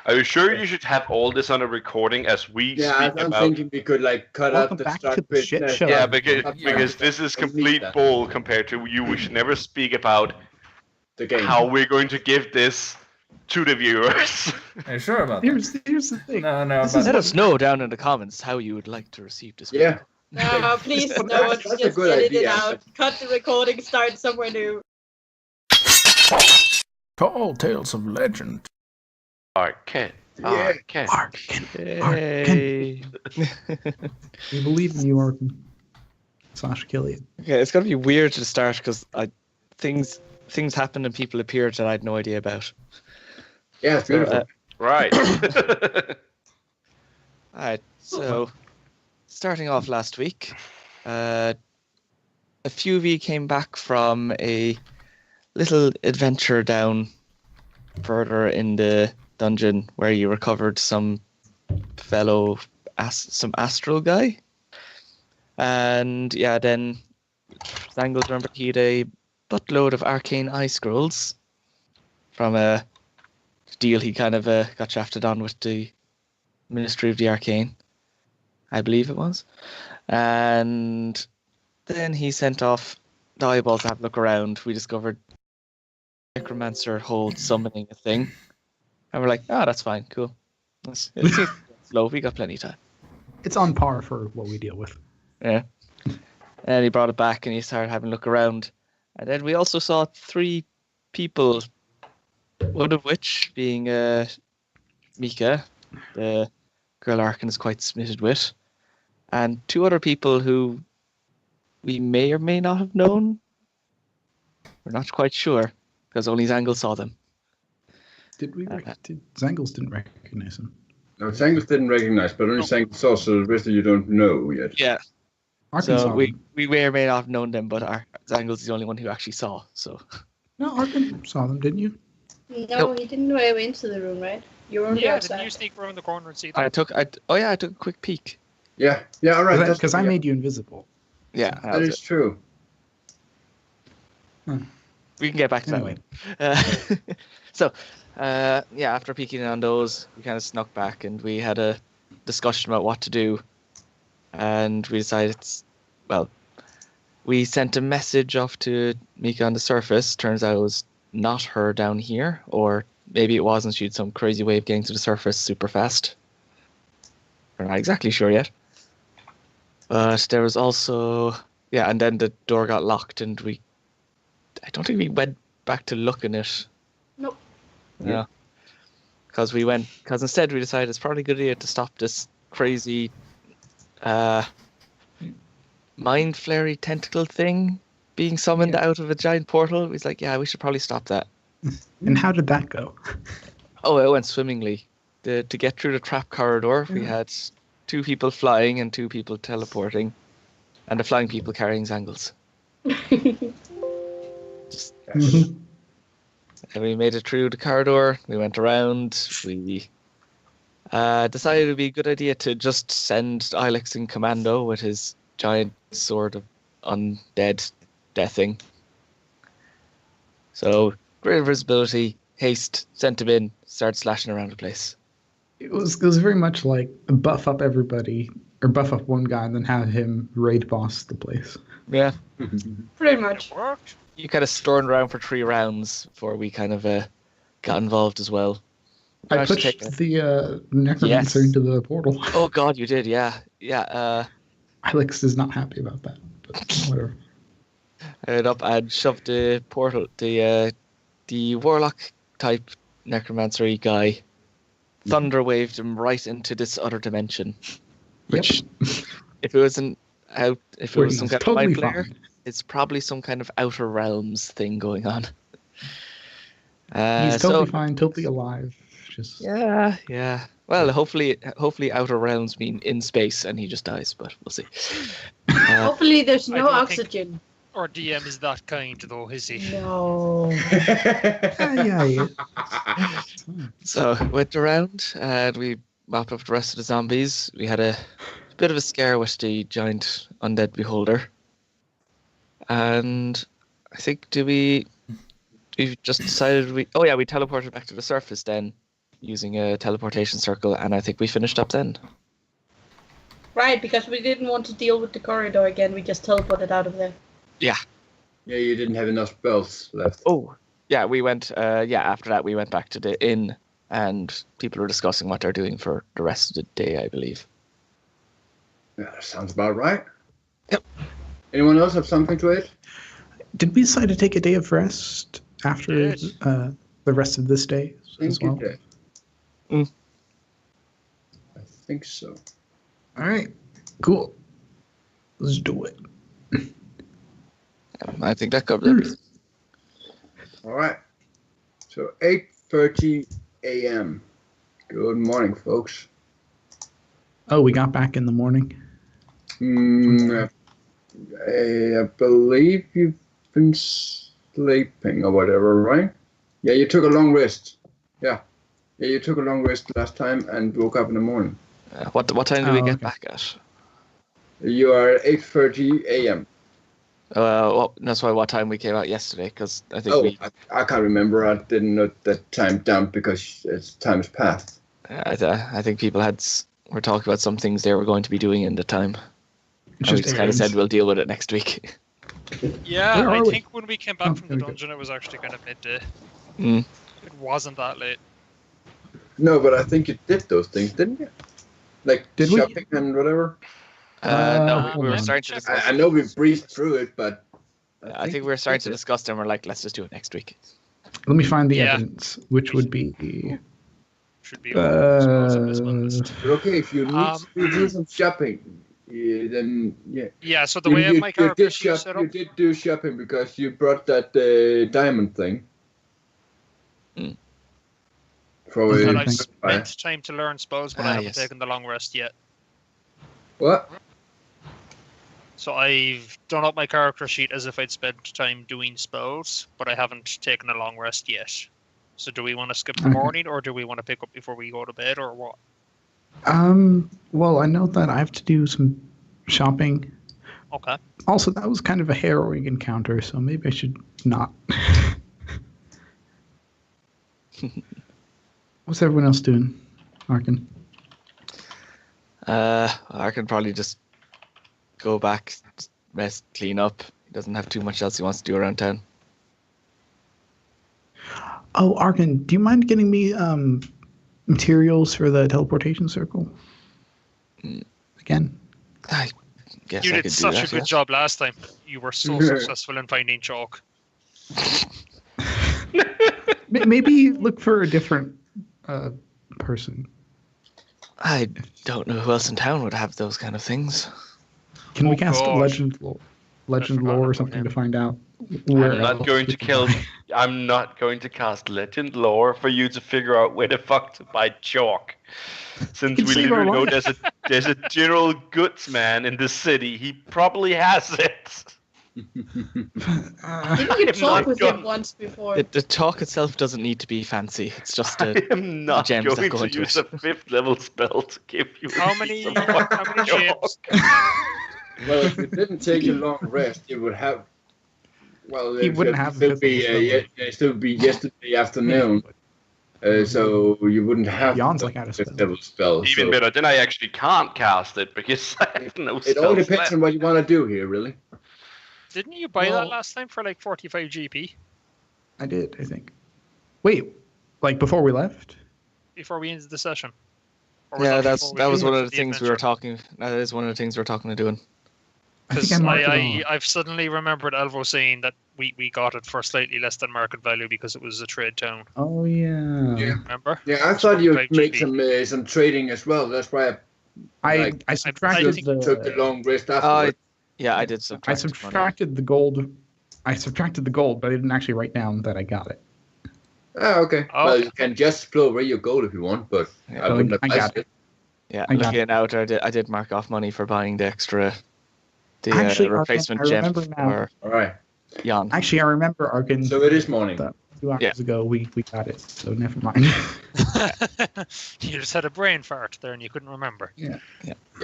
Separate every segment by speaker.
Speaker 1: Are you sure you should have all this on a recording as we speak
Speaker 2: I'm
Speaker 1: about?
Speaker 2: thinking we could cut
Speaker 3: Welcome
Speaker 2: out the
Speaker 3: back
Speaker 2: start
Speaker 3: to the
Speaker 2: bit.
Speaker 3: shit show.
Speaker 1: Yeah, because this is complete bull compared to you. We should never speak about
Speaker 2: the game.
Speaker 1: How we're going to give this to the viewers.
Speaker 4: Are you sure about
Speaker 3: Here's the thing.
Speaker 4: No,
Speaker 5: Let us know down in the comments how you would like to receive this.
Speaker 2: Yeah.
Speaker 6: No, please, no one
Speaker 2: That's a
Speaker 6: just
Speaker 2: good
Speaker 6: edit it
Speaker 2: idea,
Speaker 6: out. Cut the recording, start somewhere new.
Speaker 4: Tall Tales of Legend.
Speaker 1: Arcade.
Speaker 2: Yeah.
Speaker 5: Hey.
Speaker 3: We believe in you, Arkin. Slash Killian.
Speaker 5: Okay, it's gonna be weird to start because things happened and people appeared that I had no idea about.
Speaker 2: Yeah, it's beautiful.
Speaker 1: Right.
Speaker 5: Alright, so starting off last week, a few of you came back from a little adventure down further in the dungeon where you recovered some astral guy. And yeah, then Zangles remembered he had a buttload of arcane eye scrolls from a deal he kind of got shafted on with the Ministry of the Arcane, I believe it was. And then he sent off the eyeballs to have a look around. We discovered Necromancer holds summoning a thing. And we're like, that's fine, cool. It seems slow, we got plenty of time.
Speaker 3: It's on par for what we deal with.
Speaker 5: Yeah. And he brought it back and he started having a look around. And then we also saw 3 people, one of which being Mika, the girl Arkin is quite smitten with, and 2 other people who we may or may not have known. We're not quite sure, because only Zangle saw them.
Speaker 3: Did Zangles didn't recognize him?
Speaker 2: No, Zangles didn't recognize, but only Zangles saw, so the rest of you don't know yet.
Speaker 5: Yeah.
Speaker 3: Arkin
Speaker 5: So
Speaker 3: saw
Speaker 5: we
Speaker 3: him.
Speaker 5: may or may not have known them, but Zangles is the only one who actually saw. So
Speaker 3: No, Arkin saw them, didn't you?
Speaker 6: No, he didn't go into the room, right? You were on the
Speaker 7: Yeah,
Speaker 6: outside.
Speaker 7: didn't you sneak around the corner and see them?
Speaker 5: I took a quick peek.
Speaker 2: Yeah, all right.
Speaker 3: Because I made you invisible.
Speaker 5: Yeah,
Speaker 2: That is true.
Speaker 5: we can get back to
Speaker 3: Anyway.
Speaker 5: that later. So, after peeking on those, we kind of snuck back and we had a discussion about what to do. And we decided, we sent a message off to Mika on the surface. Turns out it was not her down here, or maybe it wasn't. She had some crazy way of getting to the surface super fast. We're not exactly sure yet. But there was also, and then the door got locked and I don't think we went back to look in it.
Speaker 6: Nope.
Speaker 5: Yeah. Because instead we decided it's probably a good idea to stop this crazy mind flary tentacle thing being summoned out of a giant portal. He's like, we should probably stop that.
Speaker 3: And how did that go?
Speaker 5: Oh, it went swimmingly. To get through the trap corridor, we had 2 people flying and 2 people teleporting, and the flying people carrying Zangles. And we made it through the corridor. We went around. We decided it would be a good idea to just send Ilex in commando with his giant sword of undead deathing. So, great visibility, haste, sent him in, started slashing around the place.
Speaker 3: It was very much like buff up everybody, or buff up one guy and then have him raid boss the place.
Speaker 5: Yeah.
Speaker 6: Pretty much.
Speaker 7: Worked.
Speaker 5: You kind of stormed around for 3 rounds before we kind of got involved as well.
Speaker 3: I pushed the necromancer into the portal.
Speaker 5: Oh god, you did, yeah.
Speaker 3: Alex is not happy about that, but whatever.
Speaker 5: I went up and shoved the portal, the warlock type necromancer guy, thunder waved him right into this other dimension. Which, if it wasn't out, if it was some kind of mind player, it's probably some kind of outer realms thing going on.
Speaker 3: He's totally fine, totally alive. Just
Speaker 5: yeah. Well, hopefully outer realms mean in space and he just dies, but we'll see.
Speaker 6: Hopefully there's no
Speaker 7: don't think-
Speaker 6: oxygen.
Speaker 7: Our DM is that kind, though, is he?
Speaker 6: No.
Speaker 3: yeah.
Speaker 5: So went around and we mopped up the rest of the zombies. We had a bit of a scare with the giant undead beholder. And I think we just decided we teleported back to the surface then. using a teleportation circle, and I think we finished up then.
Speaker 6: Right, because we didn't want to deal with the corridor again. We just teleported out of there.
Speaker 2: Yeah, you didn't have enough spells left.
Speaker 5: Oh, yeah, we went. After that, we went back to the inn, and people were discussing what they're doing for the rest of the day, I believe.
Speaker 2: Yeah, that sounds about right.
Speaker 5: Yep.
Speaker 2: Anyone else have something to add?
Speaker 3: Did we decide to take a day of rest after
Speaker 7: Yes.
Speaker 3: the rest of this day as well?
Speaker 2: I think so.
Speaker 3: All right, cool. Let's do it.
Speaker 5: I think that covers everything.
Speaker 2: All right. So 8:30 a.m. Good morning, folks.
Speaker 3: Oh, we got back in the morning.
Speaker 2: I believe you've been sleeping or whatever, right? Yeah, you took a long rest. Yeah, you took a long rest last time and woke up in the morning.
Speaker 5: What time do we get
Speaker 3: okay.
Speaker 5: back at?
Speaker 2: You are at 8:30 a.m.
Speaker 5: Well, that's why what time we came out yesterday, because I think
Speaker 2: Oh,
Speaker 5: we.
Speaker 2: I can't remember. I didn't note that time down because time's passed.
Speaker 5: I think people were talking about some things they were going to be doing in the time.
Speaker 3: It's
Speaker 5: And we
Speaker 3: just
Speaker 5: just kind of
Speaker 3: errands.
Speaker 5: said we'll deal with it next week.
Speaker 7: Yeah,
Speaker 3: Where
Speaker 7: I
Speaker 3: are we?
Speaker 7: think when we came back
Speaker 3: Oh,
Speaker 7: from
Speaker 3: there
Speaker 7: the
Speaker 3: we go.
Speaker 7: dungeon, it was actually kind of midday.
Speaker 5: Mm.
Speaker 7: It wasn't that late.
Speaker 2: No, but I think you did those things, didn't you? Like
Speaker 3: Did we?
Speaker 2: shopping and whatever.
Speaker 5: No, we were
Speaker 3: hold on.
Speaker 5: starting to discuss.
Speaker 2: I know we breezed through it, but
Speaker 5: I think we were starting to discuss them. We're like, let's just do it next week.
Speaker 3: Let me find the
Speaker 7: Yeah.
Speaker 3: evidence, which would be.
Speaker 7: Should be over, I suppose, on this one list.
Speaker 2: But okay, if you need to do some shopping, then yeah.
Speaker 7: Yeah, so the way my character sheet set
Speaker 2: You
Speaker 7: up,
Speaker 2: did do shopping because you brought that diamond thing.
Speaker 5: Mm.
Speaker 2: For
Speaker 7: that
Speaker 3: Yeah,
Speaker 7: I've
Speaker 3: thanks.
Speaker 7: spent time to learn spells, but I haven't
Speaker 5: yes.
Speaker 7: taken the long rest yet.
Speaker 2: what?
Speaker 7: So I've done up my character sheet as if I'd spent time doing spells, but I haven't taken a long rest yet. So do we want to skip the
Speaker 3: Okay.
Speaker 7: morning, or do we want to pick up before we go to bed, or what?
Speaker 3: Well, I know that I have to do some shopping.
Speaker 7: Okay.
Speaker 3: Also, that was kind of a harrowing encounter, so maybe I should not. What's everyone else doing, Arkin?
Speaker 5: I can probably just go back, rest, clean up. He doesn't have too much else he wants to do around town.
Speaker 3: Oh, Arkin, do you mind getting me materials for the teleportation circle? Again?
Speaker 5: I guess
Speaker 7: You
Speaker 5: I
Speaker 7: did
Speaker 5: could
Speaker 7: such
Speaker 5: do
Speaker 7: a
Speaker 5: that,
Speaker 7: good
Speaker 5: yeah.
Speaker 7: job last time. You were so successful in finding chalk.
Speaker 3: Maybe look for a different person.
Speaker 5: I don't know who else in town would have those kind of things.
Speaker 3: Can we
Speaker 7: Oh,
Speaker 3: cast
Speaker 7: gosh.
Speaker 3: legend
Speaker 7: forgot
Speaker 3: lore or
Speaker 7: about
Speaker 3: something
Speaker 7: him.
Speaker 3: to find out where
Speaker 1: I'm not
Speaker 3: else
Speaker 1: going
Speaker 3: we
Speaker 1: to
Speaker 3: can
Speaker 1: kill.
Speaker 3: find-
Speaker 1: I'm not going to cast legend lore for you to figure out where the fuck to buy chalk. Since
Speaker 3: can
Speaker 1: we
Speaker 3: save our
Speaker 1: literally know
Speaker 3: lives.
Speaker 1: there's a general goods man in the city, he probably has it.
Speaker 6: Didn't you
Speaker 1: I'm
Speaker 6: talk
Speaker 1: not
Speaker 6: with
Speaker 1: going-
Speaker 6: him once before?
Speaker 5: The talk itself doesn't need to be fancy. It's just
Speaker 1: I am not
Speaker 5: gems that
Speaker 1: going
Speaker 5: go
Speaker 1: to
Speaker 5: into
Speaker 1: use
Speaker 5: it.
Speaker 1: a 5th level spell to give you a
Speaker 7: How
Speaker 1: piece
Speaker 7: many
Speaker 1: of fucking
Speaker 7: gems?
Speaker 1: chalk.
Speaker 2: Well, if you didn't take a long rest, you would have. Well,
Speaker 3: He
Speaker 2: it
Speaker 3: wouldn't
Speaker 2: would
Speaker 3: have
Speaker 2: still
Speaker 3: a
Speaker 2: be still be yesterday afternoon. So you wouldn't have
Speaker 3: Jan's
Speaker 2: the
Speaker 3: like out of
Speaker 2: fifth
Speaker 3: spell.
Speaker 2: level spell.
Speaker 1: Even
Speaker 2: so
Speaker 1: better, then I actually can't cast it because I have no
Speaker 2: it all
Speaker 1: spells
Speaker 2: depends
Speaker 1: left.
Speaker 2: on what you want to do here, really.
Speaker 7: Didn't you buy
Speaker 3: Well-
Speaker 7: that last time for like 45 GP
Speaker 3: I did, I think. Wait, like before we left?
Speaker 7: before we ended the session? Or was
Speaker 5: yeah.
Speaker 7: that
Speaker 5: That
Speaker 7: before we
Speaker 5: was one of
Speaker 7: ended
Speaker 5: the things we were
Speaker 7: adventure?
Speaker 5: talking. That is one of the things we were talking to doing.
Speaker 3: I think
Speaker 7: Because
Speaker 3: I marked it on.
Speaker 7: I've suddenly remembered Elvo saying that we got it for slightly less than market value because it was a trade town.
Speaker 3: Oh yeah.
Speaker 2: Yeah.
Speaker 7: Remember?
Speaker 2: Yeah, I
Speaker 7: It's
Speaker 2: thought you'd
Speaker 7: 45
Speaker 2: make
Speaker 7: GB.
Speaker 2: some trading as well. That's why
Speaker 3: I
Speaker 2: I
Speaker 3: subtracted
Speaker 2: took the long rest afterwards.
Speaker 5: Yeah, I did
Speaker 3: I
Speaker 5: subtract money.
Speaker 3: subtracted the gold. I subtracted the gold, but I didn't actually write down that I got it.
Speaker 2: Oh, okay.
Speaker 7: Oh.
Speaker 2: Well, you can just blow away your gold if you want, but
Speaker 5: Yeah.
Speaker 2: I wouldn't
Speaker 3: I
Speaker 2: advise
Speaker 3: got
Speaker 2: it.
Speaker 5: Yeah,
Speaker 3: I got
Speaker 5: looking out, I did mark off money for buying the extra, the
Speaker 3: Actually, Arkin,
Speaker 5: replacement
Speaker 3: I
Speaker 5: gem
Speaker 3: remember now.
Speaker 5: for
Speaker 2: All right.
Speaker 5: Jan.
Speaker 3: Actually, I remember Arkin.
Speaker 2: So it is morning.
Speaker 3: 2 hours
Speaker 5: Yeah.
Speaker 3: ago, we got it. So never mind.
Speaker 7: You just had a brain fart there and you couldn't remember.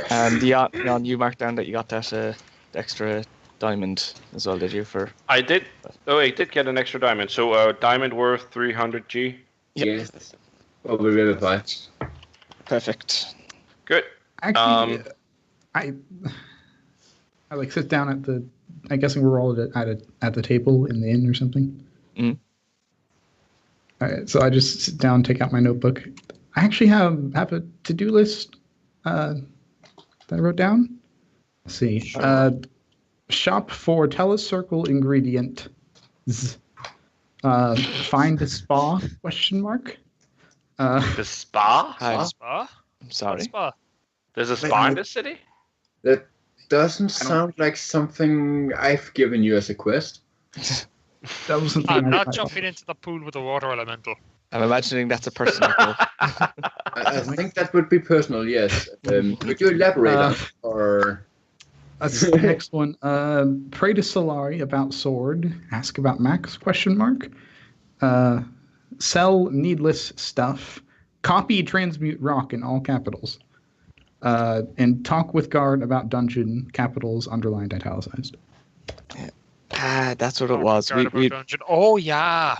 Speaker 5: And Jan, you marked down that you got that extra diamond as well, did you? For
Speaker 1: I did. Oh, I did get an extra diamond. So diamond worth 300 G.
Speaker 5: Yep.
Speaker 2: Yes. Or we verify.
Speaker 5: Perfect.
Speaker 1: Good.
Speaker 3: Actually, I like sit down at the. I'm guessing we're all at the table in the inn or something.
Speaker 5: Mm.
Speaker 3: All right, so I just sit down, take out my notebook. I actually have a to-do list that I wrote down. Let's see.
Speaker 2: Sure.
Speaker 3: Shop for telecircle ingredient. Find a spa? Question mark.
Speaker 1: The spa?
Speaker 5: Hi.
Speaker 7: Spa?
Speaker 5: I'm sorry.
Speaker 7: What spa?
Speaker 1: There's a spa in this city?
Speaker 2: That doesn't sound like something I've given you as a quest.
Speaker 3: That was something.
Speaker 7: I'm not jumping into the pool with a water elemental.
Speaker 5: I'm imagining that's a personal goal.
Speaker 2: I think that would be personal, yes. Could you elaborate on it? Or...
Speaker 3: That's the next one. Pray to Solari about sword. Ask about Max? Question mark. Sell needless stuff. Copy transmute rock in all capitals. And talk with guard about dungeon, capitals underlined, italicized.
Speaker 5: That's what it was.
Speaker 7: Dungeon. Oh yeah,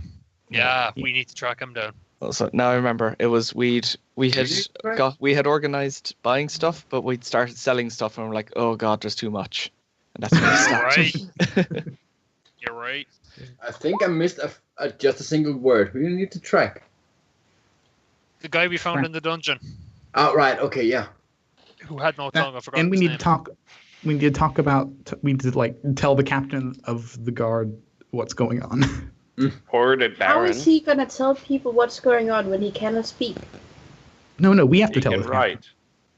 Speaker 7: we need to track him down.
Speaker 5: So now I remember it was we had organized buying stuff, but we'd started selling stuff, and we're like, oh god, there's too much, and that's when we stopped.
Speaker 7: Right. You're right.
Speaker 2: I think I missed just a single word. Who do you need to track?
Speaker 7: The guy we found in the dungeon,
Speaker 2: Oh, right. Okay, yeah.
Speaker 7: who had no tongue. I forgot.
Speaker 3: And we
Speaker 7: his
Speaker 3: need
Speaker 7: name.
Speaker 3: to talk. We need to talk about. We need to tell the captain of the guard what's going on.
Speaker 1: Or the
Speaker 6: How
Speaker 1: Baron.
Speaker 6: is he gonna tell people what's going on when he cannot speak?
Speaker 3: No, we have to
Speaker 1: He
Speaker 3: tell
Speaker 1: can
Speaker 3: the
Speaker 1: write.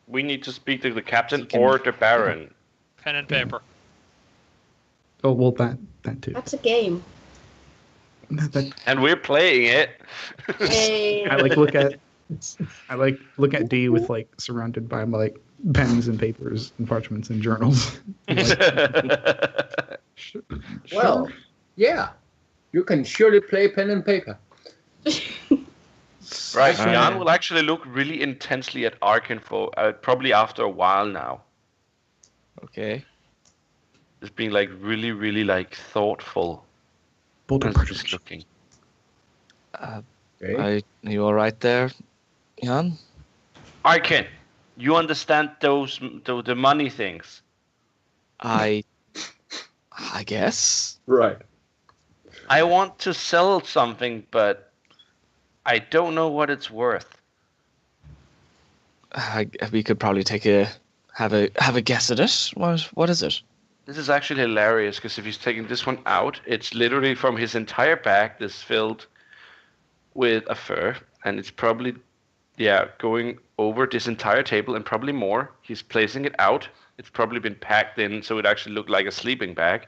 Speaker 1: We need to speak to the captain
Speaker 5: He can-
Speaker 1: or the Baron.
Speaker 7: Pen and paper.
Speaker 3: Oh well, that too.
Speaker 6: That's a game.
Speaker 1: And we're playing it.
Speaker 6: Hey.
Speaker 3: I look at D with surrounded by pens and papers and parchments and journals.
Speaker 2: Well, yeah. You can surely play pen and paper.
Speaker 1: Right,
Speaker 5: Alright.
Speaker 1: Jan will actually look really intensely at Arkinfo, probably after a while now.
Speaker 5: Okay.
Speaker 1: Just being really, really thoughtful.
Speaker 3: Both are
Speaker 1: As he's
Speaker 3: parchments.
Speaker 1: looking.
Speaker 2: Okay.
Speaker 5: Are you all right there, Jan?
Speaker 1: Arkin, you understand the money things?
Speaker 5: I guess.
Speaker 2: Right.
Speaker 1: I want to sell something, but I don't know what it's worth.
Speaker 5: We could probably have a guess at it. What is it?
Speaker 1: This is actually hilarious because if he's taking this one out, it's literally from his entire bag that's filled with a fur, and it's probably going over this entire table and probably more. He's placing it out. It's probably been packed in so it actually looked like a sleeping bag,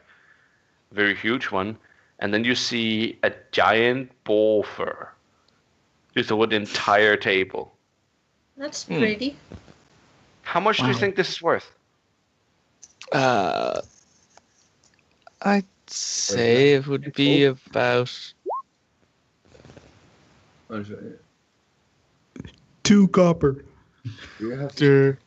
Speaker 1: a very huge one. And then you see a giant boar fur just over the entire table.
Speaker 6: That's pretty.
Speaker 1: How much do you think this is worth?
Speaker 5: I'd say it would be about
Speaker 3: 2 copper.
Speaker 2: You have
Speaker 5: Sure.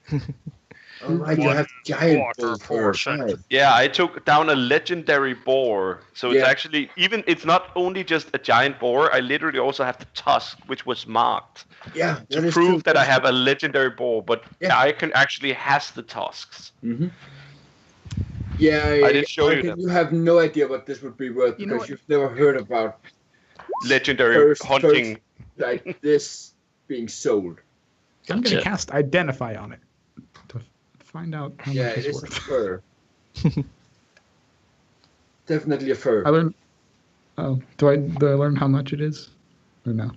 Speaker 2: Oh, right, you have giant bull fur. Right.
Speaker 1: Yeah, I took down a legendary boar. So it's
Speaker 2: Yeah.
Speaker 1: actually, it's not only just a giant boar, I literally also have the tusk, which was marked.
Speaker 2: Yeah,
Speaker 1: To
Speaker 2: that is
Speaker 1: prove
Speaker 2: true.
Speaker 1: that I have a legendary boar, but
Speaker 2: Yeah.
Speaker 1: I can actually has the tusks.
Speaker 2: Mm-hmm. Yeah,
Speaker 1: I did show you
Speaker 2: Arkin,
Speaker 1: them.
Speaker 2: You have no idea what this would be worth
Speaker 3: You know
Speaker 2: because
Speaker 3: what?
Speaker 2: you've never heard about
Speaker 1: Legendary
Speaker 2: First-
Speaker 1: hunting.
Speaker 2: like this being sold.
Speaker 3: I'm going
Speaker 5: Gotcha.
Speaker 3: to cast Identify on it to find out how
Speaker 2: Yeah,
Speaker 3: much
Speaker 2: it
Speaker 3: it's
Speaker 2: is a
Speaker 3: worth.
Speaker 2: fur. Definitely a fur.
Speaker 3: I learned. Oh, do I learn how much it is? Or no?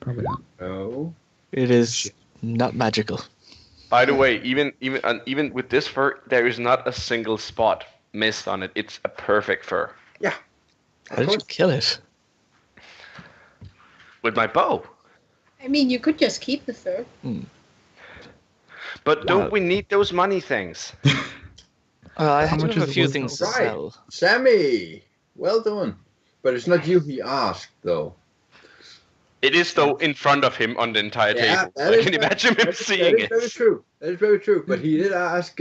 Speaker 3: Probably not.
Speaker 2: No.
Speaker 5: It is not magical.
Speaker 1: By the way, even with this fur, there is not a single spot missed on it. It's a perfect fur.
Speaker 2: Yeah.
Speaker 5: How did you kill it?
Speaker 1: With my bow.
Speaker 6: I mean, you could just keep the fur.
Speaker 1: But don't we need those money things?
Speaker 5: I
Speaker 3: How
Speaker 5: do
Speaker 3: much
Speaker 5: have
Speaker 3: is
Speaker 5: a
Speaker 3: it
Speaker 5: few
Speaker 3: worth
Speaker 5: things to
Speaker 2: though?
Speaker 5: sell.
Speaker 2: Sammy! Well done. But it's not you he asked, though.
Speaker 1: It is though in front of him on the entire table.
Speaker 2: that
Speaker 1: I
Speaker 2: is
Speaker 1: can
Speaker 2: very-
Speaker 1: imagine him
Speaker 2: that
Speaker 1: seeing
Speaker 2: is very
Speaker 1: it.
Speaker 2: true. That is very true. But he did ask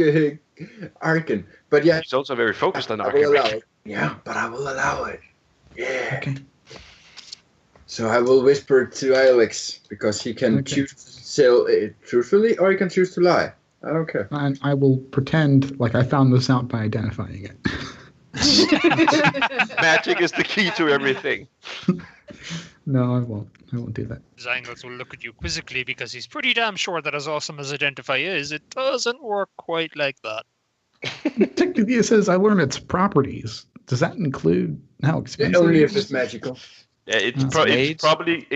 Speaker 2: Arkin. But yeah,
Speaker 1: He's also very focused on
Speaker 2: I will allow
Speaker 1: archery.
Speaker 2: it. Yeah, but I will allow it. Yeah.
Speaker 3: Okay.
Speaker 2: So I will whisper to Alex because he can choose to sell it truthfully or he can choose to lie. I don't care.
Speaker 3: And I will pretend like I found this out by identifying it.
Speaker 1: Magic is the key to everything.
Speaker 3: No, I won't. I won't do that.
Speaker 7: Zangles will look at you quizzically because he's pretty damn sure that as awesome as Identify is, it doesn't work quite like that.
Speaker 3: Technically, it says I learn its properties. Does that include how expensive?
Speaker 2: Yeah, only
Speaker 3: it
Speaker 2: if
Speaker 3: is?
Speaker 2: it's magical.
Speaker 1: Yeah, it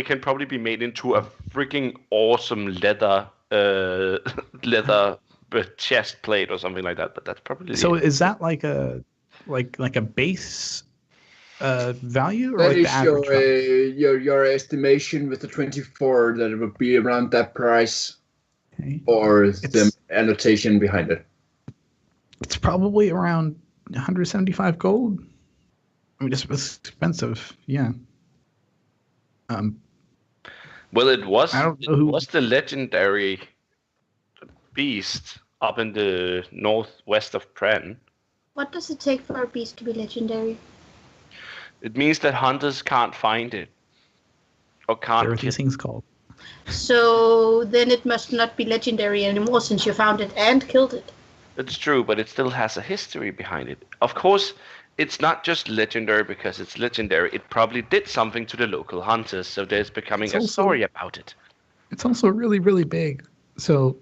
Speaker 1: can probably be made into a freaking awesome leather chest plate or something like that. But that's probably
Speaker 3: So is that like a base value or
Speaker 2: That
Speaker 3: like the
Speaker 2: is
Speaker 3: average value?
Speaker 2: your estimation with the 24 that it would be around that price,
Speaker 3: Okay.
Speaker 2: or the annotation behind it.
Speaker 3: It's probably around 175 gold. I mean, it's expensive. Yeah.
Speaker 1: Well, it was
Speaker 3: I don't know who-
Speaker 1: was the legendary beast up in the northwest of Pren.
Speaker 6: What does it take for a beast to be legendary?
Speaker 1: It means that hunters can't find it or can't
Speaker 3: There are
Speaker 1: kill
Speaker 3: these things called.
Speaker 6: So then it must not be legendary anymore since you found it and killed it.
Speaker 1: It's true, but it still has a history behind it. Of course, it's not just legendary because it's legendary. It probably did something to the local hunters, so there's becoming
Speaker 3: It's
Speaker 1: a
Speaker 3: also-
Speaker 1: story about it.
Speaker 3: It's also really, really big. So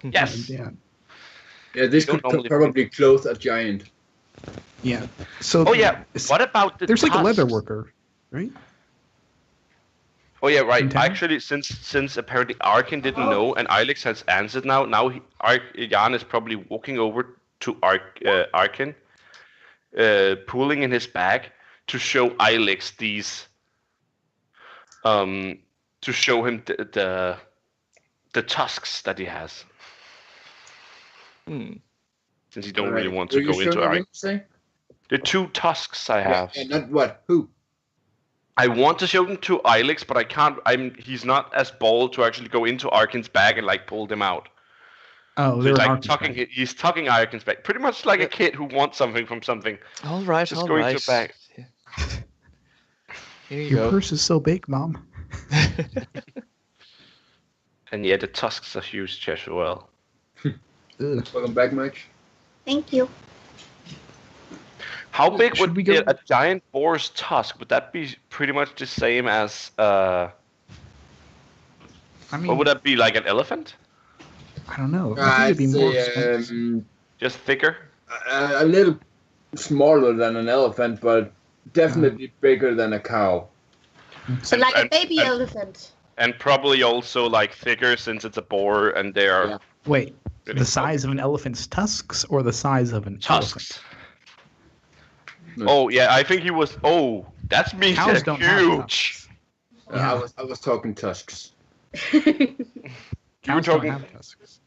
Speaker 1: Yes.
Speaker 3: yeah.
Speaker 2: Yeah, this
Speaker 1: Don't
Speaker 2: could
Speaker 1: normally
Speaker 2: probably clothe a giant.
Speaker 3: Yeah. So
Speaker 1: Oh yeah.
Speaker 3: it's-
Speaker 1: What about the
Speaker 3: there's like a leather
Speaker 1: tusks?
Speaker 3: worker, right?
Speaker 1: Oh yeah, right.
Speaker 3: Container?
Speaker 1: Actually, since apparently Arkin didn't know and Ilex has answered now. Now Jan is probably walking over to Arkin, pulling in his bag to show Ilex these. To show him the tusks that he has. Since you don't really want to go into Arkin. The 2 tusks I have.
Speaker 2: And not what? Who?
Speaker 1: I want to show them to Ilex, but I can't. He's not as bold to actually go into Arkin's bag and like pull them out.
Speaker 3: Oh,
Speaker 1: So
Speaker 3: they're
Speaker 1: he's like
Speaker 3: Arkin's
Speaker 1: tucking.
Speaker 3: bag.
Speaker 1: He's tucking Arkin's bag, pretty much like a kid who wants something from something.
Speaker 5: All right,
Speaker 1: Just
Speaker 5: all
Speaker 1: go into
Speaker 5: right.
Speaker 1: a bag.
Speaker 5: Here you
Speaker 3: Your
Speaker 5: go.
Speaker 3: purse is so big, Mom.
Speaker 1: And yeah, the tusks are huge as well.
Speaker 3: Ugh.
Speaker 2: Welcome back, Mike.
Speaker 6: Thank you.
Speaker 1: How big
Speaker 3: Should
Speaker 1: would
Speaker 3: we go-
Speaker 1: a giant boar's tusk? Would that be pretty much the same as
Speaker 3: I mean,
Speaker 1: what would that be, like an elephant?
Speaker 3: I don't know. I
Speaker 2: I'd
Speaker 3: think it'd be more
Speaker 2: say
Speaker 3: expensive.
Speaker 1: Just thicker?
Speaker 2: a little smaller than an elephant, but definitely bigger than a cow.
Speaker 6: So like a
Speaker 1: and-
Speaker 6: baby
Speaker 1: and-
Speaker 6: elephant.
Speaker 1: And probably also like thicker since it's a boar and they are
Speaker 2: Yeah.
Speaker 3: Wait,
Speaker 1: really
Speaker 3: the size of an elephant's tusks or the size of an
Speaker 1: tusks.
Speaker 2: No.
Speaker 1: Oh yeah, I think he was. Oh, that's me.
Speaker 3: Cows don't have
Speaker 1: Huge.
Speaker 3: tusks.
Speaker 2: I was talking tusks.
Speaker 3: Cows don't
Speaker 1: talking-
Speaker 3: have tusks.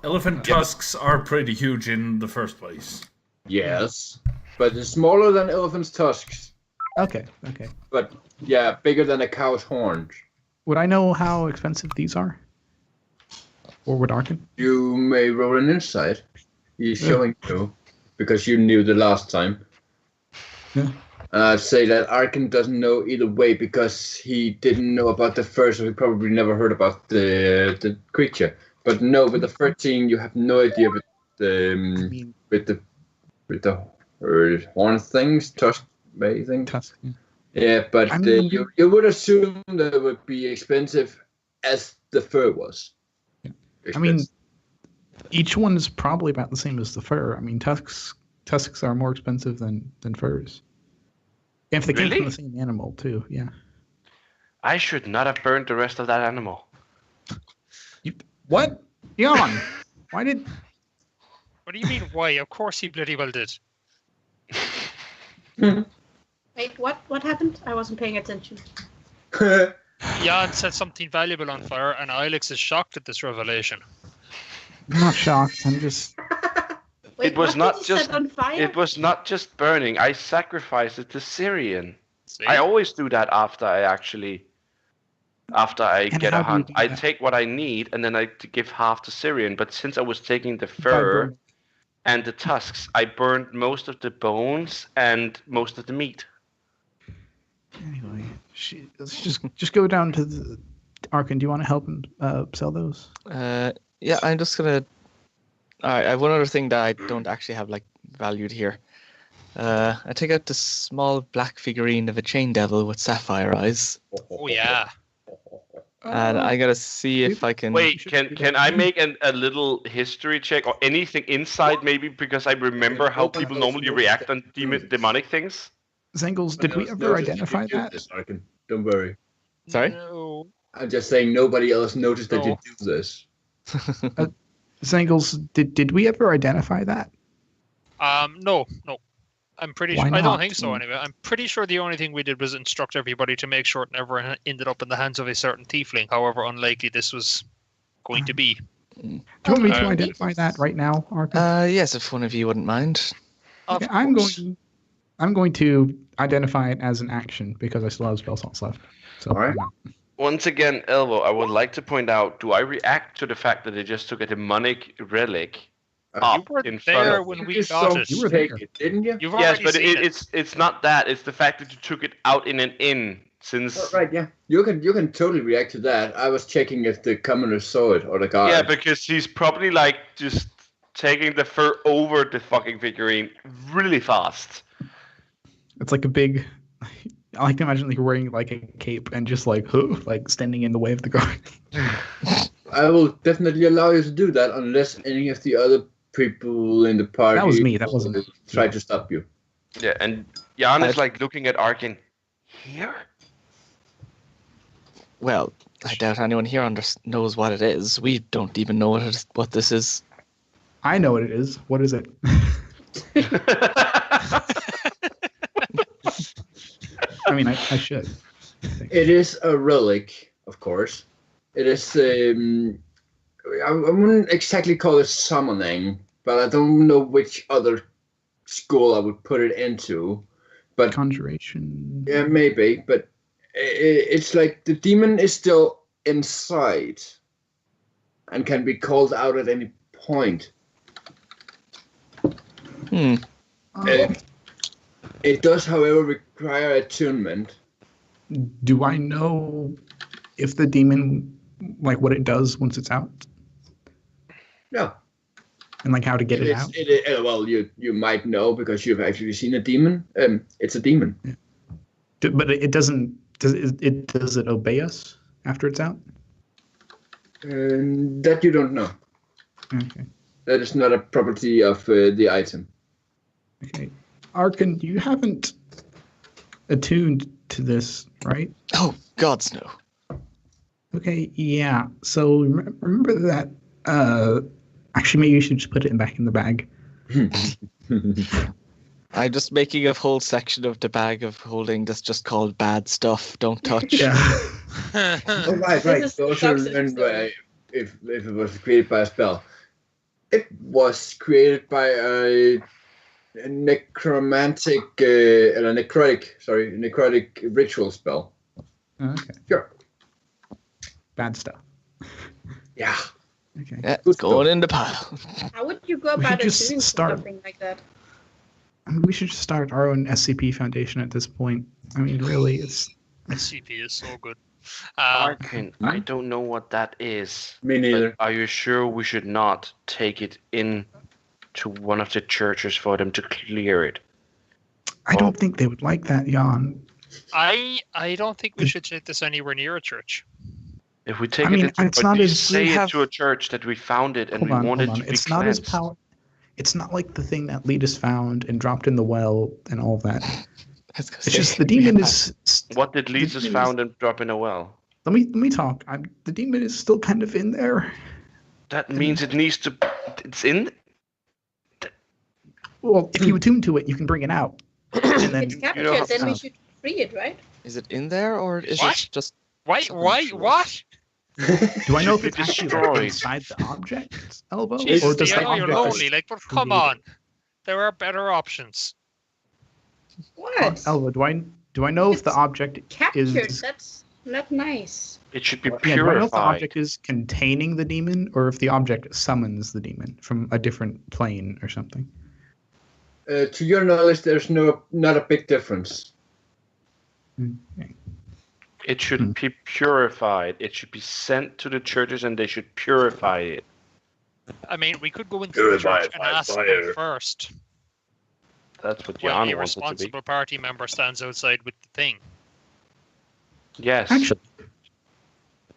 Speaker 4: Elephant tusks are pretty huge in the first place.
Speaker 2: Yes, but it's smaller than elephant's tusks.
Speaker 3: Okay.
Speaker 2: But yeah, bigger than a cow's horns.
Speaker 3: Would I know how expensive these are? Or would Arkin?
Speaker 2: You may roll an insight. He's showing you because you knew the last time.
Speaker 3: Yeah.
Speaker 2: I'd say that Arkin doesn't know either way because he didn't know about the first, so he probably never heard about the creature. But no, with the 13, you have no idea with the
Speaker 3: mean-
Speaker 2: with the horn things, tusk thing.
Speaker 3: Tusk. Yeah.
Speaker 2: Yeah, but
Speaker 3: I mean-
Speaker 2: you would assume that it would be expensive as the fur was.
Speaker 3: I mean, each one is probably about the same as the fur. I mean, tusks are more expensive than furs. If they came
Speaker 1: Really?
Speaker 3: from the same animal too, yeah.
Speaker 1: I should not have burned the rest of that animal.
Speaker 3: What? Jan, why did?
Speaker 7: What do you mean, why? Of course he bloody well did.
Speaker 6: Wait, what happened? I wasn't paying attention.
Speaker 7: Jan set something valuable on fire, and Ilex is shocked at this revelation.
Speaker 3: I'm not shocked. I'm just.
Speaker 6: Wait,
Speaker 1: It was
Speaker 6: what
Speaker 1: not
Speaker 6: did you
Speaker 1: just-
Speaker 6: set on fire?
Speaker 1: It was not just burning. I sacrificed it to Syrian.
Speaker 7: See?
Speaker 1: I always do that after I
Speaker 3: And
Speaker 1: get
Speaker 3: how
Speaker 1: a
Speaker 3: do you
Speaker 1: hunt.
Speaker 3: do
Speaker 1: I
Speaker 3: that?
Speaker 1: take what I need and then I give half to Syrian. But since I was taking the fur and the tusks, I burned most of the bones and most of the meat.
Speaker 3: Anyway, Let's just go down to the Arkin. Do you want to help him sell those?
Speaker 5: Yeah, I'm just gonna. All right, I have one other thing that I don't actually have like valued here. I take out the small black figurine of a chain devil with sapphire eyes,
Speaker 7: Oh yeah.
Speaker 5: and I gotta see if I can.
Speaker 1: Wait, can I make a little history check or anything inside maybe, because I remember how people normally react on demonic things?
Speaker 3: Zangles, did we ever identify that?
Speaker 2: Arkin. Don't worry.
Speaker 5: Sorry?
Speaker 7: No.
Speaker 2: I'm just saying nobody else noticed that you
Speaker 7: No.
Speaker 2: do this.
Speaker 3: Zangles, did we ever identify that?
Speaker 7: No. I'm pretty
Speaker 3: Why
Speaker 7: sure. I don't
Speaker 3: not?
Speaker 7: think so. Anyway, I'm pretty sure the only thing we did was instruct everybody to make sure it never ended up in the hands of a certain tiefling. However unlikely this was going to be.
Speaker 3: Do you want me to
Speaker 7: Okay.
Speaker 3: identify that right now, Arkin?
Speaker 5: Yes, if one of you wouldn't mind.
Speaker 7: Of
Speaker 3: Okay, I'm
Speaker 7: course.
Speaker 3: going to identify it as an action because I still have spell slots left. So,
Speaker 2: All right.
Speaker 1: Once again, Elvo, I would like to point out, do I react to the fact that they just took a demonic relic
Speaker 7: You
Speaker 1: up
Speaker 7: were
Speaker 1: in front
Speaker 7: there
Speaker 1: of
Speaker 7: when
Speaker 2: You
Speaker 7: we
Speaker 2: just
Speaker 7: got
Speaker 2: saw
Speaker 7: it.
Speaker 3: You were
Speaker 2: take
Speaker 3: there.
Speaker 2: it, didn't you?
Speaker 7: You've
Speaker 1: Yes,
Speaker 7: already
Speaker 1: but
Speaker 7: seen it.
Speaker 1: it's not that. It's the fact that you took it out in an inn. Since
Speaker 2: Oh, right, yeah. You can totally react to that. I was checking if the commoner saw it or the guard.
Speaker 1: yeah, because he's probably like just taking the fur over the fucking figurine really fast.
Speaker 3: It's like a big. I like to imagine like wearing like a cape and just like standing in the way of the guard.
Speaker 2: I will definitely allow you to do that unless any of the other people in the party
Speaker 3: That was me, that wasn't-
Speaker 2: try to stop you.
Speaker 1: Yeah, and Jan is
Speaker 5: I'd-
Speaker 1: like looking at Arkin. Here?
Speaker 5: Well, I doubt anyone here knows what it is. We don't even know what this is.
Speaker 3: I know what it is. What is it? I mean, I should.
Speaker 2: It is a relic, of course. It is. I wouldn't exactly call it summoning, but I don't know which other school I would put it into. But
Speaker 3: Conjuration.
Speaker 2: yeah, maybe. But it's like the demon is still inside and can be called out at any point. It does, however, require attunement.
Speaker 3: Do I know if the demon, like what it does once it's out,
Speaker 2: No.
Speaker 3: and like how to get it out?
Speaker 2: Well, you might know because you've actually seen a demon. It's a demon.
Speaker 3: But it doesn't. Does it obey us after it's out?
Speaker 2: That you don't know.
Speaker 3: Okay.
Speaker 2: That is not a property of the item.
Speaker 3: Okay. Arkin, you haven't attuned to this, right?
Speaker 5: Oh, gods no.
Speaker 3: Okay, yeah. So remember that. Actually, maybe you should just put it back in the bag.
Speaker 5: I'm just making a whole section of the bag of holding that's just called bad stuff. Don't touch.
Speaker 3: Yeah.
Speaker 2: Oh, right.
Speaker 6: This is
Speaker 2: You also
Speaker 6: toxic
Speaker 2: learned
Speaker 6: story.
Speaker 2: if it was created by a spell. It was created by a necromantic, necrotic ritual spell.
Speaker 3: Okay.
Speaker 2: Sure.
Speaker 3: Bad stuff.
Speaker 2: Yeah.
Speaker 3: Okay.
Speaker 5: Yeah,
Speaker 2: Good
Speaker 5: going
Speaker 2: stuff.
Speaker 5: in the pile.
Speaker 6: How would you go
Speaker 3: We
Speaker 6: about
Speaker 3: should just
Speaker 6: doing
Speaker 3: start.
Speaker 6: something like that?
Speaker 3: I mean, we should just start our own SCP Foundation at this point. I mean, really, it's.
Speaker 7: SCP is so good.
Speaker 1: Arkin, I don't know what that is.
Speaker 2: Me neither.
Speaker 1: But are you sure we should not take it in to one of the churches for them to clear it?
Speaker 3: I don't think they would like that, Jan.
Speaker 7: I don't think we should take this anywhere near a church.
Speaker 1: If we take
Speaker 3: I mean,
Speaker 1: it,
Speaker 3: it's
Speaker 1: but
Speaker 3: not
Speaker 1: we
Speaker 3: as-
Speaker 1: say
Speaker 5: we
Speaker 1: it
Speaker 5: have-
Speaker 1: to a church that we found it and
Speaker 3: Hold
Speaker 1: we
Speaker 3: on,
Speaker 1: want
Speaker 3: hold
Speaker 1: it
Speaker 3: on.
Speaker 1: to be
Speaker 3: It's not as
Speaker 1: cleansed.
Speaker 3: power. It's not like the thing that Letus found and dropped in the well and all that. It's just the demon is.
Speaker 1: What did Lisa's
Speaker 3: demon is-
Speaker 1: found and drop in a well?
Speaker 3: Let me talk. The demon is still kind of in there.
Speaker 1: That means it needs to. It's in.
Speaker 3: Well, if you attune to it, you can bring it out. And then
Speaker 6: It's captured,
Speaker 1: don't have
Speaker 6: then we
Speaker 3: to-
Speaker 6: should free it, right?
Speaker 5: Is it in there or is
Speaker 7: What?
Speaker 5: it just?
Speaker 7: Why? What?
Speaker 3: do I know if
Speaker 1: should
Speaker 3: it's
Speaker 1: be
Speaker 3: actually
Speaker 1: destroyed.
Speaker 3: like inside the object, Elbow, or
Speaker 7: Jesus,
Speaker 3: does
Speaker 7: I
Speaker 3: the
Speaker 7: know you're
Speaker 3: object
Speaker 7: lonely. Like, but come
Speaker 3: create-
Speaker 7: on, there are better options.
Speaker 6: What?
Speaker 3: Elbow, do I know if the
Speaker 6: It's
Speaker 3: object
Speaker 6: Captured,
Speaker 3: is?
Speaker 6: that's not nice.
Speaker 1: It should be
Speaker 3: Yeah, do I know if the
Speaker 1: purified.
Speaker 3: object is containing the demon, or if the object summons the demon from a different plane or something?
Speaker 2: To your knowledge, there's not a big difference.
Speaker 3: Okay.
Speaker 1: It should be purified. It should be sent to the churches, and they should purify it.
Speaker 7: I mean, we could go into the church and ask them first.
Speaker 1: That's what
Speaker 7: When
Speaker 1: Jan
Speaker 7: a
Speaker 1: wants it to be.
Speaker 7: responsible party member stands outside with the thing.
Speaker 1: Yes.
Speaker 3: Actually,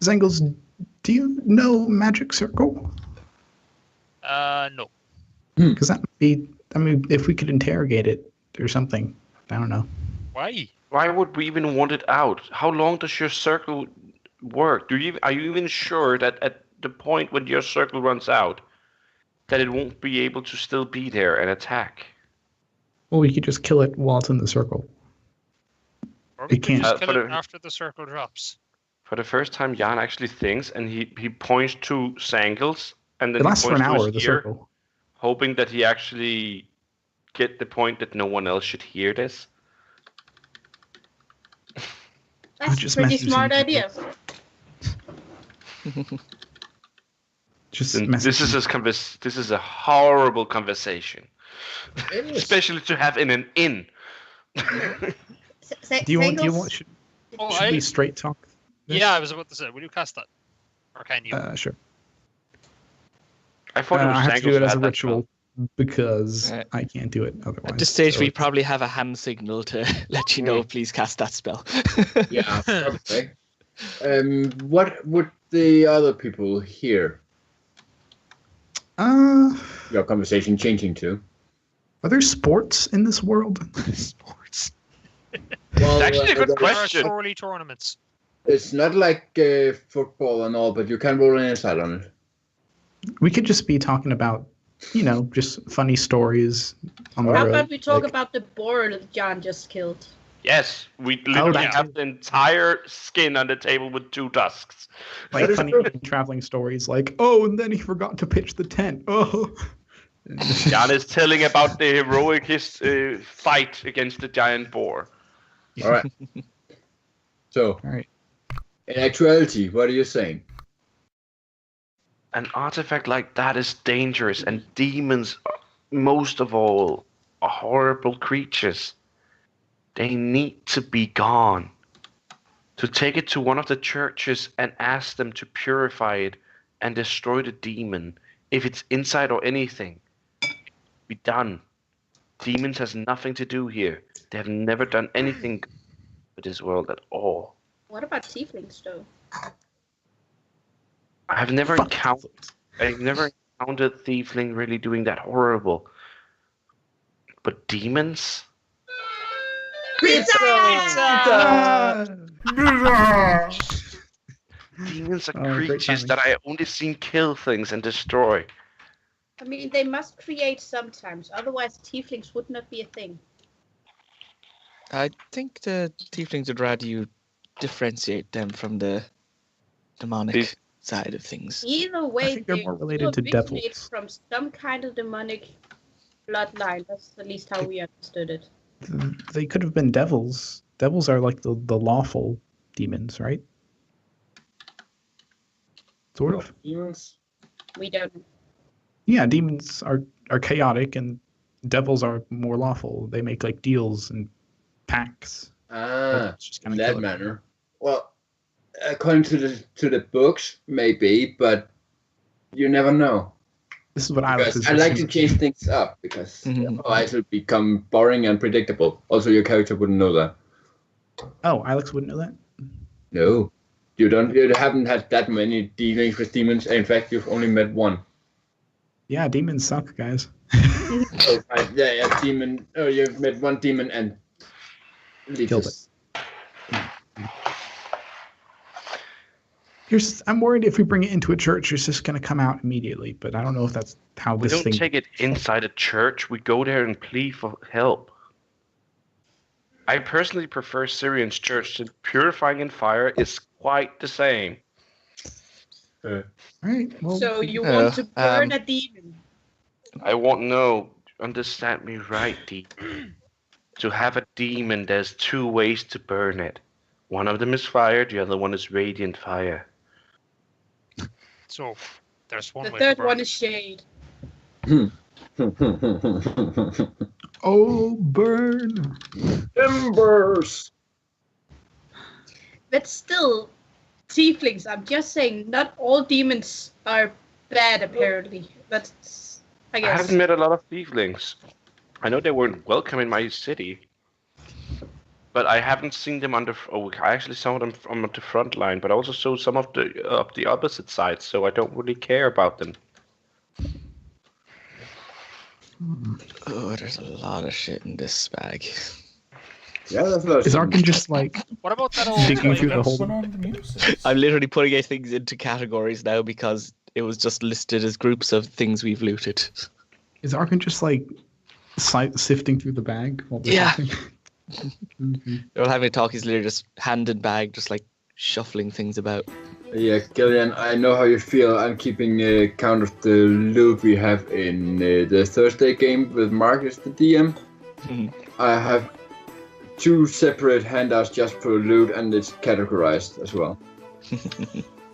Speaker 3: Zengels, do you know Magic Circle?
Speaker 7: No.
Speaker 3: Because that would be, I mean, if we could interrogate it or something. I don't know.
Speaker 7: Why?
Speaker 1: Why would we even want it out? How long does your circle work? Are you even sure that at the point when your circle runs out, that it won't be able to still be there and attack?
Speaker 3: Well, we could just kill it while it's in the circle.
Speaker 7: Or we
Speaker 3: It
Speaker 7: could
Speaker 3: can't.
Speaker 7: just kill it after the circle drops.
Speaker 1: For the first time, Jan actually thinks, and he points to Sangles, and then
Speaker 3: It lasts
Speaker 1: he
Speaker 3: for
Speaker 1: points
Speaker 3: an
Speaker 1: to
Speaker 3: hour,
Speaker 1: his
Speaker 3: the
Speaker 1: ear,
Speaker 3: circle.
Speaker 1: hoping that he actually get the point that no one else should hear this.
Speaker 6: That's a
Speaker 3: just
Speaker 6: pretty
Speaker 3: message
Speaker 6: smart
Speaker 3: them.
Speaker 6: idea.
Speaker 3: Just
Speaker 1: This is a horrible conversation,
Speaker 2: It is.
Speaker 1: especially to have in an inn.
Speaker 3: Do you want? Should we straight talk? this?
Speaker 7: Yeah, I was about to say, will you cast that? Or can you?
Speaker 3: Sure.
Speaker 1: I thought it was
Speaker 3: I have to do
Speaker 1: Sangles
Speaker 3: it
Speaker 1: who
Speaker 3: as a
Speaker 1: had that
Speaker 3: ritual because
Speaker 5: Right.
Speaker 3: I can't do it otherwise.
Speaker 5: At this stage,
Speaker 3: So
Speaker 5: we
Speaker 3: it's-
Speaker 5: probably have a hand signal to let you know, please cast that spell.
Speaker 2: Yeah, probably. What would the other people hear your conversation changing to?
Speaker 3: Are there sports in this world?
Speaker 5: Sports.
Speaker 2: Well,
Speaker 1: Actually, a good
Speaker 7: There are
Speaker 1: question.
Speaker 7: surely tournaments.
Speaker 2: it's not like football and all, but you can roll an insight on it.
Speaker 3: We could just be talking about, just funny stories on the
Speaker 6: How
Speaker 3: road.
Speaker 6: about we talk
Speaker 3: like-
Speaker 6: about the boar that John just killed?
Speaker 1: Yes, we literally
Speaker 3: that
Speaker 1: have the entire skin on the table with 2 tusks.
Speaker 3: like
Speaker 2: That is
Speaker 3: funny
Speaker 2: true.
Speaker 3: traveling stories, like, oh, and then he forgot to pitch the tent. Oh.
Speaker 1: Jan is telling about the heroic fight against the giant boar.
Speaker 2: All right. So,
Speaker 3: All right.
Speaker 2: in actuality, what are you saying?
Speaker 1: An artifact like that is dangerous, and demons, most of all, are horrible creatures. They need to be gone. To take it to one of the churches and ask them to purify it and destroy the demon, if it's inside or anything, be done. Demons has nothing to do here. They have never done anything with this world at all.
Speaker 6: What about tieflings, though?
Speaker 1: I've never
Speaker 3: Fuck.
Speaker 1: encountered Thiefling really doing that horrible. But demons? Demons are
Speaker 3: Oh, great
Speaker 1: creatures
Speaker 3: timing.
Speaker 1: that I only seen kill things and destroy.
Speaker 6: I mean, they must create sometimes, otherwise tieflings would not be a thing.
Speaker 5: I think the tieflings would rather you differentiate them from the demonic
Speaker 1: These-
Speaker 5: side of things.
Speaker 6: Either way,
Speaker 3: think they're
Speaker 6: they
Speaker 3: more related
Speaker 6: do
Speaker 3: to
Speaker 6: originate
Speaker 3: devils.
Speaker 6: from some kind of demonic bloodline. That's at least how we understood it.
Speaker 3: They could have been devils. Devils are like the lawful demons, right? Sort of.
Speaker 2: Demons?
Speaker 6: We don't know.
Speaker 3: Yeah, demons are chaotic and devils are more lawful. They make like deals and pacts.
Speaker 2: Ah,
Speaker 3: It's just
Speaker 2: in
Speaker 3: kinda
Speaker 2: that
Speaker 3: kill it.
Speaker 2: manner. Well, according to the books, maybe, but you never know.
Speaker 3: This is what Alex
Speaker 2: Because
Speaker 3: is
Speaker 2: I like to
Speaker 3: assuming.
Speaker 2: change things up because
Speaker 5: Mhm.
Speaker 2: otherwise it would become boring and predictable. Also, your character wouldn't know that.
Speaker 3: Oh, Alex wouldn't know that?
Speaker 2: No, you don't. You haven't had that many dealings with demons. In fact, you've only met one.
Speaker 3: Yeah, demons suck, guys.
Speaker 2: Oh, right, yeah, demon. Oh, you've met one demon and
Speaker 3: Killed it. I'm worried if we bring it into a church, it's just going to come out immediately. But I don't know if that's how
Speaker 1: We
Speaker 3: this
Speaker 1: don't
Speaker 3: thing.
Speaker 1: take it inside a church. We go there and plead for help. I personally prefer Syrian's church. The purifying in fire is quite the same.
Speaker 3: All right. Well,
Speaker 6: So you want to burn a demon?
Speaker 1: I won't know. Understand me right, Deep. To have a demon, there's 2 ways to burn it. One of them is fire, the other one is radiant fire.
Speaker 7: So there's one
Speaker 6: The
Speaker 7: way
Speaker 6: third
Speaker 7: to burn
Speaker 6: one
Speaker 7: it.
Speaker 6: is shade.
Speaker 3: oh, burn.
Speaker 2: Embers.
Speaker 6: But still, tieflings. I'm just saying, not all demons are bad. Apparently, that's I
Speaker 1: I
Speaker 6: guess.
Speaker 1: haven't met a lot of tieflings. I know they weren't welcome in my city, but I haven't seen them on the. Oh, I actually saw them on the front line, but I also saw some of the opposite side. So I don't really care about them.
Speaker 5: Oh, there's a lot of shit in this bag.
Speaker 2: Yeah, that's not.
Speaker 3: Is Arkin just like
Speaker 7: What about that old
Speaker 3: digging
Speaker 7: like,
Speaker 3: through the
Speaker 4: Let's
Speaker 3: whole?
Speaker 4: put on the music.
Speaker 5: I'm literally putting out things into categories now because it was just listed as groups of things we've looted.
Speaker 3: Is Arkin just like sifting through the bag? While we're
Speaker 5: Yeah.
Speaker 3: talking?
Speaker 5: We're having a talk. He's literally just hand in bag, just like shuffling things about.
Speaker 2: Yeah, Gillian, I know how you feel. I'm keeping count of the loot we have in the Thursday game with Marcus, the DM.
Speaker 5: Mhm.
Speaker 2: I have 2 separate handouts just for loot, and it's categorized as well.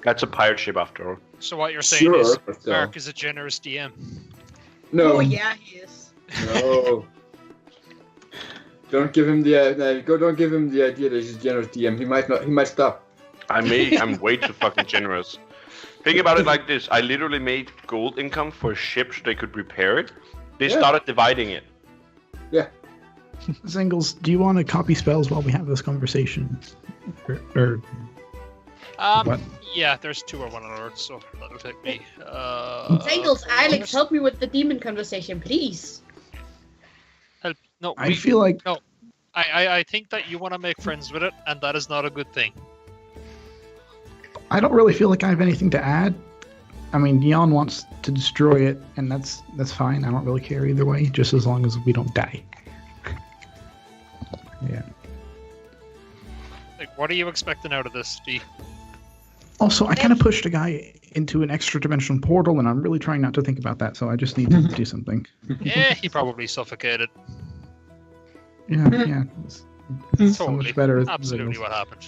Speaker 1: That's a pirate ship after all.
Speaker 7: So what you're saying is
Speaker 2: Sure, but still.
Speaker 7: Mark is a generous DM.
Speaker 2: No,
Speaker 6: Oh yeah, he is.
Speaker 2: no. Don't give him the don't give him the idea that he's a generous DM. He might stop.
Speaker 1: I'm way too fucking generous. Think about it like this: I literally made gold income for ships so they could repair it. They
Speaker 2: Yeah.
Speaker 1: started dividing it.
Speaker 2: Yeah.
Speaker 3: Zingles, do you want to copy spells while we have this conversation? Or what?
Speaker 7: Yeah, there's 2 or 1 alert, so that'll take me.
Speaker 6: Zangles, Alex, help me with the demon conversation, please.
Speaker 7: Help. No,
Speaker 3: I feel like
Speaker 7: I think that you want to make friends with it, and that is not a good thing.
Speaker 3: I don't really feel like I have anything to add. I mean, Jan wants to destroy it, and that's fine. I don't really care either way, just as long as we don't die. Yeah.
Speaker 7: Like, what are you expecting out of this, D?
Speaker 3: Also, I kind of pushed a guy into an extra dimensional portal, and I'm really trying not to think about that, so I just need to do something.
Speaker 7: Yeah, he probably suffocated.
Speaker 3: Yeah. It's so
Speaker 7: Totally.
Speaker 3: much better.
Speaker 7: Absolutely what happened.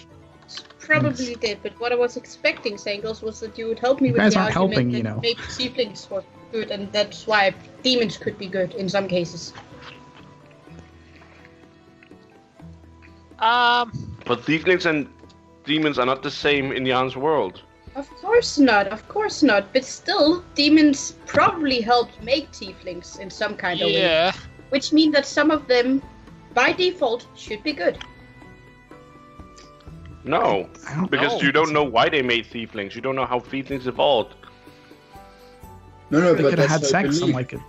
Speaker 6: Probably did, but what I was expecting, Zangles, was that you would help me
Speaker 3: You
Speaker 6: with
Speaker 3: guys
Speaker 6: the
Speaker 3: aren't
Speaker 6: argument
Speaker 3: helping,
Speaker 6: that
Speaker 3: you know.
Speaker 6: maybe tieflings were good, and that's why demons could be good in some cases.
Speaker 1: But tieflings and demons are not the same in Jan's world.
Speaker 6: Of course not. But still, demons probably helped make tieflings in some kind of way.
Speaker 7: Yeah.
Speaker 6: Which means that some of them, by default, should be good.
Speaker 1: No,
Speaker 3: I don't
Speaker 1: because
Speaker 7: know.
Speaker 1: you don't know why they made tieflings. You don't know how tieflings evolved.
Speaker 2: No,
Speaker 3: They
Speaker 2: but
Speaker 3: could have
Speaker 2: that's
Speaker 3: had
Speaker 2: a
Speaker 3: sex on
Speaker 2: belief.
Speaker 3: like a.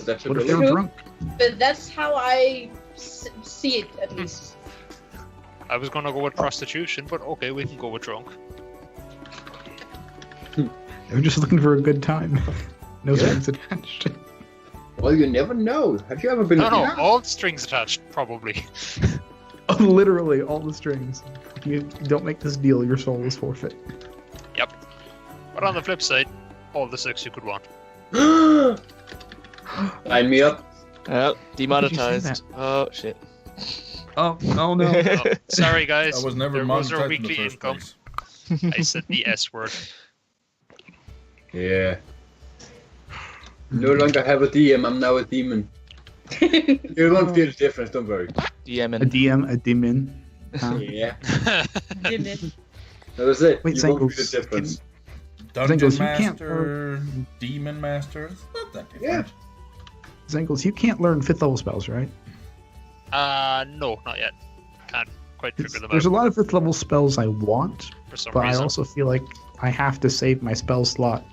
Speaker 2: That's a
Speaker 3: What if they
Speaker 2: belief.
Speaker 3: were drunk?
Speaker 6: But that's how I see it, at least.
Speaker 7: I was gonna go with prostitution, but okay, we can go with drunk.
Speaker 3: They were just looking for a good time. No strings attached.
Speaker 2: Well, you never know. Have you ever been?
Speaker 7: No, all strings attached, probably.
Speaker 3: Literally, all the strings. If you don't make this deal, your soul is forfeit.
Speaker 7: Yep. But on the flip side, all the sex you could want.
Speaker 2: Line me up.
Speaker 5: Oh,
Speaker 3: that?
Speaker 5: demonetized. Oh, shit.
Speaker 3: Oh no!
Speaker 7: Oh, sorry, guys.
Speaker 4: I was never
Speaker 7: there goes our
Speaker 4: monetized in the
Speaker 7: weekly
Speaker 4: first
Speaker 7: income.
Speaker 4: place.
Speaker 7: I said the S word.
Speaker 2: Yeah. No longer have a DM. I'm now a demon. You won't feel the difference. Don't worry.
Speaker 5: DM
Speaker 3: A
Speaker 5: and
Speaker 3: DM, a demon.
Speaker 2: Yeah.
Speaker 6: Demon.
Speaker 2: That's it.
Speaker 3: Wait,
Speaker 2: you won't feel the
Speaker 3: Zangles,
Speaker 2: difference.
Speaker 4: Dungeon
Speaker 3: Zingles, you can't
Speaker 4: Master, Demon Master. It's not that different.
Speaker 3: Zangles, you can't learn 5th level spells, right?
Speaker 7: No, not yet. Can't quite figure them
Speaker 3: There's a
Speaker 7: out
Speaker 3: lot of 5th level spells I want,
Speaker 7: for some
Speaker 3: but I
Speaker 7: reason.
Speaker 3: also feel like I have to save my spell slot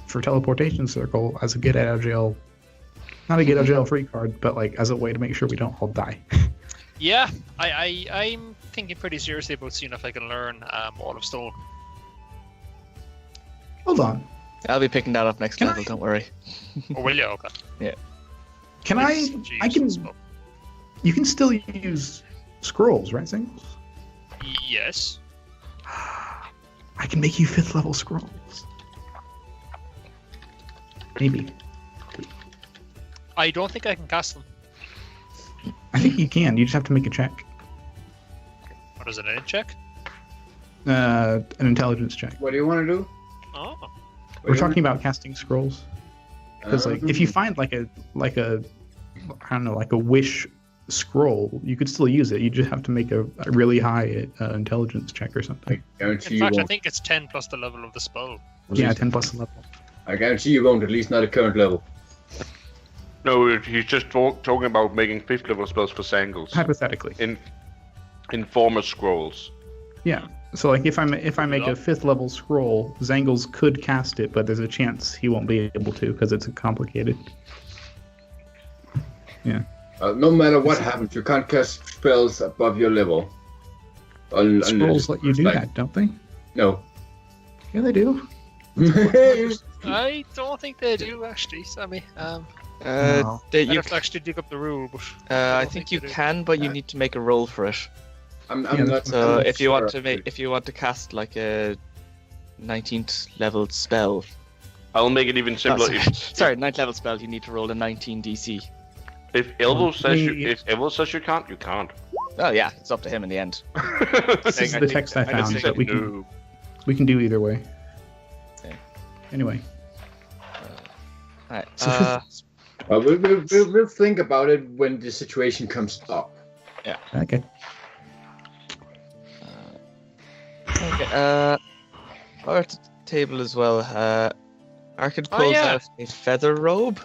Speaker 3: for teleportation circle as a get out of jail. Not a get out of jail free card, but like as a way to make sure we don't all die.
Speaker 7: Yeah, I'm thinking pretty seriously about seeing if I can learn Wall of Stone.
Speaker 3: Hold on.
Speaker 5: I'll be picking that up next
Speaker 3: Can
Speaker 5: level,
Speaker 3: I-
Speaker 5: don't worry.
Speaker 7: Oh, will you? Okay.
Speaker 3: Can I can.
Speaker 7: Jesus.
Speaker 3: You can still use scrolls, right, Zingles?
Speaker 7: Yes.
Speaker 3: I can make you 5th level scrolls. Maybe.
Speaker 7: I don't think I can cast them.
Speaker 3: I think you can. You just have to make a check.
Speaker 7: What is it, an check?
Speaker 3: An intelligence check.
Speaker 2: What do you want to do?
Speaker 7: Oh.
Speaker 3: We're talking about casting scrolls. Because like if you find like a I don't know, like a wish scroll, you could still use it. You just have to make a really high intelligence check or something.
Speaker 2: I guarantee
Speaker 7: In
Speaker 2: you
Speaker 7: fact, I
Speaker 2: won't.
Speaker 7: think it's 10 plus the level of the spell.
Speaker 3: Yeah, 10 plus 11.
Speaker 2: I guarantee you won't, at least not at current level.
Speaker 1: No, he's just talking about making 5th level spells for Sangles
Speaker 3: Hypothetically.
Speaker 1: in former scrolls.
Speaker 3: Yeah. So like if I make a 5th level scroll, Zangles could cast it, but there's a chance he won't be able to because it's complicated. Yeah.
Speaker 2: No matter what happens, you can't cast spells above your level.
Speaker 3: Scrolls let you do that, don't they?
Speaker 2: No.
Speaker 3: Yeah, they do.
Speaker 7: I don't think they do, actually, Sammy.
Speaker 3: No.
Speaker 7: I'd
Speaker 5: You,
Speaker 7: have to actually dig up the rule, but
Speaker 5: I think you can, but you need to make a roll for it.
Speaker 2: I'm
Speaker 3: Yeah,
Speaker 2: not.
Speaker 5: So
Speaker 2: I'm
Speaker 5: if you
Speaker 2: sure,
Speaker 5: want to
Speaker 2: actually.
Speaker 5: if you want to cast like a 19th level spell,
Speaker 1: I'll make it even simpler.
Speaker 5: sorry, 9th level spell, you need to roll a 19 DC.
Speaker 1: If Elvo says you can't, you can't.
Speaker 5: Oh yeah, it's up to him in the end.
Speaker 3: This is the text I found,
Speaker 1: just
Speaker 3: but we can do either way.
Speaker 5: Yeah.
Speaker 3: Anyway.
Speaker 5: Alright.
Speaker 2: We'll think about it when the situation comes up.
Speaker 3: Okay.
Speaker 5: Okay. Or at the table as well. Arkin pulls out a feather robe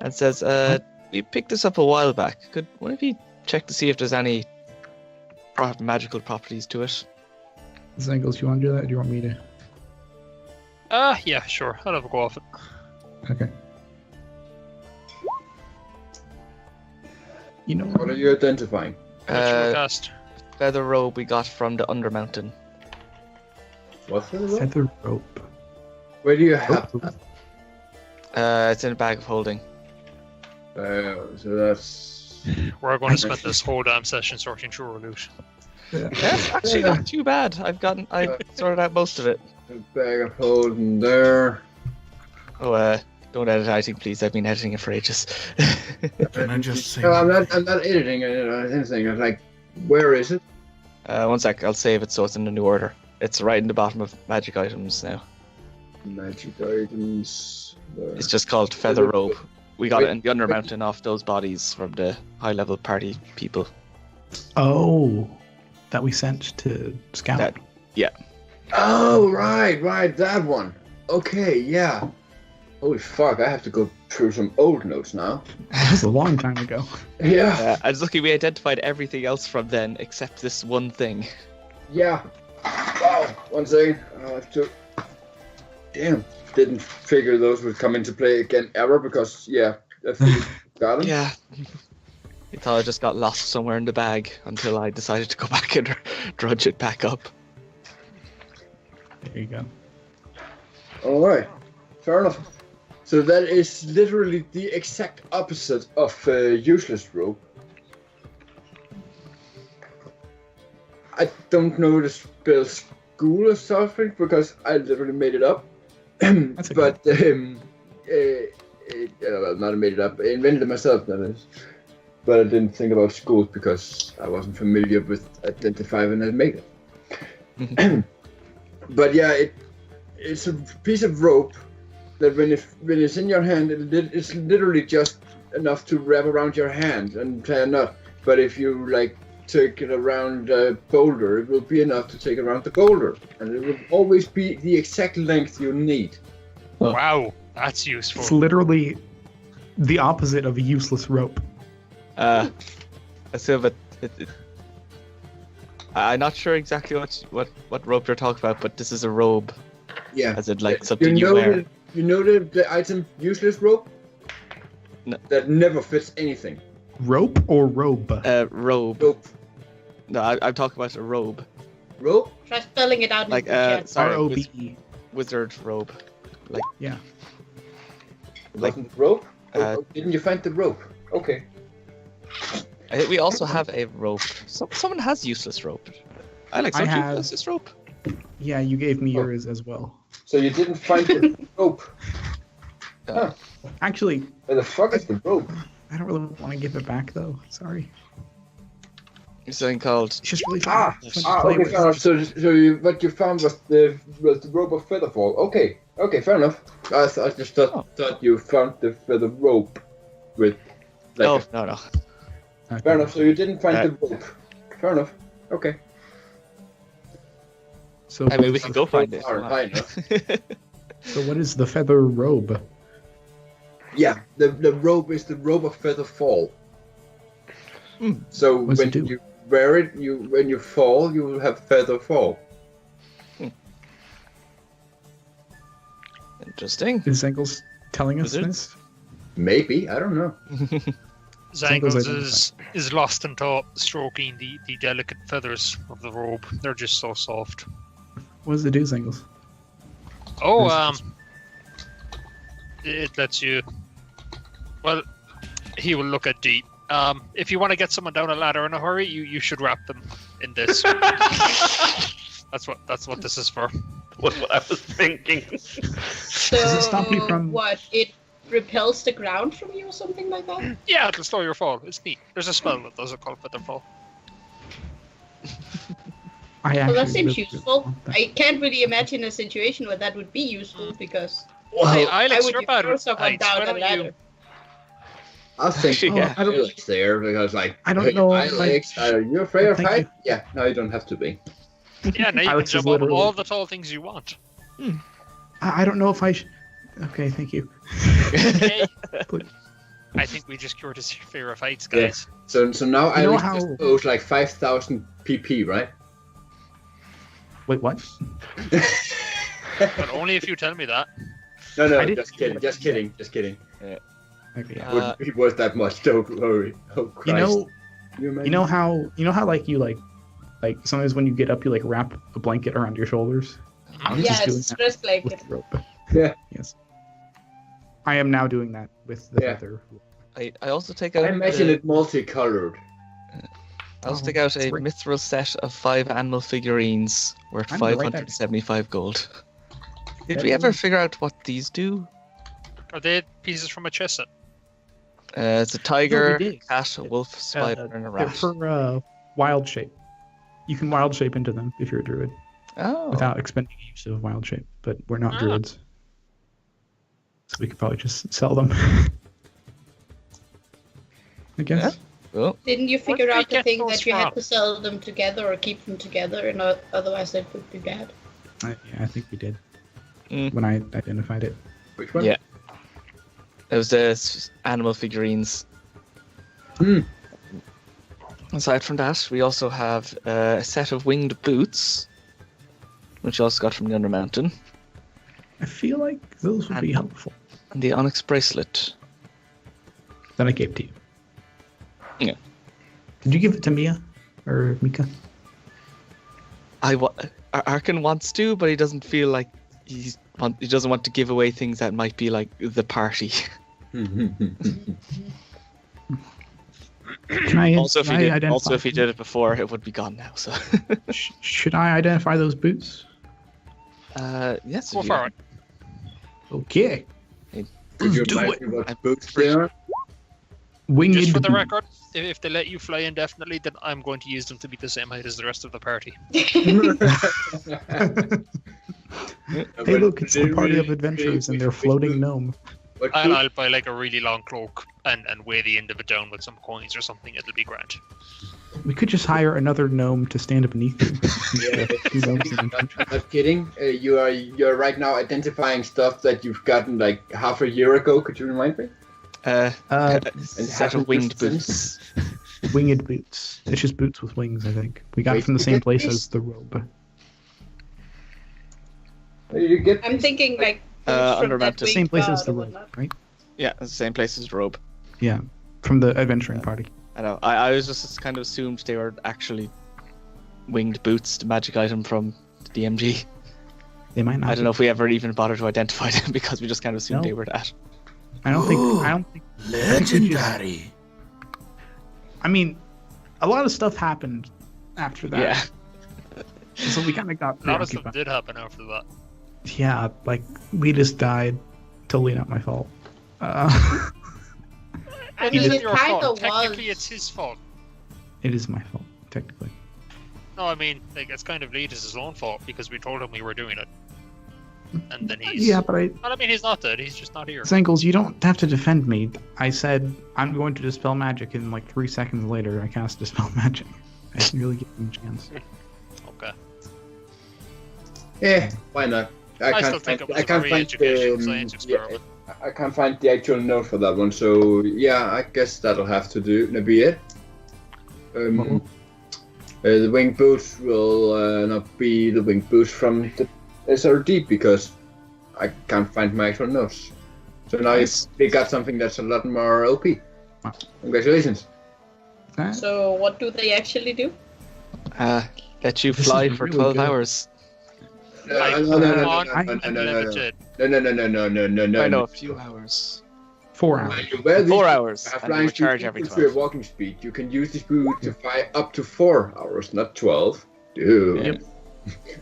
Speaker 5: and says, "We picked this up a while back. Could one of you check to see if there's any magical properties to it?"
Speaker 3: Zangles, you want to do that? Or do you want me to?
Speaker 7: yeah, sure. I'll have a go off it.
Speaker 3: Okay. You know
Speaker 2: What are you identifying?
Speaker 7: Ritual cast.
Speaker 5: Feather robe we got from the Undermountain.
Speaker 2: What's the rope?
Speaker 3: Feather rope.
Speaker 2: Where do you have
Speaker 3: Rope.
Speaker 2: that?
Speaker 5: It's in a bag of holding.
Speaker 2: So that's.
Speaker 7: We're going to spend this whole damn session sorting through our loot.
Speaker 5: Yeah, it's actually not too bad. I've sorted out most of it.
Speaker 2: A bag of holding there.
Speaker 5: Oh, don't edit anything, please. I've been editing it for ages.
Speaker 4: Can I just say?
Speaker 2: No, I'm not editing it or anything. I'm like, where is it?
Speaker 5: 1 sec, I'll save it so it's in the new order. It's right in the bottom of magic items now.
Speaker 2: Magic items. There.
Speaker 5: It's just called Feather Robe. We got it in the Undermountain off those bodies from the high-level party people.
Speaker 3: Oh, that we sent to Scout.
Speaker 5: That-
Speaker 2: Oh, right, that one. Okay, yeah. Holy fuck, I have to go through some old notes now.
Speaker 3: That was a long time ago.
Speaker 2: Yeah,
Speaker 5: I was lucky we identified everything else from then except this one thing.
Speaker 2: yeah. Wow, 1 second. I have to. Damn, didn't figure those would come into play again ever because, yeah, I figured got them.
Speaker 5: Yeah. I thought I just got lost somewhere in the bag until I decided to go back and drudge it back up.
Speaker 3: There you go.
Speaker 2: Alright, fair enough. So that is literally the exact opposite of useless rope. I don't know the spell school or something because I literally made it up.
Speaker 3: That's okay.
Speaker 2: But well, not made it up. I invented it myself, that is. But I didn't think about schools because I wasn't familiar with identifying when I made it. But yeah, it's a piece of rope that when it's in your hand, it's literally just enough to wrap around your hand and tie a knot. But if you like take it around a boulder, it will be enough to take around the boulder, and it will always be the exact length you need.
Speaker 3: Oh.
Speaker 7: Wow, that's
Speaker 3: It's
Speaker 7: useful.
Speaker 3: literally the opposite of a useless rope.
Speaker 5: I still, but I'm not sure exactly what rope you're talking about, but this is a robe,
Speaker 2: Yeah.
Speaker 5: as in like something you wear.
Speaker 2: You know the item useless rope?
Speaker 5: No.
Speaker 2: That never fits anything.
Speaker 3: Rope or robe?
Speaker 5: Robe.
Speaker 2: Rope.
Speaker 5: No, I'm talking about a robe,
Speaker 2: Rope?
Speaker 6: Try spelling it out
Speaker 5: like
Speaker 6: in the chat.
Speaker 5: sorry,
Speaker 3: R-O-B-E.
Speaker 5: wizard robe.
Speaker 3: Yeah.
Speaker 5: Like,
Speaker 2: Wasn't it rope?
Speaker 5: uh,
Speaker 2: Oh, didn't you find the rope? Okay.
Speaker 5: I think we also have a rope. Someone has useless rope. Alex,
Speaker 3: I
Speaker 5: don't you
Speaker 3: have-
Speaker 5: have useless rope?
Speaker 3: Yeah, you gave me
Speaker 2: Oh.
Speaker 3: yours as well.
Speaker 2: So you didn't find the rope.
Speaker 3: Actually,
Speaker 2: Where the fuck is the rope?
Speaker 3: I don't really want to give it back though. Sorry.
Speaker 5: There's something called.
Speaker 3: It's just really fun to play
Speaker 2: Okay,
Speaker 3: with.
Speaker 2: fair enough. So what you found was the rope of Featherfall. Okay, fair enough. I just thought you found the rope with. Like
Speaker 5: No.
Speaker 3: Okay.
Speaker 2: Fair enough. So you didn't find the rope. Fair enough. Okay.
Speaker 3: So,
Speaker 5: I mean, we can go find it.
Speaker 2: High enough.
Speaker 3: so what is the feather robe?
Speaker 2: Yeah, the robe is the robe of feather fall. So
Speaker 3: What does
Speaker 2: when
Speaker 3: it do?
Speaker 2: you wear it, when you fall, you will have feather fall.
Speaker 5: Interesting.
Speaker 3: Is Zengels telling us
Speaker 5: Wizards?
Speaker 3: this?
Speaker 2: Maybe, I don't know.
Speaker 7: Zangles is lost in thought, stroking the delicate feathers of the robe. They're just so soft.
Speaker 3: What does it do, Zengels?
Speaker 7: Oh, it lets you. Well, he will look at deep. If you want to get someone down a ladder in a hurry, you should wrap them in this. That's what this is for.
Speaker 1: What I was thinking.
Speaker 6: So,
Speaker 3: Does it stop you from-
Speaker 6: what? It repels the ground from you or something like that?
Speaker 7: Yeah, it'll slow your fall. It's neat. There's a spell that does it called Feather Fall.
Speaker 3: I
Speaker 6: Well,
Speaker 3: actually
Speaker 6: that seems
Speaker 3: really
Speaker 6: useful.
Speaker 3: want that.
Speaker 6: I can't really imagine a situation where that would be useful because
Speaker 7: Hey,
Speaker 6: I
Speaker 7: Alex,
Speaker 6: would
Speaker 7: you're bad
Speaker 6: throw
Speaker 7: with
Speaker 6: someone
Speaker 7: heights.
Speaker 6: down
Speaker 7: Why
Speaker 6: a
Speaker 7: don't
Speaker 6: ladder.
Speaker 7: you?
Speaker 2: I think
Speaker 5: Yeah.
Speaker 3: I don't-
Speaker 2: Alex there because
Speaker 3: I don't know,
Speaker 2: Alex, are you afraid of
Speaker 3: Thank
Speaker 2: height?
Speaker 3: you.
Speaker 2: Yeah, no, you don't have to be.
Speaker 7: Yeah, now you
Speaker 3: Alex
Speaker 7: can
Speaker 3: is
Speaker 7: jump on
Speaker 3: literally-
Speaker 7: all the tall things you want.
Speaker 3: I don't know if I should. Okay, thank you.
Speaker 7: Okay.
Speaker 3: Please.
Speaker 7: I think we just cured his fear of heights,
Speaker 2: Yeah.
Speaker 7: guys.
Speaker 2: So now
Speaker 3: You know
Speaker 2: Alex
Speaker 3: how-
Speaker 2: just owes like 5,000 PP, right?
Speaker 3: Wait, what?
Speaker 7: But only if you tell me that.
Speaker 2: No,
Speaker 3: I didn't
Speaker 2: just
Speaker 3: know
Speaker 2: kidding,
Speaker 3: what
Speaker 2: just
Speaker 3: you
Speaker 2: kidding, just kidding.
Speaker 3: Okay, yeah.
Speaker 2: Wouldn't be worth that much, don't worry. Oh
Speaker 3: you
Speaker 2: Christ.
Speaker 3: know how like you like sometimes when you get up you like wrap a blanket around your shoulders. I was
Speaker 6: Yeah,
Speaker 3: just doing
Speaker 6: it's
Speaker 3: that
Speaker 6: stress
Speaker 3: with
Speaker 6: blanket.
Speaker 3: the rope.
Speaker 2: Yeah.
Speaker 3: Yes. I am now doing that with the
Speaker 2: Yeah.
Speaker 3: feather.
Speaker 5: I also take out.
Speaker 2: I imagine it multicolored.
Speaker 5: I also take out a
Speaker 3: Great.
Speaker 5: mithril set of 5 animal figurines worth
Speaker 3: I'm gonna write that
Speaker 5: 575 gold. Did
Speaker 3: Yeah,
Speaker 5: we ever
Speaker 3: yeah.
Speaker 5: figure out what these do?
Speaker 7: Are they pieces from a chess set?
Speaker 5: It's a tiger,
Speaker 3: did.
Speaker 5: a cat, a wolf, a spider, and a
Speaker 3: They're
Speaker 5: rat.
Speaker 3: for wild shape. You can wild shape into them if you're a druid
Speaker 5: Oh,
Speaker 3: without expending use of wild shape, but we're not
Speaker 7: Ah.
Speaker 3: druids. So we could probably just sell them. I guess.
Speaker 5: well,
Speaker 6: Didn't you
Speaker 7: Where
Speaker 6: figure
Speaker 7: did we
Speaker 6: out the
Speaker 7: get
Speaker 6: thing
Speaker 7: those
Speaker 6: that you had
Speaker 7: from?
Speaker 6: to sell them together or keep them together, and otherwise that would be bad?
Speaker 3: Yeah, I think we did
Speaker 5: Mm.
Speaker 3: when I identified it.
Speaker 2: Which one?
Speaker 5: Yeah. it was the animal figurines.
Speaker 2: Hmm.
Speaker 5: Aside from that, we also have a set of winged boots, which we also got from the Under Mountain,
Speaker 3: I feel like those would be
Speaker 5: And-
Speaker 3: helpful.
Speaker 5: and the onyx bracelet.
Speaker 3: That I gave to you.
Speaker 5: Yeah.
Speaker 3: Did you give it to Mia or Mika?
Speaker 5: Arkin wants to, but he doesn't feel like he doesn't want to give away things that might be like the party.
Speaker 3: Can I,
Speaker 5: Also,
Speaker 3: can I identify
Speaker 5: if he did it before, it would be gone now. So,
Speaker 3: Should I identify those boots?
Speaker 5: yes.
Speaker 7: Go
Speaker 5: if you-
Speaker 7: for it.
Speaker 3: Okay.
Speaker 2: Could you
Speaker 3: Do
Speaker 2: remind me what boots they are?
Speaker 3: Winged
Speaker 7: Just for the
Speaker 3: boots.
Speaker 7: record, if they let you fly indefinitely, then I'm going to use them to be the same height as the rest of the party.
Speaker 3: Hey, look, it's the party of adventurers and their floating gnome.
Speaker 2: What
Speaker 7: And
Speaker 2: boot?
Speaker 7: I'll buy like a really long cloak and weigh the end of it down with some coins or something. It'll be grand.
Speaker 3: We could just hire another gnome to stand beneath you.
Speaker 2: Yeah,
Speaker 3: Two gnomes in
Speaker 2: I'm not kidding. You're right now identifying stuff that you've gotten like half a year ago. Could you remind me?
Speaker 3: Uh,
Speaker 5: set of winged boots.
Speaker 3: winged boots. It's just boots with wings, I think. We got it
Speaker 2: Wait,
Speaker 3: from the
Speaker 2: you
Speaker 3: same
Speaker 2: get
Speaker 3: place
Speaker 2: this?
Speaker 3: as the robe.
Speaker 2: You get
Speaker 6: I'm thinking like
Speaker 5: Under
Speaker 6: from that
Speaker 5: Mountain.
Speaker 6: wing
Speaker 3: Same place as
Speaker 6: cloud
Speaker 3: the
Speaker 6: or
Speaker 3: robe,
Speaker 6: whatnot.
Speaker 3: right?
Speaker 5: Yeah, it's the same place as the robe.
Speaker 3: Yeah, from the adventuring party.
Speaker 5: I know. I was just kind of assumed they were actually winged boots, the magic item from the DMG.
Speaker 3: They might not.
Speaker 5: I don't know if we ever even bothered to identify them because we just kind of assumed
Speaker 3: No.
Speaker 5: they were that.
Speaker 3: I don't think.
Speaker 4: Legendary.
Speaker 3: I mean, a lot of stuff happened after that.
Speaker 5: Yeah.
Speaker 3: So we kind of got
Speaker 7: A lot of stuff
Speaker 3: preoccupied.
Speaker 7: did happen after that.
Speaker 3: Yeah, like we just died. Totally not my fault.
Speaker 6: I
Speaker 7: And
Speaker 6: mean,
Speaker 7: it's
Speaker 6: it
Speaker 7: your
Speaker 6: kinda
Speaker 7: fault. Technically,
Speaker 6: was.
Speaker 7: it's his fault.
Speaker 3: It is my fault, technically.
Speaker 7: No, I mean, like it's kind of late. It's his own fault because we told him we were doing it. and then he's.
Speaker 3: Yeah, but
Speaker 7: Well, I mean, he's not dead. He's just not here.
Speaker 3: Zangles, you don't have to defend me. I said I'm going to dispel magic, and like 3 seconds later, I cast dispel magic. I didn't really give him a chance.
Speaker 7: Okay.
Speaker 2: Yeah, why not?
Speaker 7: I still think it was a very educational science experiment.
Speaker 2: I can't find the actual note for that one, so yeah, I guess that'll have to be it. The winged boots will not be the winged boots from the SRD because I can't find my actual notes. So now they got something that's a lot more OP.
Speaker 3: Wow.
Speaker 2: Congratulations.
Speaker 6: So what do they actually do?
Speaker 5: Let you fly for 12 hours.
Speaker 2: No.
Speaker 5: I know, a few hours.
Speaker 3: 4 hours.
Speaker 5: 4 hours.
Speaker 2: Have
Speaker 5: And you
Speaker 2: flying
Speaker 5: recharge
Speaker 2: speed
Speaker 5: every
Speaker 2: equal to your
Speaker 5: 12.
Speaker 2: walking speed. You can use this boot to fly up to 4 hours, not 12. Dude.
Speaker 5: Yep.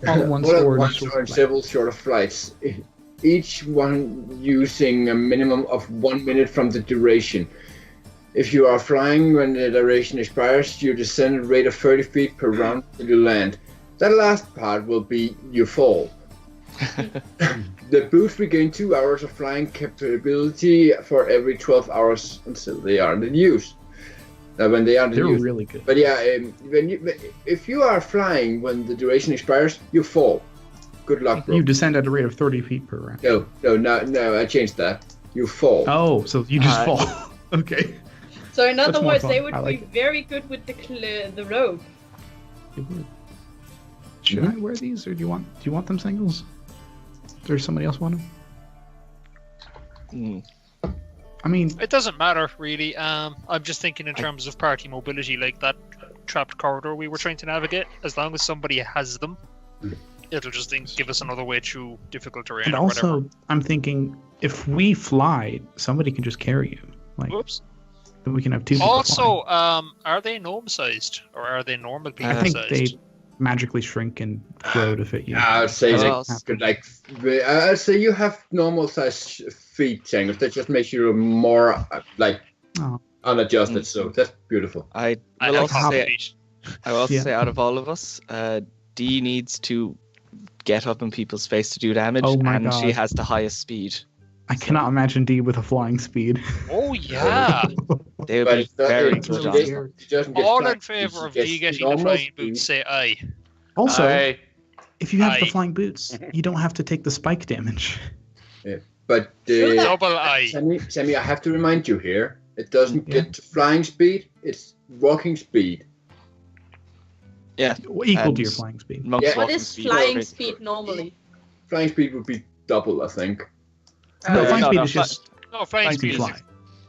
Speaker 3: All at one
Speaker 2: More than
Speaker 3: sword.
Speaker 2: one sword and several shorter flights. Each one using a minimum of 1 minute from the duration. If you are flying when the duration expires, you descend at a rate of 30 feet per round till you land. That last part will be you fall. The boots regain 2 hours of flying capability for every 12 hours until they aren't in use. Now, when they aren't in
Speaker 3: They're
Speaker 2: use.
Speaker 3: really good.
Speaker 2: But yeah, if you are flying when the duration expires, you fall. Good luck, bro.
Speaker 3: You descend at a rate of 30 feet per round.
Speaker 2: No, I changed that. You fall.
Speaker 3: Oh, so you just fall. Okay.
Speaker 6: So in other
Speaker 3: That's more
Speaker 6: words,
Speaker 3: fun.
Speaker 6: they would
Speaker 3: I like
Speaker 6: be
Speaker 3: it.
Speaker 6: very good with the robe.
Speaker 3: Should I wear these, or do you want them singles? Does somebody else want them? I mean,
Speaker 7: It doesn't matter really. I'm just thinking in terms of party mobility, like that trapped corridor we were trying to navigate. As long as somebody has them, it'll just give us another way through difficult terrain.
Speaker 3: and
Speaker 7: or
Speaker 3: also,
Speaker 7: whatever.
Speaker 3: I'm thinking if we fly, somebody can just carry you. Like,
Speaker 7: Whoops.
Speaker 3: then we can have 2 people
Speaker 7: Also,
Speaker 3: flying.
Speaker 7: are they gnome-sized or are they normal
Speaker 3: I think
Speaker 7: people-sized?
Speaker 3: they magically shrink and grow to fit you.
Speaker 2: I'd say
Speaker 5: Well,
Speaker 2: I'd say you have normal size feet, Tangus. That just makes you more
Speaker 3: Oh.
Speaker 2: unadjusted. So that's beautiful.
Speaker 5: I
Speaker 7: I
Speaker 5: will
Speaker 7: have
Speaker 5: also
Speaker 7: half
Speaker 5: say,
Speaker 7: feet.
Speaker 3: Yeah.
Speaker 5: out of all of us, Dee needs to get up in people's face to do damage,
Speaker 3: Oh my
Speaker 5: and she
Speaker 3: God.
Speaker 5: has the highest speed.
Speaker 3: I cannot imagine D with a flying speed.
Speaker 7: Oh yeah.
Speaker 5: They would
Speaker 2: But
Speaker 5: be
Speaker 2: it's not-
Speaker 5: very
Speaker 2: it's
Speaker 5: good
Speaker 2: not-
Speaker 5: on
Speaker 2: it's-
Speaker 5: them.
Speaker 2: it doesn't get
Speaker 7: All
Speaker 2: flying
Speaker 7: in favor
Speaker 2: speed,
Speaker 7: of
Speaker 2: it
Speaker 7: D
Speaker 2: gets
Speaker 7: getting the
Speaker 2: normal
Speaker 7: flying
Speaker 2: speed.
Speaker 7: boots, say aye.
Speaker 3: Also,
Speaker 1: Aye.
Speaker 3: if you have the
Speaker 7: Aye.
Speaker 3: flying boots, you don't have to take the spike damage.
Speaker 2: But
Speaker 6: True that.
Speaker 7: Double aye.
Speaker 2: Sammy, I have to remind you here. It doesn't
Speaker 3: Yeah.
Speaker 2: get to flying speed. It's walking speed.
Speaker 5: Yeah,
Speaker 3: Equal
Speaker 5: And-
Speaker 3: to your flying speed.
Speaker 5: monks
Speaker 2: Yeah.
Speaker 6: What
Speaker 5: walking
Speaker 6: is
Speaker 5: speed
Speaker 6: flying
Speaker 5: crazy.
Speaker 6: speed normally?
Speaker 2: Flying speed would be double, I think.
Speaker 3: No, flying
Speaker 5: no,
Speaker 3: speed
Speaker 5: no,
Speaker 3: is just
Speaker 7: No, flying
Speaker 3: flying
Speaker 7: speed
Speaker 3: speed
Speaker 7: is
Speaker 3: fly.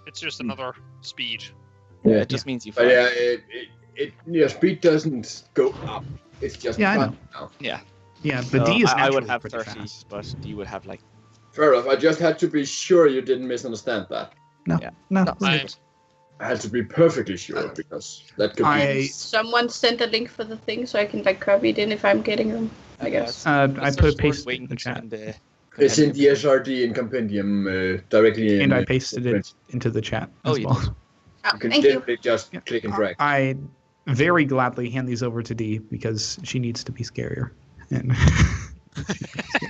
Speaker 7: it's just another speed.
Speaker 5: Yeah, it just means you fly.
Speaker 2: But yeah, your speed doesn't go up. It's just
Speaker 3: Yeah, I
Speaker 2: flying
Speaker 3: know.
Speaker 2: now.
Speaker 3: Yeah, but
Speaker 5: So
Speaker 3: D is
Speaker 5: I would
Speaker 3: naturally
Speaker 5: have
Speaker 3: pretty
Speaker 5: 30,
Speaker 3: fast.
Speaker 5: but D would have like
Speaker 2: Fair enough. I just had to be sure you didn't misunderstand that.
Speaker 3: No,
Speaker 5: Yeah.
Speaker 3: no.
Speaker 5: No,
Speaker 3: we're
Speaker 7: I'm-
Speaker 3: good.
Speaker 2: I had to be perfectly sure because that could be.
Speaker 3: I
Speaker 6: Someone sent a link for the thing so I can copy it in if I'm getting them. I guess.
Speaker 3: I
Speaker 5: Let's
Speaker 3: put
Speaker 5: search
Speaker 3: pasted
Speaker 5: for
Speaker 3: it in the chat,
Speaker 5: in the
Speaker 2: It's in the
Speaker 5: compendium.
Speaker 2: SRD in Compendium directly in.
Speaker 3: and I pasted it into the chat
Speaker 5: Oh,
Speaker 3: as
Speaker 5: you
Speaker 3: well.
Speaker 5: did.
Speaker 6: Oh,
Speaker 2: You can
Speaker 6: thank you.
Speaker 2: simply just
Speaker 3: Yeah.
Speaker 2: click and drag.
Speaker 3: I very gladly hand these over to D because she needs to be scarier. And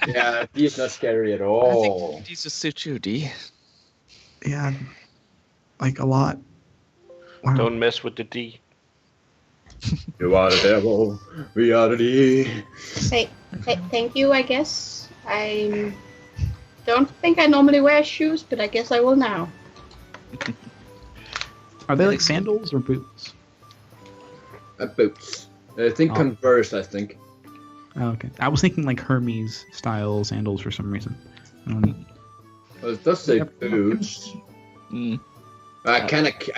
Speaker 2: Yeah, he's not scary at
Speaker 5: I
Speaker 2: all.
Speaker 5: think these just suit you, D.
Speaker 3: yeah, like a lot. Wow.
Speaker 1: Don't mess with the D.
Speaker 2: You are the devil. We are the D.
Speaker 6: Hey, thank you, I guess. I don't think I normally wear shoes, but I guess I will now.
Speaker 3: Are they like sandals or boots?
Speaker 2: Boots. I think
Speaker 3: Oh.
Speaker 2: Converse. I think.
Speaker 3: Oh, okay. I was thinking like Hermes style sandals for some reason.
Speaker 2: Well, it does say
Speaker 3: Yep.
Speaker 2: boots.
Speaker 5: Mm.
Speaker 2: I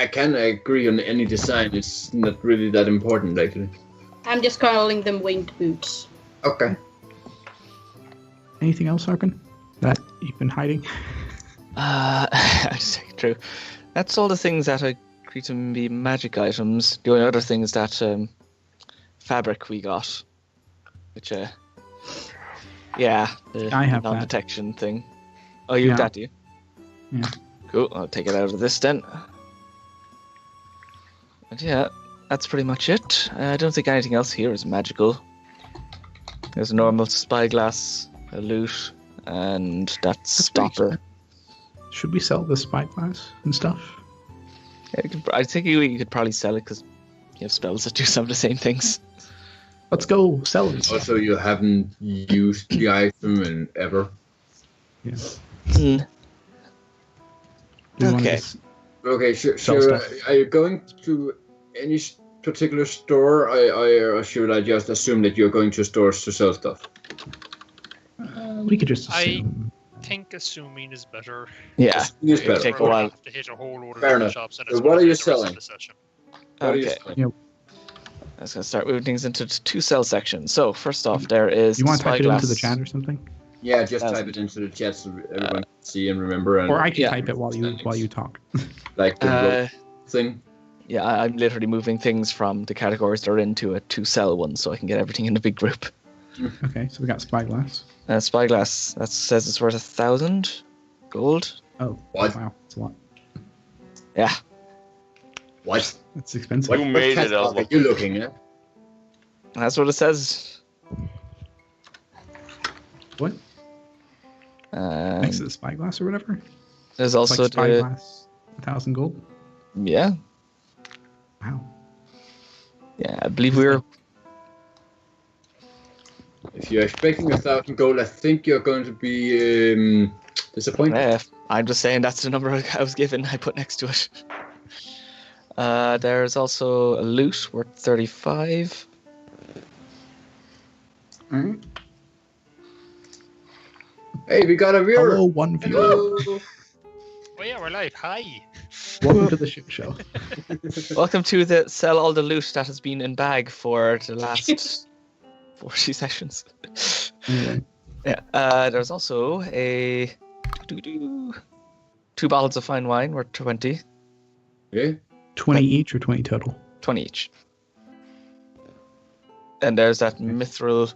Speaker 2: can agree on any design. It's not really that important actually.
Speaker 6: I'm just calling them winged boots.
Speaker 2: Okay.
Speaker 3: Anything else, Arkin? That you've been hiding?
Speaker 5: True. That's all the things that agree to be magic items. The only other thing is that fabric we got, which yeah, the
Speaker 3: I have that.
Speaker 5: non-detection thing. Oh, you have
Speaker 3: Yeah.
Speaker 5: that, do you?
Speaker 3: Yeah.
Speaker 5: Cool. I'll take it out of this then. And yeah, that's pretty much it. I don't think anything else here is magical. There's a normal spyglass, a lute, and that's
Speaker 3: pretty
Speaker 5: Stopper.
Speaker 3: Should we sell the spyglass and stuff?
Speaker 5: Yeah, I think you could probably sell it because you have spells that do some of the same things.
Speaker 3: Let's go sell it.
Speaker 2: Also, you haven't used the item in ever.
Speaker 3: Yeah.
Speaker 5: Mm.
Speaker 3: Do you want
Speaker 5: Okay.
Speaker 3: to
Speaker 2: Okay,
Speaker 3: Sell
Speaker 2: so
Speaker 3: stuff.
Speaker 2: are you going to any particular store, or should I just assume that you're going to stores to sell stuff?
Speaker 3: we could just
Speaker 7: I-
Speaker 3: assume.
Speaker 7: think assuming is better.
Speaker 5: Yeah.
Speaker 2: It's
Speaker 5: It'll
Speaker 2: better.
Speaker 5: take a
Speaker 7: We'll
Speaker 5: while.
Speaker 7: have to hit a whole load of
Speaker 2: Fair
Speaker 7: different
Speaker 2: enough.
Speaker 7: shops, and
Speaker 2: So
Speaker 7: it's
Speaker 2: what
Speaker 7: gonna
Speaker 2: are you
Speaker 7: take the rest of
Speaker 2: selling?
Speaker 7: the session.
Speaker 2: What are you
Speaker 5: Okay.
Speaker 2: selling?
Speaker 5: I was going to start moving things into two cell sections. So first off, there is
Speaker 3: You want to type it into the
Speaker 5: Spyglass.
Speaker 3: chat or something?
Speaker 2: Yeah, just
Speaker 5: Thousand.
Speaker 2: type it into the chat so everyone can see and remember. And
Speaker 3: Or I can
Speaker 5: Yeah.
Speaker 3: type it while you talk.
Speaker 2: like the rope
Speaker 5: Uh,
Speaker 2: thing.
Speaker 5: yeah, I'm literally moving things from the categories they're into a two-cell one, so I can get everything in a big group.
Speaker 3: Okay, so we got spyglass.
Speaker 5: Spyglass, that says it's worth 1,000 gold.
Speaker 3: Oh,
Speaker 2: What?
Speaker 3: wow, that's a lot.
Speaker 5: Yeah.
Speaker 2: What?
Speaker 3: That's expensive.
Speaker 1: You made it,
Speaker 2: catalog
Speaker 1: Elmo.
Speaker 2: are you looking at?
Speaker 5: That's what it says.
Speaker 3: What?
Speaker 5: Um,
Speaker 3: Next to the spyglass or whatever?
Speaker 5: there's
Speaker 3: It's
Speaker 5: also
Speaker 3: like
Speaker 5: the
Speaker 3: spyglass, 1,000 gold.
Speaker 5: yeah,
Speaker 3: Wow.
Speaker 5: I believe we're
Speaker 2: If you're expecting 1,000 gold, I think you're going to be disappointed.
Speaker 5: I'm just saying that's the number I was given. I put next to it. There's also a loot worth 35.
Speaker 3: All right.
Speaker 2: Hey, we got a viewer.
Speaker 3: Hello, one viewer.
Speaker 2: Hello.
Speaker 7: Oh yeah, we're live. Hi.
Speaker 3: Welcome to the shit show.
Speaker 5: Welcome to the sell all the loot that has been in bag for the last 40 sessions.
Speaker 3: Anyway,
Speaker 5: Yeah. There's also a 2 bottles of fine wine worth 20.
Speaker 2: Okay.
Speaker 3: 20 each or 20 total?
Speaker 5: 20 each. And there's that mithril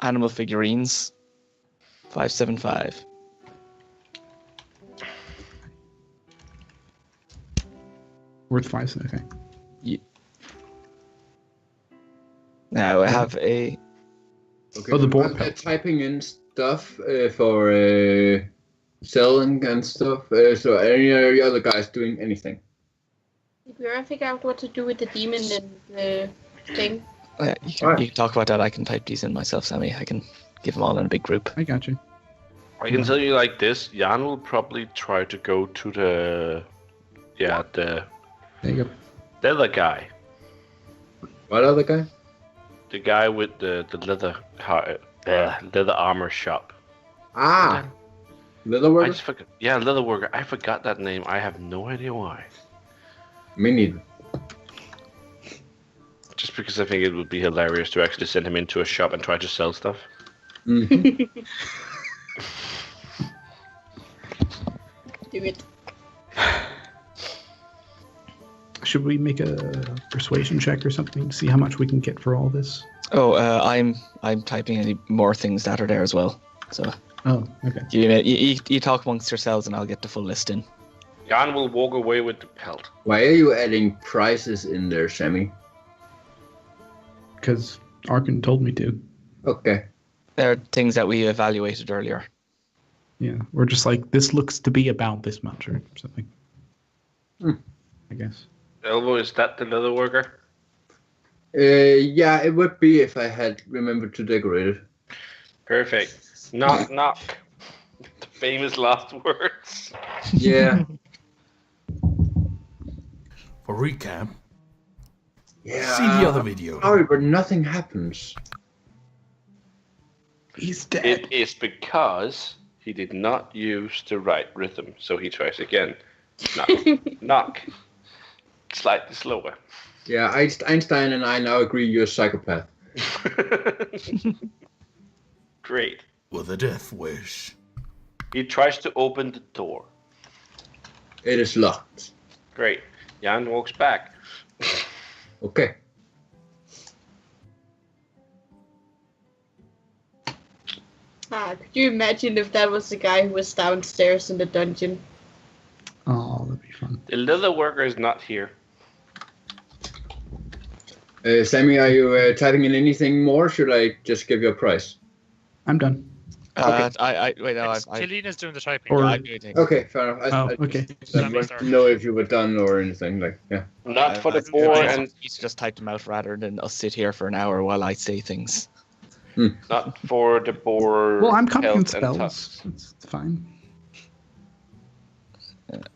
Speaker 5: animal figurines. 575.
Speaker 3: Worth 5, okay.
Speaker 5: Now I have a
Speaker 2: Okay.
Speaker 3: Oh, the board
Speaker 2: I'm,
Speaker 3: pelt.
Speaker 2: typing in stuff for selling and stuff. So any other guys doing anything?
Speaker 6: Did we ever figure out what to do with the demon and the thing?
Speaker 5: you can talk about that. I can type these in myself, Sammy. I can give them all in a big group.
Speaker 3: I got you.
Speaker 1: I can tell you like this: Jan will probably try to go to the
Speaker 3: There you go.
Speaker 1: leather guy,
Speaker 2: What other guy?
Speaker 1: the guy with the leather armor shop.
Speaker 2: Ah, leather
Speaker 1: I
Speaker 2: worker.
Speaker 1: just forgot. Yeah, leather worker. I forgot that name. I have no idea why.
Speaker 2: Me neither.
Speaker 1: Just because I think it would be hilarious to actually send him into a shop and try to sell stuff.
Speaker 2: Mhm.
Speaker 6: Do it.
Speaker 3: Should we make a persuasion check or something to see how much we can get for all this?
Speaker 5: Oh, I'm typing any more things that are there as well. So
Speaker 3: Oh, okay.
Speaker 5: you talk amongst yourselves, and I'll get the full list in.
Speaker 1: Jan will walk away with the pelt.
Speaker 2: Why are you adding prices in there, Sammy?
Speaker 3: Because Arkin told me to.
Speaker 2: Okay.
Speaker 5: They're things that we evaluated earlier.
Speaker 3: Yeah, we're just like, this looks to be about this much or something. I guess.
Speaker 1: Elvo, is that the leather worker?
Speaker 2: Yeah, it would be if I had remembered to decorate it.
Speaker 1: Perfect. Knock, knock. The famous last words.
Speaker 2: Yeah.
Speaker 4: For recap,
Speaker 2: Yeah.
Speaker 4: see the other video.
Speaker 2: Sorry, but nothing happens.
Speaker 3: He's dead.
Speaker 1: It is because he did not use the right rhythm, so he tries again. Knock, knock. Slightly slower.
Speaker 2: Yeah, Einstein and I now agree you're a psychopath.
Speaker 1: Great.
Speaker 4: With a death wish.
Speaker 1: He tries to open the door.
Speaker 2: It is locked.
Speaker 1: Great. Jan walks back.
Speaker 2: Okay.
Speaker 6: Could you imagine if that was the guy who was downstairs in the dungeon?
Speaker 3: Oh, that'd be fun.
Speaker 1: The leather worker is not here.
Speaker 2: Sammy, are you typing in anything more? Should I just give you a price?
Speaker 3: I'm done.
Speaker 5: Wait, no,
Speaker 7: Killian is doing the typing.
Speaker 3: Or-
Speaker 5: I'm doing it.
Speaker 2: Okay, fair enough.
Speaker 3: Okay.
Speaker 2: I want to know if you were done or anything. Like, yeah.
Speaker 1: Not for the
Speaker 5: I-
Speaker 1: boar
Speaker 5: I-
Speaker 1: and
Speaker 5: He's just typed them out rather than us sit here for an hour while I say things.
Speaker 1: not for the boar.
Speaker 3: Well, I'm copying
Speaker 1: health and
Speaker 3: spells.
Speaker 1: tusks.
Speaker 3: It's fine.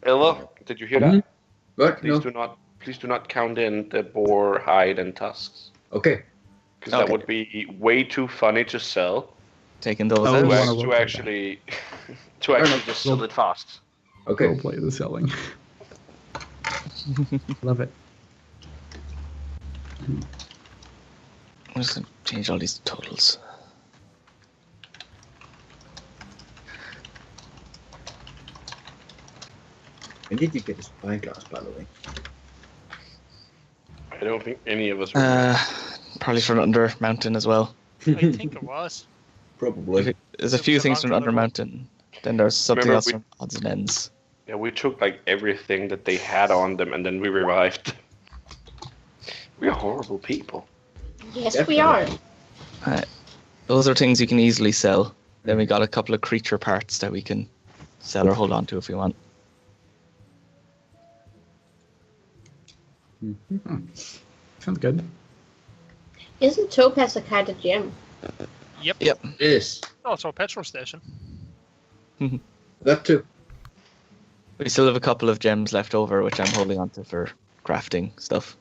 Speaker 1: Ella, did you hear
Speaker 2: Mhm.
Speaker 1: that?
Speaker 2: What?
Speaker 1: Please
Speaker 2: No.
Speaker 1: do not count in the boar hide and tusks,
Speaker 2: Okay.
Speaker 1: because that
Speaker 5: Okay.
Speaker 1: would be way too funny to sell.
Speaker 5: Taking those
Speaker 3: Oh,
Speaker 5: out.
Speaker 3: we wanna
Speaker 1: To
Speaker 3: roleplay that.
Speaker 1: actually, to actually just sell it fast.
Speaker 2: Okay.
Speaker 3: Role play the selling. Love it.
Speaker 5: I'm just gonna change all these totals.
Speaker 2: When did you get a spyglass, by the way?
Speaker 1: I don't think any of us. Were
Speaker 5: Probably from Under Mountain as well.
Speaker 7: I think it was.
Speaker 2: Probably.
Speaker 5: There's a
Speaker 7: It
Speaker 5: few
Speaker 7: was a
Speaker 5: things
Speaker 7: long
Speaker 5: from
Speaker 7: time
Speaker 5: Under
Speaker 7: ago.
Speaker 5: Mountain. Then there's something
Speaker 1: Remember
Speaker 5: else
Speaker 1: we-
Speaker 5: from Odds and Ends.
Speaker 1: Yeah, we took like everything that they had on them, and then we revived. We are horrible people.
Speaker 6: Yes, we are.
Speaker 5: Those are things you can easily sell. Then we got a couple of creature parts that we can sell or hold on to if we want.
Speaker 3: Sounds good.
Speaker 6: Isn't Topaz a kind of gem?
Speaker 7: Yep.
Speaker 5: Yep.
Speaker 2: Yes.
Speaker 7: Also a petrol station.
Speaker 2: That too.
Speaker 5: We still have a couple of gems left over, which I'm holding on to for crafting stuff.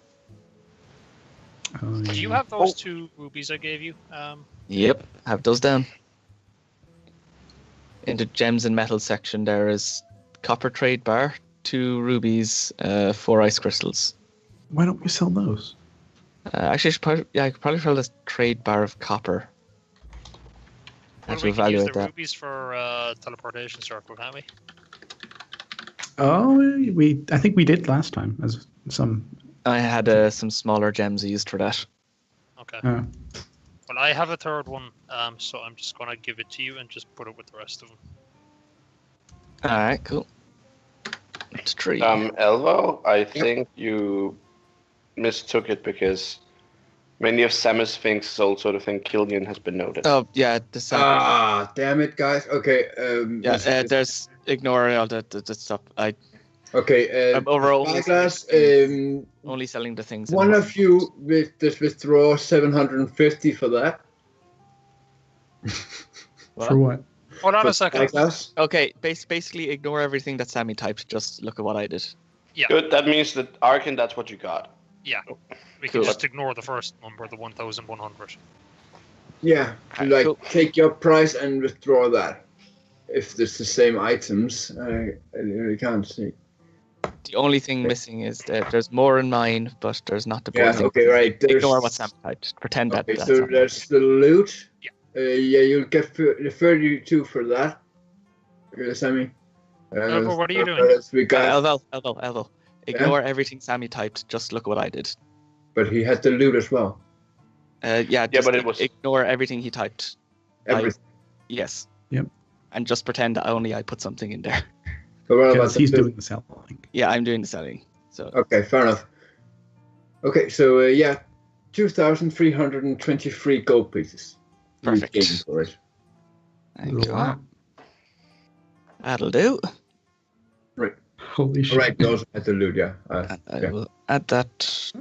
Speaker 3: Oh,
Speaker 7: Do you
Speaker 3: yeah.
Speaker 7: have those 2 rubies I gave you?
Speaker 5: Yep, have those down. In the gems and metals section, there is copper trade bar, 2 rubies, 4 ice crystals.
Speaker 3: Why don't we sell those?
Speaker 5: Actually, I could probably sell this trade bar of copper. I have
Speaker 7: Well,
Speaker 5: to
Speaker 7: we can use
Speaker 5: evaluate
Speaker 7: the
Speaker 5: that.
Speaker 7: rubies for teleportation circle, can't we?
Speaker 3: Oh, I think we did last time as some.
Speaker 5: I had some smaller gems used for that.
Speaker 7: Okay.
Speaker 3: Uh,
Speaker 7: Well, I have a 3rd one, so I'm just gonna give it to you and just put it with the rest of them.
Speaker 5: Alright, cool. It's 3.
Speaker 1: Elvo, I think you mistook it because many of Samus thinks soul sort of thing Killian has been noted.
Speaker 5: Oh, yeah, the
Speaker 2: Ah, damn it, guys. Okay.
Speaker 5: yeah, there's ignore all the stuff.
Speaker 2: Okay.
Speaker 5: I'm overall
Speaker 2: Spyglass.
Speaker 5: only selling the things.
Speaker 2: One of you just withdraw 750 for that.
Speaker 5: What?
Speaker 3: for what?
Speaker 7: Hold on
Speaker 2: For
Speaker 7: a second.
Speaker 2: Spyglass.
Speaker 5: Okay, basically ignore everything that Sammy typed. Just look at what I did.
Speaker 7: Yeah,
Speaker 1: Good, that means that Arkin, that's what you got.
Speaker 7: yeah. We can
Speaker 5: Cool.
Speaker 7: just ignore the first number, the 1,100.
Speaker 2: Yeah.
Speaker 5: Alright,
Speaker 2: Like,
Speaker 5: cool.
Speaker 2: take your price and withdraw that. If it's the same items, I really can't see.
Speaker 5: The only thing missing is that there's more in mine, but there's not the board
Speaker 2: Yeah,
Speaker 5: thing.
Speaker 2: okay, right.
Speaker 5: Ignore what Sam typed. Pretend that.
Speaker 2: Okay,
Speaker 5: that's
Speaker 2: so
Speaker 5: not-
Speaker 2: there's the loot.
Speaker 7: Yeah.
Speaker 2: Yeah, you'll get the 32 for that. Sammy.
Speaker 7: Elvo, what are you doing?
Speaker 2: We got,
Speaker 5: Elvo. Ignore everything Sammy typed. Just look at what I did.
Speaker 2: but he had the loot as well.
Speaker 5: Yeah, just
Speaker 1: but it was-
Speaker 5: ignore everything he typed.
Speaker 2: Everything.
Speaker 5: Yes.
Speaker 3: Yep.
Speaker 5: And just pretend that only I put something in there.
Speaker 2: But what about
Speaker 3: Because
Speaker 2: the
Speaker 3: he's
Speaker 2: loot?
Speaker 3: doing the selling.
Speaker 5: Yeah, I'm doing the selling. So
Speaker 2: Okay, fair enough. Okay, so yeah, 2,323 gold pieces. You
Speaker 5: Perfect.
Speaker 2: gained for it.
Speaker 5: thank
Speaker 3: There's a
Speaker 5: you.
Speaker 3: lot.
Speaker 5: That'll do.
Speaker 3: Holy shit.
Speaker 2: All right, you also had the loot, yeah.
Speaker 5: And I
Speaker 2: Yeah.
Speaker 5: will add that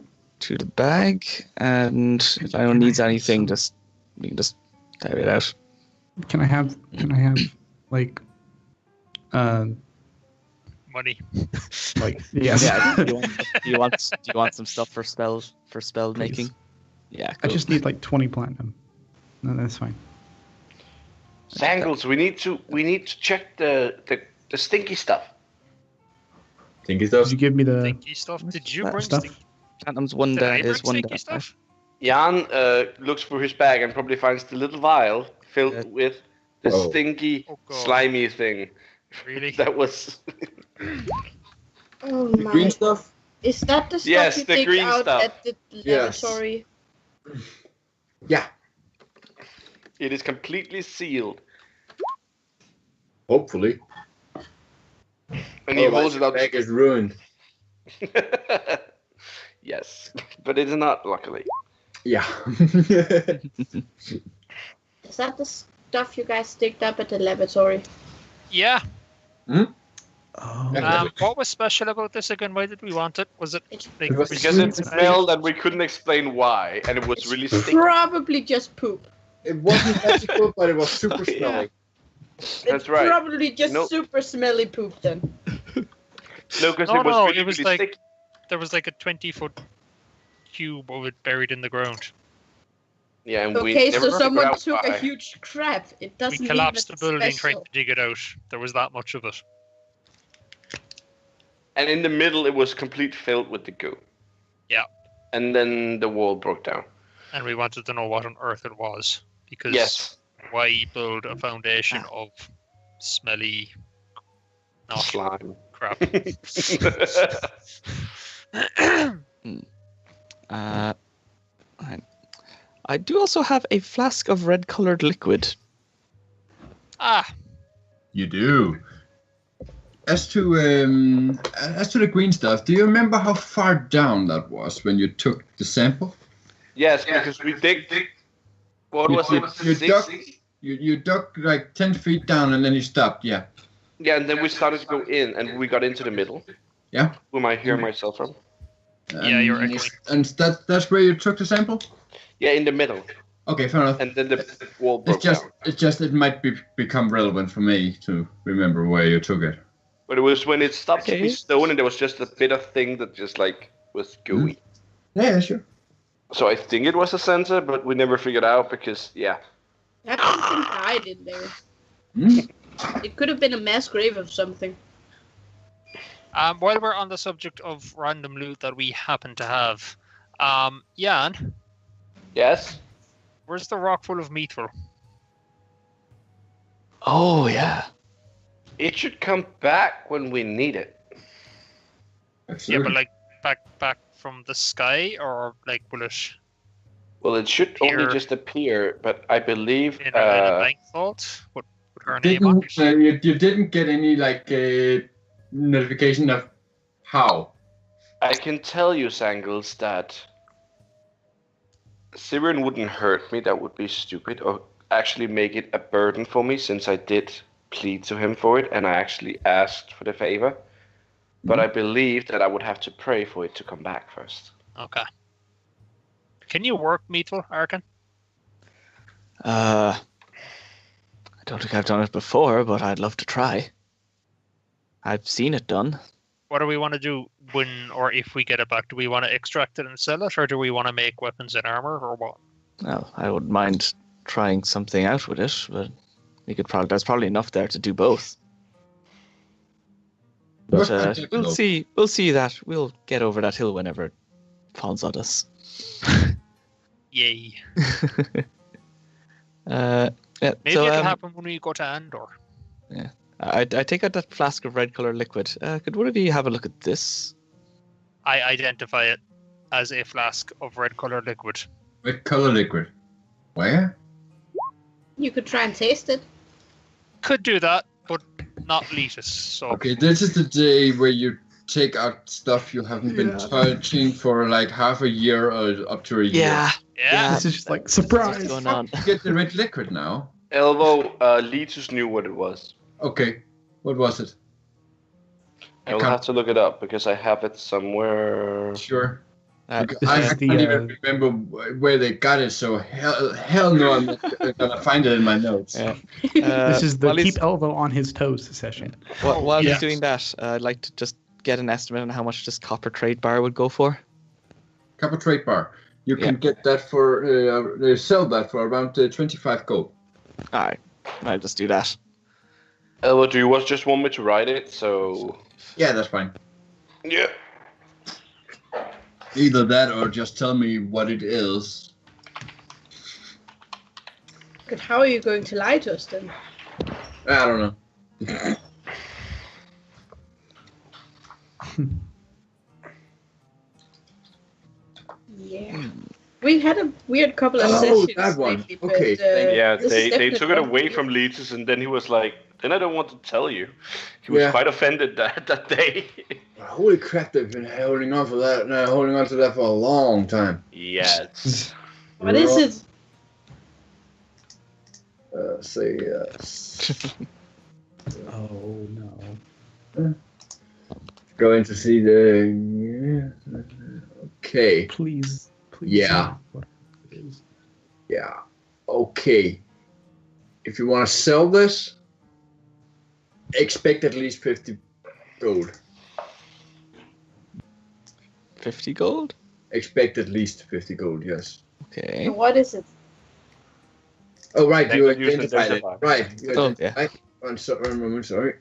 Speaker 5: to the bag. And if anyone needs anything, just you can just type it out.
Speaker 3: Can I have like
Speaker 7: Money.
Speaker 3: yes.
Speaker 5: Yeah. Do you want some stuff for spell
Speaker 3: Please.
Speaker 5: making? Yeah.
Speaker 3: I
Speaker 5: Cool.
Speaker 3: just need like 20 platinum. No, that's fine.
Speaker 1: Sangles, we need to check the stinky stuff.
Speaker 2: Think it does.
Speaker 3: Did you give me the
Speaker 7: Stinky stuff. Did you
Speaker 3: that
Speaker 7: bring
Speaker 3: stuff?
Speaker 7: stinky?
Speaker 5: Platinum's one
Speaker 7: Did I
Speaker 5: that
Speaker 7: bring
Speaker 5: is one
Speaker 7: stinky
Speaker 5: that.
Speaker 7: stuff?
Speaker 1: Jan looks for his bag and probably finds the little vial filled
Speaker 5: Yeah.
Speaker 1: with the
Speaker 2: Oh.
Speaker 1: stinky,
Speaker 7: Oh, God.
Speaker 1: slimy thing.
Speaker 7: Really?
Speaker 1: That was.
Speaker 6: Oh
Speaker 2: The green
Speaker 6: my.
Speaker 2: stuff?
Speaker 6: Is that the stuff
Speaker 1: Yes,
Speaker 6: you
Speaker 1: the
Speaker 6: dig
Speaker 1: green
Speaker 6: out
Speaker 1: stuff.
Speaker 6: at the
Speaker 2: Yes.
Speaker 6: laboratory?
Speaker 2: Yeah,
Speaker 1: It is completely sealed,
Speaker 2: hopefully.
Speaker 1: and he holds
Speaker 2: Otherwise
Speaker 1: it
Speaker 2: the
Speaker 1: out.
Speaker 2: bag is ruined.
Speaker 1: Yes, but it is not. Luckily,
Speaker 2: Yeah.
Speaker 6: Is that the stuff you guys digged up at the laboratory?
Speaker 7: Yeah.
Speaker 3: Oh.
Speaker 7: What was special about this again? Why did we want it? Was it like,
Speaker 2: It was
Speaker 1: Because it smelled and we couldn't explain why, and it was
Speaker 6: It's
Speaker 1: really sticky.
Speaker 6: probably just poop.
Speaker 2: It wasn't magical, but it was super
Speaker 1: Yeah.
Speaker 2: smelly.
Speaker 6: It's
Speaker 1: That's right.
Speaker 6: probably just
Speaker 1: No.
Speaker 6: super smelly poop then.
Speaker 1: No, because
Speaker 7: No,
Speaker 1: it was
Speaker 7: no,
Speaker 1: really,
Speaker 7: it was
Speaker 1: really
Speaker 7: like-
Speaker 1: sticky.
Speaker 7: there was like a 20-foot cube of it buried in the ground.
Speaker 1: Yeah, and we
Speaker 6: Okay,
Speaker 1: never
Speaker 6: so
Speaker 1: figured
Speaker 6: someone
Speaker 1: out
Speaker 6: took
Speaker 1: why.
Speaker 6: a huge crap. It doesn't
Speaker 7: We
Speaker 6: mean
Speaker 7: collapsed
Speaker 6: that
Speaker 7: the
Speaker 6: it's
Speaker 7: building
Speaker 6: special.
Speaker 7: trying to dig it out. There was that much of it.
Speaker 1: And in the middle, it was complete filled with the goo.
Speaker 7: Yeah.
Speaker 1: And then the wall broke down.
Speaker 7: And we wanted to know what on earth it was. Because
Speaker 1: Yes.
Speaker 7: why build a foundation of smelly not
Speaker 1: Slime.
Speaker 7: crap?
Speaker 5: I do also have a flask of red-colored liquid.
Speaker 7: Ah,
Speaker 2: You do. As to the green stuff, do you remember how far down that was when you took the sample?
Speaker 1: Yes, because we dig. What was
Speaker 2: You
Speaker 1: it?
Speaker 2: dug,
Speaker 1: 6?
Speaker 2: you dug like 10 feet down and then you stopped, yeah.
Speaker 1: Yeah, and then we started to go in, and we got into the middle.
Speaker 2: Yeah.
Speaker 1: Who am I hearing myself from?
Speaker 7: Yeah, you're
Speaker 2: And-
Speaker 7: echoing.
Speaker 2: And that's where you took the sample?
Speaker 1: Yeah, in the middle.
Speaker 2: Okay, fair enough.
Speaker 1: And then the wall broke down.
Speaker 2: It's just it might become relevant for me to remember where you took it.
Speaker 1: But it was when it stopped to be
Speaker 5: Okay.
Speaker 1: stone, and there was just a bit of thing that just like was gooey.
Speaker 2: Yeah, sure.
Speaker 1: So I think it was a sensor, but we never figured out because
Speaker 6: That person died in there.
Speaker 2: Hmm?
Speaker 6: It could have been a mass grave of something.
Speaker 7: while we're on the subject of random loot that we happen to have, Jan,
Speaker 1: yes.
Speaker 7: where's the rock full of meatful?
Speaker 5: Oh, yeah.
Speaker 1: It should come back when we need it.
Speaker 7: Yeah,
Speaker 2: Absolutely.
Speaker 7: but like back from the sky, or like will it
Speaker 1: Well, it should only
Speaker 7: Appear-
Speaker 1: just appear, but I believe
Speaker 7: in a bank vault? With her name on it?
Speaker 2: You didn't get any like notification of how.
Speaker 1: I can tell you, Sangles, that Siren wouldn't hurt me. That would be stupid, or actually make it a burden for me, since I did plead to him for it, and I actually asked for the favor. But I believe that I would have to pray for it to come back first.
Speaker 7: Okay. Can you work meatful, Arkan?
Speaker 5: I don't think I've done it before, but I'd love to try. I've seen it done.
Speaker 7: What do we want to do when or if we get it back? Do we want to extract it and sell it, or do we want to make weapons and armor, or what?
Speaker 5: Well, I wouldn't mind trying something out with it, but there's probably enough there to do both. But we'll see. We'll see that. We'll get over that hill whenever it falls on us.
Speaker 7: Yay.
Speaker 5: Yeah,
Speaker 7: Maybe
Speaker 5: so,
Speaker 7: it'll happen when we go to Andor.
Speaker 5: I take out that flask of red colored liquid. Could one of you have a look at this?
Speaker 7: I identify it as a flask of red colored liquid.
Speaker 2: Red color liquid. Where?
Speaker 6: You could try and taste it.
Speaker 7: Could do that, but not Letus. So
Speaker 2: Okay, this is the day where you take out stuff you haven't been touching for like half a year or up to a year.
Speaker 5: Yeah.
Speaker 7: yeah.
Speaker 3: This is just like
Speaker 5: What's
Speaker 3: surprise.
Speaker 5: going on?
Speaker 2: You get the red liquid now.
Speaker 1: Elvo, Letus knew what it was.
Speaker 2: Okay, what was it?
Speaker 1: I will have to look it up because I have it somewhere.
Speaker 2: Sure.
Speaker 3: This
Speaker 2: I
Speaker 3: is
Speaker 2: can't
Speaker 3: the,
Speaker 2: even remember where they got it, so hell no, I'm not gonna find it in my notes.
Speaker 5: Yeah.
Speaker 3: this is the
Speaker 5: while
Speaker 3: keep
Speaker 5: he's,
Speaker 3: Elvo on his toes session.
Speaker 5: while
Speaker 3: Yeah.
Speaker 5: he's doing that, I'd like to just get an estimate on how much this copper trade bar would go for.
Speaker 2: Copper trade bar. You can get that for sell that for around 25 gold.
Speaker 5: All right, I'll just do that.
Speaker 1: Elvo, do you just want me to write it? So
Speaker 2: Yeah, that's fine.
Speaker 1: yeah.
Speaker 2: Either that or just tell me what it is.
Speaker 6: But how are you going to lie to us then?
Speaker 2: I don't know.
Speaker 6: Yeah. We had a weird couple of
Speaker 2: Oh,
Speaker 6: sessions
Speaker 2: that one.
Speaker 6: lately, but,
Speaker 2: Okay, thank you.
Speaker 1: Yeah,
Speaker 6: this is
Speaker 1: they
Speaker 6: definitely
Speaker 1: took it
Speaker 6: one
Speaker 1: away
Speaker 6: for
Speaker 1: from
Speaker 6: you.
Speaker 1: Letus, and then he was like, "Then I don't want to tell you." He was
Speaker 2: Yeah.
Speaker 1: quite offended that day.
Speaker 2: Holy crap! They've been holding on to that for a long time.
Speaker 1: Yes.
Speaker 6: What is it?
Speaker 2: say yes.
Speaker 3: Oh no.
Speaker 2: Going to see the. Okay.
Speaker 3: Please.
Speaker 2: Yeah.
Speaker 3: What it is.
Speaker 2: Yeah. Okay. If you want to sell this, expect at least 50 gold.
Speaker 5: 50 gold?
Speaker 2: Expect at least 50 gold, yes.
Speaker 5: Okay.
Speaker 6: What is it?
Speaker 2: Oh, right, you
Speaker 1: Language used
Speaker 2: identified it.
Speaker 1: identifier.
Speaker 2: Right. You
Speaker 5: Oh,
Speaker 2: identified. I'm sorry.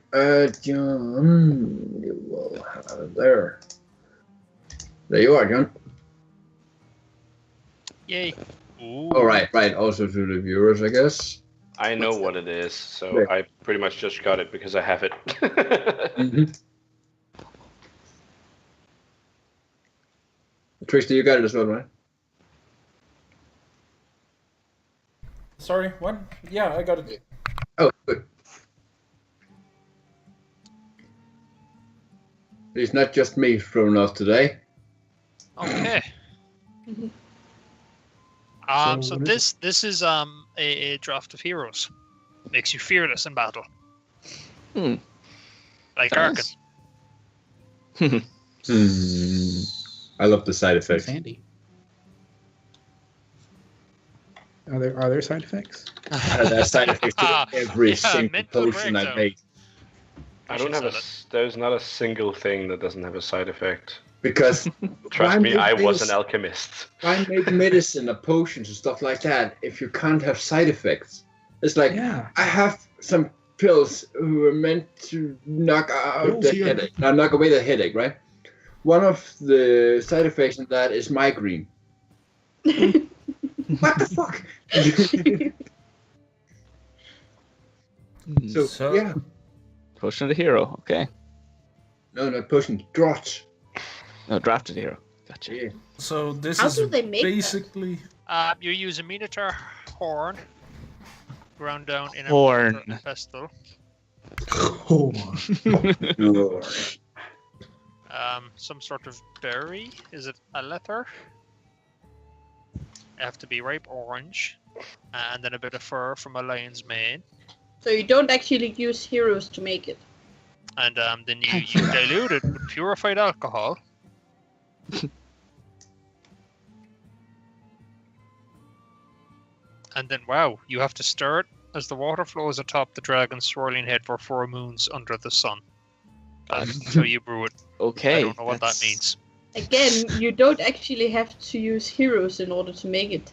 Speaker 2: John, you will have it there. There you are, John.
Speaker 7: Yay. Ooh.
Speaker 2: All right. Also to the viewers, I guess.
Speaker 1: I know what it is, so
Speaker 2: Yeah.
Speaker 1: I pretty much just got it because I have it.
Speaker 2: Mm-hmm. Trixie, you got it as well, right?
Speaker 4: Sorry, what? Yeah, I got it.
Speaker 2: Oh, good. It's not just me thrown off today.
Speaker 7: Okay.
Speaker 3: So
Speaker 7: So
Speaker 3: what is
Speaker 7: this is a draft of heroes. Makes you fearless in battle.
Speaker 5: Hmm.
Speaker 7: Like
Speaker 5: Nice.
Speaker 7: Arkin.
Speaker 2: I love the side effects.
Speaker 3: Sandy. Are there side effects?
Speaker 2: That side effects to every
Speaker 7: Yeah,
Speaker 2: single
Speaker 7: mental
Speaker 2: potion I
Speaker 7: breakdown.
Speaker 2: make.
Speaker 1: I don't have there's not a single thing that doesn't have a side effect.
Speaker 2: Because
Speaker 1: Trust
Speaker 2: why
Speaker 1: me,
Speaker 2: make
Speaker 1: I was
Speaker 2: medicine-
Speaker 1: an alchemist.
Speaker 2: Why make medicine or potions and stuff like that if you can't have side effects? It's like,
Speaker 3: Yeah.
Speaker 2: I have some pills who are meant to knock out
Speaker 3: Pills
Speaker 2: the
Speaker 3: here.
Speaker 2: headache. Now, knock away the headache, right? One of the side effects of that is migraine. What the fuck? So, yeah.
Speaker 5: Potion of the hero. Okay.
Speaker 2: No, not potion. Draught.
Speaker 5: No, drafted hero. Gotcha.
Speaker 2: Yeah.
Speaker 4: So this
Speaker 6: How
Speaker 4: is
Speaker 6: do they make that?
Speaker 4: basically
Speaker 7: You use a minotaur horn, ground down in a
Speaker 5: Horn.
Speaker 7: minotaur pestle.
Speaker 3: Oh.
Speaker 2: No.
Speaker 7: Some sort of berry. Is it a leather? It have to be ripe orange, and then a bit of fur from a lion's mane,
Speaker 6: So you don't actually use heroes to make it.
Speaker 7: and then you dilute it with purified alcohol. And then, wow, you have to stir it as the water flows atop the dragon's swirling head for 4 moons under the sun. Until you brew it.
Speaker 5: Okay.
Speaker 7: I don't know what that
Speaker 5: that's-
Speaker 7: means.
Speaker 6: Again, you don't actually have to use heroes in order to make it.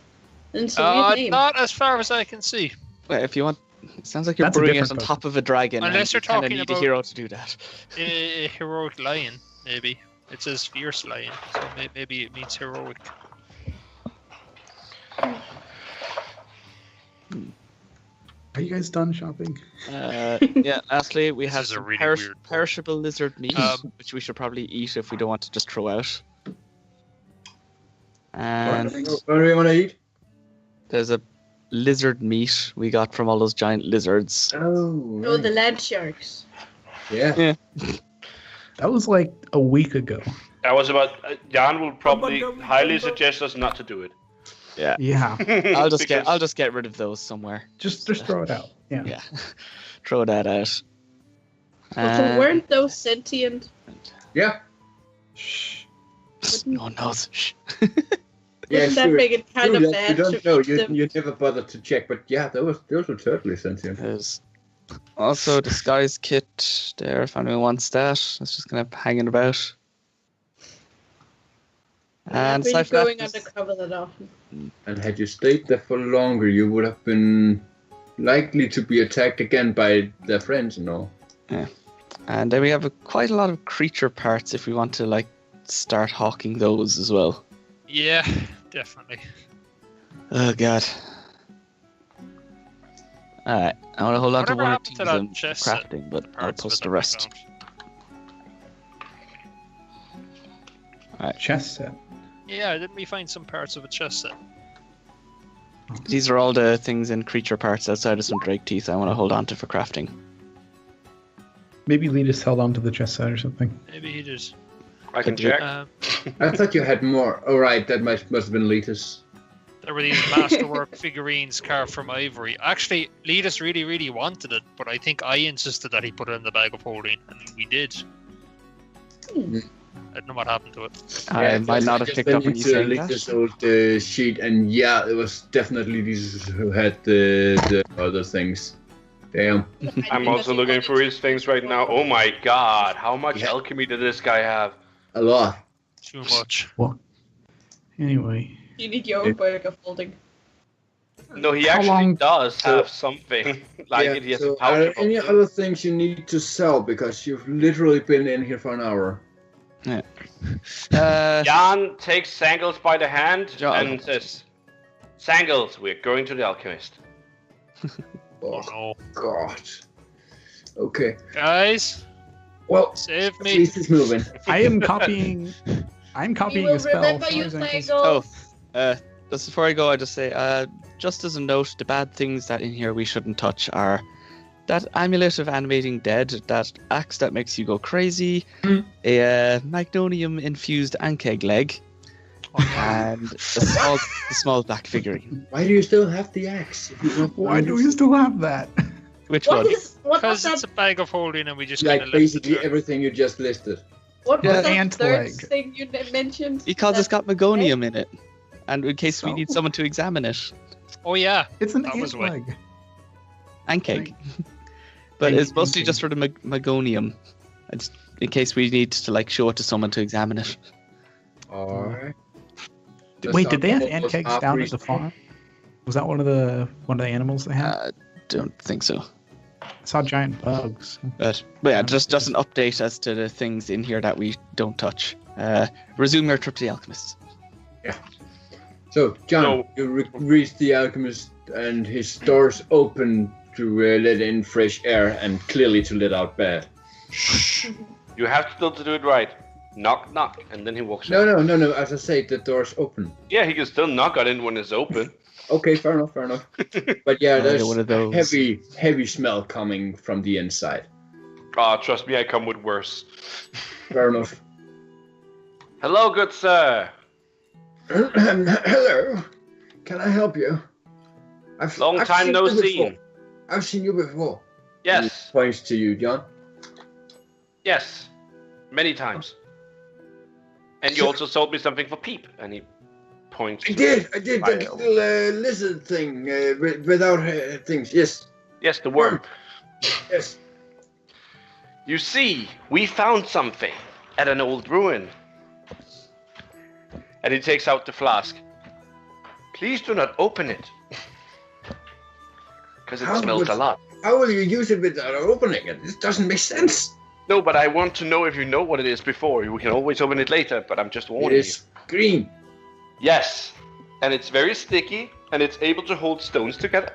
Speaker 6: And it's a weird name.
Speaker 7: Not as far as I can see.
Speaker 5: Well, if you want, it sounds like you're
Speaker 3: That's a
Speaker 5: brewing it
Speaker 3: different
Speaker 5: on top of a dragon.
Speaker 7: Unless
Speaker 5: and
Speaker 7: you're
Speaker 5: you kinda
Speaker 7: talking
Speaker 5: need
Speaker 7: about-
Speaker 5: a hero to do that.
Speaker 7: A heroic lion, maybe. It says fierce lion, so maybe it means heroic.
Speaker 3: Are you guys done shopping?
Speaker 5: Yeah. Lastly, we
Speaker 7: This
Speaker 5: have
Speaker 7: is a
Speaker 5: some
Speaker 7: really weird board.
Speaker 5: perishable lizard meat,
Speaker 7: Um,
Speaker 5: which we should probably eat if we don't want to just throw out. And
Speaker 2: What do you want to eat?
Speaker 5: there's a lizard meat we got from all those giant lizards.
Speaker 2: Oh,
Speaker 6: Oh, the land sharks.
Speaker 2: yeah.
Speaker 3: That was like a week ago.
Speaker 1: That was about. Jan will probably highly suggest us not to do it.
Speaker 5: Yeah.
Speaker 3: Yeah.
Speaker 5: I'll just
Speaker 1: Because-
Speaker 5: get rid of those somewhere.
Speaker 3: Just throw it out. Yeah.
Speaker 5: Yeah. Throw that out.
Speaker 6: So weren't those sentient?
Speaker 2: Yeah.
Speaker 3: Shh.
Speaker 5: No one knows. Shh.
Speaker 6: Wouldn't that make it kind of
Speaker 2: True,
Speaker 6: bad
Speaker 2: you
Speaker 6: to
Speaker 2: don't know.
Speaker 6: eat them?
Speaker 2: You never bothered to check, but yeah, those were totally sentient.
Speaker 5: There's also disguise kit there if anyone wants that. It's just kind of hanging about.
Speaker 6: I'm not
Speaker 5: And
Speaker 6: really
Speaker 5: Cypher
Speaker 6: going
Speaker 5: Knife is-
Speaker 6: undercover that often.
Speaker 2: And had you stayed there for longer, you would have been likely to be attacked again by their friends and all.
Speaker 5: And then we have quite a lot of creature parts if we want to like start hawking those as well.
Speaker 7: Yeah, definitely.
Speaker 5: Oh god. Alright, I want to hold on to
Speaker 7: Whatever
Speaker 5: one or
Speaker 7: happened
Speaker 5: two
Speaker 7: to
Speaker 5: of
Speaker 7: that
Speaker 5: them
Speaker 7: chest set?
Speaker 5: crafting, but I'll
Speaker 7: Parts of
Speaker 5: post
Speaker 7: it
Speaker 5: the
Speaker 7: that we
Speaker 5: rest.
Speaker 7: found.
Speaker 3: Chest set.
Speaker 7: Yeah, didn't we find some parts of a chest set?
Speaker 5: These are all the things in creature parts outside of some drake teeth I want to hold on to for crafting.
Speaker 3: Maybe Letus held on to the chest set or something.
Speaker 7: Maybe he did.
Speaker 1: I can
Speaker 5: Could you-
Speaker 1: check.
Speaker 2: I thought you had more. Oh, right, that must have been Letus.
Speaker 7: There were these masterwork figurines carved from ivory. Actually, Letus really, really wanted it, but I think I insisted that he put it in the bag of holding, and we did. I don't know what happened to it.
Speaker 5: I might not have picked up when you said that.
Speaker 2: This old sheet, and yeah, it was definitely these who had the other things. Damn.
Speaker 1: I'm also looking for his things right now. Oh my god, how much alchemy did this guy have?
Speaker 2: A lot.
Speaker 7: Too much.
Speaker 3: Well, anyway.
Speaker 6: You need your own bag of holding.
Speaker 1: No, he
Speaker 3: How
Speaker 1: actually
Speaker 3: long-
Speaker 1: does have something. Like
Speaker 2: Yeah,
Speaker 1: it, he has
Speaker 2: so
Speaker 1: a pouch
Speaker 2: are there
Speaker 1: of
Speaker 2: any
Speaker 1: alchemy.
Speaker 2: other things you need to sell? Because you've literally been in here for an hour.
Speaker 1: Jan takes Sangles by the hand
Speaker 5: John.
Speaker 1: and says, Sangles, we're going to the alchemist.
Speaker 7: Oh no.
Speaker 2: God. Okay.
Speaker 7: Guys,
Speaker 2: Well,
Speaker 7: save
Speaker 2: at
Speaker 7: me.
Speaker 2: least it's moving.
Speaker 3: I am copying. I'm
Speaker 6: We
Speaker 3: copying
Speaker 6: will
Speaker 3: a spell.
Speaker 6: remember
Speaker 3: as
Speaker 6: you,
Speaker 3: far as I'm concerned.
Speaker 6: Sangles.
Speaker 5: Just before I go, I just say, just as a note, the bad things that in here we shouldn't touch are that amulet of animating dead, that axe that makes you go crazy, a magnonium-infused ankeg leg, and a small black figurine.
Speaker 2: Why do you still have the axe? If you don't
Speaker 3: Why
Speaker 2: want
Speaker 3: do
Speaker 2: it?
Speaker 3: we still have that?
Speaker 5: Which
Speaker 6: What
Speaker 5: one?
Speaker 6: was
Speaker 7: Because
Speaker 6: that?
Speaker 7: it's a bag of holding and we just
Speaker 2: Like
Speaker 7: kind of
Speaker 2: basically everything you just listed.
Speaker 6: What
Speaker 3: Yeah,
Speaker 6: was that
Speaker 3: ant
Speaker 6: third
Speaker 3: leg.
Speaker 6: thing you mentioned?
Speaker 5: Because it's
Speaker 6: That-
Speaker 5: got magonium in it, and in case we
Speaker 3: So?
Speaker 5: need someone to examine it,
Speaker 7: Oh yeah.
Speaker 3: It's an
Speaker 7: That was
Speaker 3: ant
Speaker 7: why.
Speaker 3: leg.
Speaker 5: ankeg. But it's mostly just for the magonium, it's in case we need to like show it to someone to examine it.
Speaker 2: Alright.
Speaker 3: Wait, did they have ant
Speaker 2: Almost
Speaker 3: kegs
Speaker 2: half
Speaker 3: down at the
Speaker 2: reasonable.
Speaker 3: farm? Was that one of the animals they had?
Speaker 5: Don't think so.
Speaker 3: I saw giant bugs.
Speaker 5: But yeah, just an update as to the things in here that we don't touch. Resume your trip to the alchemist.
Speaker 2: So, John,
Speaker 1: No.
Speaker 2: you reach the alchemist and his doors open to let in fresh air and clearly to let out bad.
Speaker 1: You have still to do it right. Knock, knock, and then he walks
Speaker 2: No,
Speaker 1: in.
Speaker 2: no. As I say, the door's open.
Speaker 1: Yeah, he can still knock on it when it's open.
Speaker 2: Okay, fair enough. But yeah, there's
Speaker 5: one of those.
Speaker 2: heavy smell coming from the inside.
Speaker 1: Ah, trust me, I come with worse.
Speaker 2: Fair enough.
Speaker 1: Hello, good sir.
Speaker 2: Hello. Can I help you?
Speaker 1: Long
Speaker 2: I've
Speaker 1: time
Speaker 2: seen
Speaker 1: no
Speaker 2: you before.
Speaker 1: seen.
Speaker 2: I've seen you before.
Speaker 1: Yes,
Speaker 2: He points to you, John.
Speaker 1: yes, many times. And you also sold me something for Peep, and he points.
Speaker 2: I
Speaker 1: to
Speaker 2: did.
Speaker 1: the
Speaker 2: That
Speaker 1: file.
Speaker 2: little lizard thing without things. Yes.
Speaker 1: Yes, the worm.
Speaker 2: Yes.
Speaker 1: You see, we found something at an old ruin. And he takes out the flask. Please do not open it. Because it
Speaker 2: How
Speaker 1: smells
Speaker 2: would-
Speaker 1: a lot.
Speaker 2: How will you use it without opening it? This doesn't make sense.
Speaker 1: No, but I want to know if you know what it is before. We can always open it later, but I'm just
Speaker 2: It
Speaker 1: warning you.
Speaker 2: is green.
Speaker 1: Yes. And it's very sticky, and it's able to hold stones together.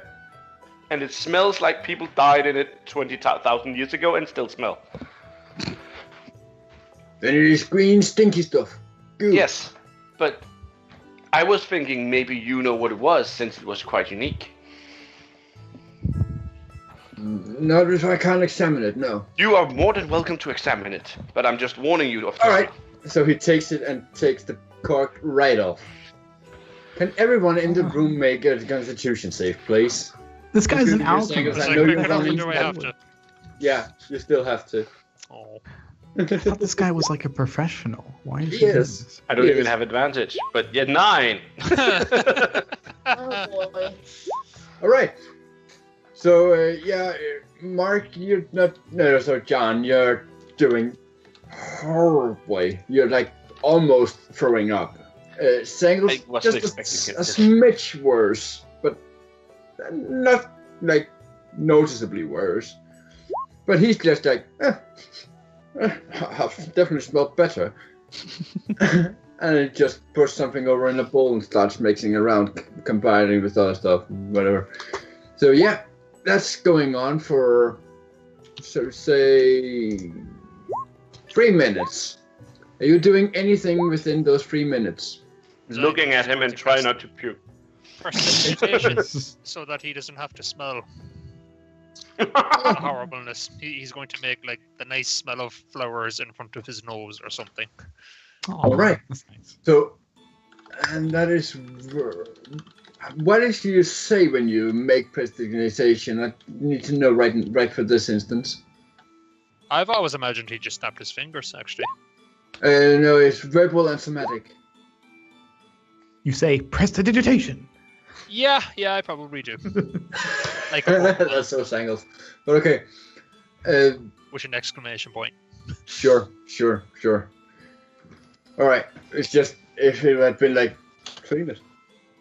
Speaker 1: And it smells like people died in it 20,000 years ago and still smell.
Speaker 2: Then it is green, stinky stuff. Goo.
Speaker 1: Yes, but I was thinking maybe you know what it was, since it was quite unique.
Speaker 2: Not if I can't examine it. No.
Speaker 1: You are more than welcome to examine it, but I'm just warning you of
Speaker 2: All right. So he takes it and takes the cork right off. Can everyone in the room make a Constitution save, please?
Speaker 3: This guy's an
Speaker 2: Excuse me,
Speaker 3: alchemist.
Speaker 2: I
Speaker 7: It's
Speaker 2: know
Speaker 7: like,
Speaker 2: you
Speaker 7: I don't
Speaker 2: want
Speaker 7: think
Speaker 2: to
Speaker 7: I
Speaker 2: use
Speaker 7: have
Speaker 2: that.
Speaker 7: to.
Speaker 2: Yeah, you still have to.
Speaker 7: Oh.
Speaker 3: I thought this guy was like a professional. Why is he
Speaker 2: Yes.
Speaker 3: doing this?
Speaker 1: I don't
Speaker 2: Yes.
Speaker 1: even have advantage, but yeah, 9.
Speaker 6: Oh boy.
Speaker 2: All right. So Mark, you're not. No, so John, you're doing horribly. You're like almost throwing up. Sangles
Speaker 1: I wasn't
Speaker 2: just
Speaker 1: expecting
Speaker 2: a
Speaker 1: it.
Speaker 2: smidge worse, but not like noticeably worse. But he's just like, I've definitely smelled better. And it just puts something over in a bowl and starts mixing around, combining with other stuff, whatever. So yeah, that's going on for, so say, 3 minutes. Are you doing anything within those 3 minutes?
Speaker 1: Looking at him and try not to puke.
Speaker 7: Prestidigitation, so that he doesn't have to smell the horribleness. He's going to make like the nice smell of flowers in front of his nose or something.
Speaker 3: Oh,
Speaker 2: All right.
Speaker 3: That's nice.
Speaker 2: So, and that is What did you say when you make prestidigitation? I need to know right for this instance.
Speaker 7: I've always imagined he just snapped his fingers, actually.
Speaker 2: No, it's verbal and somatic.
Speaker 3: You say prestidigitation.
Speaker 7: Yeah, I probably do. Like
Speaker 2: That's so Sangles. But okay.
Speaker 7: with an exclamation point.
Speaker 2: Sure. All right. It's just if it had been like clean it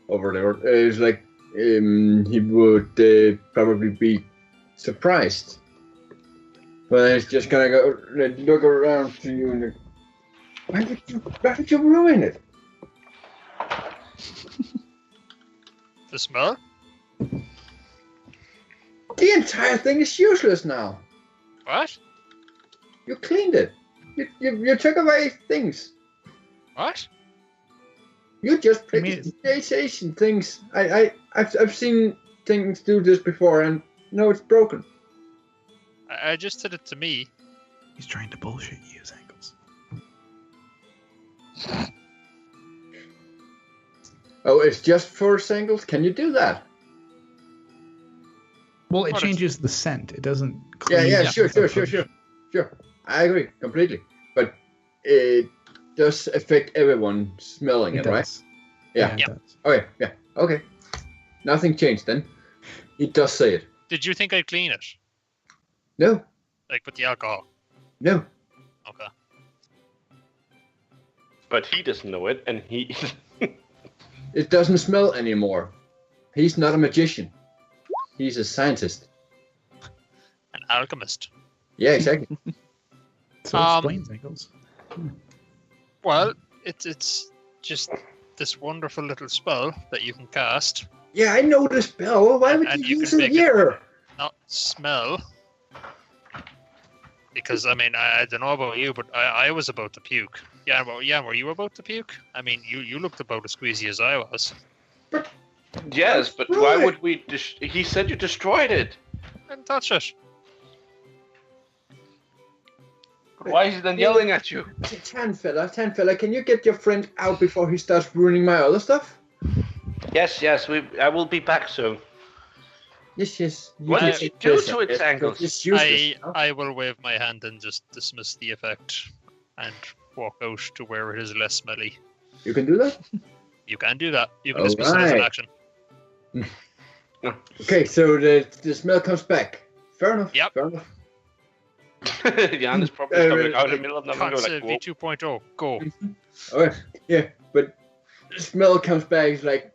Speaker 2: over there, it's like he would probably be surprised. But it's just gonna go look around to you and why would you ruin it?
Speaker 7: The smell?
Speaker 2: The entire thing is useless now.
Speaker 7: What?
Speaker 2: You cleaned it. You took away things.
Speaker 7: What?
Speaker 2: You just
Speaker 3: I mean,
Speaker 2: prestidigitation things. I've seen things do this before and no, it's broken.
Speaker 7: I just did it to me.
Speaker 3: He's trying to bullshit you, Sangles.
Speaker 2: Oh, it's just for singles? Can you do that?
Speaker 3: Well, it
Speaker 7: What
Speaker 3: changes the scent. It doesn't.
Speaker 2: Yeah,
Speaker 3: clean
Speaker 2: sure. I agree completely. But it does affect everyone smelling it, right?
Speaker 3: does.
Speaker 2: Yeah.
Speaker 3: It does.
Speaker 2: Okay. Nothing changed then. It does say it.
Speaker 7: Did you think I'd clean it?
Speaker 2: No.
Speaker 7: Like with the alcohol?
Speaker 2: No.
Speaker 7: Okay.
Speaker 1: But he doesn't know it, and he.
Speaker 2: It doesn't smell anymore. He's not a magician. He's a scientist.
Speaker 7: An alchemist.
Speaker 2: Yeah, exactly.
Speaker 3: So explain, Sangles.
Speaker 7: Well, it's just this wonderful little spell that you can cast.
Speaker 2: Yeah, I know the spell. Why would
Speaker 7: And
Speaker 2: you
Speaker 7: you
Speaker 2: use
Speaker 7: can
Speaker 2: it
Speaker 7: make it-
Speaker 2: here?
Speaker 7: Not smell. Because, I mean, I don't know about you, but I was about to puke. Yeah, were you about to puke? I mean, you looked about as squeezy as I was.
Speaker 1: Yes, but why would we? He said you destroyed it.
Speaker 7: And touch it.
Speaker 1: Why is he then yelling at you?
Speaker 2: Tan fella, can you get your friend out before he starts ruining my other stuff?
Speaker 1: Yes, I will be back soon.
Speaker 2: Yes.
Speaker 1: What did you do to it, Sangles?
Speaker 2: It's useless.
Speaker 7: I will wave my hand and just dismiss the effect and walk out to where it is less smelly.
Speaker 2: You can do that?
Speaker 7: You can do that. You can dismiss it as an
Speaker 2: Alright.
Speaker 7: action.
Speaker 2: Okay, so the smell comes back. Fair enough.
Speaker 7: Yep.
Speaker 2: Fair enough.
Speaker 1: Jan is probably coming out in the middle of nothing.
Speaker 7: Cuts
Speaker 1: Like, whoa.
Speaker 7: V2.0. Go.
Speaker 2: Okay, yeah, but the smell comes back. It's like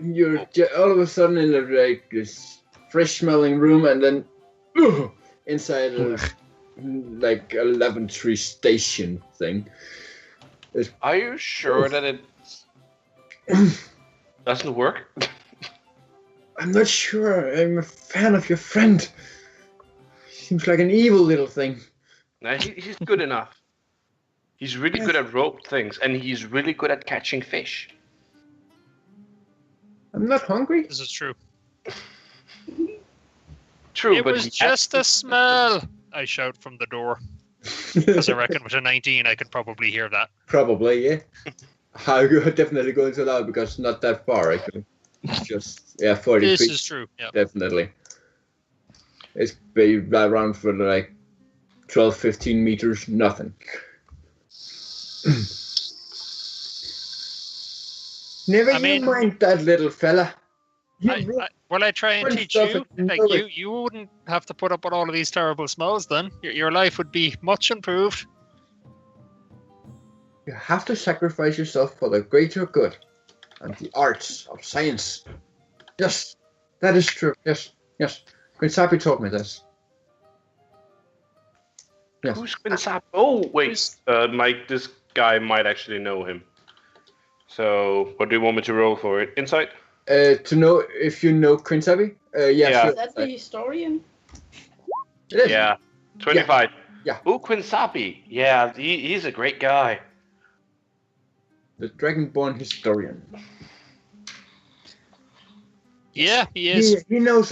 Speaker 2: you're all of a sudden in like this fresh-smelling room, and then inside a like a lavatory station thing.
Speaker 1: Are you sure that it doesn't work?
Speaker 2: I'm not sure. I'm a fan of your friend. Seems like an evil little thing.
Speaker 1: No, he's good enough. He's really good at rope things, and he's really good at catching fish.
Speaker 2: I'm not hungry.
Speaker 7: This is true.
Speaker 1: True,
Speaker 7: It
Speaker 1: but
Speaker 7: was
Speaker 1: he
Speaker 7: just a smell. I shout from the door. Because I reckon with a 19 I could probably hear that.
Speaker 2: Probably, yeah. I'm definitely going too loud because it's not that far, actually. It's just, 40
Speaker 7: This
Speaker 2: feet.
Speaker 7: is true. Yeah.
Speaker 2: Definitely. It's been around for like 12, 15 meters, nothing. Never
Speaker 7: I mean-
Speaker 2: mind that little fella.
Speaker 7: I try and
Speaker 2: Fun
Speaker 7: teach
Speaker 2: stuff
Speaker 7: you.
Speaker 2: and
Speaker 7: Like
Speaker 2: know it.
Speaker 7: you wouldn't have to put up with all of these terrible smells. Then your life would be much improved.
Speaker 2: You have to sacrifice yourself for the greater good and the arts of science. Yes, that is true. Yes. Quinsapi taught me this. Yes.
Speaker 1: Who's Quinsapi? Oh, wait. Mike, this guy might actually know him. So, what do you want me to roll for it? Insight?
Speaker 2: To know if you know Quinsapi? Yeah,
Speaker 1: Yeah.
Speaker 2: sure.
Speaker 6: Is that the historian?
Speaker 2: It is.
Speaker 1: Yeah. 25.
Speaker 2: Yeah.
Speaker 1: Oh, Quinsapi. Yeah, he's a great guy.
Speaker 2: The Dragonborn historian.
Speaker 7: Yeah, he is.
Speaker 2: He knows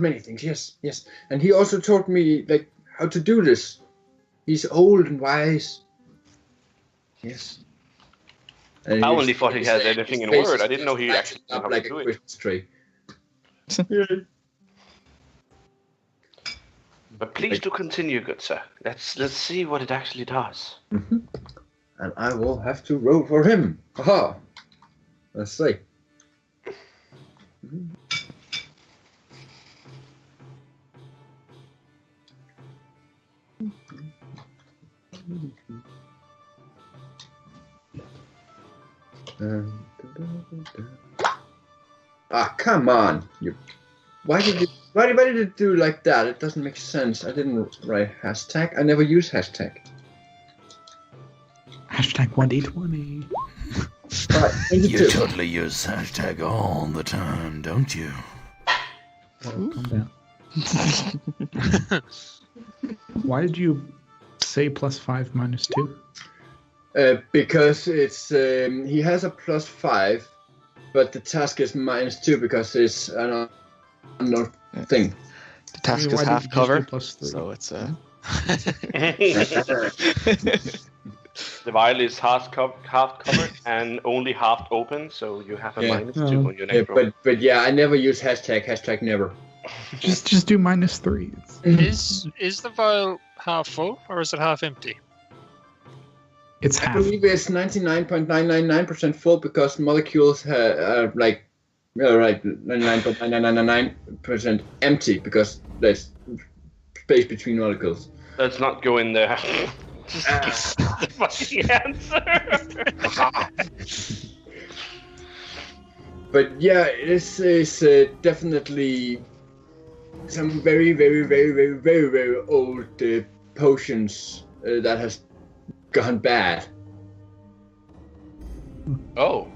Speaker 2: many things. Yes, and he also taught me like how to do this. He's old and wise. Yes. And
Speaker 1: I only
Speaker 2: his-
Speaker 1: thought he
Speaker 2: his-
Speaker 1: had
Speaker 2: his
Speaker 1: anything in
Speaker 2: face
Speaker 1: Word. I
Speaker 2: is
Speaker 1: didn't know he
Speaker 2: lighting
Speaker 1: actually knew
Speaker 2: up
Speaker 1: how
Speaker 2: like
Speaker 1: to
Speaker 2: a
Speaker 1: do it.
Speaker 2: Christmas tree.
Speaker 1: But please do continue, good sir. Let's see what it actually does.
Speaker 2: Mhm. And I will have to roll for him. Aha! Let's see. Mhm. Ah, come on! Why did you do like that? It doesn't make sense. I didn't write hashtag. I never use hashtag.
Speaker 3: Hashtag 1D20.
Speaker 2: Right,
Speaker 8: You
Speaker 2: 22.
Speaker 8: totally use hashtag all the time, don't you?
Speaker 3: Calm down. Why did you say +5 -2?
Speaker 2: Because it's he has a +5, but the task is -2 because it's an unknown thing.
Speaker 5: The task
Speaker 3: Why
Speaker 5: is
Speaker 3: didn't
Speaker 5: half
Speaker 3: you just
Speaker 5: cover,
Speaker 3: do +3?
Speaker 5: so it's
Speaker 1: The vial is half covered and only half open, so you have a
Speaker 2: Yeah.
Speaker 1: -2 on your
Speaker 2: Yeah,
Speaker 1: next roll.
Speaker 2: but yeah, I never use hashtag. Hashtag never.
Speaker 3: Just do -3.
Speaker 7: Is the vial half full or is it half empty?
Speaker 3: It's
Speaker 2: I
Speaker 3: half.
Speaker 2: believe it's 99.999% full because molecules are like, right, 99.9999% empty because there's space between molecules.
Speaker 1: Let's not go in there. Just give the fucking answer.
Speaker 2: But yeah, this is definitely some very, very, very, very, very, very old potions that has gone bad.
Speaker 1: Oh,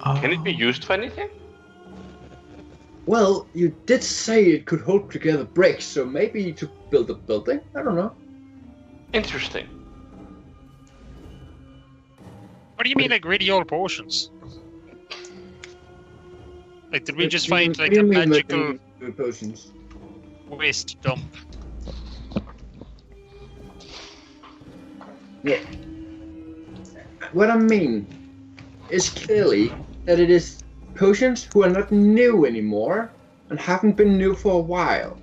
Speaker 3: Oh.
Speaker 1: can it be used for anything?
Speaker 2: Well, you did say it could hold together bricks, so maybe to build a building? I don't know.
Speaker 1: Interesting.
Speaker 7: What do you mean, like really old potions? Like, did we just find like
Speaker 2: What do
Speaker 7: a
Speaker 2: you mean,
Speaker 7: magical
Speaker 2: potions?
Speaker 7: waste dump?
Speaker 2: Yeah. What I mean is clearly that it is potions who are not new anymore and haven't been new for a while.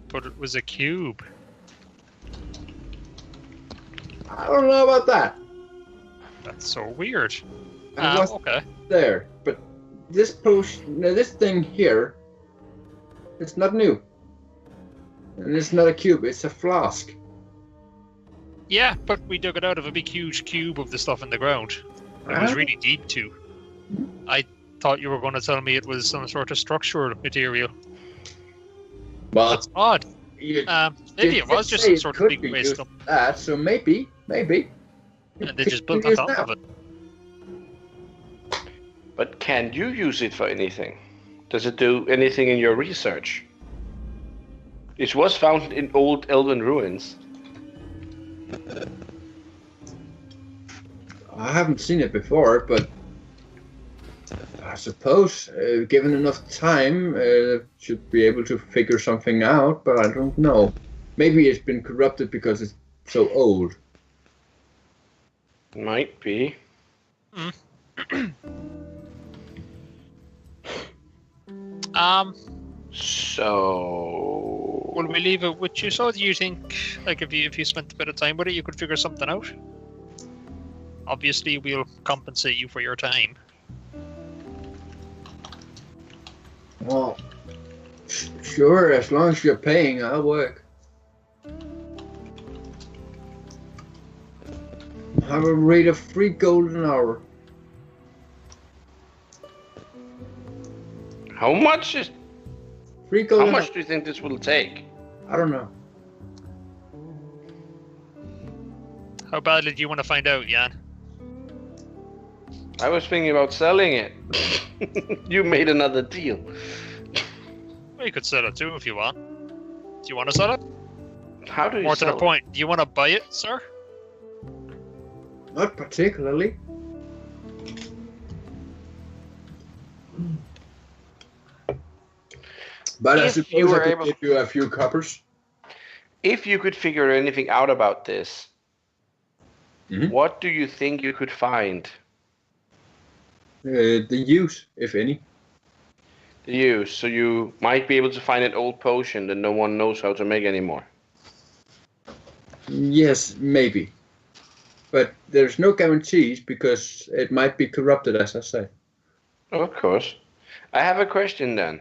Speaker 7: But it was a cube.
Speaker 2: I don't know about that.
Speaker 7: That's so weird.
Speaker 2: I wasn't
Speaker 7: Okay.
Speaker 2: there, but this potion, this thing here, it's not new. And it's not a cube, it's a flask.
Speaker 7: Yeah, but we dug it out of a big, huge cube of the stuff in the ground. It was really deep too. I thought you were going to tell me it was some sort of structural material.
Speaker 2: Well,
Speaker 7: That's odd.
Speaker 2: you
Speaker 7: Maybe it was just some sort of big waste dump,
Speaker 2: that, so maybe.
Speaker 7: and they just built on top of it.
Speaker 1: But can you use it for anything? Does it do anything in your research? It was found in old elven ruins.
Speaker 2: I haven't seen it before, but I suppose, given enough time, should be able to figure something out, but I don't know. Maybe it's been corrupted because it's so old.
Speaker 1: Might be. So
Speaker 7: Will we leave it with you? So do you think, like, if you spent a bit of time with it, you could figure something out? Obviously, we'll compensate you for your time.
Speaker 2: Well, sure, as long as you're paying, I'll work. I will rate of 3 gold an hour.
Speaker 1: how much is
Speaker 2: 3 gold
Speaker 1: how
Speaker 2: an
Speaker 1: much
Speaker 2: hour.
Speaker 1: do you think this will take?
Speaker 2: I don't know.
Speaker 7: How badly do you want to find out, Jan?
Speaker 1: I was thinking about selling it. You made another deal.
Speaker 7: Well, you could sell it too if you want. Do you want to sell it?
Speaker 1: How do you
Speaker 7: More to
Speaker 1: sell
Speaker 7: the point, do you want to buy it, sir?
Speaker 2: Not particularly. But I
Speaker 1: If you
Speaker 2: suppose I
Speaker 1: were
Speaker 2: could
Speaker 1: able-
Speaker 2: give you a few coppers.
Speaker 1: If you could figure anything out about this,
Speaker 2: Mhm.
Speaker 1: What do you think you could find?
Speaker 2: The use, if any.
Speaker 1: The use, so you might be able to find an old potion that no one knows how to make anymore.
Speaker 2: Yes, maybe. But there's no guarantees because it might be corrupted, as I say.
Speaker 1: Of course. I have a question then.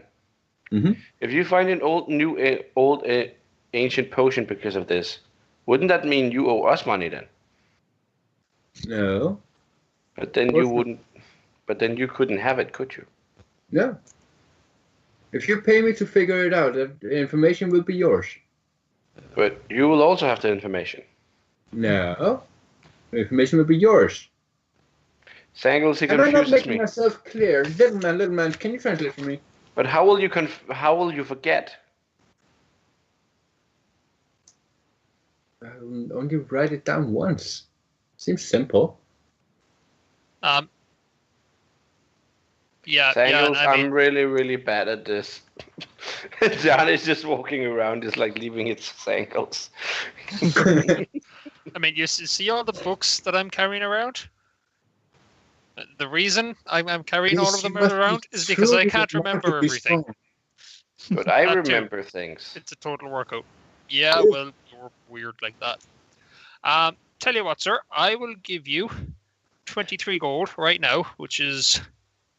Speaker 2: Mhm.
Speaker 1: If you find an ancient potion because of this, wouldn't that mean you owe us money then?
Speaker 2: No.
Speaker 1: But then you wouldn't. But then you couldn't have it, could you?
Speaker 2: No. If you pay me to figure it out, the information will be yours.
Speaker 1: But you will also have the information.
Speaker 2: No. The information will be yours.
Speaker 1: Sangles, he
Speaker 2: Am I not
Speaker 1: confuses
Speaker 2: making
Speaker 1: me.
Speaker 2: myself clear? Little man, can you translate for me?
Speaker 1: But how will you forget?
Speaker 2: I'll only write it down once. Seems simple.
Speaker 7: Yeah,
Speaker 1: Sangles,
Speaker 7: I mean,
Speaker 1: I'm really, really bad at this. John is just walking around, just like leaving his Sangles.
Speaker 7: I mean, you see all the books that I'm carrying around? The reason I'm carrying all of them around is because I can't remember everything.
Speaker 1: But I
Speaker 7: That too.
Speaker 1: remember things.
Speaker 7: It's a total workout. Yeah, well, you're weird like that. Tell you what, sir, I will give you 23 gold right now, which is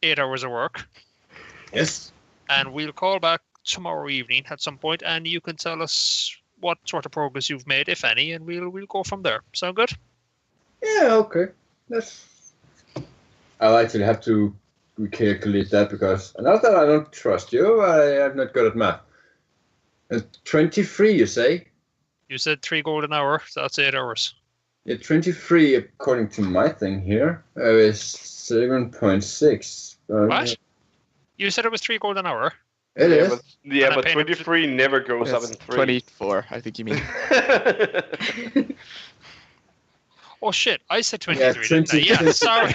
Speaker 7: 8 hours of work.
Speaker 2: Yes.
Speaker 7: And we'll call back tomorrow evening at some point, and you can tell us what sort of progress you've made, if any, and we'll go from there. Sound good?
Speaker 2: Yeah, okay. I'll actually have to recalculate that because not that I don't trust you, I'm not good at math. 23, you say?
Speaker 7: You said 3 gold an hour, so that's 8 hours.
Speaker 2: Yeah, 23 according to my thing here is 7.6.
Speaker 7: What? You said it was 3 gold an hour?
Speaker 2: It is.
Speaker 1: But 23 never goes up in 3.
Speaker 5: 24, I think you mean.
Speaker 7: Oh shit, I said 23,
Speaker 2: Yeah,
Speaker 7: didn't I? Yeah, sorry.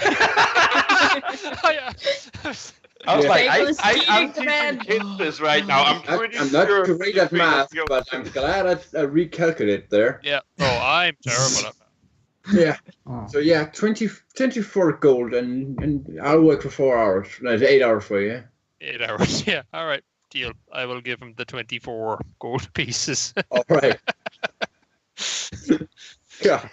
Speaker 1: I was like,
Speaker 6: Sangles
Speaker 1: I'm
Speaker 6: cheating,
Speaker 1: teaching
Speaker 6: man.
Speaker 1: kids this right now. I'm pretty
Speaker 2: I'm not
Speaker 1: sure.
Speaker 2: great at math, but I'm glad I recalculated there.
Speaker 7: Yeah. Oh, I'm terrible at that.
Speaker 2: Yeah.
Speaker 3: Oh.
Speaker 2: So yeah, 24 gold, and I'll work for 4 hours. That's 8 hours for you.
Speaker 7: 8 hours. Yeah. All right. Deal. I will give him the 24 gold pieces.
Speaker 2: All right. Yeah.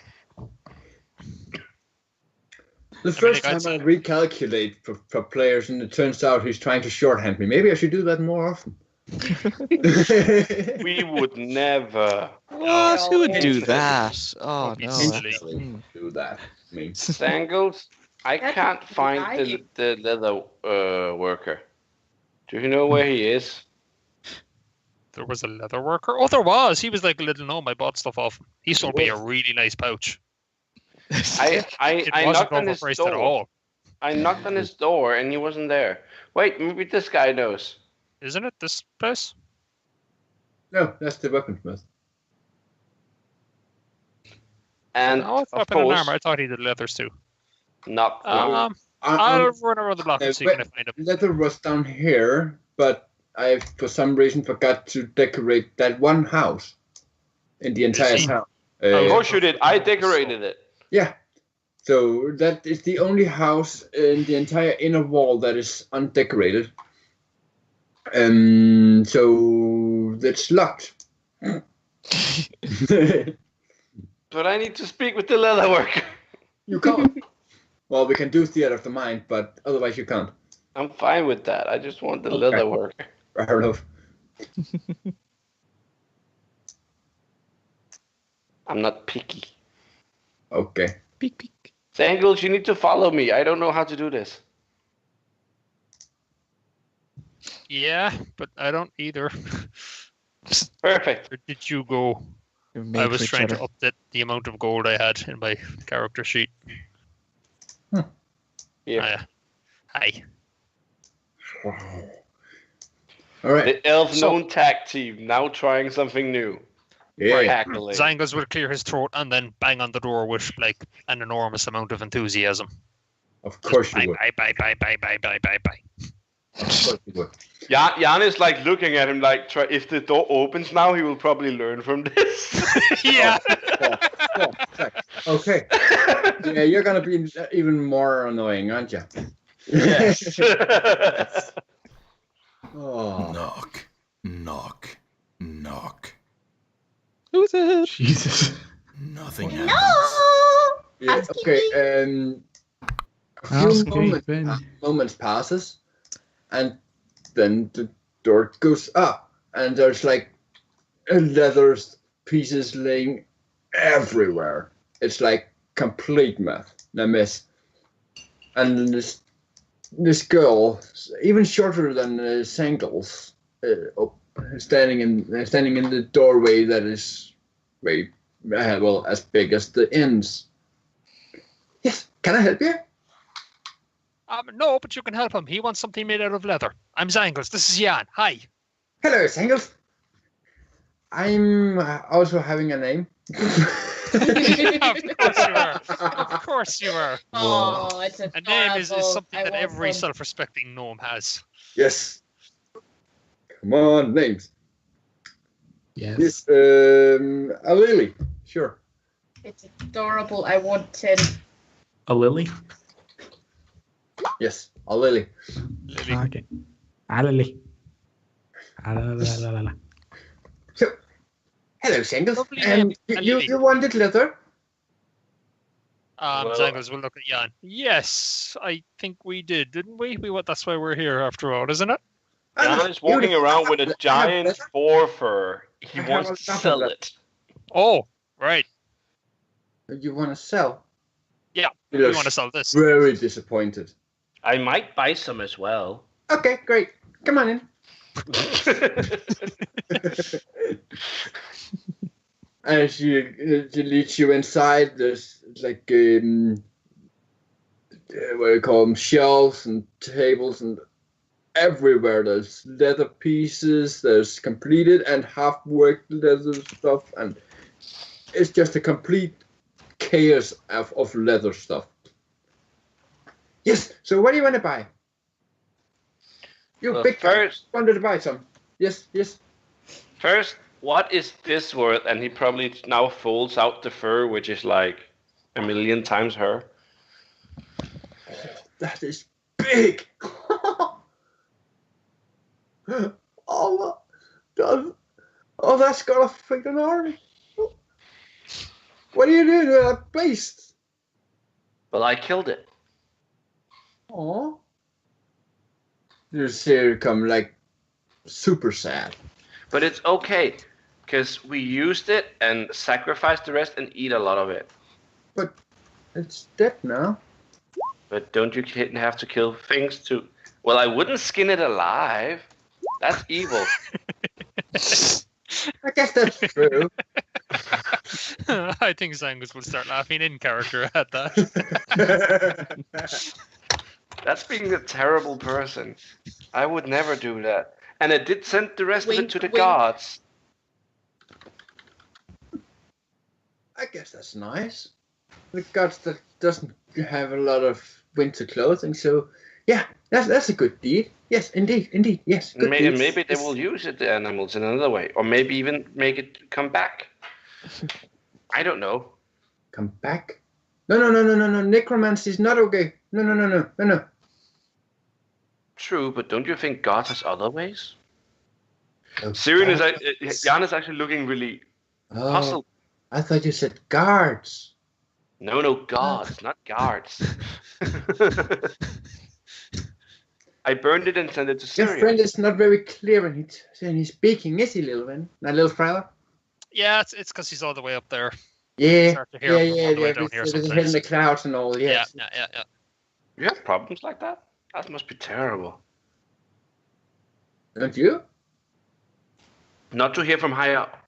Speaker 2: The first
Speaker 7: like
Speaker 2: time I recalculate for players, and it turns out he's trying to shorthand me. Maybe I should do that more often.
Speaker 1: We would never.
Speaker 5: What? Who would do
Speaker 6: Oh.
Speaker 5: that? Oh,
Speaker 7: Don't be
Speaker 5: no.
Speaker 7: silly.
Speaker 5: Mm.
Speaker 2: Do that. I mean,
Speaker 1: Sangles, I
Speaker 6: That
Speaker 1: can't
Speaker 6: would be
Speaker 1: find
Speaker 6: lying.
Speaker 1: the leather worker. Do you know where he is?
Speaker 7: There was a leather worker. Oh, there was. He was like a little gnome. I bought stuff off him. He sold me a really nice pouch.
Speaker 1: I
Speaker 7: It
Speaker 1: knocked
Speaker 7: wasn't
Speaker 1: on his
Speaker 7: overpriced at
Speaker 1: door.
Speaker 7: all.
Speaker 1: I knocked on his door and he wasn't there. Wait, maybe this guy knows.
Speaker 7: Isn't it this place?
Speaker 2: no, that's the weaponsmith.
Speaker 1: And
Speaker 7: Oh, it's
Speaker 1: of
Speaker 7: weapon and
Speaker 1: course,
Speaker 7: armor. I thought he did leathers too.
Speaker 1: not.
Speaker 7: I'll run around the block and see if I can find him.
Speaker 2: Leather was down here, but I, for some reason, forgot to decorate that one house in the entire
Speaker 7: see.
Speaker 2: town.
Speaker 1: Of course you did. I decorated it.
Speaker 2: Yeah. So that is the only house in the entire inner wall that is undecorated. So that's locked.
Speaker 1: But I need to speak with the leather worker.
Speaker 2: You can't. Well, we can do theater of the mind, but otherwise you can't.
Speaker 1: I'm fine with that. I just want the
Speaker 2: Okay.
Speaker 1: leather worker.
Speaker 2: Fair enough.
Speaker 1: I'm not picky.
Speaker 2: Okay.
Speaker 5: Peek, peek.
Speaker 1: Sangles, you need to follow me. I don't know how to do this.
Speaker 7: Yeah, but I don't either.
Speaker 1: Perfect.
Speaker 7: Where did you go?
Speaker 5: We're made
Speaker 7: I was
Speaker 5: for each
Speaker 7: trying to
Speaker 5: other.
Speaker 7: update the amount of gold I had in my character sheet.
Speaker 1: Yeah.
Speaker 7: Hi.
Speaker 2: All right.
Speaker 1: The elf known tag team now trying something new.
Speaker 2: Yeah.
Speaker 1: Cackling.
Speaker 7: Zangles will clear his throat and then bang on the door with like an enormous amount of enthusiasm.
Speaker 2: Of course you
Speaker 7: Bye,
Speaker 2: would.
Speaker 7: bye, bye, bye, bye, bye, bye, bye, bye.
Speaker 2: Of course you would.
Speaker 1: Jan is like looking at him like, if the door opens now, he will probably learn from this.
Speaker 7: Yeah.
Speaker 2: Okay. Yeah, you're gonna be even more annoying, aren't you?
Speaker 1: Yes.
Speaker 2: Oh.
Speaker 8: Knock, knock, knock.
Speaker 5: Who's it?
Speaker 3: Jesus.
Speaker 8: Nothing
Speaker 6: No!
Speaker 8: happens.
Speaker 2: Yeah,
Speaker 6: Asking
Speaker 2: okay.
Speaker 6: me.
Speaker 2: A few
Speaker 3: Housekeeping.
Speaker 2: moments passes, and then the door goes up, and there's like leather pieces laying everywhere. It's like complete mess. And this girl, even shorter than Sangles, standing in the doorway that is very well as big as the inns. Yes, can I help you?
Speaker 7: No, but you can help him. He wants something made out of leather. I'm Zangles. This is Jan. Hi.
Speaker 2: Hello, Sangles. I'm also having a name.
Speaker 7: Of course you are.
Speaker 6: Oh, it's
Speaker 7: A name is
Speaker 6: adorable.
Speaker 7: something
Speaker 6: I
Speaker 7: that
Speaker 6: want
Speaker 7: every
Speaker 6: one.
Speaker 7: self-respecting gnome has.
Speaker 2: Yes. Come on, names.
Speaker 3: Yes.
Speaker 2: Yes, a lily. Sure.
Speaker 6: It's adorable. I want 10.
Speaker 3: A lily?
Speaker 2: Yes, a lily.
Speaker 7: Lily.
Speaker 3: Okay. A lily. A la la la la la.
Speaker 2: So, hello, Sangles.
Speaker 7: Lovely name, a lily.
Speaker 2: You wanted leather?
Speaker 1: Well-
Speaker 7: Zangles will look at Jan. Yes, I think we did, didn't we? That's why we're here after all, isn't it?
Speaker 1: Jan is walking around with a giant boar fur. He
Speaker 2: I have
Speaker 1: wants
Speaker 2: a
Speaker 1: to
Speaker 2: lot of
Speaker 1: sell
Speaker 2: that.
Speaker 1: it.
Speaker 7: Oh, right.
Speaker 2: You want to sell?
Speaker 7: Yeah,
Speaker 2: He
Speaker 7: we
Speaker 2: looks
Speaker 7: want to sell this.
Speaker 2: very disappointed.
Speaker 1: I might buy some as well.
Speaker 2: Okay, great. Come on in. And she leads you inside. There's like what do you call them? Shelves and tables and everywhere. There's leather pieces. There's completed and half-worked leather stuff, and it's just a complete chaos of leather stuff. Yes. So what do you want to buy? You
Speaker 1: Well,
Speaker 2: big guy
Speaker 1: first-
Speaker 2: wanted to buy some. Yes.
Speaker 1: First, what is this worth? And he probably now folds out the fur, which is like 1,000,000 times her.
Speaker 2: That is big. That's got a freaking army. What are you doing with that beast?
Speaker 1: Well, I killed it.
Speaker 2: Oh. You see her come like super sad.
Speaker 1: But it's okay, because we used it and sacrificed the rest and eat a lot of it.
Speaker 2: But it's dead now.
Speaker 1: But don't you have to kill things to... Well, I wouldn't skin it alive. That's evil.
Speaker 2: I guess that's true.
Speaker 7: I think Zangles will start laughing in character at that.
Speaker 1: That's being a terrible person. I would never do that. And I did send the rest of it
Speaker 6: Wink,
Speaker 1: to the
Speaker 6: wink.
Speaker 1: gods.
Speaker 2: I guess that's nice. The gods that doesn't have a lot of winter clothing, so yeah, that's a good deed. Yes, indeed, yes. Good
Speaker 1: And
Speaker 2: deed.
Speaker 1: maybe they
Speaker 2: Yes.
Speaker 1: will use it, the animals, in another way. Or maybe even make it come back. I don't know.
Speaker 2: Come back. No. Necromancy is not okay. No.
Speaker 1: True, but don't you think God has other ways?
Speaker 2: Oh,
Speaker 1: Siren is...
Speaker 2: guards.
Speaker 1: Jan is actually looking really
Speaker 2: Oh,
Speaker 1: puzzled.
Speaker 2: I thought you said guards.
Speaker 1: No, gods, not guards. I burned it and sent it to
Speaker 2: Your
Speaker 1: Syria.
Speaker 2: friend is not very clear when he's speaking, is he, little man? Not little fella?
Speaker 7: Yeah, it's because he's all the way up there.
Speaker 2: Yeah.
Speaker 7: Start to hear him from all the way down
Speaker 2: With
Speaker 7: here
Speaker 2: his head in
Speaker 7: sometimes.
Speaker 2: the clouds and all. Yes.
Speaker 7: Yeah.
Speaker 1: You have problems like that? That must be terrible.
Speaker 2: Don't you?
Speaker 1: Not to hear from higher up.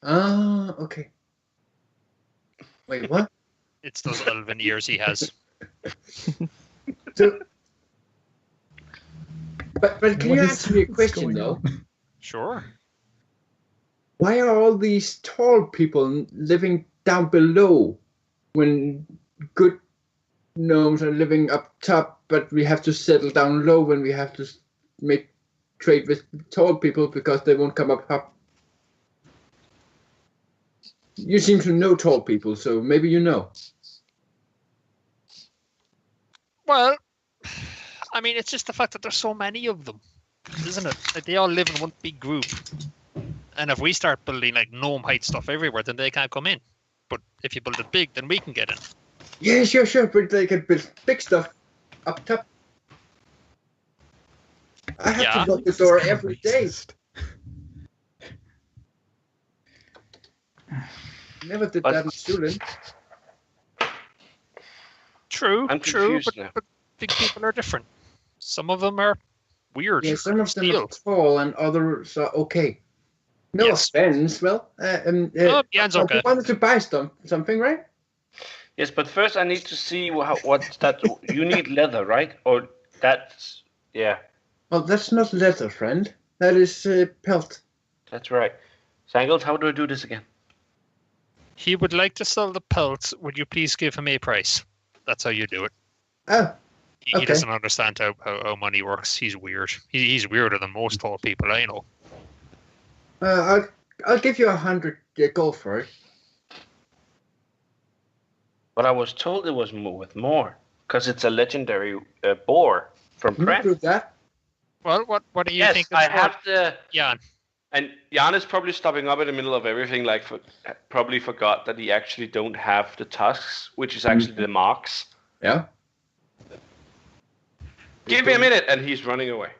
Speaker 2: Ah, okay. Wait, what?
Speaker 7: It's those elven ears he has.
Speaker 2: So, but can
Speaker 3: What
Speaker 2: you
Speaker 3: is-
Speaker 2: answer me a
Speaker 3: what's
Speaker 2: question
Speaker 3: going
Speaker 2: though?
Speaker 3: on?
Speaker 7: Sure.
Speaker 2: Why are all these tall people living down below when good gnomes are living up top, but we have to settle down low when we have to make trade with tall people because they won't come up top? You seem to know tall people, so maybe you know.
Speaker 7: Well, I mean, it's just the fact that there's so many of them, isn't it? Like, they all live in one big group. And if we start building like gnome height stuff everywhere, then they can't come in. But if you build it big, then we can get in.
Speaker 2: Yeah, sure, but they can build big stuff up top. I have to lock the door every day. Never did that in Stulen.
Speaker 7: True,
Speaker 1: I'm confused now.
Speaker 7: but big people are different. Some of them are weird.
Speaker 2: Yeah, some of them
Speaker 7: Steel.
Speaker 2: are tall and others are okay. No
Speaker 7: Yes.
Speaker 2: offense, well.
Speaker 7: Jan's okay.
Speaker 2: You wanted to buy something, right?
Speaker 1: Yes, but first I need to see what's that. You need leather, right? Or that's yeah.
Speaker 2: Well, that's not leather, friend. That is pelt.
Speaker 1: That's right. Sangles, how do I do this again?
Speaker 7: He would like to sell the pelts. Would you please give him a price? That's how you do it.
Speaker 2: Oh,
Speaker 7: He
Speaker 2: okay.
Speaker 7: doesn't understand how money works. He's weird. He's weirder than most tall people I know.
Speaker 2: I'll give you 100 gold for it.
Speaker 1: But I was told it was worth more because it's a legendary boar from
Speaker 2: Can you
Speaker 1: Pran.
Speaker 2: prove that?
Speaker 7: Well, what do you
Speaker 1: Yes,
Speaker 7: think?
Speaker 1: I
Speaker 7: it's worth?
Speaker 1: have the.
Speaker 7: Jan.
Speaker 1: And Jan is probably stopping up in the middle of everything. Like, probably forgot that he actually don't have the tusks, which is actually the marks.
Speaker 2: Yeah.
Speaker 1: Give me a minute, and he's running away.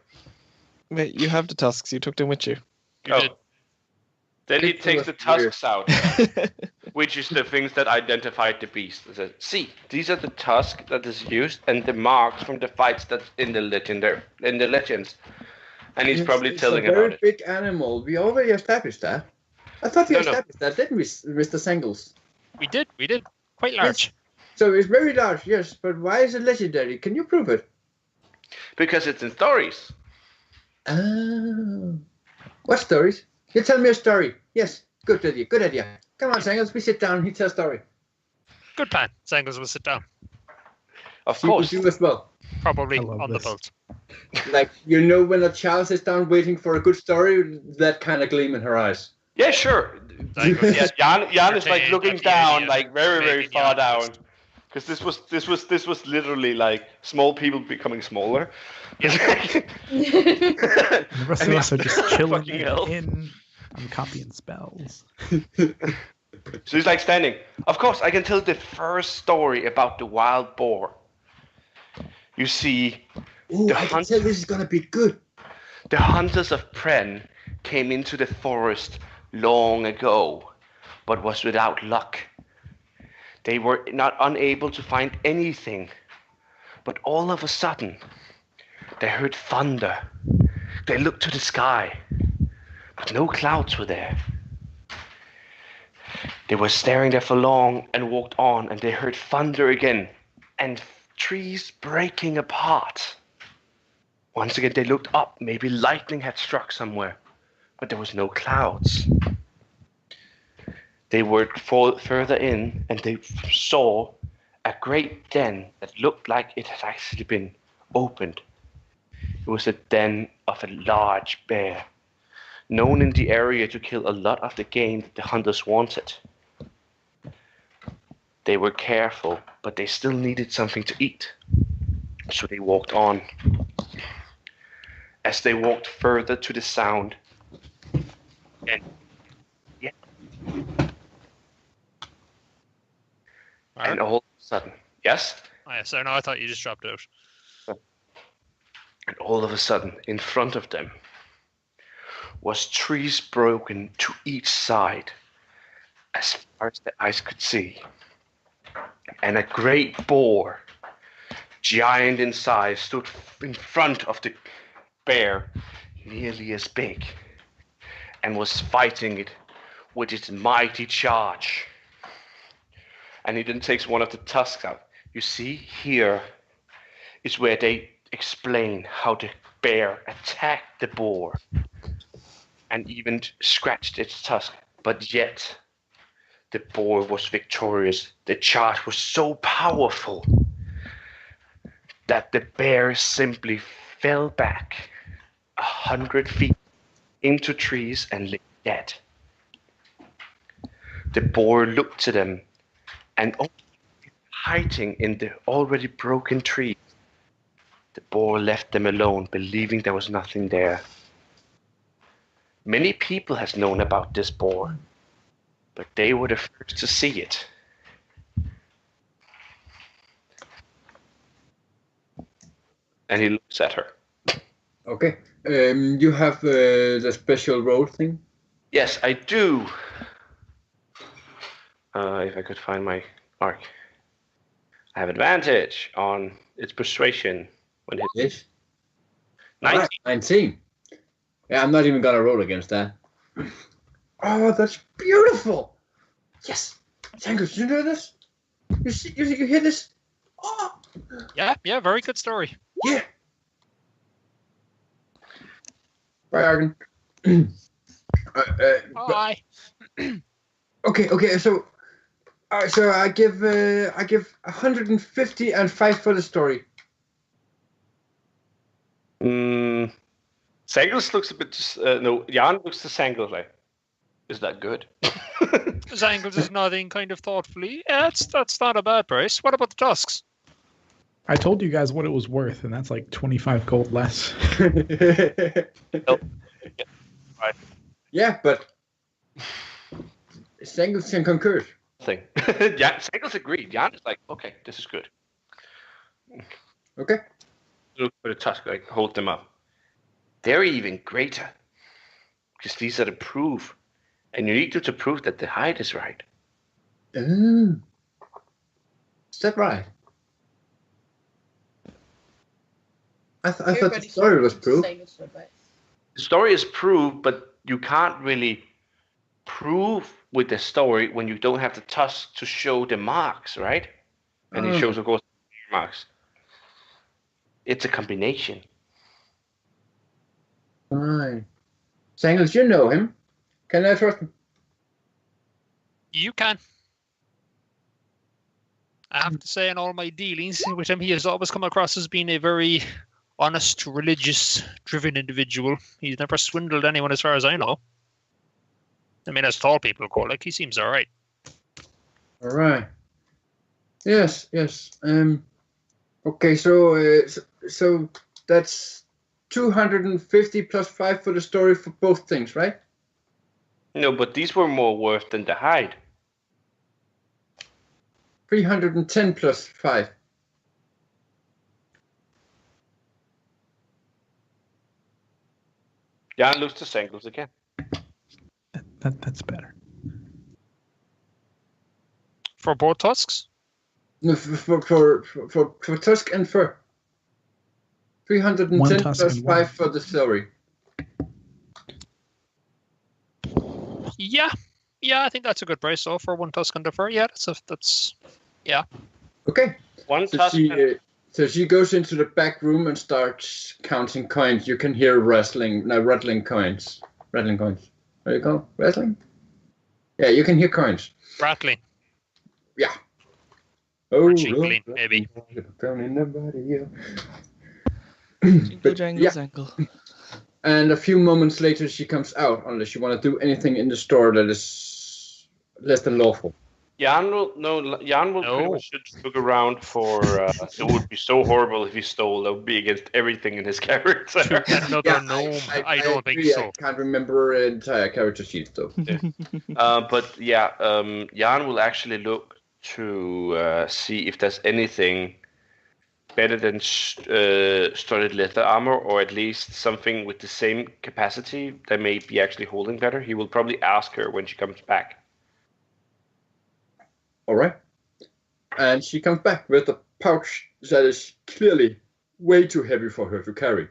Speaker 5: Wait, you have the tusks. You took them with you.
Speaker 7: You did.
Speaker 1: Then he
Speaker 2: It
Speaker 1: takes
Speaker 2: was
Speaker 1: the tusks out, which is the things that identified the beast. He said, "See, these are the tusks that is used, and the marks from the fights that's in the legends." And he's probably
Speaker 2: It's
Speaker 1: telling
Speaker 2: a very
Speaker 1: about it.
Speaker 2: big animal. We already established that. I thought we
Speaker 1: No.
Speaker 2: established that, didn't we, Mr. Sangles?
Speaker 7: We did. Quite large.
Speaker 2: So it's very large, yes, but why is it legendary? Can you prove it?
Speaker 1: Because it's in stories.
Speaker 2: Oh. What stories? You tell me a story. Yes, good idea. Come on, Sangles, we sit down, he tells a story.
Speaker 7: Good plan. Sangles will sit down.
Speaker 1: Of
Speaker 2: You will
Speaker 1: course.
Speaker 2: do as well.
Speaker 7: Probably
Speaker 3: I love
Speaker 7: on the
Speaker 3: this.
Speaker 7: belt.
Speaker 2: Like, you know when a child sits down waiting for a good story, that kind of gleam in her eyes.
Speaker 1: Yeah, sure.
Speaker 7: Sangles
Speaker 1: Yeah,
Speaker 7: is
Speaker 1: Jan is like
Speaker 7: entertained
Speaker 1: looking
Speaker 7: at the
Speaker 1: down,
Speaker 7: idea
Speaker 1: like very,
Speaker 7: of
Speaker 1: very
Speaker 7: making
Speaker 1: far
Speaker 7: Jan
Speaker 1: down,
Speaker 7: pissed.
Speaker 1: because this was literally like small people becoming smaller.
Speaker 3: And the rest of
Speaker 1: And
Speaker 3: us are
Speaker 1: he's-
Speaker 3: just chilling
Speaker 1: fucking hell.
Speaker 3: in. I'm copying spells.
Speaker 1: So he's like standing. Of course, I can tell the first story about the wild boar. You see,
Speaker 2: Ooh,
Speaker 1: The
Speaker 2: I can
Speaker 1: hunt-
Speaker 2: tell this is gonna be good.
Speaker 1: the hunters of Pren came into the forest long ago, but was without luck. They were not unable to find anything, but all of a sudden, they heard thunder. They looked to the sky, but no clouds were there. They were staring there for long and walked on, and they heard thunder again, and trees breaking apart. Once again, they looked up. Maybe lightning had struck somewhere, but there was no clouds. They were further in, and they saw a great den that looked like it had actually been opened. It was a den of a large bear, known in the area to kill a lot of the game that the hunters wanted. They were careful, but they still needed something to eat. So they walked on. As they walked further to the sound, and and all of a sudden, yes,
Speaker 7: Oh, yeah, so no, I thought you just dropped out.
Speaker 1: and all of a sudden, in front of them, was trees broken to each side, as far as the eyes could see, and a great boar, giant in size, stood in front of the bear, nearly as big, and was fighting it with its mighty charge. And he then takes one of the tusks out. You see, here is where they explain how the bear attacked the boar and even scratched its tusk. But yet, the boar was victorious. The charge was so powerful that the bear simply fell back 100 feet into trees and lay dead. The boar looked to them, and hiding in the already broken tree, the boar left them alone, believing there was nothing there. Many people has known about this boar, but they were the first to see it. And he looks at her.
Speaker 2: Okay. You have the special roll thing?
Speaker 1: Yes, I do. If I could find my mark. I have advantage on its persuasion when it
Speaker 2: Yes.
Speaker 1: 19.
Speaker 2: Right, 19. Yeah, I'm not even gonna roll against that. Oh, that's beautiful. Yes. Tangus, you know this? You hear this? Oh.
Speaker 7: Yeah, very good story.
Speaker 2: Yeah. Right, Argon.
Speaker 7: Bye.
Speaker 2: Okay. So I give 150 and 5 for the story.
Speaker 1: Sangles looks a bit. No, Jan looks to Sangles like, is that good?
Speaker 7: Zangles is nodding kind of thoughtfully. Yeah, that's not a bad price. What about the tusks?
Speaker 3: I told you guys what it was worth, and that's like 25 gold less.
Speaker 2: Yeah, but Sangles can concur.
Speaker 1: Thing. Yeah, Sangles agreed. Jan is like, okay, this is good.
Speaker 2: Okay.
Speaker 1: Look for the tusk, like hold them up. They're even greater, because these are the proof, and you need to prove that the hide is right.
Speaker 2: Is that right? I thought the story was proof.
Speaker 1: The story is proof, but you can't really prove with the story when you don't have the tusk to show the marks, right? And he shows, of course, the marks. It's a combination.
Speaker 2: Right. Sangles, you know him. Can I trust him?
Speaker 7: You can. I have to say, in all my dealings with him, he has always come across as being a very honest, religious, driven individual. He's never swindled anyone as far as I know. I mean, as tall people go, like, he seems all right.
Speaker 2: All right. Yes. Okay, so that's 250 plus 5 for the story for both things, right?
Speaker 1: No, but these were more worth than the hide.
Speaker 2: 310 plus 5.
Speaker 1: Jan looks to Sangles again.
Speaker 3: That's better.
Speaker 7: For both tusks?
Speaker 2: No, for tusk and fur. 310 plus 5 for the story.
Speaker 7: Yeah, I think that's a good price. So for one tusk and the fur, yeah, that's yeah.
Speaker 2: Okay.
Speaker 1: One
Speaker 2: So
Speaker 1: tusk.
Speaker 2: so she goes into the back room and starts counting coins. You can hear rattling coins. Rattling coins. What do you call it? Rattling? Yeah, you can hear coins.
Speaker 7: Rattling.
Speaker 2: Yeah.
Speaker 7: Or jingling, maybe.
Speaker 5: Jangle.
Speaker 2: And a few moments later, she comes out, unless you want to do anything in the store that is less than lawful.
Speaker 1: Jan will pretty much just look around for. It would be so horrible if he stole. That would be against everything in his character.
Speaker 7: Another gnome? I don't think so.
Speaker 2: I can't remember entire character sheet though.
Speaker 1: But yeah, Jan will actually look to see if there's anything better than studded leather armor, or at least something with the same capacity that may be actually holding better. He will probably ask her when she comes back.
Speaker 2: All right. And she comes back with a pouch that is clearly way too heavy for her to carry.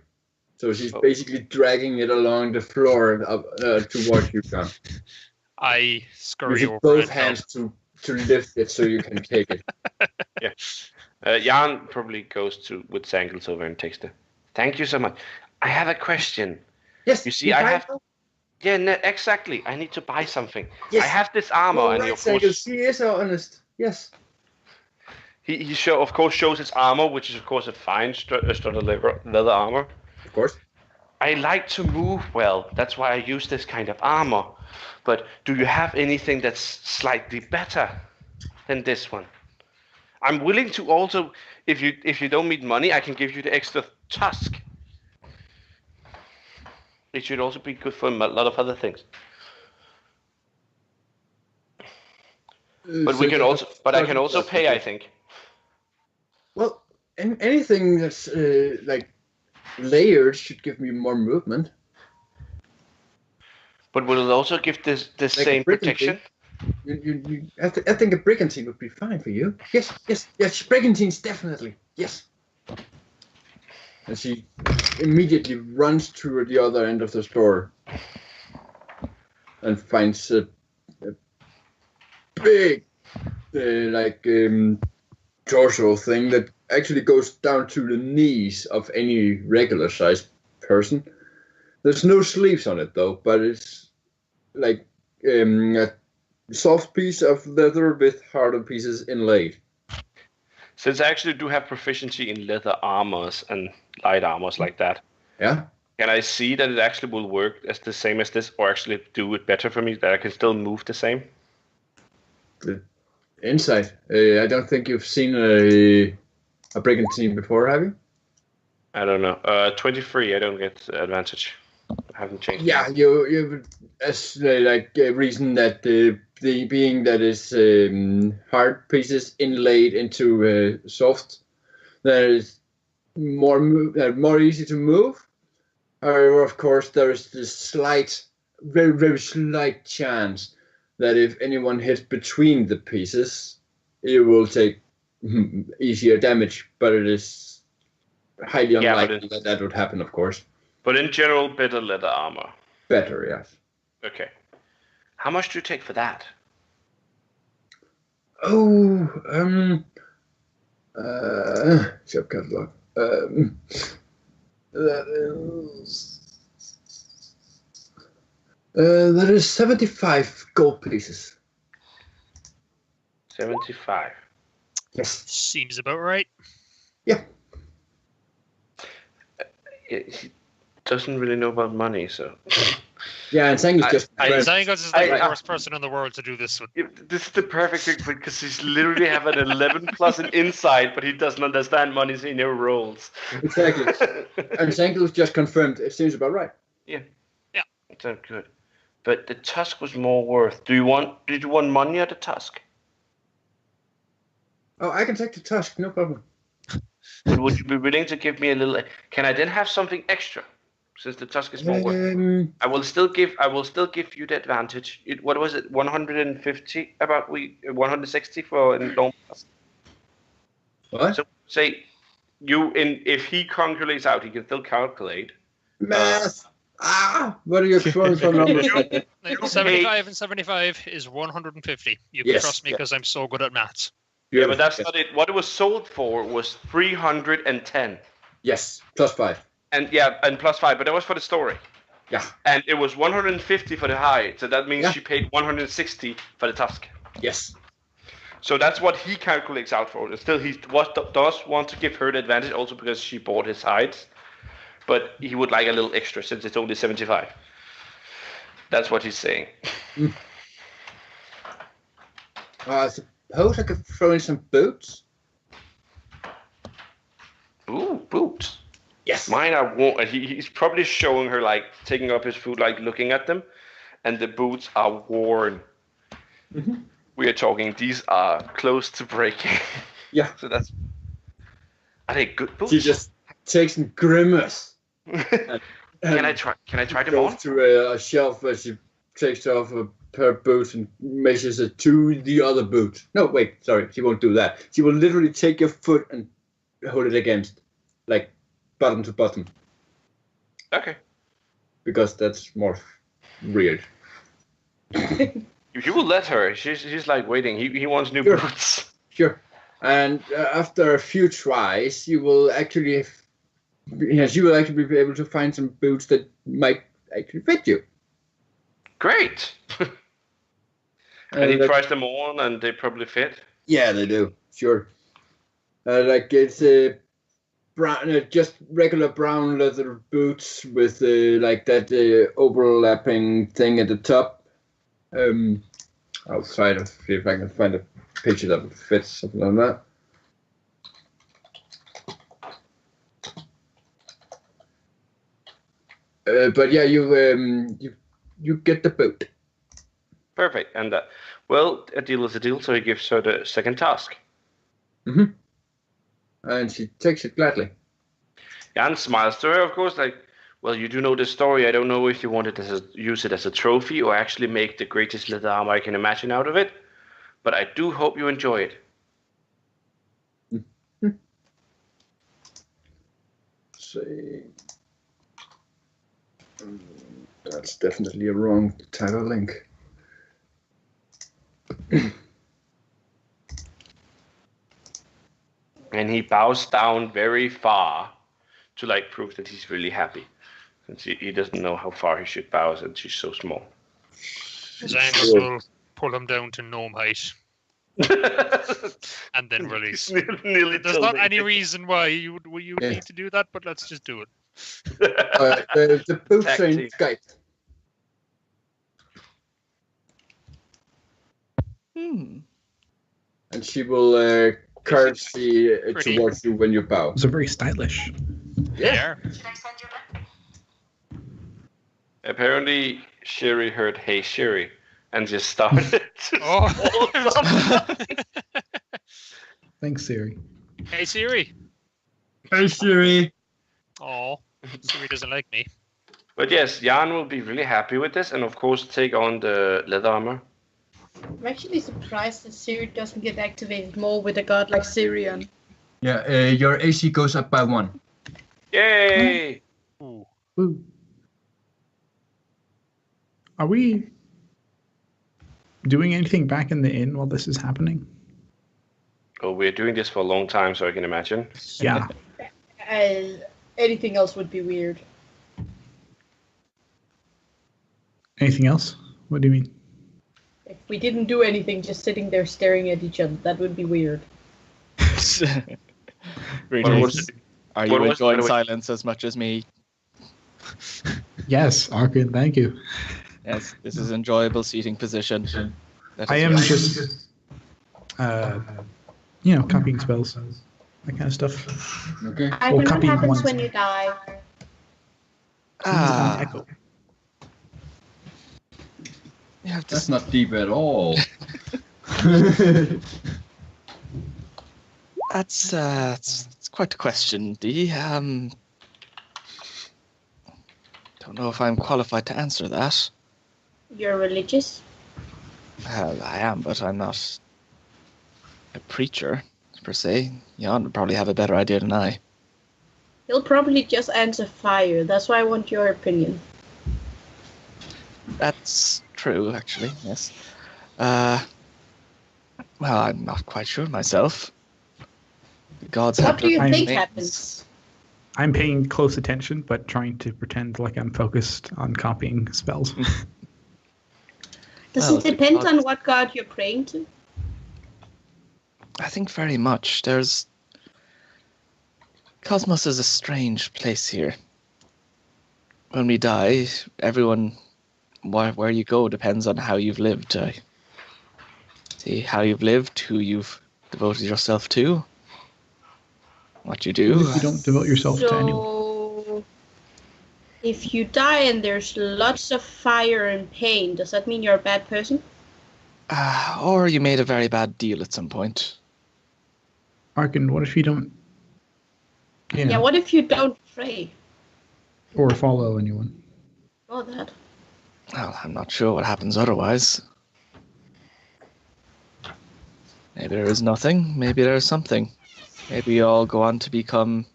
Speaker 2: So she's basically dragging it along the floor towards you, John.
Speaker 7: I scurry
Speaker 2: Using
Speaker 7: over
Speaker 2: both
Speaker 7: it.
Speaker 2: hands to lift it so you can take it.
Speaker 1: Yeah. Jan probably goes with Sangles over and takes the. Thank you so much. I have a question.
Speaker 2: Yes.
Speaker 1: You see, I have. Yeah, no, exactly. I need to buy something.
Speaker 2: Yes.
Speaker 1: I have this armor, and he, of course,
Speaker 2: he is honest. Yes.
Speaker 1: he of course shows his armor, which is of course a fine studded leather armor.
Speaker 2: Of course.
Speaker 1: I like to move well. That's why I use this kind of armor. But do you have anything that's slightly better than this one? I'm willing to also, if you don't need money, I can give you the extra tusk. It should also be good for a lot of other things. But
Speaker 2: So
Speaker 1: we can
Speaker 2: the-
Speaker 1: also, but I can also pay, I think.
Speaker 2: Well, anything that's like layered should give me more movement.
Speaker 1: But will it also give this the
Speaker 2: Like a
Speaker 1: same
Speaker 2: brigantine.
Speaker 1: protection?
Speaker 2: I think a brigantine would be fine for you. Yes, brigantines definitely. Yes. And she immediately runs to the other end of the store and finds a big, torso thing that actually goes down to the knees of any regular-sized person. There's no sleeves on it though, but it's like a soft piece of leather with harder pieces inlaid.
Speaker 1: Since I actually do have proficiency in leather armors and light armors like that,
Speaker 2: Yeah.
Speaker 1: can I see that it actually will work as the same as this, or actually do it better for me, that I can still move the same?
Speaker 2: The insight. I don't think you've seen a brigantine before, have you?
Speaker 1: I don't know. 23, I don't get advantage. I haven't changed.
Speaker 2: Yeah, you as reason that the being that is hard pieces inlaid into soft, that is more easy to move. However, of course, there is this very very slight chance that if anyone hits between the pieces, it will take easier damage. But it is highly unlikely that would happen, of course.
Speaker 1: But in general, better leather armor.
Speaker 2: Better, yes.
Speaker 1: Okay. How much do you take for that?
Speaker 2: Oh, shop catalog. That is 75 gold pieces.
Speaker 1: 75.
Speaker 2: Yes.
Speaker 7: Seems about right.
Speaker 2: Yeah.
Speaker 1: He doesn't really know about money, so.
Speaker 2: Yeah, and Sang is just.
Speaker 7: Zangos is like the worst person in the world to do this with.
Speaker 1: This is the perfect thing because he's literally have an 11 plus an insight, but he doesn't understand money, so he never rolls.
Speaker 2: Exactly. And Sankel's just confirmed. It seems about right.
Speaker 1: Yeah.
Speaker 7: Yeah.
Speaker 1: That's good. But the tusk was more worth. Did you want money or the tusk?
Speaker 2: Oh, I can take the tusk, no problem.
Speaker 1: But would you be willing to give me a little? Can I then have something extra? Since the tusk is more worth. I will still give you the advantage. What was it? 150 160 for in normal.
Speaker 2: What?
Speaker 1: So say if he calculates out, he can still calculate.
Speaker 2: Math. What are you throwing for numbers?
Speaker 7: 75 and 75 is 150. You can trust me because I'm so good at maths.
Speaker 1: Yeah, but that's not it. What it was sold for was 310.
Speaker 2: Yes, +5.
Speaker 1: And plus 5, but that was for the story.
Speaker 2: Yeah.
Speaker 1: And it was 150 for the hide, so that means she paid 160 for the tusk.
Speaker 2: Yes.
Speaker 1: So that's what he calculates out for. And still, he does want to give her the advantage also because she bought his hides, but he would like a little extra since it's only 75. That's what he's saying.
Speaker 2: I suppose I could throw in some boots.
Speaker 1: Ooh, boots.
Speaker 2: Yes.
Speaker 1: Mine are worn. He's probably showing her, like, taking up his food, like, looking at them. And the boots are worn.
Speaker 2: Mm-hmm.
Speaker 1: We are talking, these are close to breaking.
Speaker 2: Yeah.
Speaker 1: So that's... Are they good boots?
Speaker 2: She just takes and grimace.
Speaker 1: Can I try them
Speaker 2: goes
Speaker 1: on?
Speaker 2: to a shelf where she takes off a pair of boots and measures it to the other boot. No, wait, sorry, she won't do that. She will literally take your foot and hold it against, like, bottom to bottom.
Speaker 1: Okay.
Speaker 2: Because that's more weird.
Speaker 1: You will let her. She's like waiting. He wants new boots.
Speaker 2: Sure. And after a few tries, you will actually be able to find some boots that might actually fit you.
Speaker 1: Great. And he tries them on, and they probably fit.
Speaker 2: Yeah, they do. Sure. Like it's brown, just regular brown leather boots with like that overlapping thing at the top, I'll try to see if I can find a picture that would fit something like that. But yeah, you get the boat.
Speaker 1: Perfect. And well, a deal is a deal. So he gives her the second task.
Speaker 2: Mm-hmm. And she takes it gladly.
Speaker 1: Jan smiles to her, of course, like, well, you do know the story. I don't know if you wanted to use it as a trophy or actually make the greatest leather armor I can imagine out of it. But I do hope you enjoy it.
Speaker 2: See. That's definitely a wrong type of link.
Speaker 1: And he bows down very far to like prove that he's really happy. Since he doesn't know how far he should bow since she's so small.
Speaker 7: Zangles will pull him down to gnome height. And then release. There's not any reason why you need to do that, but let's just do it.
Speaker 2: The boats are in Skype. And she will curtsy towards you when you bow.
Speaker 3: Those are very stylish.
Speaker 7: Yeah.
Speaker 1: Apparently, Sherry heard "Hey Sherry" and just started.
Speaker 3: Thanks, Siri.
Speaker 7: Hey Siri.
Speaker 2: Hey Siri.
Speaker 7: Oh, Siri doesn't like me.
Speaker 1: But yes, Jan will be really happy with this, and of course take on the leather armor.
Speaker 6: I'm actually surprised that Siri doesn't get activated more with a god like Sirion.
Speaker 2: Yeah, your AC goes up by 1.
Speaker 1: Yay!
Speaker 7: Ooh.
Speaker 3: Woo. Are we doing anything back in the inn while this is happening?
Speaker 1: Oh, we're doing this for a long time, so I can imagine.
Speaker 3: Yeah.
Speaker 6: Anything else would be weird.
Speaker 3: Anything else? What do you mean?
Speaker 6: If we didn't do anything, just sitting there staring at each other, that would be weird.
Speaker 5: Greetings. Are you enjoying silence as much as me?
Speaker 3: Yes, Arkin, thank you.
Speaker 5: Yes, this is enjoyable seating position.
Speaker 3: I am just, copying spells, that kind of stuff.
Speaker 2: Okay.
Speaker 6: I know what happens when you die.
Speaker 3: Echo.
Speaker 5: You have to
Speaker 2: That's not deep at all.
Speaker 5: That's quite a question, Dee. Don't know if I'm qualified to answer that.
Speaker 6: You're religious?
Speaker 5: I am, but I'm not a preacher, per se. Jan would probably have a better idea than I.
Speaker 6: He'll probably just answer fire. That's why I want your opinion.
Speaker 5: That's true, actually, yes. Well, I'm not quite sure myself. The gods
Speaker 6: What
Speaker 5: have
Speaker 6: do you
Speaker 5: different
Speaker 6: think
Speaker 5: names.
Speaker 6: happens?
Speaker 3: I'm paying close attention, but trying to pretend like I'm focused on copying spells.
Speaker 6: Does
Speaker 5: Well,
Speaker 6: it depend
Speaker 5: God-
Speaker 6: on what god you're praying to?
Speaker 5: I think very much. Cosmos is a strange place here. When we die, everyone, where you go depends on how you've lived. See how you've lived, who you've devoted yourself to, what you do.
Speaker 3: If you don't devote yourself to anyone.
Speaker 6: So, if you die and there's lots of fire and pain, does that mean you're a bad person?
Speaker 5: Or you made a very bad deal at some point.
Speaker 3: Arkin, what if you don't?
Speaker 6: Yeah, what if you don't pray?
Speaker 3: Or follow anyone?
Speaker 6: Oh, that.
Speaker 5: Well, I'm not sure what happens otherwise. Maybe there is nothing, maybe there is something. Maybe you all go on to become,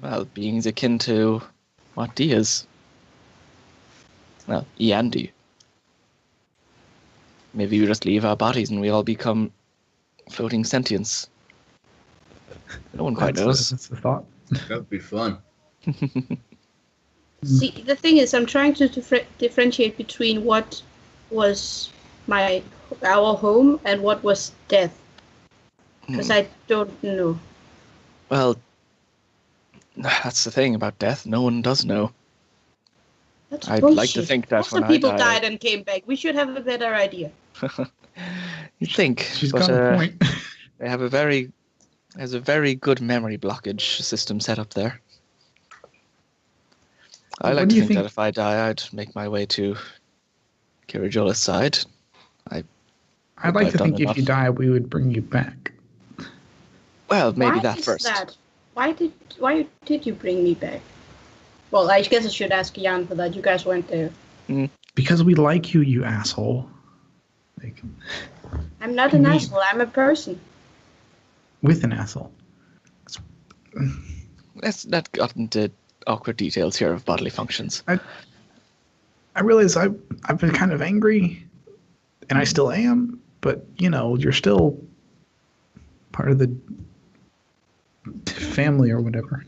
Speaker 5: well, beings akin to what D is. Well, E and D. Maybe we just leave our bodies and we all become floating sentience. No one quite knows.
Speaker 3: That's the thought.
Speaker 2: That would be fun.
Speaker 6: See, the thing is, I'm trying to differentiate between what was our home and what was death. Because I don't know.
Speaker 5: Well, that's the thing about death. No one does know.
Speaker 6: That's
Speaker 5: I'd
Speaker 6: bullshit.
Speaker 5: like to think that
Speaker 6: Lots
Speaker 5: when
Speaker 6: of
Speaker 5: I
Speaker 6: people
Speaker 5: die,
Speaker 6: died and came back. We should have a better idea.
Speaker 5: You'd think,
Speaker 3: She's
Speaker 5: but
Speaker 3: got a point.
Speaker 5: they have a very good memory blockage system set up there. I
Speaker 3: What
Speaker 5: like
Speaker 3: do
Speaker 5: to
Speaker 3: you
Speaker 5: think
Speaker 3: think-
Speaker 5: that if I die, I'd make my way to Kirajola's side.
Speaker 3: I'd like
Speaker 5: I've
Speaker 3: to
Speaker 5: done
Speaker 3: think if you
Speaker 5: enough.
Speaker 3: die, we would bring you back.
Speaker 5: Well, maybe
Speaker 6: Why
Speaker 5: that
Speaker 6: is
Speaker 5: first.
Speaker 6: that? Why did you bring me back? Well, I guess I should ask Jan for that. You guys went there.
Speaker 3: Because we like you, you asshole. Like,
Speaker 6: I'm not
Speaker 3: Can
Speaker 6: an
Speaker 3: we-
Speaker 6: asshole. I'm a person.
Speaker 3: with an asshole.
Speaker 5: Let's not get into awkward details here of bodily functions.
Speaker 3: I realize I've been kind of angry, and I still am, but, you know, you're still part of the family or whatever.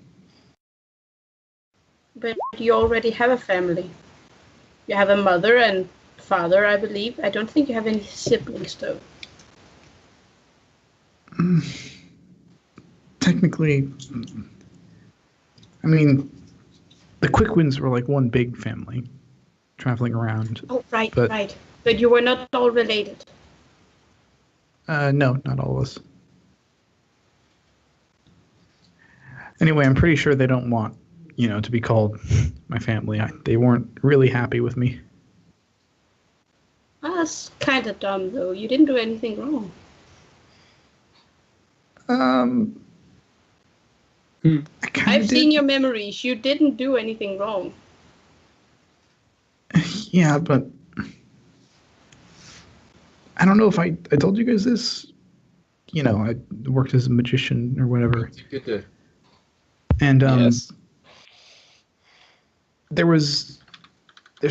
Speaker 6: But you already have a family. You have a mother and father, I believe. I don't think you have any siblings, though.
Speaker 3: Technically, I mean, the Quickwins were like one big family traveling around.
Speaker 6: Oh, right,
Speaker 3: But-
Speaker 6: right. But you were not all related.
Speaker 3: No, not all of us. Anyway, I'm pretty sure they don't want, you know, to be called my family. They weren't really happy with me.
Speaker 6: That's kind of dumb, though. You didn't do anything wrong.
Speaker 3: I kind
Speaker 6: I've
Speaker 3: of
Speaker 6: seen
Speaker 3: did.
Speaker 6: your memories. You didn't do anything wrong.
Speaker 3: Yeah, but I don't know if I told you guys this. You know, I worked as a magician or whatever.
Speaker 2: It's good to.
Speaker 3: And
Speaker 5: Yes.
Speaker 3: there's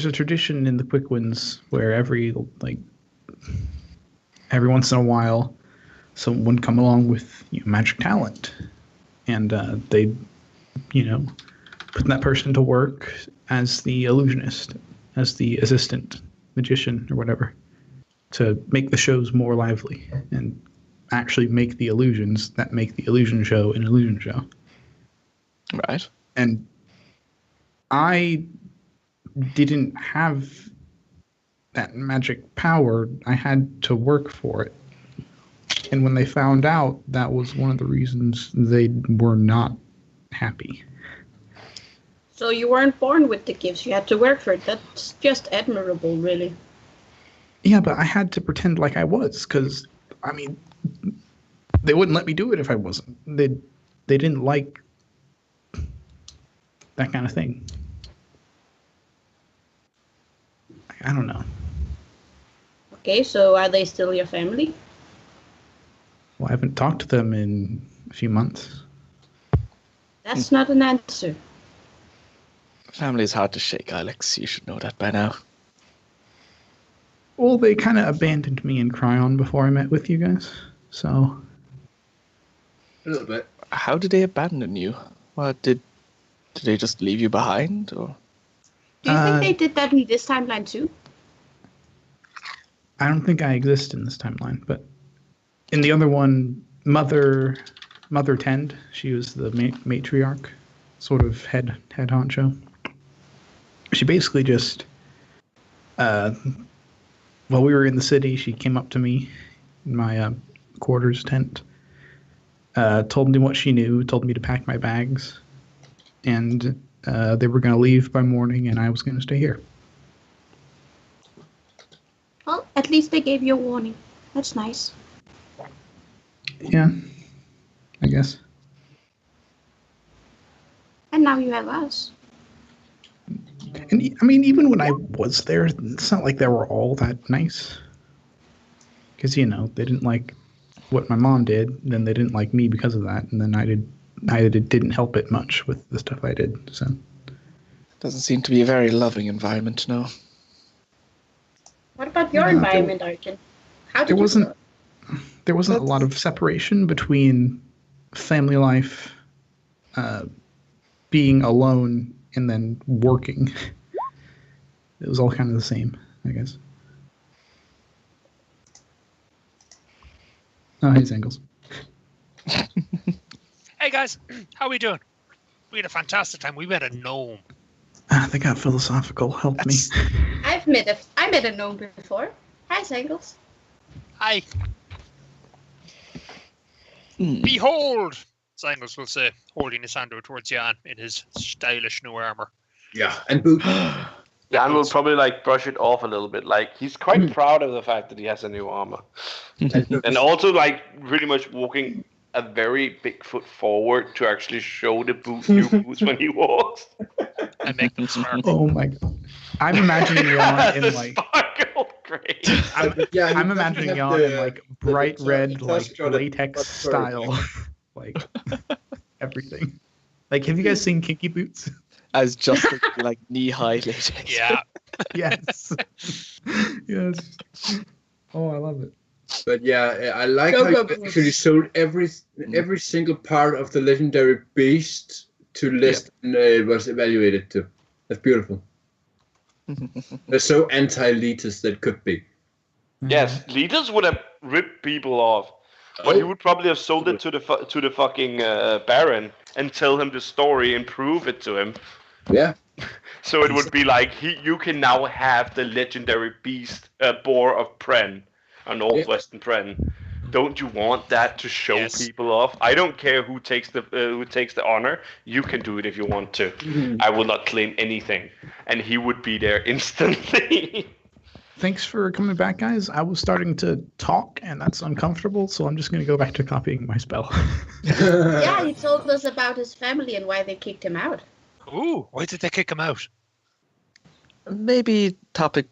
Speaker 3: a tradition in the Quickwins where every once in a while someone would come along with, you know, magic talent, and they, you know, put that person to work as the illusionist, as the assistant magician or whatever, to make the shows more lively and actually make the illusions that make the illusion show an illusion show.
Speaker 5: Right.
Speaker 3: And I didn't have that magic power. I had to work for it. And when they found out, that was one of the reasons they were not happy.
Speaker 6: So you weren't born with the gifts. You had to work for it. That's just admirable, really.
Speaker 3: Yeah, but I had to pretend like I was, because, I mean, they wouldn't let me do it if I wasn't. They didn't like that kind of thing. I don't know.
Speaker 6: Okay, so are they still your family?
Speaker 3: Well, I haven't talked to them in a few months.
Speaker 6: That's not an answer.
Speaker 5: Family is hard to shake, Alex. You should know that by now.
Speaker 3: Well, they kind of abandoned me in Cryon before I met with you guys, so...
Speaker 2: A little bit.
Speaker 5: How did they abandon you? What did they just leave you behind, or?
Speaker 6: Do you think they did that in this timeline too?
Speaker 3: I don't think I exist in this timeline, but in the other one, Mother Tend, she was the matriarch, sort of head honcho. She basically just, while we were in the city, she came up to me in my quarters tent, told me what she knew, told me to pack my bags, and they were going to leave by morning, and I was going to stay here.
Speaker 6: Well, at least they gave you a warning. That's nice.
Speaker 3: Yeah, I guess.
Speaker 6: And now you have us.
Speaker 3: And I mean, even when I was there, it's not like they were all that nice. Because, you know, they didn't like what my mom did, and then they didn't like me because of that, and then I didn't help it much with the stuff I did, so.
Speaker 5: Doesn't seem to be a very loving environment, no.
Speaker 6: What about your
Speaker 3: Yeah,
Speaker 6: environment, Arjun? How did
Speaker 3: There wasn't a lot of separation between family life, being alone, and then working. It was all kind of the same, I guess. Oh, hey, Zangles.
Speaker 7: Hey guys, how we doing? We had a fantastic time. We met a gnome.
Speaker 3: They got philosophical. Help me.
Speaker 6: I met a gnome before. Hi, Sangles.
Speaker 7: Hi.
Speaker 5: Hmm.
Speaker 7: Behold, Sangles will say, holding his hand out towards Jan in his stylish new armor.
Speaker 2: Yeah, and boot.
Speaker 1: Jan will probably like brush it off a little bit. Like he's quite proud of the fact that he has a new armor, and also like really much walking a very big foot forward to actually show the new boots when he walks.
Speaker 7: And make them sparkle.
Speaker 3: Oh my god! I'm imagining Jan in like.
Speaker 1: Sparkle, great.
Speaker 3: I'm imagining Jan in like bright red, like
Speaker 2: tusk-shot
Speaker 3: latex style, like everything. Like, have you guys seen Kinky Boots?
Speaker 5: As just like knee-high latex.
Speaker 7: Yeah.
Speaker 3: Yes. Yes. Oh, I love it.
Speaker 2: But yeah, I like
Speaker 6: Go,
Speaker 2: how
Speaker 6: go,
Speaker 2: you
Speaker 6: go.
Speaker 2: actually sold every single part of the legendary beast to list and it was evaluated to. That's beautiful. They're so anti-elitist that could be.
Speaker 1: Yes, leaders would have ripped people off, but he would probably have sold it to the fucking Baron and tell him the story and prove it to him.
Speaker 2: Yeah.
Speaker 1: So it would be like you can now have the legendary beast boar of Pren, a northwestern Pren. Don't you want that to show people off? I don't care who takes the honor. You can do it if you want to. I will not claim anything, and he would be there instantly.
Speaker 3: Thanks for coming back, guys. I was starting to talk, and that's uncomfortable, so I'm just going to go back to copying my spell.
Speaker 6: Yeah, he told us about his family and why they kicked him out.
Speaker 7: Ooh, why did they kick him out?
Speaker 5: Maybe topic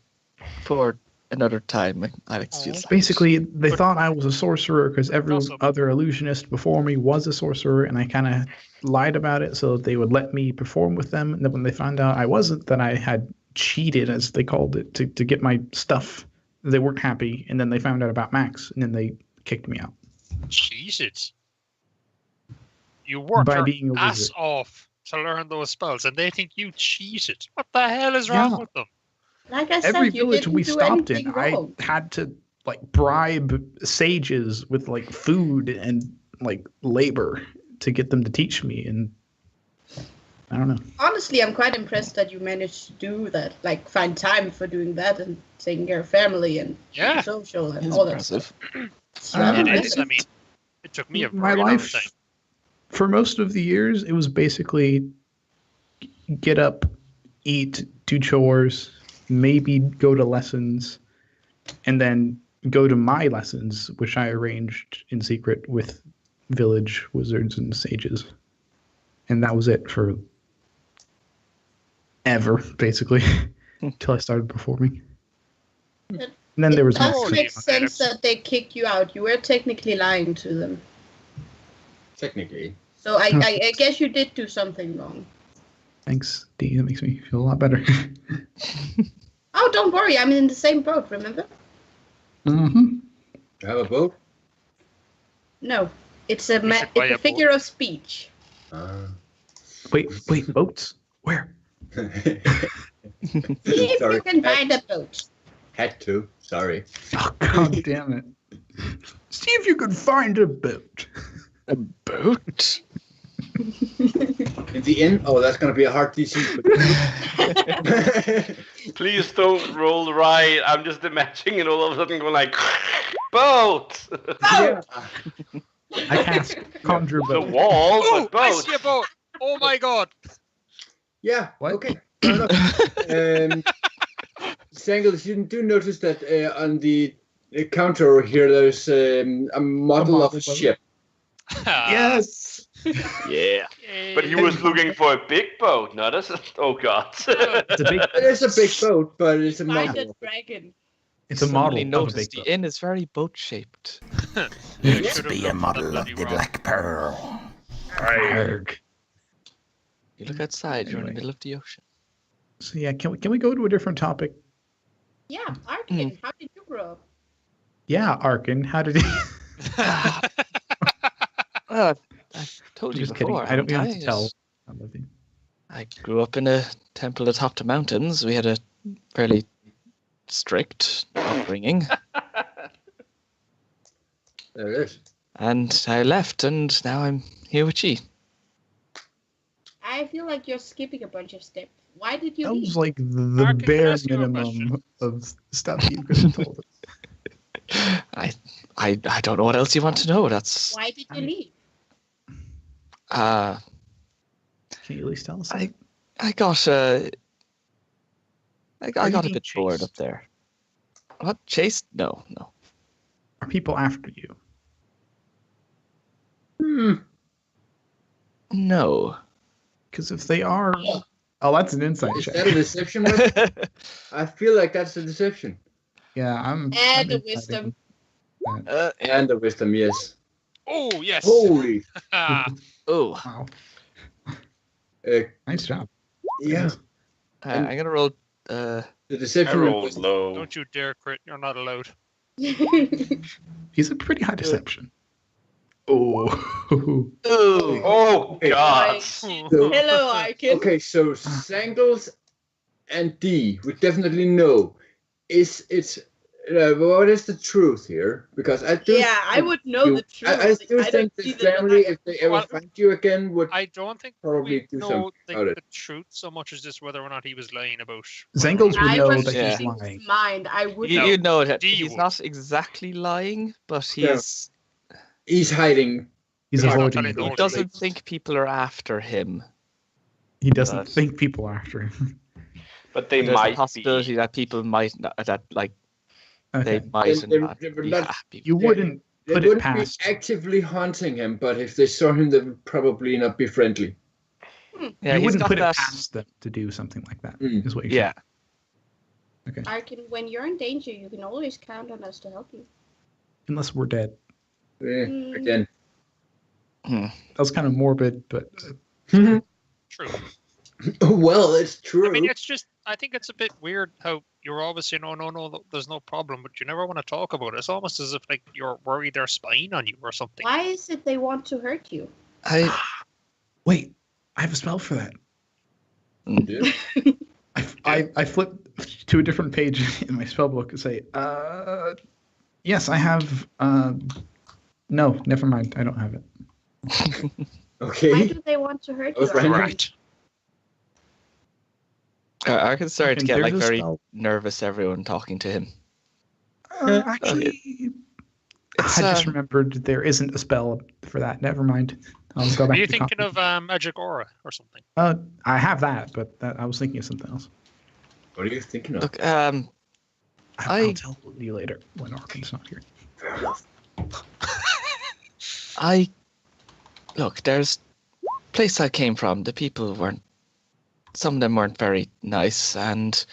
Speaker 5: for another time, Alex feels like.
Speaker 3: Basically, they thought I was a sorcerer because every
Speaker 7: Also-
Speaker 3: other illusionist before me was a sorcerer, and I kind of lied about it so that they would let me perform with them. And then when they found out I wasn't, then I had cheated, as they called it, to get my stuff. They weren't happy, and then they found out about Max, and then they kicked me out.
Speaker 7: Jesus. You worked
Speaker 3: By
Speaker 7: your
Speaker 3: being a
Speaker 7: ass
Speaker 3: wizard.
Speaker 7: off to learn those spells, and they think you cheated. What the hell is wrong
Speaker 3: Yeah.
Speaker 7: with them?
Speaker 6: Like I
Speaker 3: Every
Speaker 6: said, you
Speaker 3: village
Speaker 6: didn't
Speaker 3: we
Speaker 6: do
Speaker 3: stopped in,
Speaker 6: anything
Speaker 3: I
Speaker 6: wrong.
Speaker 3: had to like bribe sages with like food and like labor to get them to teach me, and I don't know.
Speaker 6: Honestly, I'm quite impressed that you managed to do that. Like, find time for doing that and taking care of family and
Speaker 7: Yeah.
Speaker 6: social and
Speaker 5: It's
Speaker 6: all that
Speaker 5: impressive.
Speaker 6: stuff. It's
Speaker 3: Uh,
Speaker 6: not
Speaker 7: It
Speaker 3: I
Speaker 7: is.
Speaker 6: impressive.
Speaker 7: I mean, it took me a
Speaker 3: My
Speaker 7: very long
Speaker 3: life,
Speaker 7: time.
Speaker 3: for most of the years, it was basically get up, eat, do chores, maybe go to lessons, and then go to my lessons, which I arranged in secret with village wizards and sages. And that was it for ever, basically, until I started performing. And then there was
Speaker 6: It does
Speaker 7: Holy
Speaker 6: make sense
Speaker 7: minutes.
Speaker 6: that they kicked you out. You were technically lying to them.
Speaker 2: Technically.
Speaker 6: So I guess you did do something wrong.
Speaker 3: Thanks, Dee. That makes me feel a lot better.
Speaker 6: Oh, don't worry. I'm in the same boat, remember?
Speaker 3: Mm-hmm.
Speaker 2: You have a boat?
Speaker 6: No. It's a,
Speaker 7: We should buy
Speaker 6: it's
Speaker 7: a
Speaker 6: a figure of speech.
Speaker 3: Wait, boats? Where?
Speaker 6: See if
Speaker 2: Sorry.
Speaker 6: you can find a boat.
Speaker 2: Had to. Sorry.
Speaker 3: Oh, God damn it. See if you can find a boat.
Speaker 5: A boat?
Speaker 2: In the inn? Oh, that's going to be a hard DC.
Speaker 1: Please don't roll right. I'm just imagining it all of a sudden going like, boat!
Speaker 2: Yeah.
Speaker 3: I cast conjure
Speaker 1: The
Speaker 3: boat.
Speaker 1: wall,
Speaker 7: Oh,
Speaker 1: but
Speaker 7: I
Speaker 1: boat.
Speaker 7: see a boat. Oh my god.
Speaker 2: Yeah.
Speaker 3: What?
Speaker 2: Okay. Fair enough. Sangles, you do notice that on the counter over here, there's a model of a
Speaker 3: model boat?
Speaker 2: ship.
Speaker 3: Yes!
Speaker 5: Yeah.
Speaker 1: But he was looking for a big boat, not a... Oh, God.
Speaker 3: It's a big.
Speaker 2: It is a big boat, but it's a
Speaker 6: Find a
Speaker 2: model.
Speaker 6: dragon.
Speaker 3: It's a model
Speaker 5: Suddenly
Speaker 3: of a
Speaker 5: noticed
Speaker 3: big
Speaker 5: the
Speaker 3: boat.
Speaker 5: inn is very boat-shaped.
Speaker 8: It's
Speaker 7: should've
Speaker 8: be
Speaker 7: looked
Speaker 8: a model of
Speaker 7: bloody
Speaker 8: the
Speaker 7: wrong.
Speaker 8: Black Pearl.
Speaker 3: Arg.
Speaker 5: You look outside, you're in the
Speaker 3: Anyway.
Speaker 5: middle of the ocean.
Speaker 3: So yeah, can we go to a different topic?
Speaker 6: Yeah, Arkin, how did you grow up?
Speaker 3: Yeah, Arkin, how did he?
Speaker 5: Well, I've told
Speaker 3: I'm
Speaker 5: you
Speaker 3: just kidding.
Speaker 5: before.
Speaker 3: I don't
Speaker 5: haven't
Speaker 3: have to tell.
Speaker 5: Yes.
Speaker 3: I love you.
Speaker 5: I grew up in a temple atop the mountains. We had a fairly strict upbringing.
Speaker 2: There it is.
Speaker 5: And I left, and now I'm here with you.
Speaker 6: I feel like you're skipping a bunch of steps. Why did you
Speaker 3: That
Speaker 6: leave?
Speaker 3: was like the
Speaker 7: Mark, can I
Speaker 3: bare
Speaker 7: ask you a
Speaker 3: minimum of stuff you could have told us.
Speaker 5: I don't know what else you want to know. That's
Speaker 6: Why did you leave?
Speaker 5: uh
Speaker 3: Can you at least tell us?
Speaker 5: I got I
Speaker 3: Are you
Speaker 5: got a
Speaker 3: being
Speaker 5: bit bored up
Speaker 3: chased?
Speaker 5: there. What? Chased? No.
Speaker 3: Are people after you?
Speaker 5: No.
Speaker 3: Because if they are, oh, that's an insight
Speaker 2: Is
Speaker 3: check.
Speaker 2: that a deception weapon? I feel like that's a deception.
Speaker 3: Yeah, I'm.
Speaker 6: And
Speaker 3: I'm
Speaker 6: a wisdom.
Speaker 3: that.
Speaker 2: And the wisdom, yes.
Speaker 7: Oh, yes.
Speaker 2: Holy.
Speaker 7: Ah,
Speaker 5: Oh,
Speaker 3: Wow,
Speaker 2: Uh,
Speaker 3: nice job.
Speaker 2: yeah.
Speaker 5: I'm gonna roll.
Speaker 2: The
Speaker 1: I
Speaker 2: deception
Speaker 1: rolled
Speaker 2: was
Speaker 1: low.
Speaker 7: don't you dare crit. You're not allowed.
Speaker 3: He's a pretty high deception. Oh,
Speaker 5: Ooh.
Speaker 1: Oh
Speaker 2: Okay.
Speaker 1: God!
Speaker 2: So-
Speaker 6: Hello, Arkin.
Speaker 2: Okay, so Sangles and D, we definitely know. What is the truth here? Because I do.
Speaker 6: Yeah, I would know the truth.
Speaker 2: I do
Speaker 6: don't
Speaker 2: think
Speaker 6: see
Speaker 2: this
Speaker 6: the
Speaker 2: family,
Speaker 6: lie.
Speaker 2: if they ever
Speaker 7: Well,
Speaker 2: find you again, would
Speaker 7: I don't think
Speaker 2: probably
Speaker 7: we
Speaker 2: do
Speaker 7: know
Speaker 2: something
Speaker 7: the,
Speaker 2: about it.
Speaker 7: the truth so much as just whether or not he was lying about.
Speaker 3: Zangles would
Speaker 6: I
Speaker 3: know
Speaker 6: was
Speaker 3: that
Speaker 5: Yeah.
Speaker 3: he's
Speaker 6: reading
Speaker 3: lying.
Speaker 6: his mind. I would
Speaker 5: You,
Speaker 6: know.
Speaker 5: you know that
Speaker 7: D
Speaker 5: he's
Speaker 7: would.
Speaker 5: not exactly lying, but
Speaker 2: Yeah.
Speaker 5: he's
Speaker 2: He's hiding.
Speaker 3: He's
Speaker 7: He's not
Speaker 3: avoiding
Speaker 7: telling
Speaker 3: it.
Speaker 7: the
Speaker 5: he
Speaker 7: whole
Speaker 5: doesn't think people are after him.
Speaker 3: He doesn't
Speaker 5: But-
Speaker 3: think people are after him.
Speaker 1: But they
Speaker 5: There's
Speaker 1: might
Speaker 5: a possibility
Speaker 1: be.
Speaker 5: that people might not, that like
Speaker 3: Okay.
Speaker 5: they might
Speaker 2: They-
Speaker 5: not
Speaker 2: they were
Speaker 5: be
Speaker 2: not-
Speaker 5: happy.
Speaker 3: You wouldn't
Speaker 2: They
Speaker 3: put it
Speaker 2: wouldn't
Speaker 3: past.
Speaker 2: be actively hunting him, but if they saw him, they would probably not be friendly.
Speaker 5: Yeah,
Speaker 3: You
Speaker 5: he's
Speaker 3: wouldn't
Speaker 5: got
Speaker 3: put it
Speaker 5: that.
Speaker 3: past them to do something like that.
Speaker 2: Mm.
Speaker 3: Is what you're
Speaker 5: Yeah,
Speaker 3: saying. Okay.
Speaker 6: Arkin, when you're in danger, you can always count on us to help you.
Speaker 3: Unless we're dead.
Speaker 2: Again.
Speaker 3: That was kind of morbid, but
Speaker 7: True.
Speaker 2: Well, it's true.
Speaker 7: I mean, it's just, I think it's a bit weird how you're always saying, no, there's no problem, but you never want to talk about it. It's almost as if like you're worried they're spying on you or something.
Speaker 6: Why is it they want to hurt you?
Speaker 3: wait, I have a spell for that.
Speaker 2: Yeah.
Speaker 3: I flipped to a different page in my spell book and say, yes, I have. No, never mind. I don't have it.
Speaker 6: Why
Speaker 2: Okay.
Speaker 6: do they want to hurt
Speaker 2: I was
Speaker 6: you? Arkin?
Speaker 2: right.
Speaker 5: Arkin started to
Speaker 3: Okay,
Speaker 5: get like
Speaker 3: there's a
Speaker 5: very
Speaker 3: spell.
Speaker 5: nervous. Everyone talking to him.
Speaker 3: Actually,
Speaker 5: It's,
Speaker 3: I just remembered there isn't a spell for that. Never mind. I'll go
Speaker 7: Are
Speaker 3: back
Speaker 7: you
Speaker 3: to
Speaker 7: thinking
Speaker 3: copy.
Speaker 7: of Magic Aura or something?
Speaker 3: I have that, but I was thinking of something else.
Speaker 2: What are you thinking of?
Speaker 5: Look,
Speaker 3: I'll
Speaker 5: I-
Speaker 3: tell you later when Arkin's not here.
Speaker 2: Fair enough.
Speaker 5: there's place I came from. The people weren't. Some of them weren't very nice, and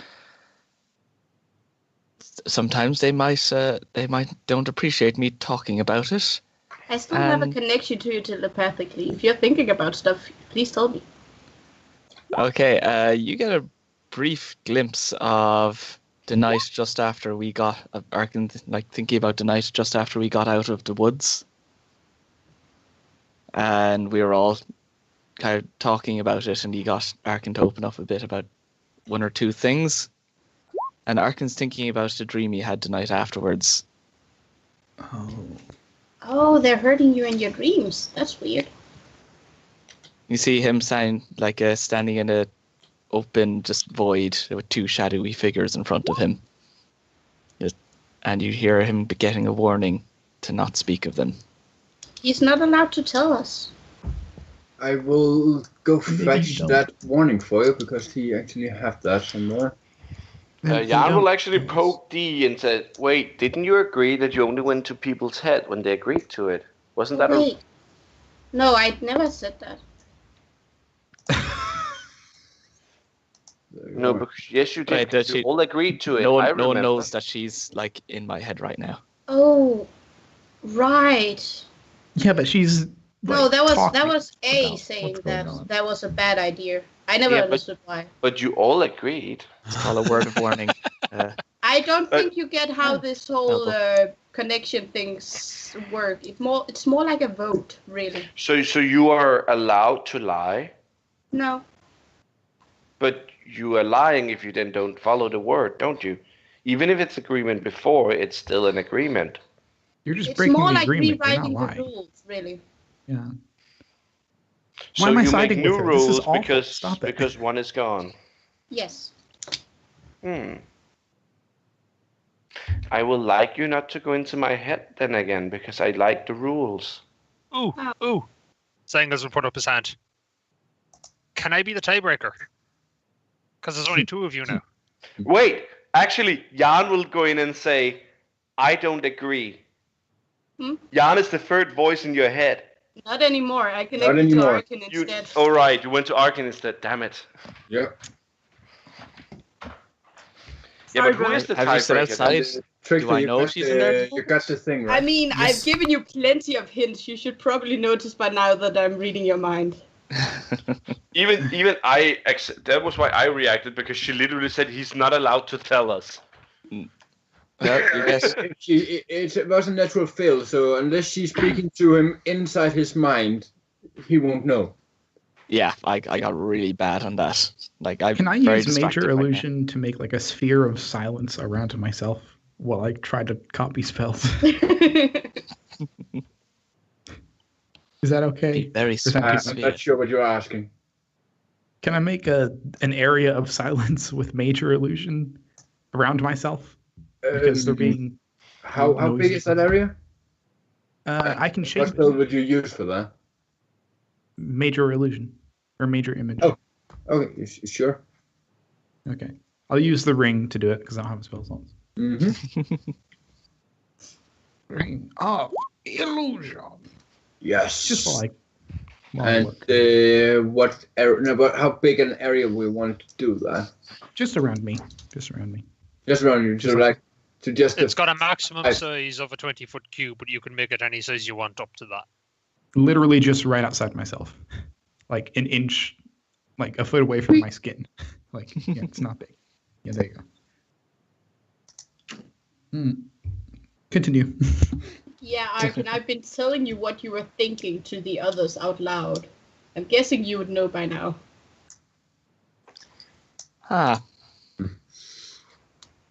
Speaker 5: sometimes they might don't appreciate me talking about it.
Speaker 6: I still have a
Speaker 5: And-
Speaker 6: connection to you telepathically. If you're thinking about stuff, please tell me.
Speaker 5: Okay, you get a brief glimpse of the night just after we got. Arkin, like thinking about the night just after we got out of the woods, and we were all kind of talking about it, and he got Arkin to open up a bit about one or two things, and Arkin's thinking about the dream he had the night afterwards.
Speaker 6: Oh, they're hurting you in your dreams. That's weird.
Speaker 5: You see him standing in a open just void with two shadowy figures in front of him. And you hear him getting a warning to not speak of them.
Speaker 6: He's not allowed to tell us.
Speaker 2: I will go
Speaker 3: Maybe
Speaker 2: fetch
Speaker 3: you don't.
Speaker 2: that warning for you because he actually have that somewhere.
Speaker 1: Jan will actually poke D and said, "Wait, didn't you agree that you only went to people's head when they agreed to it? Wasn't that
Speaker 6: Wait. No, I never said that.
Speaker 1: no? Because yes, you did.
Speaker 5: Wait, does
Speaker 1: You
Speaker 5: she-
Speaker 1: all agreed to it.
Speaker 5: No
Speaker 1: I
Speaker 5: one
Speaker 1: remember.
Speaker 5: knows that she's like in my head right now.
Speaker 6: Oh, right.
Speaker 3: Yeah, but she's.
Speaker 6: No,
Speaker 3: like,
Speaker 6: that was
Speaker 3: talking
Speaker 6: A
Speaker 3: about
Speaker 6: saying
Speaker 3: what's going
Speaker 6: that
Speaker 3: on.
Speaker 6: that was a bad idea. I never
Speaker 1: Yeah, but-
Speaker 6: understood why.
Speaker 1: But you all agreed.
Speaker 5: It's called a word of warning.
Speaker 6: I don't think you get how this whole
Speaker 5: Elbow.
Speaker 6: connection things work. It's more like a vote, really.
Speaker 1: So you are allowed to lie,
Speaker 6: No.
Speaker 1: but you are lying if you then don't follow the word, don't you? Even if it's agreement before, it's still an agreement.
Speaker 3: You're just
Speaker 6: It's
Speaker 3: breaking
Speaker 6: more
Speaker 3: the
Speaker 6: like
Speaker 3: agreement. You're not
Speaker 6: rewriting the
Speaker 3: lying.
Speaker 6: rules, really.
Speaker 3: Yeah.
Speaker 1: So
Speaker 3: Why am I
Speaker 1: you make
Speaker 3: siding
Speaker 1: new
Speaker 3: with her? This is
Speaker 1: rules
Speaker 3: awful.
Speaker 1: because
Speaker 3: Stop it.
Speaker 1: because one is gone.
Speaker 6: Yes.
Speaker 1: I will like you not to go into my head then again, because I like the rules.
Speaker 7: Ooh, ooh. Zangles will put up his hand. Can I be the tiebreaker? Because there's only 2 of you now.
Speaker 1: Wait, actually, Jan will go in and say, I don't agree. Jan is the third voice in your head.
Speaker 6: Not anymore. I connected to Arkin instead.
Speaker 1: Oh, right, you went to Arkin instead. Damn it.
Speaker 2: Yeah.
Speaker 1: Yeah, but who is the
Speaker 5: Have you set
Speaker 1: tiebreaker?
Speaker 5: outside? Do I know she's in there?
Speaker 2: You got the thing, right?
Speaker 6: I mean, I've given you plenty of hints. You should probably notice by now that I'm reading your mind.
Speaker 1: Even that was why I reacted, because she literally said he's not allowed to tell us.
Speaker 2: It was a natural fail, so unless she's speaking to him inside his mind, he won't know.
Speaker 5: Yeah, I got really bad on that.
Speaker 3: Can I use Major Illusion to make like a sphere of silence around myself while I try to copy spells? Is that okay?
Speaker 5: Very smart.
Speaker 2: I'm not sure what you're asking.
Speaker 3: Can I make an area of silence with Major Illusion around myself? Because they're being...
Speaker 2: How big is that area?
Speaker 3: I can shape
Speaker 2: What spell would you use for that?
Speaker 3: Major Illusion. Or Major Image.
Speaker 2: Oh, okay, sure.
Speaker 3: Okay. I'll use the ring to do it, because I don't have spell slots.
Speaker 2: Mm-hmm.
Speaker 3: Ring of Illusion.
Speaker 2: Yes.
Speaker 3: Just while
Speaker 2: and what area? No, but how big an area we want to do that?
Speaker 3: Just around me. Just around me.
Speaker 2: Just around you. So like to just.
Speaker 7: It's got a maximum size of a 20-foot cube, but you can make it any size you want up to that.
Speaker 3: Literally just right outside myself, like an inch, like a foot away from my skin. Like, yeah, it's not big. Yeah, there you go. Continue.
Speaker 6: Yeah, Arkin, I've been telling you what you were thinking to the others out loud. I'm guessing you would know by now.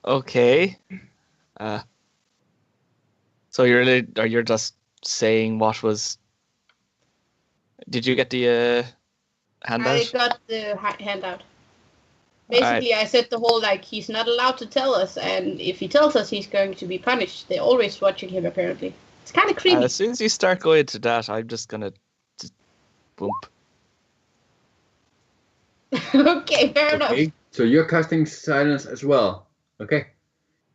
Speaker 5: Okay. So you're just saying what was... Did you get the handout?
Speaker 6: I got the handout. Basically, I said the whole, like, he's not allowed to tell us, and if he tells us, he's going to be punished. They're always watching him, apparently. It's kind of creepy.
Speaker 5: As soon as you start going to that, I'm just going to... Boom.
Speaker 6: Okay, fair enough.
Speaker 2: So you're casting silence as well. Okay.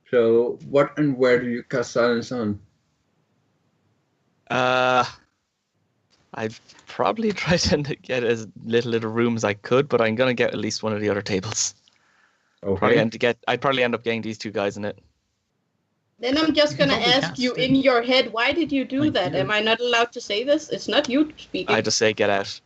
Speaker 2: So what and where do you cast silence on?
Speaker 5: I'd probably try to get as little room as I could, but I'm gonna get at least one of the other tables.
Speaker 2: Okay.
Speaker 5: I'd probably end up getting these 2 guys in it.
Speaker 6: Then I'm just gonna ask you in your head, why did you do that? Am I not allowed to say this? It's not you speaking.
Speaker 5: I just say get out.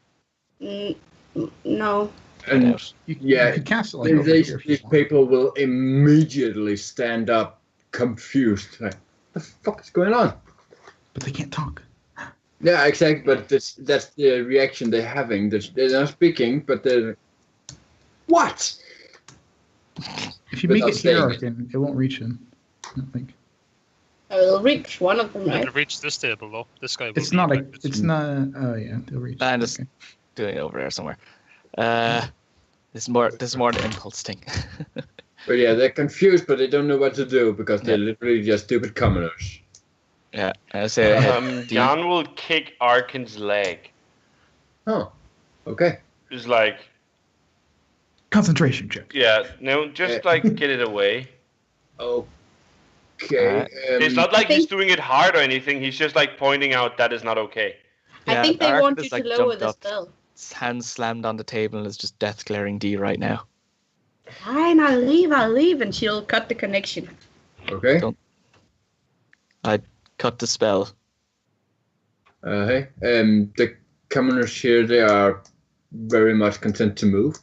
Speaker 6: No.
Speaker 2: And
Speaker 3: you could cast it like over
Speaker 2: these
Speaker 3: here
Speaker 2: people will immediately stand up, confused. Like, what the fuck is going on?
Speaker 3: But they can't talk.
Speaker 2: Yeah, exactly. But that's the reaction they're having. They're not speaking, but they're what?
Speaker 3: If you make it here, Arkin, it won't reach him. I don't think.
Speaker 6: It'll reach one of them, right?
Speaker 7: It'll reach this table, though. This guy will
Speaker 3: It's not a... It's not... Oh, yeah, they'll reach.
Speaker 5: I'm just doing it over there somewhere. This is more the impulse thing.
Speaker 2: But yeah, they're confused, but they don't know what to do because they're literally just stupid commoners.
Speaker 5: Yeah, I say.
Speaker 1: Jan will kick Arkin's leg.
Speaker 2: Oh, okay.
Speaker 1: It's like
Speaker 3: concentration check.
Speaker 1: Yeah, no, just like get it away.
Speaker 2: Okay.
Speaker 1: It's not like he's doing it hard or anything. He's just like pointing out that is not okay.
Speaker 6: I think they want you to lower the spell.
Speaker 5: His hands slammed on the table and is just death glaring D right now.
Speaker 6: Fine, I'll leave, and she'll cut the connection.
Speaker 2: Okay.
Speaker 5: I cut the spell.
Speaker 2: Hey, the commoners here, they are very much content to move.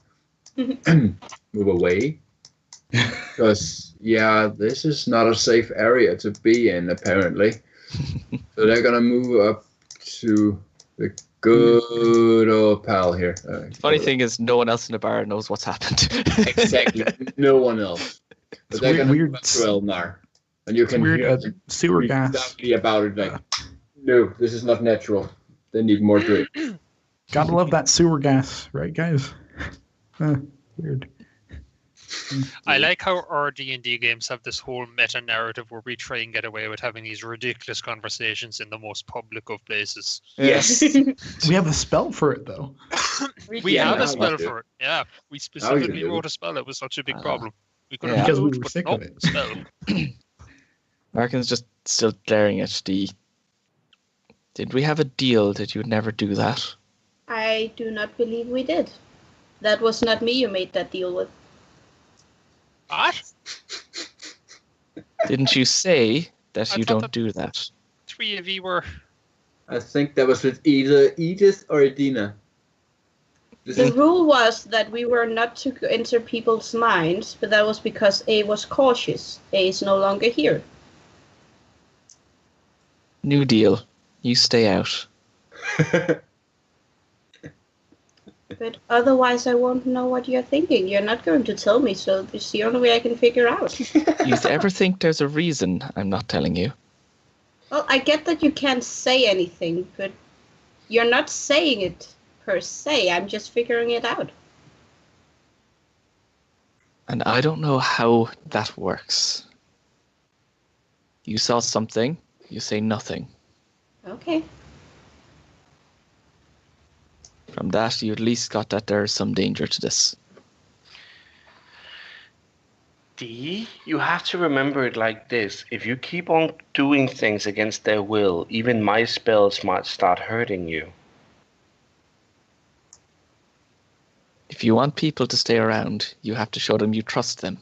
Speaker 2: Move away. Because, yeah, this is not a safe area to be in, apparently. So they're going to move up to the good old pal here.
Speaker 5: Funny thing is, no one else in the bar knows what's happened.
Speaker 2: Exactly. No one else. But
Speaker 3: It's
Speaker 2: they're going to
Speaker 3: weird.
Speaker 2: move up to Elnar. And you can
Speaker 3: Weird
Speaker 2: hear
Speaker 3: sewer gas.
Speaker 2: exactly about it. Like, no, this is not natural. They need more drink.
Speaker 3: Gotta love that sewer gas, right, guys? Weird.
Speaker 7: I like how our D&D games have this whole meta narrative where we try and get away with having these ridiculous conversations in the most public of places.
Speaker 2: Yes.
Speaker 3: We have a spell for it though.
Speaker 7: We have
Speaker 2: now
Speaker 7: a spell
Speaker 2: you do.
Speaker 7: for it. Yeah, we specifically
Speaker 2: do.
Speaker 7: wrote a spell. It was such a big problem. We could
Speaker 5: Yeah.
Speaker 7: have
Speaker 3: Because we
Speaker 7: moved,
Speaker 3: were
Speaker 7: but
Speaker 3: sick
Speaker 7: nope,
Speaker 3: of it.
Speaker 7: spell.
Speaker 5: Markin's just still glaring at D. Did we have a deal that you'd never do that?
Speaker 6: I do not believe we did. That was not me you made that deal with.
Speaker 7: What?
Speaker 5: Didn't you say that
Speaker 7: I
Speaker 5: you
Speaker 7: thought
Speaker 5: don't
Speaker 7: that-
Speaker 5: do that?
Speaker 7: 3 of you were.
Speaker 2: I think that was with either Edith or Edina.
Speaker 6: The rule was that we were not to enter people's minds, but that was because A was cautious. A is no longer here.
Speaker 5: New deal. You stay out.
Speaker 6: But otherwise I won't know what you're thinking. You're not going to tell me, so it's the only way I can figure out.
Speaker 5: You ever think there's a reason I'm not telling you?
Speaker 6: Well, I get that you can't say anything, but you're not saying it per se. I'm just figuring it out.
Speaker 5: And I don't know how that works. You saw something, you say nothing.
Speaker 6: Okay.
Speaker 5: From that, you at least got that there is some danger to this.
Speaker 1: D, you have to remember it like this. If you keep on doing things against their will, even my spells might start hurting you.
Speaker 5: If you want people to stay around, you have to show them you trust them.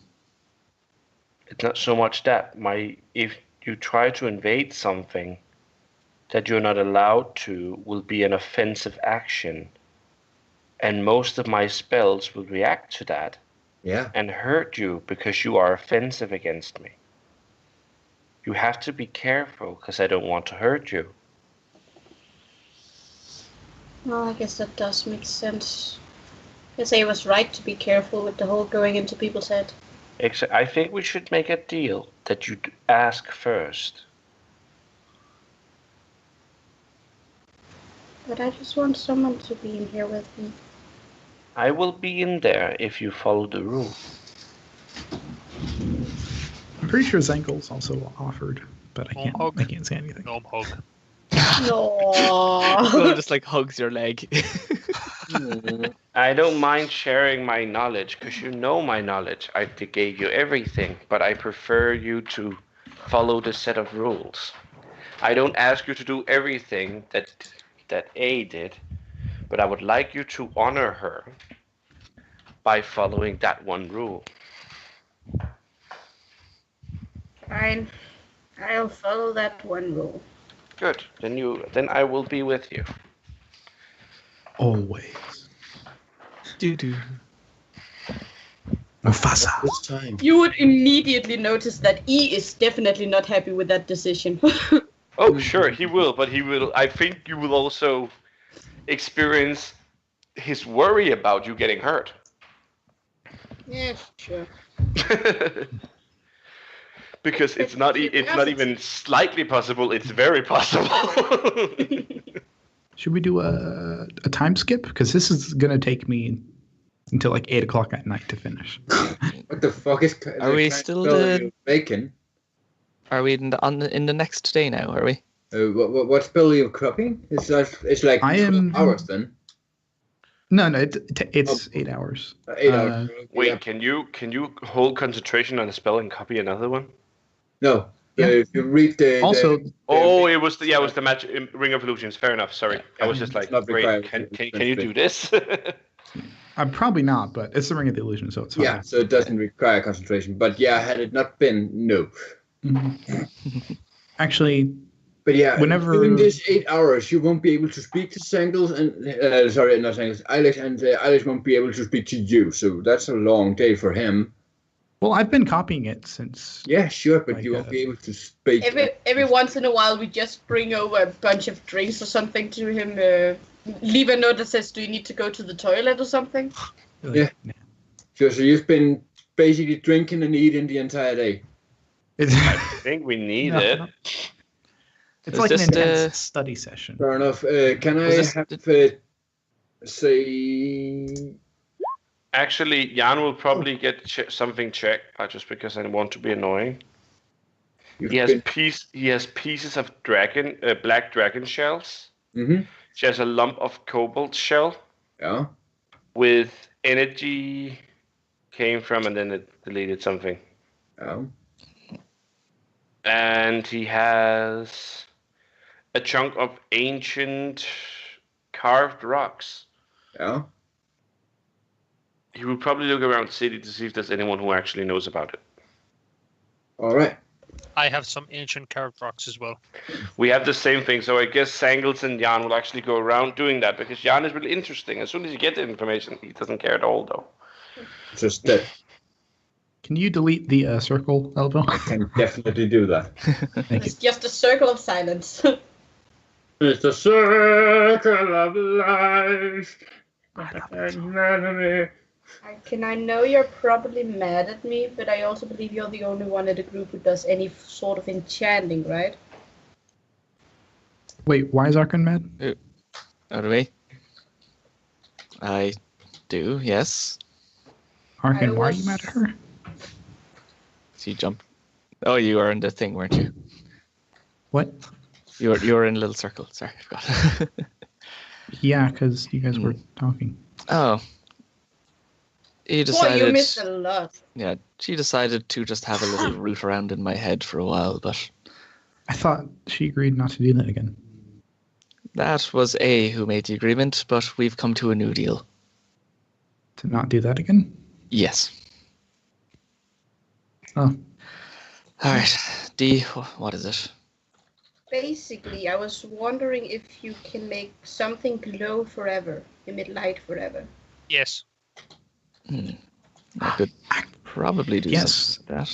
Speaker 1: It's not so much that. If you try to invade something that you're not allowed to, will be an offensive action. And most of my spells will react to that.
Speaker 2: Yeah.
Speaker 1: And hurt you because you are offensive against me. You have to be careful because I don't want to hurt you.
Speaker 6: Well, I guess that does make sense. I guess I was right to be careful with the whole going into people's head.
Speaker 1: I think we should make a deal that you ask first.
Speaker 6: But I just want someone to be in here with me.
Speaker 1: I will be in there if you follow the rule.
Speaker 3: I'm pretty sure Zankel's also offered, but I can't say anything.
Speaker 7: Gnome hug.
Speaker 6: No.
Speaker 5: Well, just like hugs your leg.
Speaker 1: I don't mind sharing my knowledge because you know my knowledge. I gave you everything, but I prefer you to follow the set of rules. I don't ask you to do everything that A did, but I would like you to honor her by following that one rule.
Speaker 6: Fine. I'll follow that one rule.
Speaker 1: Good. Then I will be with you.
Speaker 3: Always.
Speaker 5: Doo-doo.
Speaker 3: Mufasa.
Speaker 2: This time.
Speaker 6: You would immediately notice that E is definitely not happy with that decision.
Speaker 1: Oh, sure, he will, but he will. I think you will also experience his worry about you getting hurt.
Speaker 6: Yeah, sure.
Speaker 1: Because it's not even slightly possible, it's very possible.
Speaker 3: Should we do a time skip? Because this is gonna take me until like 8 o'clock at night to finish.
Speaker 2: What the fuck is?
Speaker 5: Are we still
Speaker 2: the bacon?
Speaker 5: Are we in the next day now, are we?
Speaker 2: What spell are you cropping? It's like
Speaker 3: I am
Speaker 2: 12 hours then.
Speaker 3: No, it's 8 hours.
Speaker 2: 8 hours.
Speaker 1: Wait,
Speaker 2: Yeah.
Speaker 1: can you hold concentration on a spell and copy another one?
Speaker 2: No.
Speaker 3: Yeah.
Speaker 2: If you read the
Speaker 3: Also,
Speaker 1: It was the match Ring of Illusions. Fair enough. Sorry, I was just like,
Speaker 2: It's not
Speaker 1: great.
Speaker 2: required.
Speaker 1: Can you do this?
Speaker 3: I'm probably not, but it's the Ring of the Illusion, so it's fine.
Speaker 2: yeah, so it doesn't require concentration. But yeah, had it not been, no.
Speaker 3: Mhm. Actually,
Speaker 2: But yeah,
Speaker 3: Whenever-
Speaker 2: during these 8 hours, you won't be able to speak to Sangles and sorry, not Sangles, Alex, and Alex won't be able to speak to you. So that's a long day for him.
Speaker 3: well, I've been copying it since.
Speaker 2: Yeah, sure, but
Speaker 3: Like,
Speaker 2: you won't be able to speak.
Speaker 6: Every once in a while, we just bring over a bunch of drinks or something to him. Leave a note that says, "Do you need to go to the toilet or something?"
Speaker 2: Yeah. So you've been basically drinking and eating the entire day.
Speaker 3: It's,
Speaker 1: I think we need
Speaker 3: No.
Speaker 1: it.
Speaker 3: it's
Speaker 5: Was
Speaker 3: like an
Speaker 5: this
Speaker 3: intense study session.
Speaker 2: Fair enough. Can I
Speaker 5: Was this
Speaker 2: have say
Speaker 1: Actually, Jan will probably get something checked just because I want to be annoying. He has pieces of black dragon shells.
Speaker 2: Mm-hmm.
Speaker 1: She has a lump of cobalt shell.
Speaker 2: Yeah.
Speaker 1: With energy came from, and then it deleted something.
Speaker 2: Oh.
Speaker 1: And he has a chunk of ancient carved rocks.
Speaker 2: Yeah.
Speaker 1: He will probably look around the city to see if there's anyone who actually knows about it.
Speaker 2: All right.
Speaker 7: I have some ancient carved rocks as well.
Speaker 1: We have the same thing, so I guess Sangles and Jan will actually go around doing that because Jan is really interesting. As soon as you get the information, he doesn't care at all, though.
Speaker 2: Just that.
Speaker 3: Can you delete the circle, Elvo?
Speaker 2: I can definitely do that.
Speaker 6: It's just a circle of silence.
Speaker 2: It's the circle of life.
Speaker 6: I know you're probably mad at me, but I also believe you're the only one in the group who does any sort of enchanting, right?
Speaker 3: Wait, why is Arkan mad?
Speaker 5: Out of me. I do, yes.
Speaker 3: Arkan, why are you mad at her?
Speaker 5: So you jump. Oh, you were in the thing, weren't you?
Speaker 3: What?
Speaker 5: You were in a little circle. Sorry, I forgot.
Speaker 3: Yeah, because you guys were talking.
Speaker 5: Oh. He decided.
Speaker 6: Boy, you missed a lot.
Speaker 5: Yeah, she decided to just have a little roof around in my head for a while, but
Speaker 3: I thought she agreed not to do that again.
Speaker 5: that was A who made the agreement, but we've come to a new deal.
Speaker 3: To not do that again?
Speaker 5: Yes.
Speaker 3: Oh.
Speaker 5: Alright, D, what is it?
Speaker 6: Basically, I was wondering if you can make something glow forever, emit light forever.
Speaker 7: Yes.
Speaker 5: I could probably do something like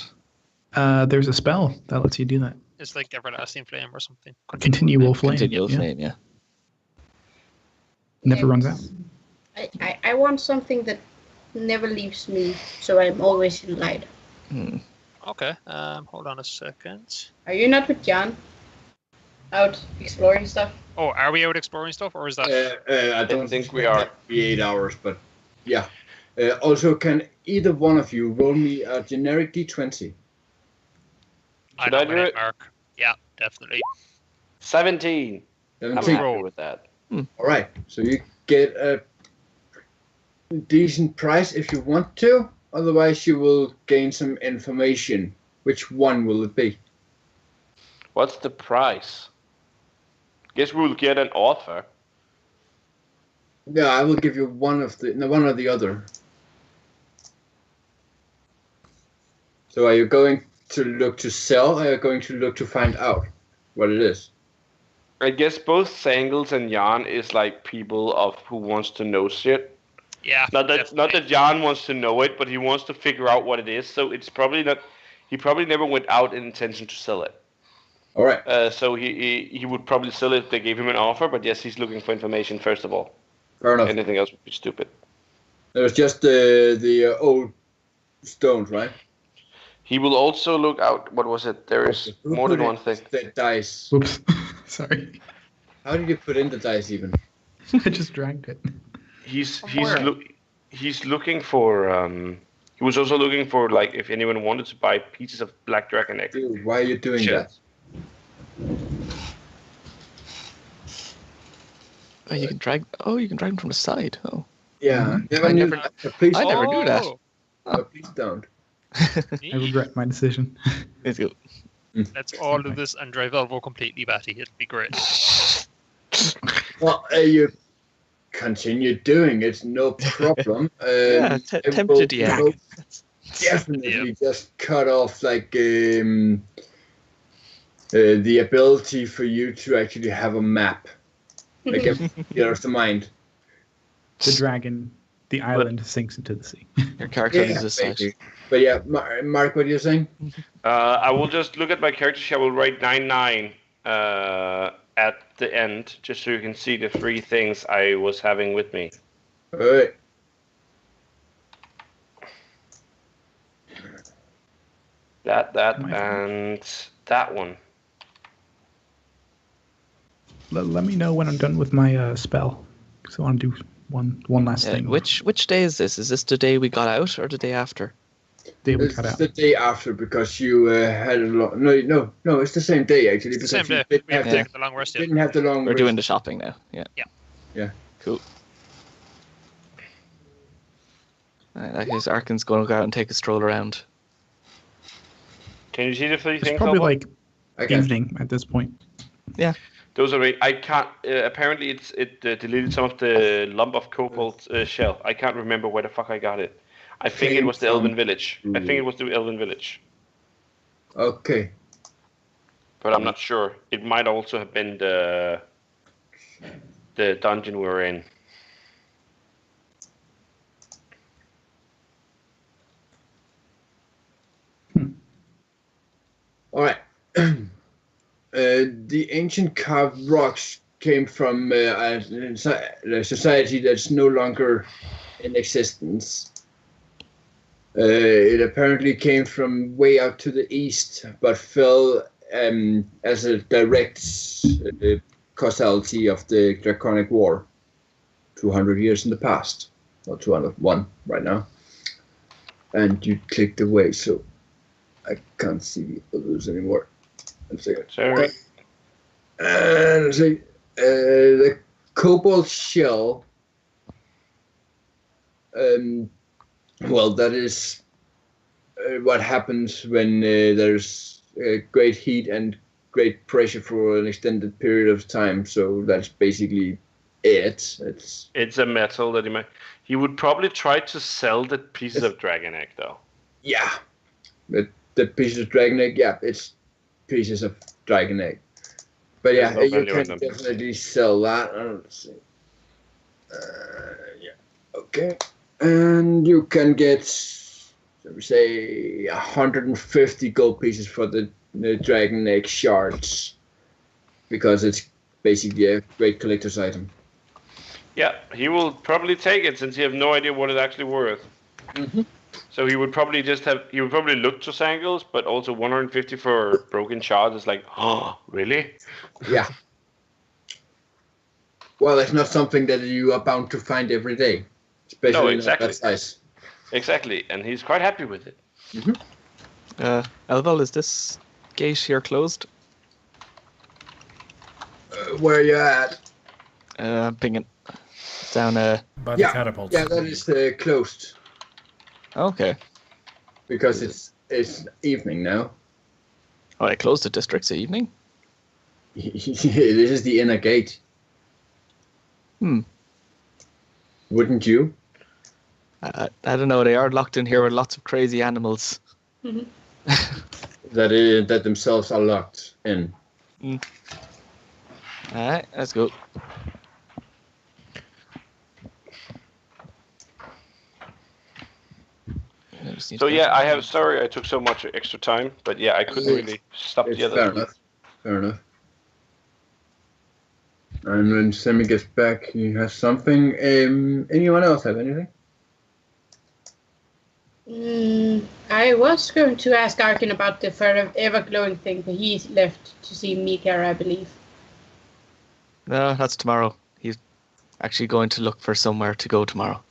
Speaker 5: that.
Speaker 3: There's a spell that lets you do that.
Speaker 7: It's like everlasting flame or something.
Speaker 3: Continual flame.
Speaker 5: Continual flame, yeah.
Speaker 3: Never runs out.
Speaker 6: I want something that never leaves me, so I'm always in light.
Speaker 7: Okay, hold on a second.
Speaker 6: Are you not with Jan? Out exploring stuff?
Speaker 7: Oh, are we out exploring stuff, or is that...
Speaker 2: I don't
Speaker 1: think we are.
Speaker 2: Be 8 hours, but yeah. Also, can either one of you roll me a generic D20?
Speaker 7: I
Speaker 1: Should I do
Speaker 7: nominate
Speaker 1: it?
Speaker 7: Mark. Yeah, definitely.
Speaker 1: 17. I'm
Speaker 2: 17.
Speaker 1: happy with that.
Speaker 2: All right, so you get a decent price if you want to. Otherwise, you will gain some information. Which one will it be?
Speaker 1: What's the price? Guess we'll get an offer.
Speaker 2: Yeah, I will give you one or the other. So, are you going to look to sell, or are you going to look to find out what it is?
Speaker 1: I guess both Sangles and Jan is like people who wants to know shit.
Speaker 7: Yeah.
Speaker 1: Not that Jan wants to know it, but he wants to figure out what it is. So it's probably not. He probably never went out in intention to sell it.
Speaker 2: All right.
Speaker 1: So he would probably sell it if they gave him an offer. But yes, he's looking for information first of all.
Speaker 2: Fair enough.
Speaker 1: Anything else would be stupid.
Speaker 2: There's just the old stones, right?
Speaker 1: He will also look out. What was it? There is more than one thing.
Speaker 2: The dice.
Speaker 3: Oops. Sorry.
Speaker 2: How did you put in the dice even?
Speaker 3: I just dragged it.
Speaker 1: He's looking for. He was also looking for like if anyone wanted to buy pieces of black dragon egg.
Speaker 2: Dude, why are you doing that?
Speaker 5: Oh, you can drag them from the side. Oh.
Speaker 2: Yeah.
Speaker 5: I never
Speaker 2: Please,
Speaker 5: I never knew that.
Speaker 2: please don't.
Speaker 3: I regret my decision.
Speaker 5: Let's go.
Speaker 7: Let's all do this and drive Elvo completely batty. It'd be great.
Speaker 2: Well, you continue doing it, no problem.
Speaker 5: Yeah,
Speaker 2: it
Speaker 5: tempted the egg.
Speaker 2: will definitely just cut off like the ability for you to actually have a map. Like the of the mind.
Speaker 3: The dragon, the island sinks into the sea.
Speaker 5: Your character loses sight.
Speaker 2: But yeah, Mark, what are you saying?
Speaker 1: I will just look at my character sheet. I will write 99 at the end, just so you can see the 3 things I was having with me.
Speaker 2: All right.
Speaker 1: That, and that one.
Speaker 3: Let me know when I'm done with my spell, because I want to do One last thing.
Speaker 5: Which day is this? Is this the day we got out or the day after?
Speaker 3: Day we
Speaker 2: It's
Speaker 3: cut out.
Speaker 2: the day after because you had a long. No, it's the same day actually.
Speaker 7: It's the
Speaker 2: Because
Speaker 7: same
Speaker 2: you
Speaker 7: day.
Speaker 2: didn't
Speaker 7: We haven't
Speaker 2: have
Speaker 7: taken the long rest yet.
Speaker 2: didn't have the long.
Speaker 5: We're
Speaker 2: rest.
Speaker 5: doing the shopping now. Yeah.
Speaker 2: Yeah.
Speaker 5: Cool. I guess Arkin's going to go out and take a stroll around.
Speaker 1: Can you see the three
Speaker 3: It's
Speaker 1: things?
Speaker 3: probably
Speaker 1: Alba?
Speaker 3: like
Speaker 2: Okay.
Speaker 3: evening at this point.
Speaker 1: Those are right. I can't. Apparently, it deleted some of the lump of cobalt shell. I can't remember where the fuck I got it. I think it was the Elven Village. I think it was the Elven Village,
Speaker 2: Okay.
Speaker 1: but I'm not sure. It might also have been the dungeon we were in.
Speaker 2: All right. The ancient carved rocks came from a society that's no longer in existence. It apparently came from way out to the east, but fell as a direct causality of the Draconic War 200 years in the past, or 201 right now. And you clicked away, so I can't see the others anymore. Let's see.
Speaker 1: Sorry.
Speaker 2: And let's see. The cobalt shell. Well, that is what happens when there's great heat and great pressure for an extended period of time. So that's basically it.
Speaker 1: It's a metal that he would probably try to sell the pieces of dragon egg though.
Speaker 2: Yeah. The pieces of dragon egg, yeah, it's pieces of dragon egg. But yeah,
Speaker 1: There's no
Speaker 2: you
Speaker 1: value in
Speaker 2: can
Speaker 1: them.
Speaker 2: definitely sell that. Let's see. Yeah, okay. And you can get, let me say, 150 gold pieces for the dragon egg shards. Because it's basically a great collector's item.
Speaker 1: Yeah, he will probably take it since he have no idea what it's actually worth.
Speaker 2: Mm-hmm.
Speaker 1: So he would probably look to Sangles, but also 150 for broken shards is like, oh, really?
Speaker 2: Yeah. Well, it's not something that you are bound to find every day. Especially
Speaker 1: No,
Speaker 2: not
Speaker 1: exactly.
Speaker 2: that size.
Speaker 1: Exactly, and he's quite happy with it.
Speaker 5: Elval, is this gate here closed?
Speaker 2: Where you at?
Speaker 5: Pinging. Down
Speaker 4: By the
Speaker 2: Yeah,
Speaker 4: catapults.
Speaker 2: yeah, that is closed.
Speaker 5: Okay.
Speaker 2: Because it's evening now.
Speaker 5: Oh, I closed the districts at evening?
Speaker 2: This is the inner gate. Wouldn't you?
Speaker 5: I don't know, they are locked in here with lots of crazy animals.
Speaker 6: Mhm.
Speaker 2: That themselves are locked in.
Speaker 5: Alright, let's go.
Speaker 1: So yeah, sorry I took so much extra time, but yeah, I couldn't really stop
Speaker 2: It's
Speaker 1: the other
Speaker 2: fair
Speaker 1: two.
Speaker 2: enough. Fair enough. And when Sammy gets back, he has something. Anyone else have anything?
Speaker 6: I was going to ask Arkin about the forever glowing thing, but he left to see Mikar, I believe.
Speaker 5: No, that's tomorrow. He's actually going to look for somewhere to go tomorrow.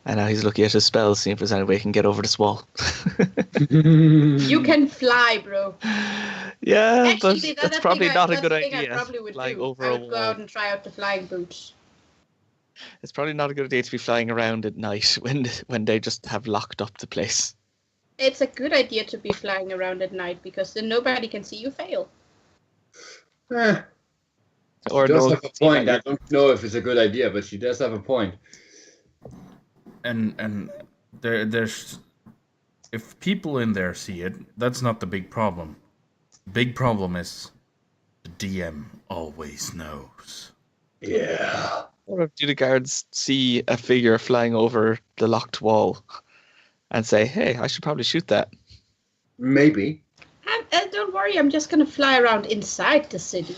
Speaker 5: And now he's looking at his spells, seeing if there's any way he can get over this wall.
Speaker 6: You can fly, bro.
Speaker 5: Yeah,
Speaker 6: Actually,
Speaker 5: but that's probably not a good
Speaker 6: thing I
Speaker 5: idea.
Speaker 6: probably would
Speaker 5: Flying
Speaker 6: do.
Speaker 5: over
Speaker 6: I
Speaker 5: a
Speaker 6: would go out
Speaker 5: wall.
Speaker 6: and try out the flying boots.
Speaker 5: It's probably not a good idea to be flying around at night when they just have locked up the place.
Speaker 6: It's a good idea to be flying around at night because then nobody can see you fail.
Speaker 5: Or
Speaker 2: She does
Speaker 5: no,
Speaker 2: have a point. I don't know if it's a good idea, but she does have a point.
Speaker 4: And there's if people in there see it, that's not the big problem. Big problem is the DM always knows.
Speaker 2: Yeah.
Speaker 5: Or do the guards see a figure flying over the locked wall and say, hey, I should probably shoot that?
Speaker 2: Maybe.
Speaker 6: And don't worry, I'm just gonna fly around inside the city.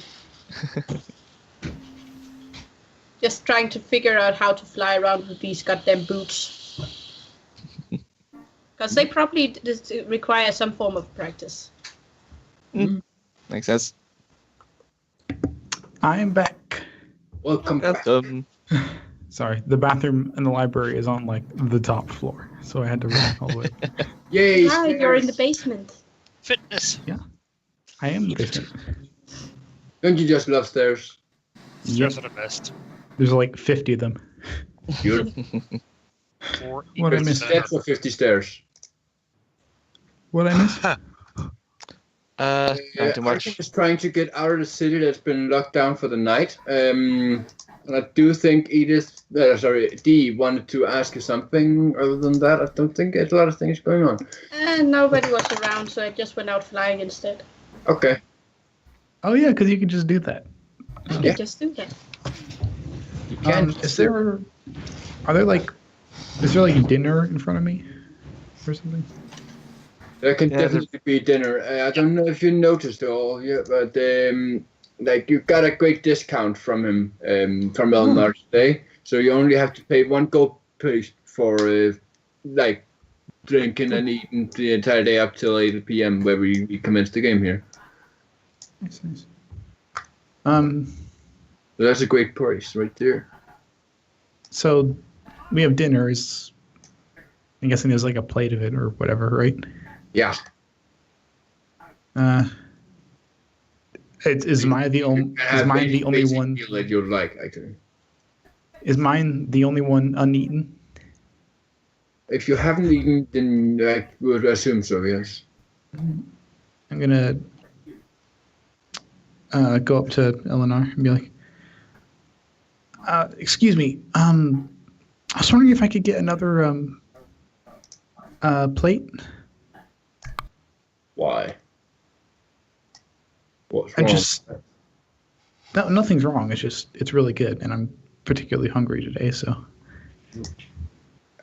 Speaker 6: Just trying to figure out how to fly around with these goddamn boots. Because they probably require some form of practice.
Speaker 5: Makes sense.
Speaker 3: I'm back.
Speaker 2: Welcome back.
Speaker 5: Welcome.
Speaker 3: Sorry, the bathroom in the library is on like the top floor, so I had to run all the way.
Speaker 2: Yay!
Speaker 6: Ah, you're in the
Speaker 2: stairs.
Speaker 6: basement.
Speaker 7: Fitness.
Speaker 3: I am the basement.
Speaker 2: Don't you just love stairs?
Speaker 7: Stairs are the best.
Speaker 3: There's like 50 of them.
Speaker 2: Beautiful.
Speaker 7: Four
Speaker 3: What I
Speaker 7: equals
Speaker 3: missed?
Speaker 7: better.
Speaker 2: Steps or 50 stairs?
Speaker 3: What I missed?
Speaker 5: Trying to march.
Speaker 2: Arkin is trying to get out of the city that's been locked down for the night. And I do think Dee wanted to ask you something. Other than that, I don't think there's a lot of things going on.
Speaker 6: And nobody was around, so I just went out flying instead.
Speaker 2: Okay.
Speaker 3: Oh yeah, because you can just do that.
Speaker 2: Yeah.
Speaker 6: Just do that.
Speaker 2: You can.
Speaker 3: Is there dinner in front of me or something?
Speaker 2: There can
Speaker 5: Yeah,
Speaker 2: definitely be dinner. I don't know if you noticed all yet, but like you got a great discount from him from Elnar today. So you only have to pay 1 gold piece for like drinking and eating the entire day up till 8 p.m. where we commence the game here.
Speaker 3: Nice.
Speaker 2: So that's a great price right there.
Speaker 3: So we have dinner. I'm guessing there's like a plate of it or whatever, right?
Speaker 2: Yeah.
Speaker 3: Is mine the only one?
Speaker 2: Meal that you'd like, actually.
Speaker 3: Is mine the only one uneaten?
Speaker 2: If you haven't eaten, then I would assume so. Yes.
Speaker 3: I'm gonna go up to Eleanor and be like, "Excuse me. I was wondering if I could get another plate."
Speaker 2: Why? What's wrong?
Speaker 3: No, nothing's wrong. It's really good, and I'm particularly hungry today. So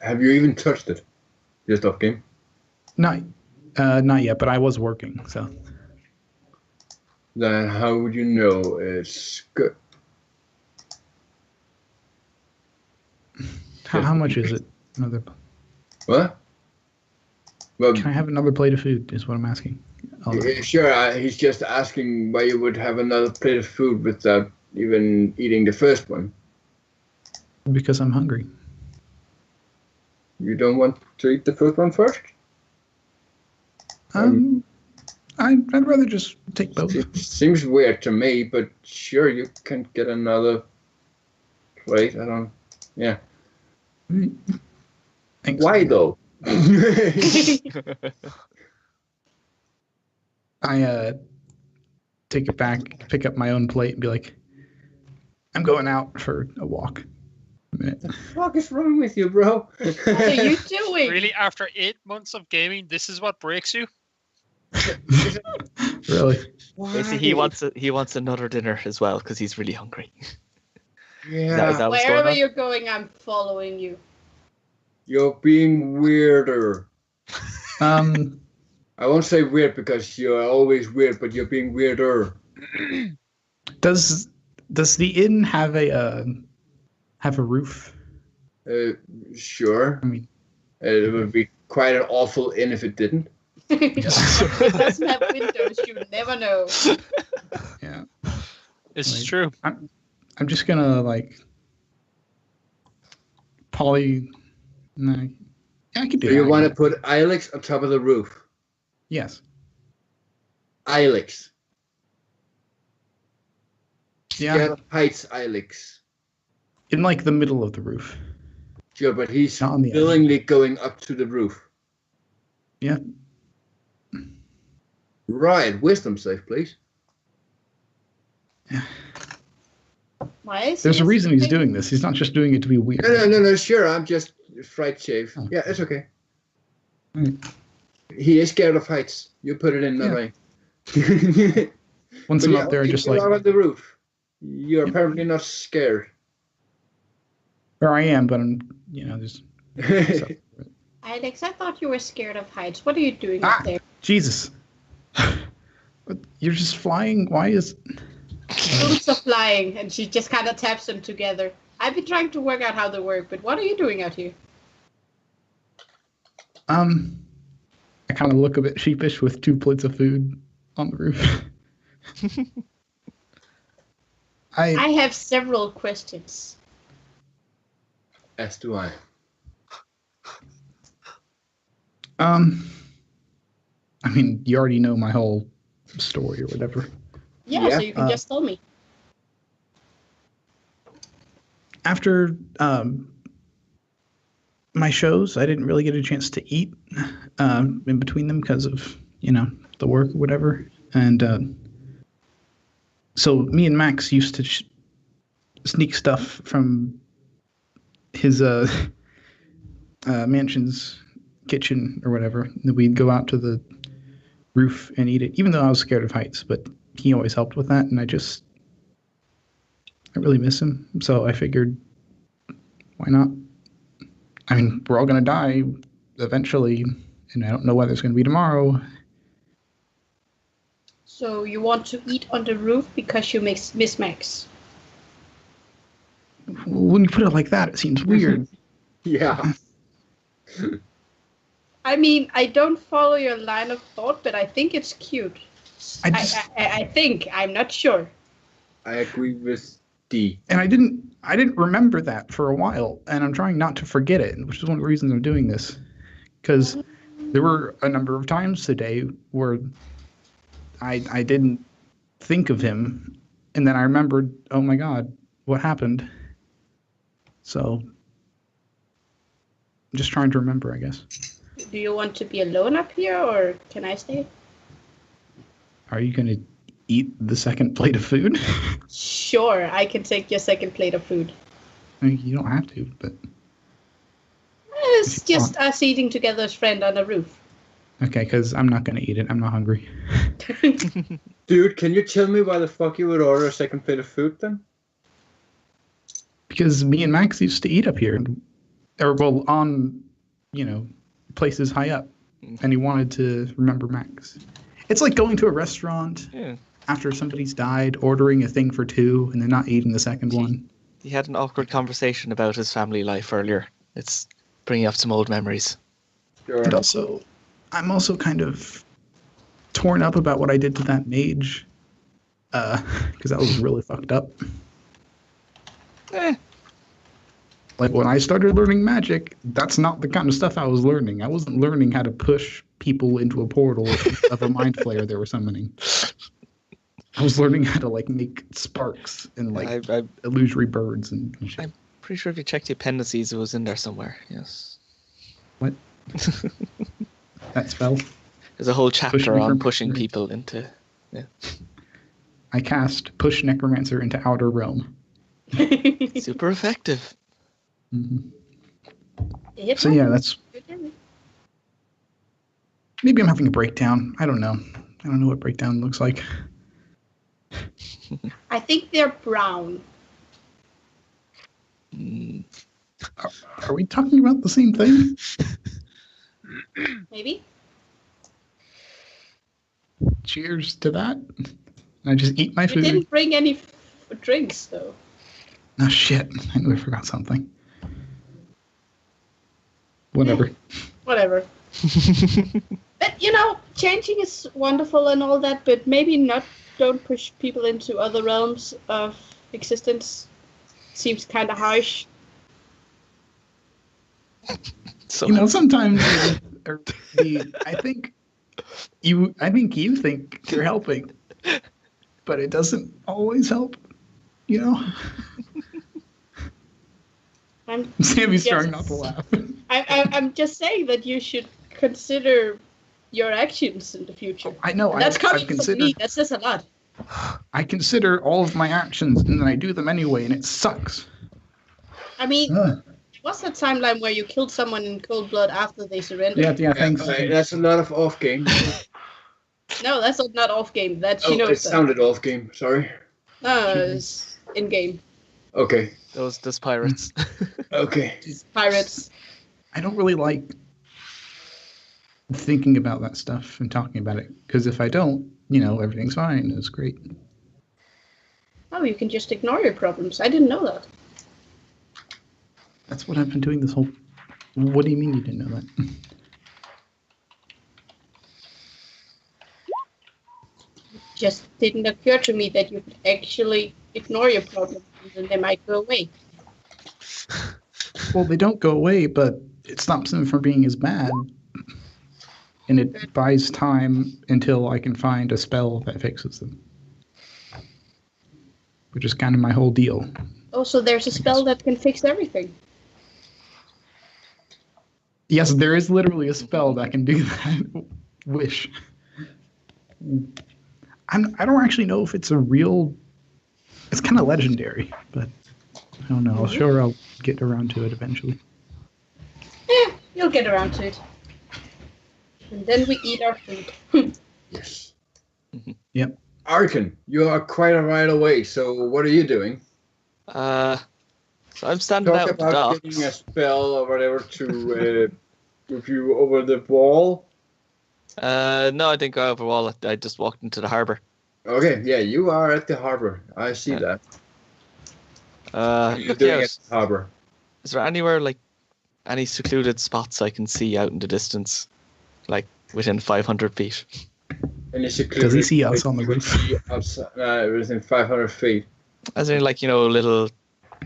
Speaker 2: Have you even touched it? Just off game?
Speaker 3: not yet, but I was working. So
Speaker 2: Then how would you know it's good?
Speaker 3: how much is it? Another?
Speaker 2: What? Well,
Speaker 3: Can I have another plate of food? Is what I'm asking.
Speaker 2: sure. He's just asking why you would have another plate of food without even eating the first one.
Speaker 3: Because I'm hungry.
Speaker 2: You don't want to eat the first one first?
Speaker 3: I'd rather just take both.
Speaker 2: It seems weird to me, but sure, you can get another plate. Yeah.
Speaker 3: Thanks.
Speaker 2: Why though?
Speaker 3: I take it back, pick up my own plate, and be like, "I'm going out for a walk." A minute.
Speaker 2: What the fuck is wrong with you, bro?
Speaker 6: What are you doing?
Speaker 7: Really, after 8 months of gaming, this is what breaks you?
Speaker 3: Really?
Speaker 5: Basically, he wants another dinner as well because he's really hungry.
Speaker 2: Yeah.
Speaker 5: Is that what's going
Speaker 6: Wherever
Speaker 5: on?
Speaker 6: you're going, I'm following you.
Speaker 2: You're being weirder.
Speaker 3: Um,
Speaker 2: I won't say weird because you're always weird, but you're being weirder.
Speaker 3: does the inn have a roof?
Speaker 2: Sure.
Speaker 3: I mean,
Speaker 2: It would be quite an awful inn if it didn't.
Speaker 6: It doesn't have windows, you never know.
Speaker 3: yeah.
Speaker 7: This is
Speaker 3: Like-
Speaker 7: true.
Speaker 3: I'm just gonna like No, I can do
Speaker 2: So
Speaker 3: that.
Speaker 2: you want to put Ilex on top of the roof?
Speaker 3: Yes.
Speaker 2: Ilex.
Speaker 3: Yeah.
Speaker 2: Scarlet Heights Ilex.
Speaker 3: In like the middle of the roof.
Speaker 2: Sure, but he's
Speaker 3: Not on the edge.
Speaker 2: willingly going up to the roof.
Speaker 3: Yeah.
Speaker 2: Right, wisdom save, please.
Speaker 6: Why is
Speaker 3: There's
Speaker 6: he
Speaker 3: a reason he's
Speaker 6: assisting?
Speaker 3: doing this. He's not just doing it to be weird.
Speaker 2: No, sure, I'm just fright shave.
Speaker 3: Oh.
Speaker 2: Yeah, it's okay.
Speaker 3: Mm.
Speaker 2: He is scared of heights. You put it in that
Speaker 3: Yeah.
Speaker 2: way.
Speaker 3: Once
Speaker 2: But
Speaker 3: I'm
Speaker 2: yeah,
Speaker 3: up there,
Speaker 2: if
Speaker 3: just
Speaker 2: you're
Speaker 3: like
Speaker 2: out on the roof. You're
Speaker 3: Yep.
Speaker 2: apparently not scared.
Speaker 3: where I am, but I'm just.
Speaker 6: Alex, I thought you were scared of heights. What are you doing
Speaker 3: Ah!
Speaker 6: up there?
Speaker 3: Jesus. But you're just flying. Why is?
Speaker 6: Boots are flying, and she just kind of taps them together. I've been trying to work out how they work, but what are you doing out here?
Speaker 3: I kind of look a bit sheepish with 2 plates of food on the roof.
Speaker 6: I have several questions.
Speaker 2: As do I.
Speaker 3: I mean, you already know my whole story or whatever.
Speaker 6: Yeah, so you can just tell me.
Speaker 3: After my shows, I didn't really get a chance to eat in between them because of, the work or whatever. And so me and Max used to sneak stuff from his mansion's kitchen or whatever. And we'd go out to the roof and eat it, even though I was scared of heights, but he always helped with that. And I really miss him. So I figured, why not? I mean, we're all going to die eventually, and I don't know whether it's going to be tomorrow.
Speaker 6: So you want to eat on the roof because you miss Max?
Speaker 3: When you put it like that, it seems weird.
Speaker 2: Yeah.
Speaker 6: I mean, I don't follow your line of thought, but I think it's cute. I think. I'm not sure.
Speaker 2: I agree with D.
Speaker 3: And I didn't remember that for a while, and I'm trying not to forget it, which is one of the reasons I'm doing this. Because there were a number of times today where I didn't think of him, and then I remembered, oh my god, what happened? So I'm just trying to remember, I guess.
Speaker 6: Do you want to be alone up here, or can I stay?
Speaker 3: Are you going to eat the second plate of food?
Speaker 6: Sure, I can take your second plate of food.
Speaker 3: I mean, you don't have to, but...
Speaker 6: It's just us eating together as friends on the roof.
Speaker 3: Okay, because I'm not going to eat it. I'm not hungry.
Speaker 2: Dude, can you tell me why the fuck you would order a second plate of food then?
Speaker 3: Because me and Max used to eat up here. Or, well, on, places high up. And he wanted to remember Max. It's like going to a restaurant after somebody's died, ordering a thing for two, and then not eating the second one.
Speaker 5: He had an awkward conversation about his family life earlier. It's bringing up some old memories.
Speaker 2: Sure.
Speaker 3: And also, I'm also kind of torn up about what I did to that mage. Because that was really fucked up. Like, when I started learning magic, that's not the kind of stuff I was learning. I wasn't learning how to push people into a portal of a mind flayer they were summoning. I was learning how to, make sparks and, illusory birds and shit.
Speaker 5: I'm pretty sure if you checked the appendices, it was in there somewhere, yes.
Speaker 3: What? That spell?
Speaker 5: There's a whole chapter on pushing people into... Yeah.
Speaker 3: I cast Push Necromancer into Outer Realm.
Speaker 5: Super effective.
Speaker 3: Mm-hmm. So yeah, that's... Maybe I'm having a breakdown. I don't know. I don't know what breakdown looks like.
Speaker 6: I think they're brown.
Speaker 3: Are we talking about the same thing?
Speaker 6: Maybe.
Speaker 3: Cheers to that. I just eat my food.
Speaker 6: You didn't bring any drinks, though.
Speaker 3: Oh, shit. I knew I forgot something. Whatever.
Speaker 6: Whatever. But, changing is wonderful and all that, but maybe don't push people into other realms of existence. Seems kind of harsh.
Speaker 5: So
Speaker 3: sometimes I think you think you're helping, but it doesn't always help, Sammy's trying not to laugh.
Speaker 6: I'm just saying that you should consider your actions in the future.
Speaker 3: I know.
Speaker 6: That's coming from me. That says a lot.
Speaker 3: I consider all of my actions, and then I do them anyway, and it sucks.
Speaker 6: I mean, what's that timeline where you killed someone in cold blood after they surrendered?
Speaker 3: Yeah, thanks.
Speaker 2: That's a lot of off game.
Speaker 6: No, that's not off game. That's
Speaker 2: it sounded off game. Sorry.
Speaker 6: No, it's in game.
Speaker 2: Okay.
Speaker 5: Those pirates.
Speaker 2: Okay.
Speaker 6: Pirates.
Speaker 3: I don't really like thinking about that stuff and talking about it, because if I don't, everything's fine. It's great.
Speaker 6: Oh, you can just ignore your problems. I didn't know that.
Speaker 3: That's what I've been doing this whole... What do you mean you didn't know that?
Speaker 6: Just didn't occur to me that you could actually ignore your problems, and then they might go away.
Speaker 3: Well, they don't go away, but it stops them from being as bad. And it buys time until I can find a spell that fixes them. Which is kind of my whole deal.
Speaker 6: Also, there's a spell that can fix everything.
Speaker 3: Yes, there is literally a spell that can do that. Wish. I don't actually know if it's a real... It's kind of legendary, but I don't know. I'll get around to it eventually.
Speaker 6: Yeah, you'll get around to it. And then we eat our food.
Speaker 2: Yes.
Speaker 3: Yep.
Speaker 2: Arkin, you are quite a while away, so what are you doing?
Speaker 5: So I'm standing
Speaker 2: Talk
Speaker 5: out at the
Speaker 2: about getting a
Speaker 5: docks.
Speaker 2: spell or whatever to move you over the wall.
Speaker 5: No, I didn't go over the wall. I just walked into the harbour.
Speaker 2: Okay, yeah, you are at the harbor. I see
Speaker 5: Yeah.
Speaker 2: that. What are you
Speaker 5: Look
Speaker 2: doing
Speaker 5: out.
Speaker 2: at the harbor?
Speaker 5: Is there anywhere, like, any secluded spots I can see out in the distance? Like, within 500 feet?
Speaker 2: Any secluded
Speaker 3: Does he see us
Speaker 2: place
Speaker 3: on the
Speaker 2: you could
Speaker 3: roof?
Speaker 2: see outside, within 500 feet.
Speaker 5: As in, like, little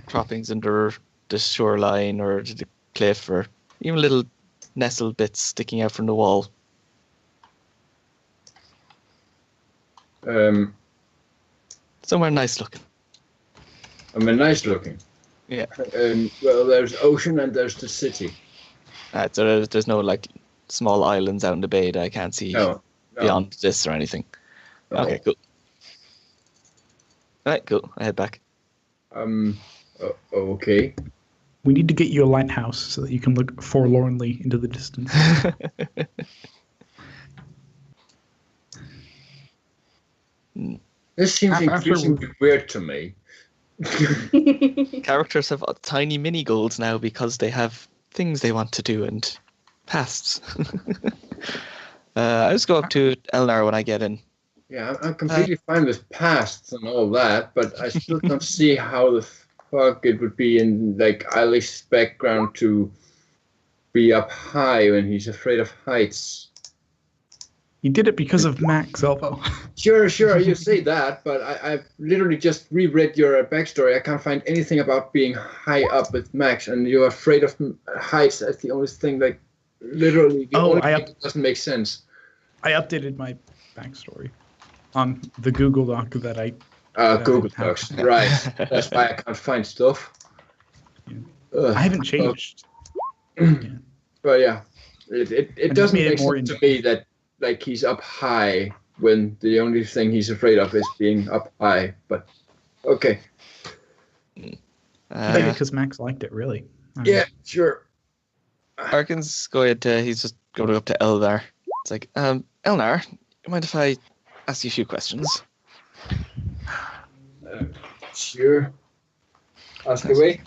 Speaker 5: croppings under the shoreline or the cliff, or even little nestled bits sticking out from the wall. Somewhere nice looking.
Speaker 2: I mean, nice looking.
Speaker 5: Yeah.
Speaker 2: Well, there's ocean and there's the city.
Speaker 5: So there's no, like, small islands out in the bay that I can't see
Speaker 2: No.
Speaker 5: beyond this or anything.
Speaker 2: No.
Speaker 5: Okay, cool. Alright, cool. I head back.
Speaker 2: Okay.
Speaker 3: We need to get you a lighthouse so that you can look forlornly into the distance.
Speaker 2: This seems
Speaker 3: After
Speaker 2: increasingly weird to me.
Speaker 5: Characters have tiny mini goals now because they have things they want to do and pasts. I just go up to Elnar when I get in.
Speaker 2: Yeah, I'm completely fine with pasts and all that, but I still don't see how the fuck it would be in, like, Eilish's background to be up high when he's afraid of heights.
Speaker 3: You did it because of Max Elbow.
Speaker 2: Sure, you say that, but I've literally just reread your backstory. I can't find anything about being high up with Max, and you're afraid of heights. That's the only thing, like, literally, the only thing that doesn't make sense.
Speaker 3: I updated my backstory on the Google Doc that I...
Speaker 2: Google Docs, right. That's why I can't find stuff.
Speaker 3: I haven't changed.
Speaker 2: But yeah, it doesn't
Speaker 3: made it
Speaker 2: make
Speaker 3: more
Speaker 2: sense to me that, like, he's up high when the only thing he's afraid of is being up high. But okay.
Speaker 3: Maybe because Max liked it, really.
Speaker 2: Yeah, sure.
Speaker 5: Arkin's going to, he's just going up to Elnar. It's like, Elnar, you mind if I ask you a few questions?
Speaker 2: Sure. Ask away.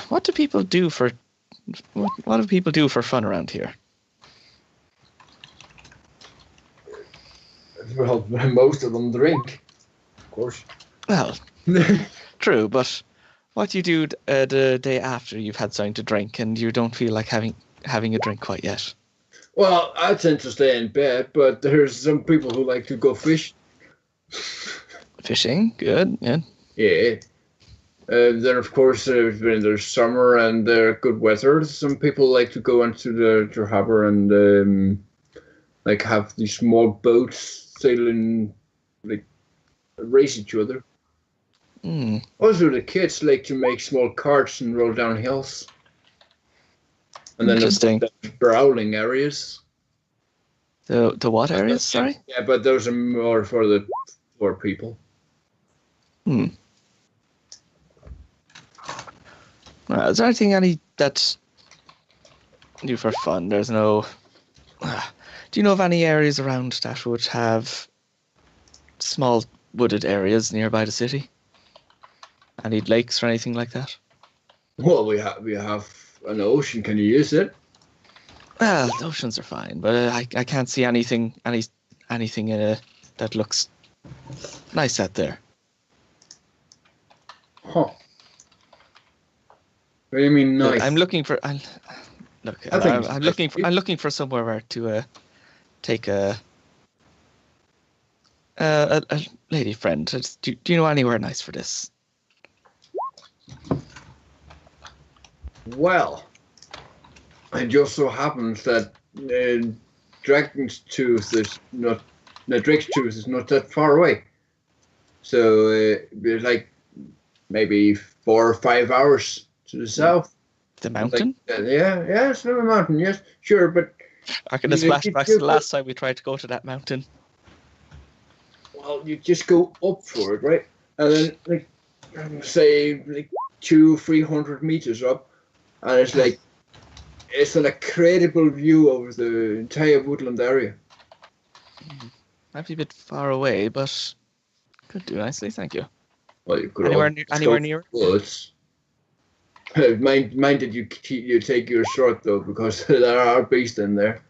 Speaker 5: What do people do for fun around here?
Speaker 2: Well, most of them drink, of course.
Speaker 5: Well, true, but what do you do the day after you've had something to drink and you don't feel like having a drink quite yet?
Speaker 2: Well, I tend to stay in bed, but there's some people who like to go fish.
Speaker 5: Fishing, good, yeah.
Speaker 2: Yeah. Then, of course, when there's summer and good weather, some people like to go into the harbor and like have these small boats sailing, like, race each other.
Speaker 5: Mm.
Speaker 2: Also, the kids like to make small carts and roll down hills. And then
Speaker 5: Interesting.
Speaker 2: the brawling areas.
Speaker 5: The what areas? Sorry.
Speaker 2: Yeah, but those are more for the poor people.
Speaker 5: Is there anything that you do for fun? There's no. Do you know of any areas around that would have small wooded areas nearby the city? Any lakes or anything like that?
Speaker 2: Well, we have an ocean. Can you use it?
Speaker 5: Well, the oceans are fine, but I can't see anything that looks nice out there.
Speaker 2: Huh. What do you mean nice?
Speaker 5: Look, I'm looking for. I'm looking for somewhere where to take a A lady friend. Do you know anywhere nice for this?
Speaker 2: Well, it just so happens that Dragon's Tooth is not. The Drake's Tooth is not that far away. So it's like maybe 4 or 5 hours to the south.
Speaker 5: The mountain?
Speaker 2: Yeah, it's not a mountain. Yes, sure, but
Speaker 5: I can just flashbacks to the last time we tried to go to that mountain.
Speaker 2: well, you just go up for it, right? And then like say like 200-300 meters up, and it's like it's an incredible view over the entire woodland area.
Speaker 5: Might be a bit far away, but could do nicely. Thank you.
Speaker 2: Well, you could
Speaker 5: Anywhere near?
Speaker 2: Woods. Mind that you take your short though, because there are beasts in there.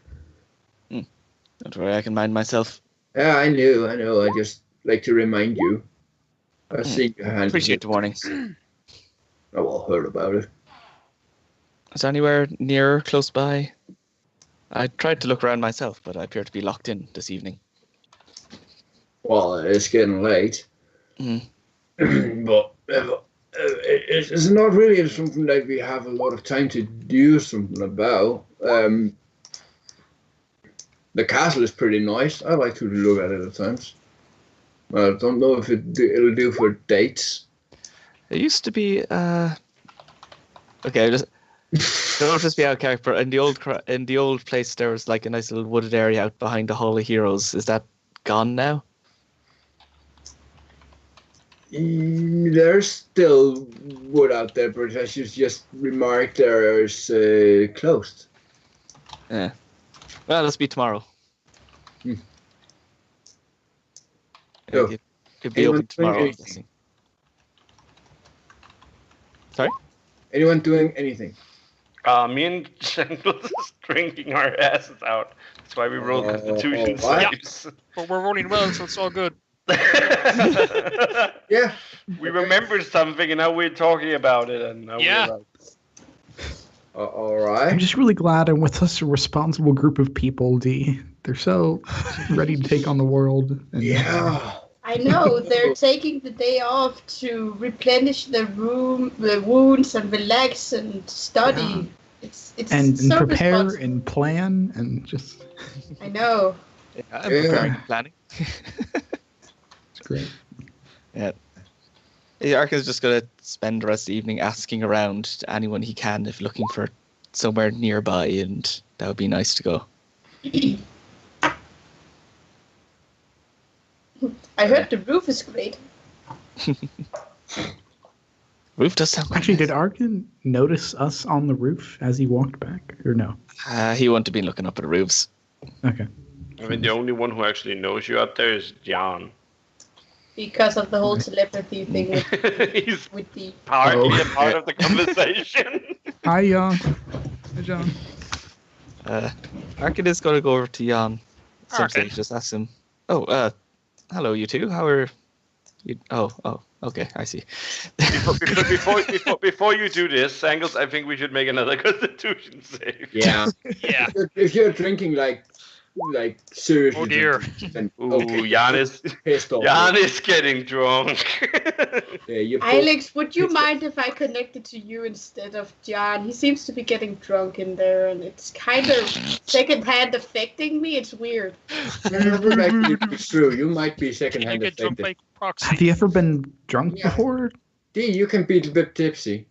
Speaker 5: Don't worry, I can mind myself.
Speaker 2: Yeah, I know. I just like to remind you. I see your hand.
Speaker 5: Appreciate the warning.
Speaker 2: Oh, well, heard about it.
Speaker 5: Is there anywhere near, close by? I tried to look around myself, but I appear to be locked in this evening.
Speaker 2: Well, it's getting late. But it's not really something that we have a lot of time to do something about. The castle is pretty nice. I like to look at it at times. I don't know if it'll do for dates.
Speaker 5: It used to be. Okay, don't just be out of character. In the old place, there was like a nice little wooded area out behind the Hall of Heroes. Is that gone now?
Speaker 2: There's still wood out there, but as you just remarked, there is closed.
Speaker 5: Yeah. Well, let's be tomorrow.
Speaker 2: So,
Speaker 5: could be open tomorrow. I'm guessing. Sorry?
Speaker 2: Anyone doing anything?
Speaker 1: Me and Shangles is drinking our asses out. That's why we rolled Constitution saves.
Speaker 7: But we're rolling well, so it's all good.
Speaker 2: Yeah.
Speaker 1: We remembered something, and now we're talking about it. And now we're like,
Speaker 2: all right.
Speaker 3: I'm just really glad I'm with such a responsible group of people, D. They're so ready to take on the world. And,
Speaker 2: Yeah.
Speaker 6: I know they're taking the day off to replenish the wounds and relax and study.
Speaker 3: Yeah.
Speaker 6: It's
Speaker 3: and
Speaker 6: so
Speaker 3: prepare
Speaker 6: responsible.
Speaker 3: and plan and just.
Speaker 6: I know.
Speaker 5: Yeah, I'm preparing and planning.
Speaker 3: It's great.
Speaker 5: Yeah. Arkin's just going to spend the rest of the evening asking around to anyone he can if looking for somewhere nearby, and that would be nice to go.
Speaker 6: I heard the roof is great.
Speaker 5: Roof does sound
Speaker 3: Actually,
Speaker 5: nice.
Speaker 3: did Arkin notice us on the roof as he walked back, or no?
Speaker 5: He wouldn't have been looking up at roofs.
Speaker 3: Okay.
Speaker 1: I mean, the only one who actually knows you out there is Jan.
Speaker 6: Because of the whole telepathy thing
Speaker 1: He's
Speaker 6: with the...
Speaker 1: partly a part of the conversation.
Speaker 3: Hi, Jan. Hi, John.
Speaker 5: Arkin is going to go over to Jan.
Speaker 7: Arkin.
Speaker 5: Just ask him. Oh, hello, you two. How are you? Oh, okay, I see.
Speaker 1: Before you do this, Angles, I think we should make another Constitution save.
Speaker 2: Yeah.
Speaker 7: Yeah.
Speaker 2: If you're drinking like seriously.
Speaker 7: Oh dear.
Speaker 2: Then,
Speaker 1: Ooh, Jan is
Speaker 2: pissed off.
Speaker 1: Jan is getting drunk.
Speaker 2: Yeah, you
Speaker 6: Alex, would you mind if I connected to you instead of John? He seems to be getting drunk in there, and it's kind of secondhand affecting me. It's weird.
Speaker 2: It's true. You might be
Speaker 7: Can you
Speaker 2: secondhand
Speaker 7: get drunk
Speaker 2: affected.
Speaker 7: by proxy?
Speaker 3: Have you ever been drunk
Speaker 2: Yeah.
Speaker 3: before?
Speaker 2: D, you can be a bit tipsy.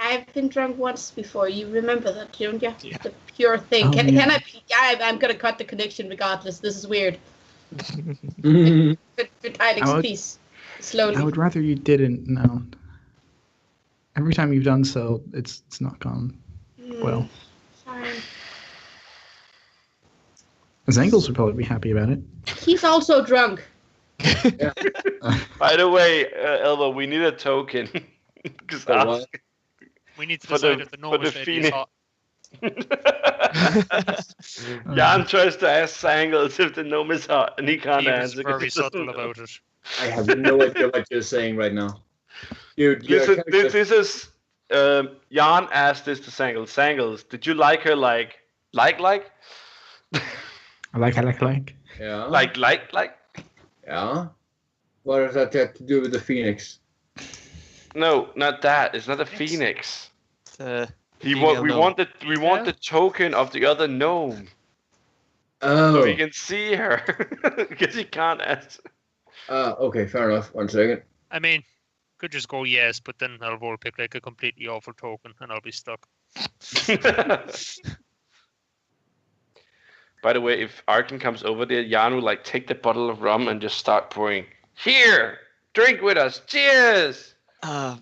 Speaker 6: I've been drunk once before. You remember that, don't you?
Speaker 5: Yeah.
Speaker 6: The pure thing.
Speaker 3: Oh,
Speaker 6: Can
Speaker 3: yeah.
Speaker 6: I'm gonna cut the connection regardless. This is weird.
Speaker 2: Yeah.
Speaker 6: But Alex,
Speaker 3: I would-
Speaker 6: please, slowly.
Speaker 3: I would rather you didn't. No. Every time you've done so, it's not gone well.
Speaker 6: Fine.
Speaker 3: Zangles would probably be happy about it.
Speaker 6: He's also drunk.
Speaker 1: By the way, Elva, we need a token. Because
Speaker 2: For what?
Speaker 7: We need to
Speaker 1: For the-
Speaker 7: decide if the
Speaker 1: for
Speaker 7: Nova
Speaker 1: the
Speaker 7: lady is
Speaker 1: Phoenix.
Speaker 7: hot.
Speaker 1: Jan tries to ask Sangles if the gnome is hot, and he can't
Speaker 7: He was
Speaker 1: answer. 'cause
Speaker 7: very
Speaker 1: he doesn't
Speaker 7: subtle
Speaker 1: know.
Speaker 7: about it.
Speaker 2: I have no idea what you're saying right now.
Speaker 1: This is Jan asked this to Sangles. Sangles, did you like her like?
Speaker 3: I like.
Speaker 2: Yeah.
Speaker 1: Like.
Speaker 2: Yeah. What does that have to do with the phoenix?
Speaker 1: No, not that. It's not a phoenix.
Speaker 5: It's
Speaker 1: We
Speaker 5: female
Speaker 1: want the token of the other gnome.
Speaker 2: Oh.
Speaker 1: So we can see her. Because he can't answer.
Speaker 2: Okay, fair enough. 1 second.
Speaker 7: I mean, could just go yes, but then I'll roll pick like a completely awful token, and I'll be stuck.
Speaker 1: By the way, if Arkin comes over there, Jan will like take the bottle of rum and just start pouring. Here, drink with us. Cheers.
Speaker 2: I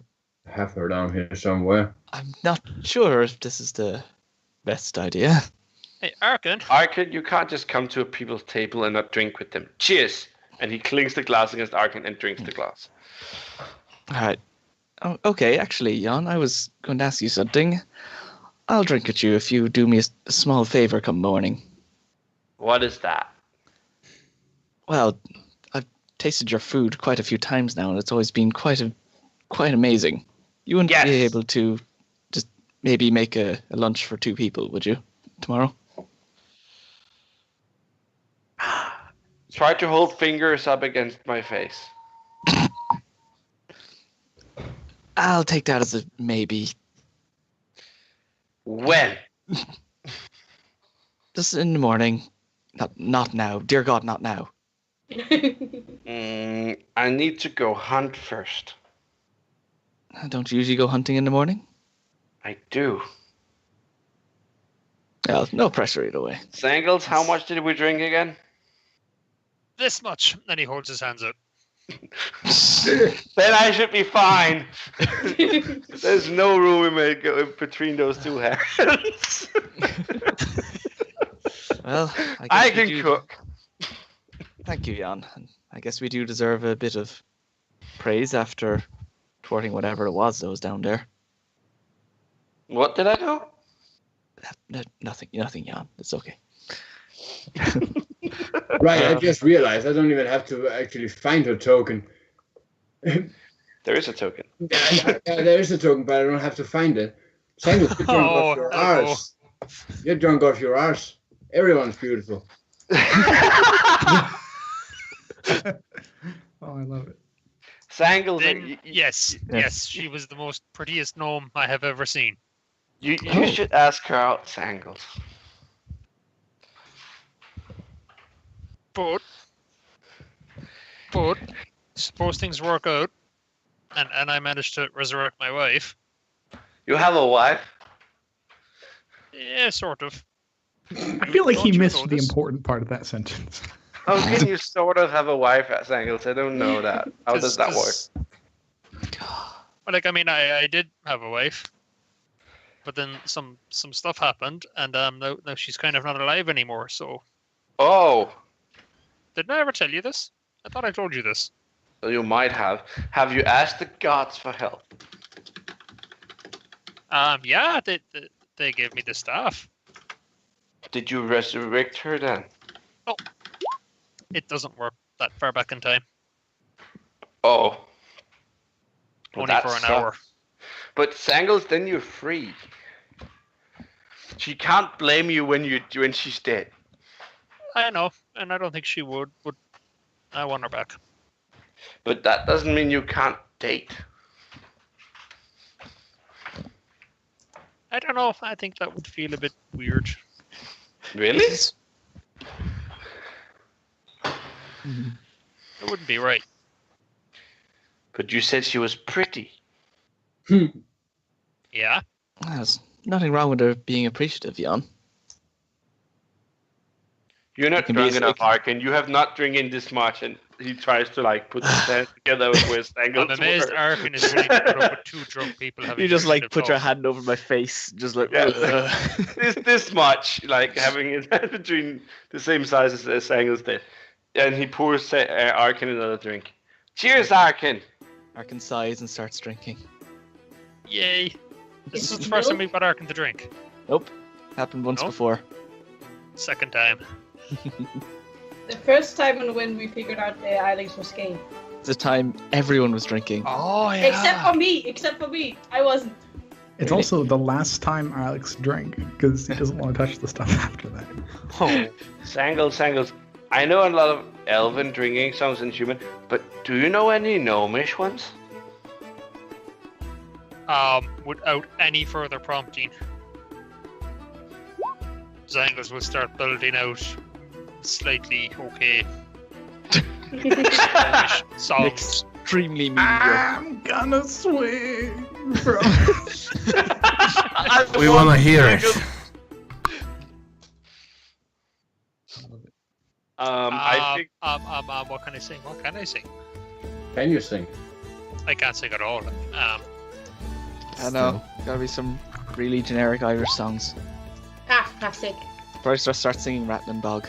Speaker 2: have her down here somewhere.
Speaker 5: I'm not sure if this is the best idea.
Speaker 7: Hey, Arkin.
Speaker 1: Arkin, you can't just come to a people's table and not drink with them. Cheers. And he clings the glass against Arkin and drinks the glass.
Speaker 5: All right. Oh, okay, actually, Jan, I was going to ask you something. I'll drink with you if you do me a small favor come morning.
Speaker 1: What is that?
Speaker 5: Well, I've tasted your food quite a few times now, and it's always been quite amazing. You wouldn't be able to just maybe make a lunch for 2 people, would you, tomorrow?
Speaker 1: Try to hold fingers up against my face.
Speaker 5: I'll take that as a maybe.
Speaker 1: When?
Speaker 5: Just in the morning. Not now. Dear God, not now.
Speaker 1: I need to go hunt first.
Speaker 5: Don't you usually go hunting in the morning?
Speaker 1: I do.
Speaker 5: Well, no pressure either way.
Speaker 1: Sangles, how much did we drink again?
Speaker 7: This much. And he holds his hands out.
Speaker 1: Then I should be fine. There's no room in between those two hands.
Speaker 5: Well,
Speaker 1: I can cook.
Speaker 5: Thank you, Jan. I guess we do deserve a bit of praise after thwarting whatever it was that was down there.
Speaker 1: What did I do?
Speaker 5: Nothing, Jan. It's okay.
Speaker 2: Right, I just realized I don't even have to actually find her token.
Speaker 1: There is a token.
Speaker 2: Yeah, there is a token, but I don't have to find it. Sangles, you're drunk off your arse. You're drunk off your arse. Everyone's beautiful.
Speaker 3: Oh, I love it.
Speaker 1: Sangles.
Speaker 7: Yes, she was the most prettiest gnome I have ever seen.
Speaker 1: You should ask her out, Sangles.
Speaker 7: But suppose things work out, and I manage to resurrect my wife.
Speaker 1: You have a wife?
Speaker 7: Yeah, sort of.
Speaker 3: I feel like
Speaker 7: Don't
Speaker 3: he
Speaker 7: you
Speaker 3: missed
Speaker 7: know
Speaker 3: the
Speaker 7: this?
Speaker 3: important part of that sentence.
Speaker 1: How can you sort of have a wife at Sangles? I don't know that. How does that work?
Speaker 7: Well, like, I mean, I did have a wife, but then some stuff happened, and now she's kind of not alive anymore. So,
Speaker 1: Oh,
Speaker 7: didn't I ever tell you this? I thought I told you this.
Speaker 1: so you might have. Have you asked the gods for help?
Speaker 7: Yeah, they gave me the staff.
Speaker 1: Did you resurrect her then?
Speaker 7: Oh, it doesn't work that far back in time.
Speaker 1: Oh. Well,
Speaker 7: Only
Speaker 1: that
Speaker 7: for an
Speaker 1: sucks.
Speaker 7: hour.
Speaker 1: But Sangles, then you're free. She can't blame you when she's dead.
Speaker 7: I know, and I don't think she would, but I want her back.
Speaker 1: But that doesn't mean you can't date.
Speaker 7: I don't know. I think that would feel a bit weird.
Speaker 1: Really?
Speaker 7: It wouldn't be right.
Speaker 1: But you said she was pretty.
Speaker 7: Yeah.
Speaker 5: There's nothing wrong with her being appreciative, Jan.
Speaker 1: You're not
Speaker 5: It can be
Speaker 1: drunk
Speaker 5: a-
Speaker 1: enough, Arkin. You have not drinking this much, and he tries to like put his hands together with Sangles.
Speaker 7: I'm amazed Arkin is willing to put up with 2 drunk people having
Speaker 5: You just like
Speaker 7: appreciative
Speaker 5: put your
Speaker 7: talk.
Speaker 5: hand over my face, just like.
Speaker 1: Yeah. this much, like having it between the same size as Sangles did. And he pours Arkin another drink. Cheers, Arkin!
Speaker 5: Arkin sighs and starts drinking.
Speaker 7: Yay. This
Speaker 6: Is
Speaker 7: is
Speaker 6: it
Speaker 7: the first time
Speaker 6: milk?
Speaker 7: we've got Arkin to drink.
Speaker 5: Nope. Happened once
Speaker 7: No?
Speaker 5: before.
Speaker 7: Second time.
Speaker 6: The first time when we figured out the Alex was gay.
Speaker 5: The time everyone was drinking.
Speaker 7: Oh, yeah.
Speaker 6: Except for me. I wasn't.
Speaker 3: It's also the last time Alex drank because he doesn't want to touch the stuff after that.
Speaker 1: Oh, Sangles, I know a lot of elven drinking songs and human, but do you know any gnomish ones?
Speaker 7: Without any further prompting, Zangles will start building out slightly okay songs.
Speaker 5: Extremely mediocre.
Speaker 3: I'm gonna swing from.
Speaker 8: We want to hear it.
Speaker 1: I think
Speaker 7: What can I sing? What can I sing?
Speaker 2: Can you sing?
Speaker 7: I can't sing at all.
Speaker 5: I know. Gotta be some really generic Irish songs.
Speaker 6: Ah, classic.
Speaker 5: First, I start singing Rattling Dog.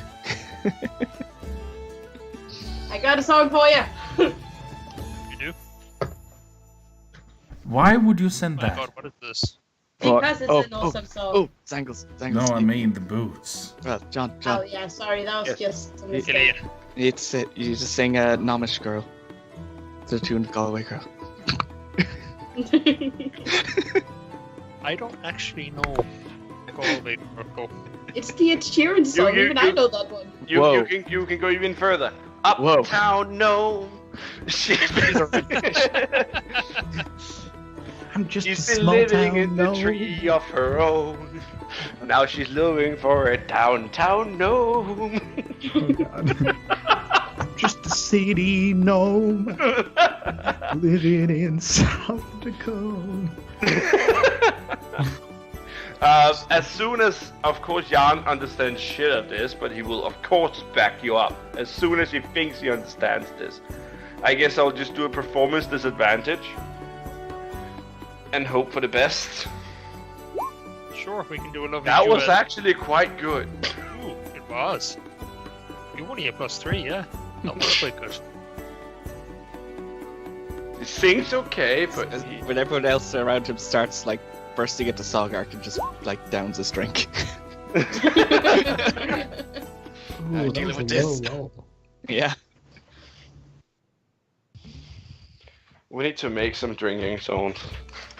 Speaker 6: I got a song for you.
Speaker 7: You do?
Speaker 4: Why would you send
Speaker 7: Oh my
Speaker 4: that?
Speaker 7: god, what is this?
Speaker 6: Because it's an awesome song.
Speaker 5: Oh, Zangles.
Speaker 4: No, I mean the boots.
Speaker 5: Well, John.
Speaker 6: Oh yeah, sorry, that was
Speaker 1: Yes.
Speaker 6: just a mistake.
Speaker 7: Killian.
Speaker 5: You just sing a Nomish Girl. To the tune of Galway Girl.
Speaker 7: I don't actually know Galway Girl.
Speaker 6: It's the Ed Sheeran song,
Speaker 1: you-
Speaker 6: even I know that one.
Speaker 5: Whoa.
Speaker 1: you can go even further.
Speaker 5: Whoa.
Speaker 1: Uptown gnome.
Speaker 3: I'm just a
Speaker 1: She's been
Speaker 3: small
Speaker 1: living
Speaker 3: town
Speaker 1: in the
Speaker 3: gnome.
Speaker 1: tree of her own. Now she's looking for a downtown gnome.
Speaker 3: Oh, God. I'm just a city gnome living in South Dakota.
Speaker 1: As soon as, of course, Jan understands shit of this, but he will, of course, back you up. As soon as he thinks he understands this. I guess I'll just do a performance disadvantage. And hope for the best.
Speaker 7: Sure, we can do a lovely
Speaker 1: That was
Speaker 7: duet.
Speaker 1: actually quite good.
Speaker 7: Ooh, it was. You only a +3, yeah? That was quite good.
Speaker 1: He sings okay, but he...
Speaker 5: When everyone else around him starts like bursting into song, Ark and just like downs his drink.
Speaker 3: Ooh, that
Speaker 5: dealing
Speaker 3: was
Speaker 5: with
Speaker 3: a
Speaker 5: this.
Speaker 3: low roll.
Speaker 5: Yeah.
Speaker 1: We need to make some drinking songs.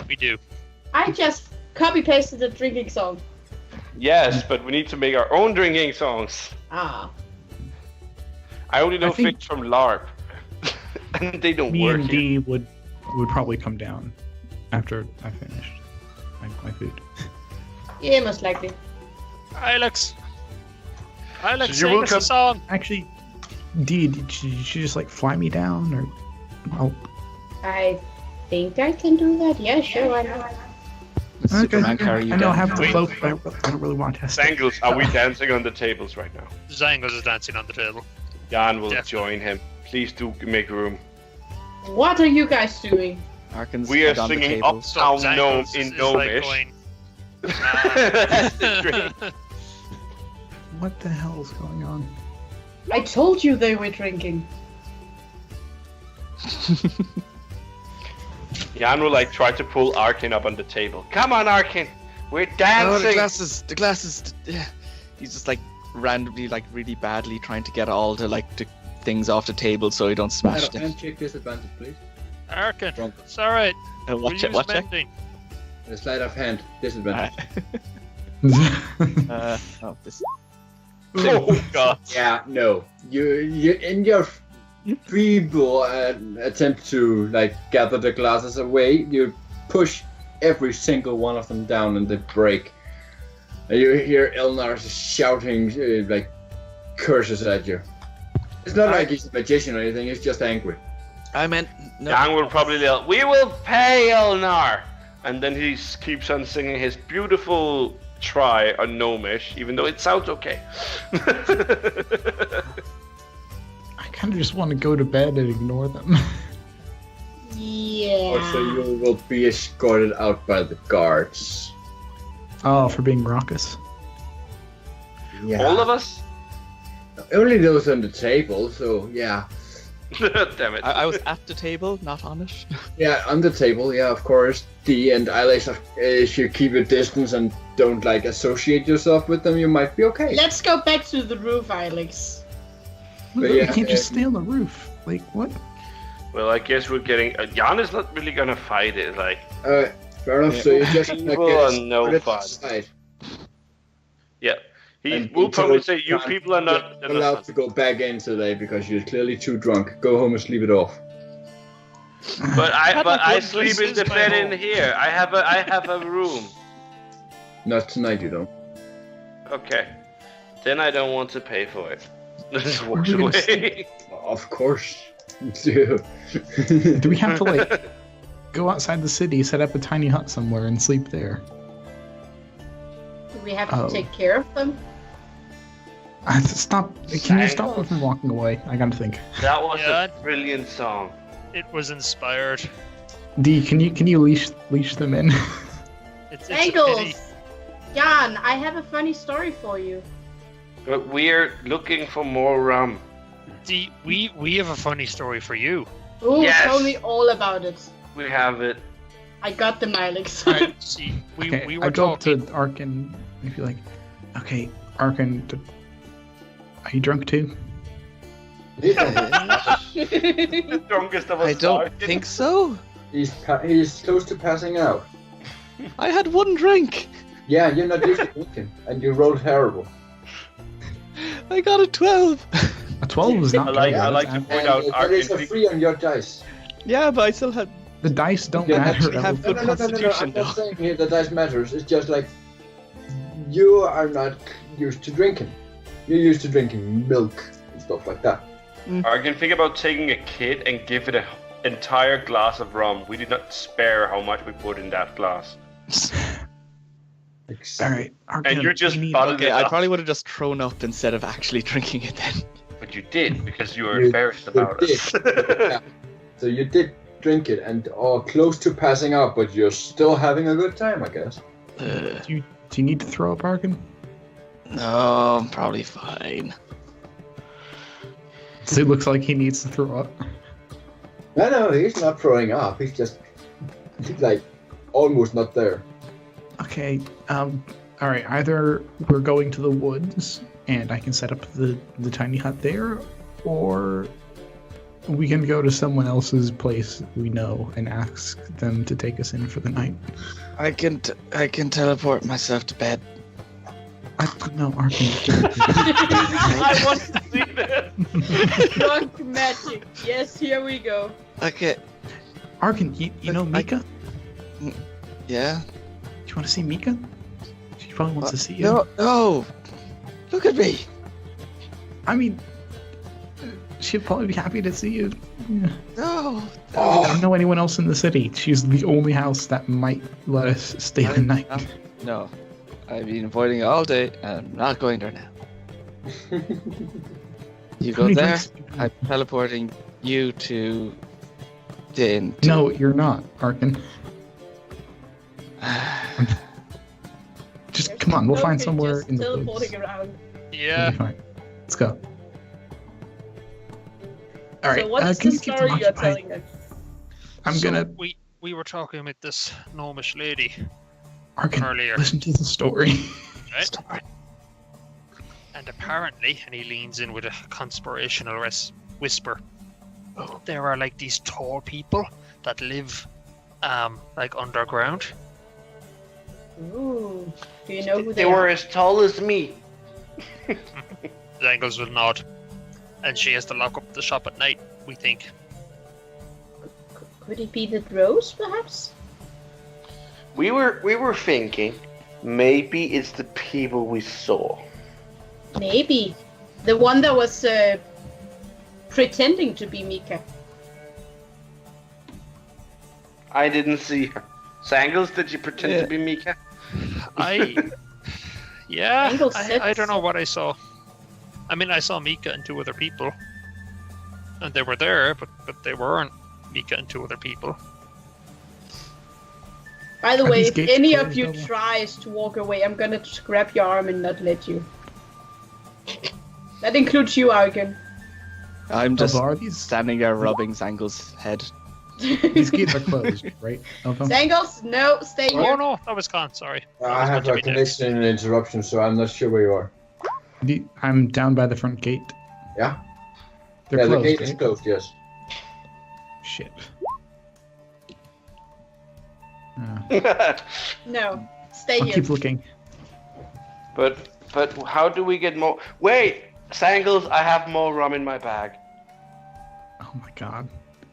Speaker 7: We do.
Speaker 6: I just copy-pasted the drinking song.
Speaker 1: Yes, but we need to make our own drinking songs.
Speaker 6: Ah.
Speaker 1: I only know
Speaker 3: I think-
Speaker 1: things from LARP. And they don't
Speaker 3: Me
Speaker 1: work
Speaker 3: and
Speaker 1: here.
Speaker 3: D would probably come down after I finished my food.
Speaker 6: Yeah, most likely.
Speaker 7: Alex! Alex,
Speaker 1: So you
Speaker 7: sing
Speaker 1: will
Speaker 7: us
Speaker 1: come-
Speaker 7: a song!
Speaker 3: Actually, D, did you just like fly me down or? Oh,
Speaker 6: I think I can do that. Yeah, sure, why not?
Speaker 5: Superman carry you
Speaker 3: I know I
Speaker 5: down.
Speaker 3: have the boat, but I don't really want to test it.
Speaker 1: Sangles, are we dancing on the tables right now?
Speaker 7: Zangles is dancing on the table.
Speaker 1: Jan will
Speaker 7: Definitely.
Speaker 1: join him. Please do make room.
Speaker 6: What are you guys doing?
Speaker 5: Arkin's
Speaker 1: We are
Speaker 5: head on the
Speaker 1: singing
Speaker 5: table.
Speaker 1: Uptown Gnome
Speaker 7: Zangles
Speaker 1: in
Speaker 7: is like
Speaker 1: Gnomish.
Speaker 7: going,
Speaker 1: Drink.
Speaker 3: What the hell is going on?
Speaker 6: I told you they were drinking.
Speaker 1: Jan will like try to pull Arkin up on the table. Come on, Arkin, we're
Speaker 5: Oh,
Speaker 1: dancing.
Speaker 5: the glasses. Yeah. He's just like randomly, like really badly trying to get all the things off the table so he don't smash them.
Speaker 2: Handshake disadvantage, please.
Speaker 7: Arkin,
Speaker 2: Drunk.
Speaker 7: it's alright.
Speaker 5: Watch
Speaker 7: We'll
Speaker 5: it, watch
Speaker 7: use
Speaker 5: it.
Speaker 7: mending.
Speaker 2: A sleight of hand disadvantage.
Speaker 5: Oh, this.
Speaker 1: Oh God.
Speaker 2: Yeah, no. You in your feeble attempt to like gather the glasses away, you push every single one of them down and they break. And you hear Elnar shouting like curses at you. It's not like he's a magician or anything. He's just angry.
Speaker 5: I meant no.
Speaker 1: Jan will probably yell, "We will pay Elnar," and then he keeps on singing his beautiful try on Gnomish, even though it sounds okay.
Speaker 3: I kind of just want to go to bed and ignore them.
Speaker 6: Yeah.
Speaker 2: Also, you will be escorted out by the guards.
Speaker 3: Oh, for being raucous.
Speaker 2: Yeah.
Speaker 1: All of us?
Speaker 2: Only those on the table, so yeah.
Speaker 1: Damn it.
Speaker 5: I was at the table, not on it.
Speaker 2: Yeah, on the table, yeah, of course. D and Alex, if you keep your distance and don't like associate yourself with them, you might be okay.
Speaker 6: Let's go back to the roof, Alex.
Speaker 2: But
Speaker 3: You
Speaker 2: yeah,
Speaker 3: can't just stay on the roof. Like, what?
Speaker 1: Well, I guess we're getting. Jan is not really gonna fight it. Like,
Speaker 2: Fair enough. So you just
Speaker 1: Evil and no
Speaker 2: escorted
Speaker 1: fun.
Speaker 2: aside.
Speaker 1: yeah, He
Speaker 2: And
Speaker 1: will probably say, "You
Speaker 2: can't
Speaker 1: people are not
Speaker 2: You're allowed to go back in today because you're clearly too drunk. Go home and sleep it off.
Speaker 1: But I
Speaker 7: What
Speaker 1: sleep
Speaker 7: place
Speaker 1: in the
Speaker 7: is my
Speaker 1: bed
Speaker 7: home?
Speaker 1: in here. I have a room.
Speaker 2: Not tonight, you don't.
Speaker 1: Okay. Then I don't want to pay for it. Just
Speaker 3: Where are
Speaker 1: walks
Speaker 3: we gonna
Speaker 1: away.
Speaker 2: Of course.
Speaker 3: Do we have to like go outside the city, set up a tiny hut somewhere, and sleep there?
Speaker 6: Do we have to
Speaker 3: Oh.
Speaker 6: take care of them?
Speaker 3: Stop! Can you stop me from walking away? I gotta think.
Speaker 1: That was
Speaker 7: Yeah.
Speaker 1: a brilliant song.
Speaker 7: It was inspired.
Speaker 3: D, can you leash them in?
Speaker 7: It's a pity.
Speaker 6: Angles! Jan, I have a funny story for you.
Speaker 1: But we're looking for more rum.
Speaker 7: D, we have a funny story for you.
Speaker 6: Ooh,
Speaker 1: Yes!
Speaker 6: tell me all about it.
Speaker 1: We have it.
Speaker 6: I got the Milix.
Speaker 3: Alright.
Speaker 7: See, we
Speaker 3: Okay,
Speaker 7: were
Speaker 3: I go up
Speaker 7: talking.
Speaker 3: to Arkin and be like, "Okay, Arkin, are you drunk too?"
Speaker 1: The drunkest of us.
Speaker 5: I don't
Speaker 1: are.
Speaker 5: think so.
Speaker 2: He's close to passing out.
Speaker 5: I had one drink.
Speaker 2: Yeah, you're not used to drinking, and you rolled terrible.
Speaker 5: I got a 12.
Speaker 3: A 12 is not
Speaker 1: I like-
Speaker 3: good.
Speaker 1: I like to
Speaker 3: That's
Speaker 1: point
Speaker 2: And
Speaker 1: out
Speaker 2: that is a
Speaker 1: Arkin.
Speaker 2: 3 on your dice.
Speaker 5: Yeah, but I still had.
Speaker 3: The dice don't
Speaker 2: You
Speaker 3: matter.
Speaker 5: actually have
Speaker 2: No,
Speaker 5: good
Speaker 2: no,
Speaker 5: constitution,
Speaker 2: I'm not
Speaker 5: though.
Speaker 2: saying here that dice matters. It's just like you are not used to drinking. You're used to drinking milk and stuff like that.
Speaker 1: I can think about taking a kid and give it an entire glass of rum. We did not spare how much we put in that glass.
Speaker 3: All right, Arkin,
Speaker 1: And you just
Speaker 3: we need-
Speaker 1: bottled
Speaker 5: Okay,
Speaker 1: it
Speaker 5: I
Speaker 1: up.
Speaker 5: probably would have just thrown up instead of actually drinking it then.
Speaker 1: But you did, because you were
Speaker 2: You-
Speaker 1: embarrassed about
Speaker 2: did.
Speaker 1: it.
Speaker 2: Yeah. So you did drink it and are close to passing out, but you're still having a good time, I guess.
Speaker 5: Uh,
Speaker 3: Do you need to throw up, Arkin?
Speaker 5: no, I'm probably fine.
Speaker 3: So it looks like he needs to throw up.
Speaker 2: No, he's not throwing up. He's like almost not there.
Speaker 3: Okay, all right, either we're going to the woods and I can set up the tiny hut there, or we can go to someone else's place we know and ask them to take us in for the night.
Speaker 5: I can teleport myself to bed.
Speaker 3: No, Arkin.
Speaker 1: I want to see this.
Speaker 6: Drunk magic. Yes, here we go.
Speaker 5: Okay,
Speaker 3: Arkin, you know Mika?
Speaker 5: yeah.
Speaker 3: Do you want to see Mika? She probably wants to see you.
Speaker 5: No. Look at me.
Speaker 3: I mean, she'd probably be happy to see you. Yeah.
Speaker 5: No.
Speaker 3: I don't know anyone else in the city. She's the only house that might let us stay the night.
Speaker 5: No. I've been avoiding it all day, and I'm not going there now. You
Speaker 3: How
Speaker 5: go
Speaker 3: many
Speaker 5: there,
Speaker 3: drinks-
Speaker 5: I'm teleporting you to the inn.
Speaker 3: No, you're not, Arkin. Just come on, we'll find
Speaker 6: Okay,
Speaker 3: somewhere
Speaker 6: just
Speaker 3: in the
Speaker 6: teleporting
Speaker 3: woods.
Speaker 6: around.
Speaker 3: We'll
Speaker 7: Yeah.
Speaker 3: be fine. Let's go. All right.
Speaker 6: So what is
Speaker 3: can
Speaker 6: the
Speaker 3: you keep
Speaker 6: story
Speaker 3: them
Speaker 6: you're
Speaker 3: occupied?
Speaker 6: telling us?
Speaker 3: I'm
Speaker 7: So
Speaker 3: gonna
Speaker 7: We were talking with this gnomish lady,
Speaker 3: Arkin.
Speaker 7: earlier.
Speaker 3: Listen to the story.
Speaker 7: right? And apparently, and he leans in with a conspirational whisper, there are like these tall people that live like underground.
Speaker 6: Ooh. Do you know who
Speaker 1: They
Speaker 6: they
Speaker 1: were
Speaker 6: are?
Speaker 1: as tall as me.
Speaker 7: Dangles will nod. And she has to lock up the shop at night, we think.
Speaker 6: Could it be the drows, perhaps?
Speaker 1: We were thinking maybe it's the people we saw.
Speaker 6: Maybe. The one that was pretending to be Mika.
Speaker 1: I didn't see her. Sangles, did you pretend
Speaker 5: Yeah.
Speaker 1: to be Mika?
Speaker 7: Yeah,
Speaker 6: Dangles said
Speaker 7: I don't know
Speaker 6: so.
Speaker 7: what I saw. I mean, I saw Mika and 2 other people. And they were there, but they weren't Mika and 2 other people.
Speaker 6: By the
Speaker 3: Are
Speaker 6: way,
Speaker 3: these
Speaker 6: if
Speaker 3: gates
Speaker 6: any of
Speaker 3: closed,
Speaker 6: you
Speaker 3: Double?
Speaker 6: tries to walk away, I'm gonna just grab your arm and not let you. That includes you, Arkin.
Speaker 5: I'm just
Speaker 3: Elva, are these
Speaker 5: standing there rubbing Zangle's head.
Speaker 3: these gates are closed, right? Elva?
Speaker 6: Sangles, no, stay
Speaker 7: Oh
Speaker 6: here.
Speaker 7: no, that was Khan, sorry.
Speaker 2: I have a connection and interruption, so I'm not sure where you are.
Speaker 3: I'm down by the front gate.
Speaker 2: Yeah?
Speaker 3: They're
Speaker 2: Yeah,
Speaker 3: closed,
Speaker 2: the gate is
Speaker 3: right?
Speaker 2: closed, yes.
Speaker 3: Shit.
Speaker 6: No, stay
Speaker 3: I'll
Speaker 6: here.
Speaker 3: keep looking.
Speaker 1: But But how do we get more? Wait, Sangles, I have more rum in my bag.
Speaker 3: Oh my god.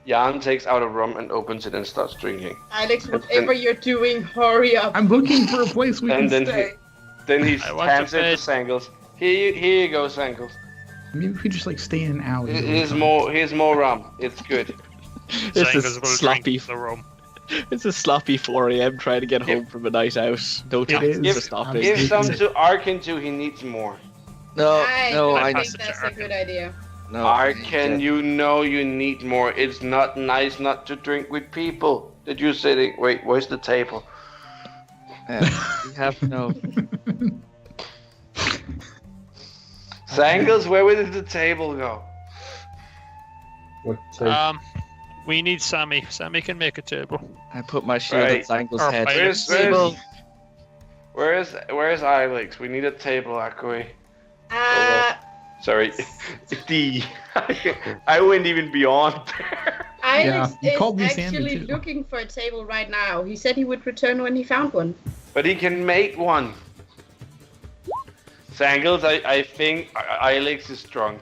Speaker 1: Jan takes out a rum and opens it and starts drinking.
Speaker 6: Alex, whatever you're doing, hurry up.
Speaker 3: I'm looking for a place we can
Speaker 1: And then
Speaker 3: stay.
Speaker 1: then he
Speaker 7: I want
Speaker 1: hands
Speaker 7: to
Speaker 1: it to
Speaker 7: bed.
Speaker 1: Sangles. Here you go, Sangles.
Speaker 3: Maybe if we just like stay in an alley.
Speaker 1: Here's more rum. It's good.
Speaker 5: This is
Speaker 7: Sangles will
Speaker 5: sloppy.
Speaker 7: drink the rum.
Speaker 5: It's a sloppy 4 a.m. trying to get home from a night out. No time
Speaker 3: is.
Speaker 5: for stopping.
Speaker 1: Give some to Arkin too. He needs more.
Speaker 5: No,
Speaker 6: I
Speaker 5: no,
Speaker 6: don't
Speaker 5: I
Speaker 6: think
Speaker 7: need-
Speaker 6: that's a good idea.
Speaker 5: no.
Speaker 1: Arkin, you know you need more. It's not nice not to drink with people. Did you say that? Wait, where's the table?
Speaker 5: We have no.
Speaker 1: Sangles, where did the table go?
Speaker 2: What?
Speaker 7: We need Sammy. Sammy can make a table.
Speaker 5: I put my shield
Speaker 1: Right.
Speaker 5: at Sangle's
Speaker 7: Or
Speaker 5: head.
Speaker 7: Ilex.
Speaker 1: Where's Ilex? We need a table, Akui. Sorry, D. I went even beyond there.
Speaker 6: Alex
Speaker 3: you called me
Speaker 6: is
Speaker 3: Sammy,
Speaker 6: actually
Speaker 3: too.
Speaker 6: looking for a table right now. He said he would return when he found one.
Speaker 1: But he can make one. Sangles, I think Ilex is drunk.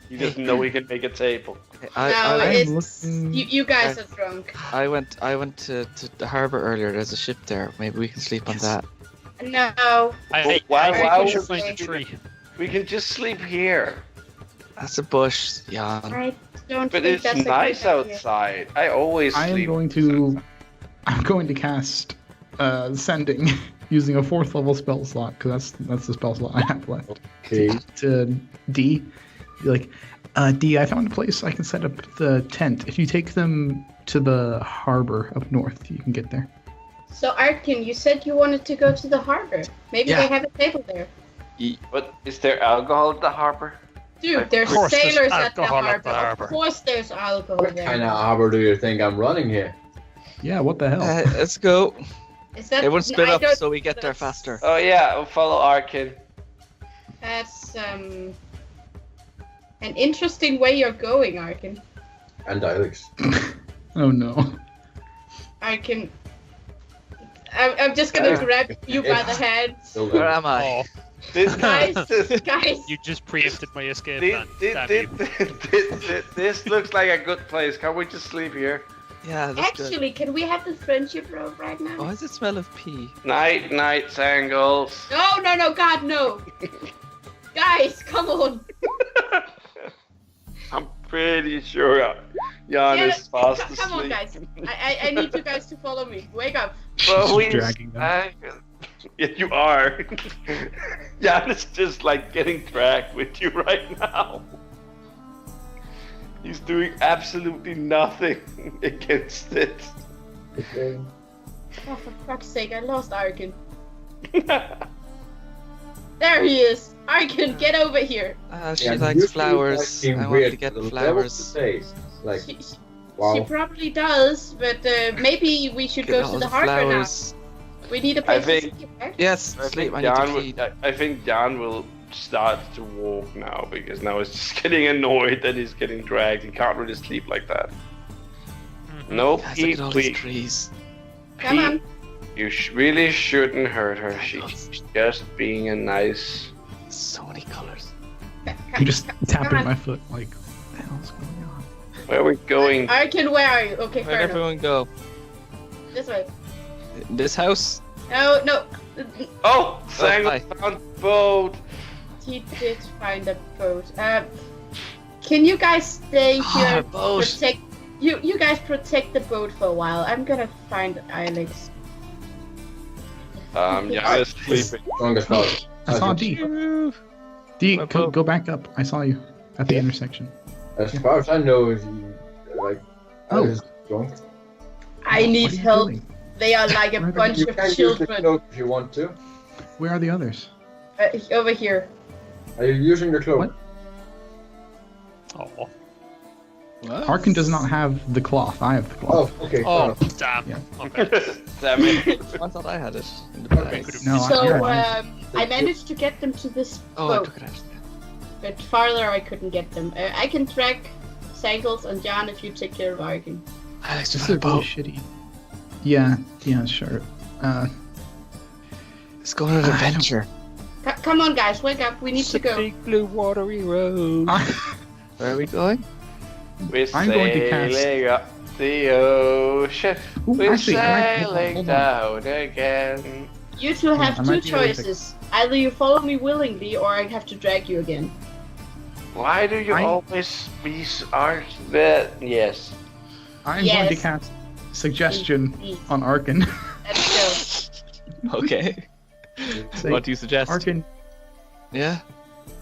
Speaker 1: He doesn't know he can make a table.
Speaker 6: No,
Speaker 5: I
Speaker 6: it's
Speaker 3: looking-
Speaker 6: you guys are drunk.
Speaker 5: went to the harbour earlier. There's a ship there. Maybe we can sleep on that.
Speaker 6: No.
Speaker 7: I
Speaker 1: why
Speaker 7: think we
Speaker 1: would
Speaker 7: should
Speaker 1: we
Speaker 7: find a
Speaker 1: do
Speaker 7: tree.
Speaker 1: We can just sleep here.
Speaker 5: That's a bush, Jan.
Speaker 6: I don't
Speaker 1: But
Speaker 6: think
Speaker 1: it's
Speaker 6: that's
Speaker 1: nice
Speaker 6: a good idea.
Speaker 1: outside. I always
Speaker 3: I am
Speaker 1: sleep.
Speaker 3: I'm going to cast sending using a 4th level spell slot because that's the spell slot I have left.
Speaker 2: Okay.
Speaker 3: To D, be like, D, I found a place I can set up the tent. If you take them to the harbor up north, you can get there.
Speaker 6: So Arkin, you said you wanted to go to the harbor. Maybe
Speaker 5: Yeah.
Speaker 6: they have a table there.
Speaker 1: But is there alcohol at the harbor?
Speaker 6: Dude,
Speaker 1: Of
Speaker 6: there's
Speaker 7: course there's
Speaker 6: sailors at the
Speaker 7: alcohol
Speaker 6: harbor.
Speaker 7: at the harbor.
Speaker 6: Of course there's alcohol
Speaker 2: What
Speaker 6: there.
Speaker 2: kind of harbor do you think I'm running here?
Speaker 3: Yeah, what the hell?
Speaker 5: Let's go.
Speaker 6: Is that
Speaker 5: Everyone split
Speaker 6: I
Speaker 5: up
Speaker 6: don't
Speaker 5: so we
Speaker 6: think
Speaker 5: get there
Speaker 6: that's-
Speaker 5: faster.
Speaker 1: Oh yeah, I'll follow Arkin.
Speaker 6: That's an interesting way you're going, Arkin.
Speaker 2: And Alex.
Speaker 3: Oh no.
Speaker 6: Arkin. I'm just gonna grab you by the hand.
Speaker 2: Still
Speaker 5: Where
Speaker 2: there.
Speaker 5: am I?
Speaker 7: Oh,
Speaker 1: This,
Speaker 6: Guys,
Speaker 1: this,
Speaker 6: guys.
Speaker 7: you just preempted my escape
Speaker 1: this,
Speaker 7: plan. Damn you.
Speaker 1: this looks like a good place. Can we just sleep here?
Speaker 5: Yeah, that's good.
Speaker 6: Actually, can we have the friendship robe right now?
Speaker 5: Why does it smell of pee?
Speaker 1: Night, night, Sangles.
Speaker 6: No, God, no. Guys, come on.
Speaker 1: I'm pretty sure Jan is fast asleep.
Speaker 6: Come on, guys. I need you guys to follow me. Wake up.
Speaker 1: But we
Speaker 3: Dragging them.
Speaker 1: Yeah, you are. Jan is just like getting dragged with you right now. He's doing absolutely nothing against it.
Speaker 2: Okay.
Speaker 6: Oh, for fuck's sake, I lost Arkin. There he is. Arkin, get over here.
Speaker 5: She
Speaker 2: Yeah,
Speaker 5: likes
Speaker 2: usually
Speaker 5: flowers.
Speaker 2: it's like
Speaker 5: I want
Speaker 2: weird
Speaker 5: to get
Speaker 2: the level
Speaker 5: flowers.
Speaker 2: of the taste. Like,
Speaker 6: She
Speaker 2: wow.
Speaker 6: probably does, but maybe we should
Speaker 5: Get
Speaker 6: go
Speaker 5: all
Speaker 6: to the
Speaker 5: the
Speaker 6: harbor
Speaker 5: flowers.
Speaker 6: now. We need a
Speaker 1: I
Speaker 6: place to
Speaker 1: think-
Speaker 6: sleep, right?
Speaker 5: Yes,
Speaker 1: I
Speaker 5: sleep.
Speaker 1: think
Speaker 5: I need
Speaker 1: Jan
Speaker 5: to
Speaker 1: will.
Speaker 5: pee.
Speaker 1: I think Jan will start to walk now because now he's just getting annoyed that he's getting dragged. He can't really sleep like that. No,
Speaker 5: Guys, look
Speaker 1: Pete,
Speaker 5: at all these
Speaker 1: please.
Speaker 5: trees.
Speaker 6: Come
Speaker 1: Pete,
Speaker 6: on.
Speaker 1: you really shouldn't hurt her. She's just being a nice.
Speaker 5: So many colors.
Speaker 3: I'm just tapping
Speaker 6: on.
Speaker 3: my foot like, what the hell's going on?
Speaker 1: Where are we going?
Speaker 6: Arkin, where are you? Okay,
Speaker 5: Where'd
Speaker 6: fair enough.
Speaker 5: everyone go?
Speaker 6: This way.
Speaker 5: This house?
Speaker 6: No.
Speaker 1: Oh, Sangle
Speaker 5: hi.
Speaker 1: found boat.
Speaker 6: He did find a boat. Can you guys stay
Speaker 5: Ah,
Speaker 6: here?
Speaker 5: boat.
Speaker 6: Protect. You guys protect the boat for a while. I'm gonna find Alex.
Speaker 1: Jan is sleeping.
Speaker 2: Strongest power.
Speaker 3: I saw D. D,
Speaker 5: My
Speaker 3: go,
Speaker 5: boat.
Speaker 3: go back up. I saw you at the intersection.
Speaker 2: As far as I know, like,
Speaker 3: Oh.
Speaker 2: Alex is drunk.
Speaker 6: I need
Speaker 3: What are you
Speaker 6: help.
Speaker 3: doing?
Speaker 6: They are like a
Speaker 3: Where
Speaker 6: bunch
Speaker 2: You
Speaker 6: of
Speaker 2: can use the
Speaker 6: children.
Speaker 2: cloak if you want to.
Speaker 3: Where are the others?
Speaker 6: Over here.
Speaker 2: Are you using the cloak?
Speaker 3: What?
Speaker 7: Oh,
Speaker 3: Harkin does not have the cloth. I have the cloth.
Speaker 2: Oh, okay.
Speaker 7: oh,
Speaker 2: fair enough.
Speaker 7: damn.
Speaker 3: Yeah.
Speaker 7: Okay.
Speaker 1: Damn it.
Speaker 5: I thought I had it in the
Speaker 7: Okay,
Speaker 5: bag.
Speaker 7: could've-
Speaker 3: No,
Speaker 6: So
Speaker 3: I
Speaker 6: I managed to get them to this
Speaker 5: Oh, I
Speaker 6: boat,
Speaker 5: took it out.
Speaker 6: but farther I couldn't get them. I can track Sangles and Jan if you take care of Arkin.
Speaker 5: Alex,
Speaker 3: This
Speaker 5: you
Speaker 3: is
Speaker 5: found a
Speaker 3: really
Speaker 5: boat.
Speaker 3: shitty. Yeah, sure.
Speaker 5: Let's go on an
Speaker 3: I don't-
Speaker 5: adventure.
Speaker 6: Come on, guys, wake up. We need to go.
Speaker 7: Big blue watery road.
Speaker 5: Where are we going?
Speaker 1: We're
Speaker 3: I'm going to cast-
Speaker 1: sailing up the ocean.
Speaker 3: Ooh,
Speaker 1: We're
Speaker 3: actually,
Speaker 1: sailing
Speaker 3: hold on.
Speaker 1: down again.
Speaker 6: You two have
Speaker 3: I
Speaker 6: two
Speaker 3: might be able to-
Speaker 6: choices. Either you follow me willingly, or I have to drag you again.
Speaker 1: Why do you always be that? Yes.
Speaker 3: I'm going to
Speaker 6: Yes.
Speaker 3: cast suggestion
Speaker 6: Indeed.
Speaker 3: on Arkin.
Speaker 6: Let's go.
Speaker 5: Okay.
Speaker 3: Say,
Speaker 5: What do you suggest?
Speaker 3: Arkin,
Speaker 5: Yeah.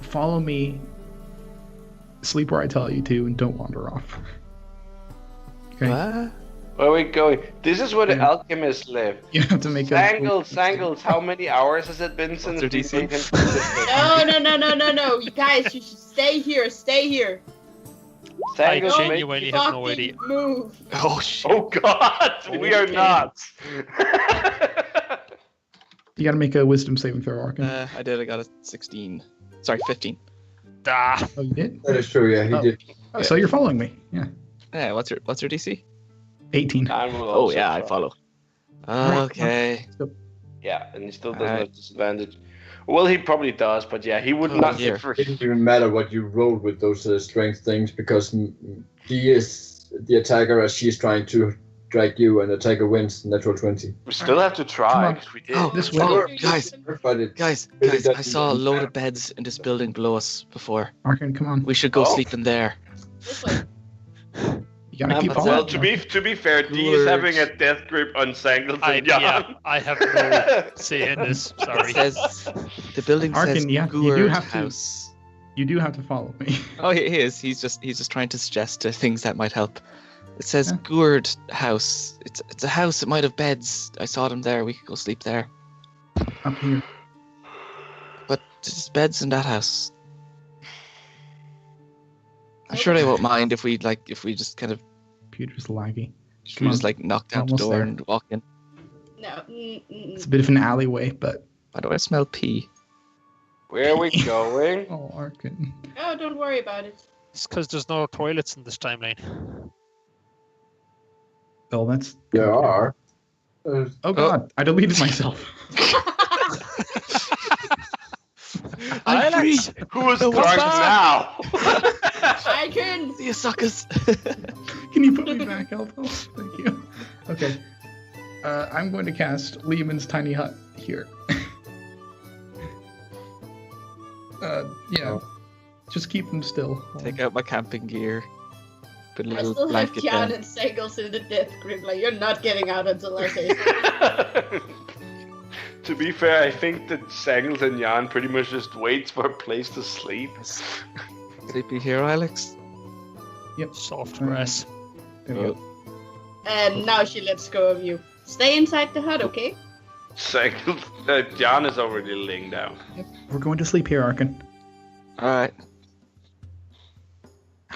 Speaker 3: follow me. Sleep where I tell you to, and don't wander off. Okay.
Speaker 5: What?
Speaker 1: Where are we going? This is where the
Speaker 3: Yeah.
Speaker 1: alchemists live.
Speaker 3: You have to make a.
Speaker 1: Sangles, how many hours has it been since
Speaker 5: your
Speaker 1: we
Speaker 5: DC?
Speaker 1: made him
Speaker 6: No. You guys, you should stay here. Stay here.
Speaker 1: Sangles,
Speaker 7: I
Speaker 1: make...
Speaker 7: genuinely have no
Speaker 6: Fucking
Speaker 7: idea.
Speaker 6: move.
Speaker 5: Oh shit.
Speaker 1: Oh God, we are not.
Speaker 3: You gotta make a wisdom saving throw, Arkin.
Speaker 5: I did. I got a 16. Sorry, 15.
Speaker 7: Ah,
Speaker 3: Oh, you did?
Speaker 2: That is true, yeah, he
Speaker 3: Oh.
Speaker 2: did.
Speaker 3: Oh, so you're following me. Yeah.
Speaker 5: Yeah. What's your DC?
Speaker 3: 18.
Speaker 1: I will
Speaker 5: Oh
Speaker 1: also
Speaker 5: yeah, I
Speaker 1: try.
Speaker 5: follow. Okay.
Speaker 1: Yeah, and he still doesn't
Speaker 5: Alright.
Speaker 1: have disadvantage. Well, he probably does, but yeah, he would
Speaker 5: Oh,
Speaker 1: not
Speaker 5: here.
Speaker 1: get for.
Speaker 2: It didn't even matter what you rolled with those strength things because he is the attacker as she's trying to drag you, and the attacker wins natural 20.
Speaker 1: We still have to
Speaker 3: Come
Speaker 1: try
Speaker 3: on.
Speaker 1: because we did.
Speaker 5: Oh,
Speaker 3: This way.
Speaker 5: oh, guys,
Speaker 2: But it,
Speaker 5: guys,
Speaker 2: Really
Speaker 5: I
Speaker 2: doesn't
Speaker 5: saw a
Speaker 2: even
Speaker 5: load
Speaker 2: matter.
Speaker 5: of beds in this building below us before.
Speaker 3: Arkin, come on.
Speaker 5: We should go
Speaker 1: Oh.
Speaker 5: sleep in there.
Speaker 6: This way.
Speaker 3: You gotta keep
Speaker 5: Well,
Speaker 1: Well,
Speaker 3: following.
Speaker 1: to be fair, D is having a death grip on Sangles and Jan.
Speaker 7: yeah, I have no say in this. Sorry.
Speaker 5: It says the building says
Speaker 3: Arkin, yeah, you do
Speaker 5: Gourd
Speaker 3: have to-
Speaker 5: House.
Speaker 3: You do have to follow me.
Speaker 5: Oh, he is. He's just trying to suggest things that might help. It says
Speaker 3: Yeah.
Speaker 5: Gourd House. It's a house. It might have beds. I saw them there. We could go sleep there.
Speaker 3: Up here.
Speaker 5: But there's beds in that house. I'm sure they won't mind if we just kind of
Speaker 3: Computer's laggy.
Speaker 5: if
Speaker 3: Come
Speaker 5: we
Speaker 3: on.
Speaker 5: just like knock down the
Speaker 3: Almost
Speaker 5: door
Speaker 3: there.
Speaker 5: and walk in.
Speaker 6: No.
Speaker 3: It's a bit of an alleyway, but
Speaker 5: Why do I smell pee?
Speaker 1: Where are we going?
Speaker 3: oh, Arkin.
Speaker 6: Oh, don't worry about it.
Speaker 7: It's because there's no toilets in this timeline.
Speaker 3: Oh, that's.
Speaker 2: there are.
Speaker 3: Oh God, I deleted myself.
Speaker 5: I'm free.
Speaker 1: Who is
Speaker 5: No,
Speaker 1: drunk
Speaker 5: what's
Speaker 1: now?
Speaker 6: I can.
Speaker 5: See you suckers.
Speaker 3: Can you put me back, Elpo? Thank you. Okay. I'm going to cast Lehman's Tiny Hut here. Yeah. Just keep them still.
Speaker 5: Take out my camping gear. Put a
Speaker 6: I
Speaker 5: little
Speaker 6: still have
Speaker 5: blanket
Speaker 6: Jan
Speaker 5: down.
Speaker 6: and Sangles in the death grip. Like, you're not getting out until I say so.
Speaker 1: To be fair, I think that Sangles and Jan pretty much just waits for a place to sleep.
Speaker 5: Sleepy here, Alex.
Speaker 3: Yep.
Speaker 7: Soft grass.
Speaker 3: There we go.
Speaker 6: And now she lets go of you. Stay inside the hut, okay?
Speaker 1: Sangles, Jan is already laying down.
Speaker 3: We're going to sleep here, Arkin.
Speaker 5: Alright.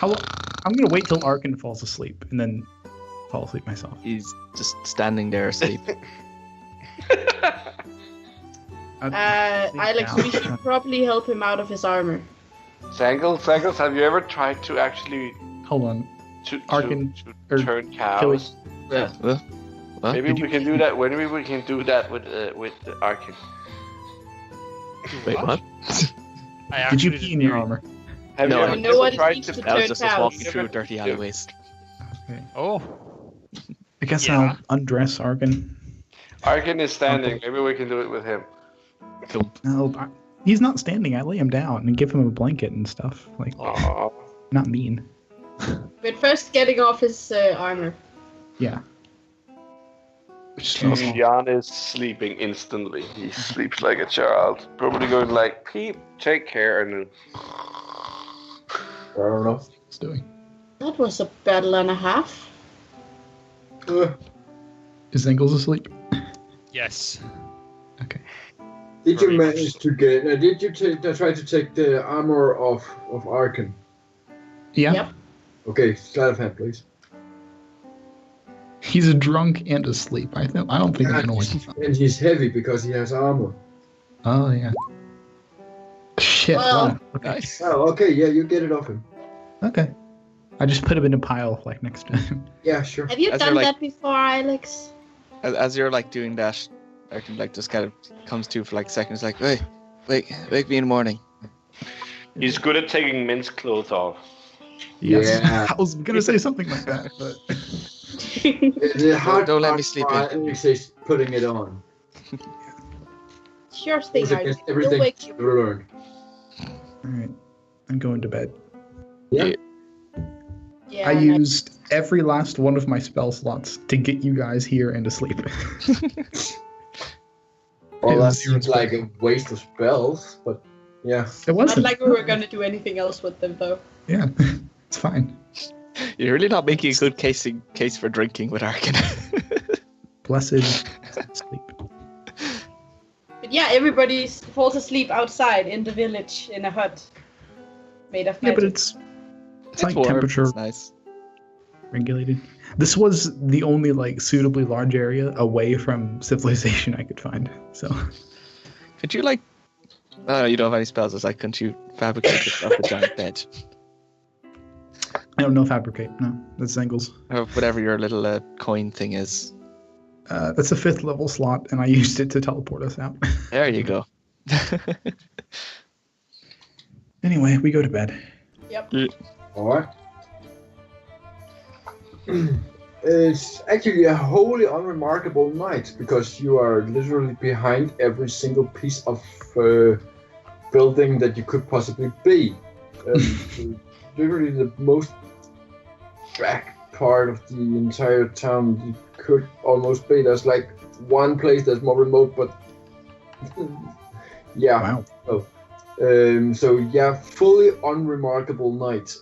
Speaker 3: I'm going to wait till Arkin falls asleep and then fall asleep myself.
Speaker 5: He's just standing there asleep.
Speaker 6: Alex, we should probably help him out of his armor.
Speaker 1: Sangles, have you ever tried to actually
Speaker 3: Hold on.
Speaker 1: to
Speaker 3: Arkin, or
Speaker 1: turn cows?
Speaker 3: Killy.
Speaker 5: Yeah. Well,
Speaker 1: Maybe we can do that. Maybe we can do that with Arkin.
Speaker 5: wait, what?
Speaker 7: I
Speaker 3: Did you
Speaker 7: actually
Speaker 3: pee in your armor?
Speaker 1: Have
Speaker 5: No,
Speaker 1: you
Speaker 5: I
Speaker 1: ever
Speaker 6: You know what it
Speaker 1: tried
Speaker 6: means
Speaker 1: to
Speaker 6: to
Speaker 5: I was
Speaker 6: turn
Speaker 5: just
Speaker 6: cows.
Speaker 5: walking through dirty alleyways.
Speaker 3: Okay.
Speaker 7: Oh,
Speaker 3: I guess
Speaker 7: Yeah.
Speaker 3: I'll undress Arkin.
Speaker 1: Arkin is standing. Maybe we can do it with him.
Speaker 3: No, he's not standing. I lay him down and give him a blanket and stuff. Like,
Speaker 1: Aww.
Speaker 3: not mean.
Speaker 6: But first, getting off his armor.
Speaker 3: Yeah. Which is
Speaker 1: Jan is sleeping instantly. He sleeps like a child. Probably going like, peep, take care, and then...
Speaker 2: I don't know.
Speaker 3: he's doing.
Speaker 6: That was a battle and a half.
Speaker 3: Is Engels asleep?
Speaker 7: yes.
Speaker 3: Okay.
Speaker 2: Did you
Speaker 7: Very much
Speaker 2: manage to get? Did you try to take the armor of Arkin?
Speaker 3: Yeah.
Speaker 6: Yep.
Speaker 2: Okay, sleight of hand, please.
Speaker 3: He's a drunk and asleep. I don't think I can wake him up.
Speaker 2: And he's heavy because he has armor.
Speaker 3: Oh yeah. Shit.
Speaker 6: Well,
Speaker 3: wow. Okay.
Speaker 5: Nice.
Speaker 2: Oh, okay, yeah, you get it off him.
Speaker 3: Okay. I just put him in a pile like next to him.
Speaker 2: Yeah, sure.
Speaker 6: Have you
Speaker 5: As
Speaker 6: done
Speaker 5: you're, like-
Speaker 6: that before, Alex?
Speaker 5: As you're like doing that, I can like just kind of comes to for like seconds, like, hey, Wake me in the morning.
Speaker 1: He's good at taking Mint's clothes off.
Speaker 3: Yes,
Speaker 2: Yeah.
Speaker 3: I was gonna say something like that, but
Speaker 2: The hard
Speaker 5: don't let
Speaker 2: part
Speaker 5: me sleep
Speaker 2: part is putting it on.
Speaker 6: Sure thing,
Speaker 2: Goes
Speaker 6: Archie.
Speaker 2: against
Speaker 6: We'll
Speaker 2: everything
Speaker 6: wake you.
Speaker 2: you learned.
Speaker 3: all right, I'm going to bed.
Speaker 2: Yeah.
Speaker 6: Yeah,
Speaker 3: I
Speaker 6: and
Speaker 3: used every last one of my spell slots to get you guys here and to sleep.
Speaker 2: Well,
Speaker 3: It
Speaker 2: that
Speaker 3: was
Speaker 2: seems like a waste of spells, but yeah.
Speaker 3: It
Speaker 6: not
Speaker 3: wasn't.
Speaker 6: like we were gonna do anything else with them, though.
Speaker 3: Yeah, it's fine.
Speaker 5: You're really not making a good case for drinking with Arkin.
Speaker 3: Blessed sleep.
Speaker 6: But yeah, everybody falls asleep outside in the village in a hut made of
Speaker 3: Yeah,
Speaker 6: magic.
Speaker 3: but it's like
Speaker 5: warm,
Speaker 3: temperature
Speaker 5: it's nice.
Speaker 3: regulated. This was the only like suitably large area away from civilization I could find. So
Speaker 5: Could you like? Oh, you don't have any spells. It's like, couldn't you fabricate yourself a giant bed
Speaker 3: I don't know fabricate. No, that's Zengels.
Speaker 5: or whatever your little coin thing is?
Speaker 3: That's a 5th level slot, and I used it to teleport us out.
Speaker 5: There you go.
Speaker 3: Anyway, we go to bed.
Speaker 6: Yep.
Speaker 2: Alright. It's actually a wholly unremarkable night because you are literally behind every single piece of building that you could possibly be. Literally the most back part of the entire town you could almost be. There's like one place that's more remote, but yeah.
Speaker 3: Wow.
Speaker 2: So yeah, fully unremarkable night.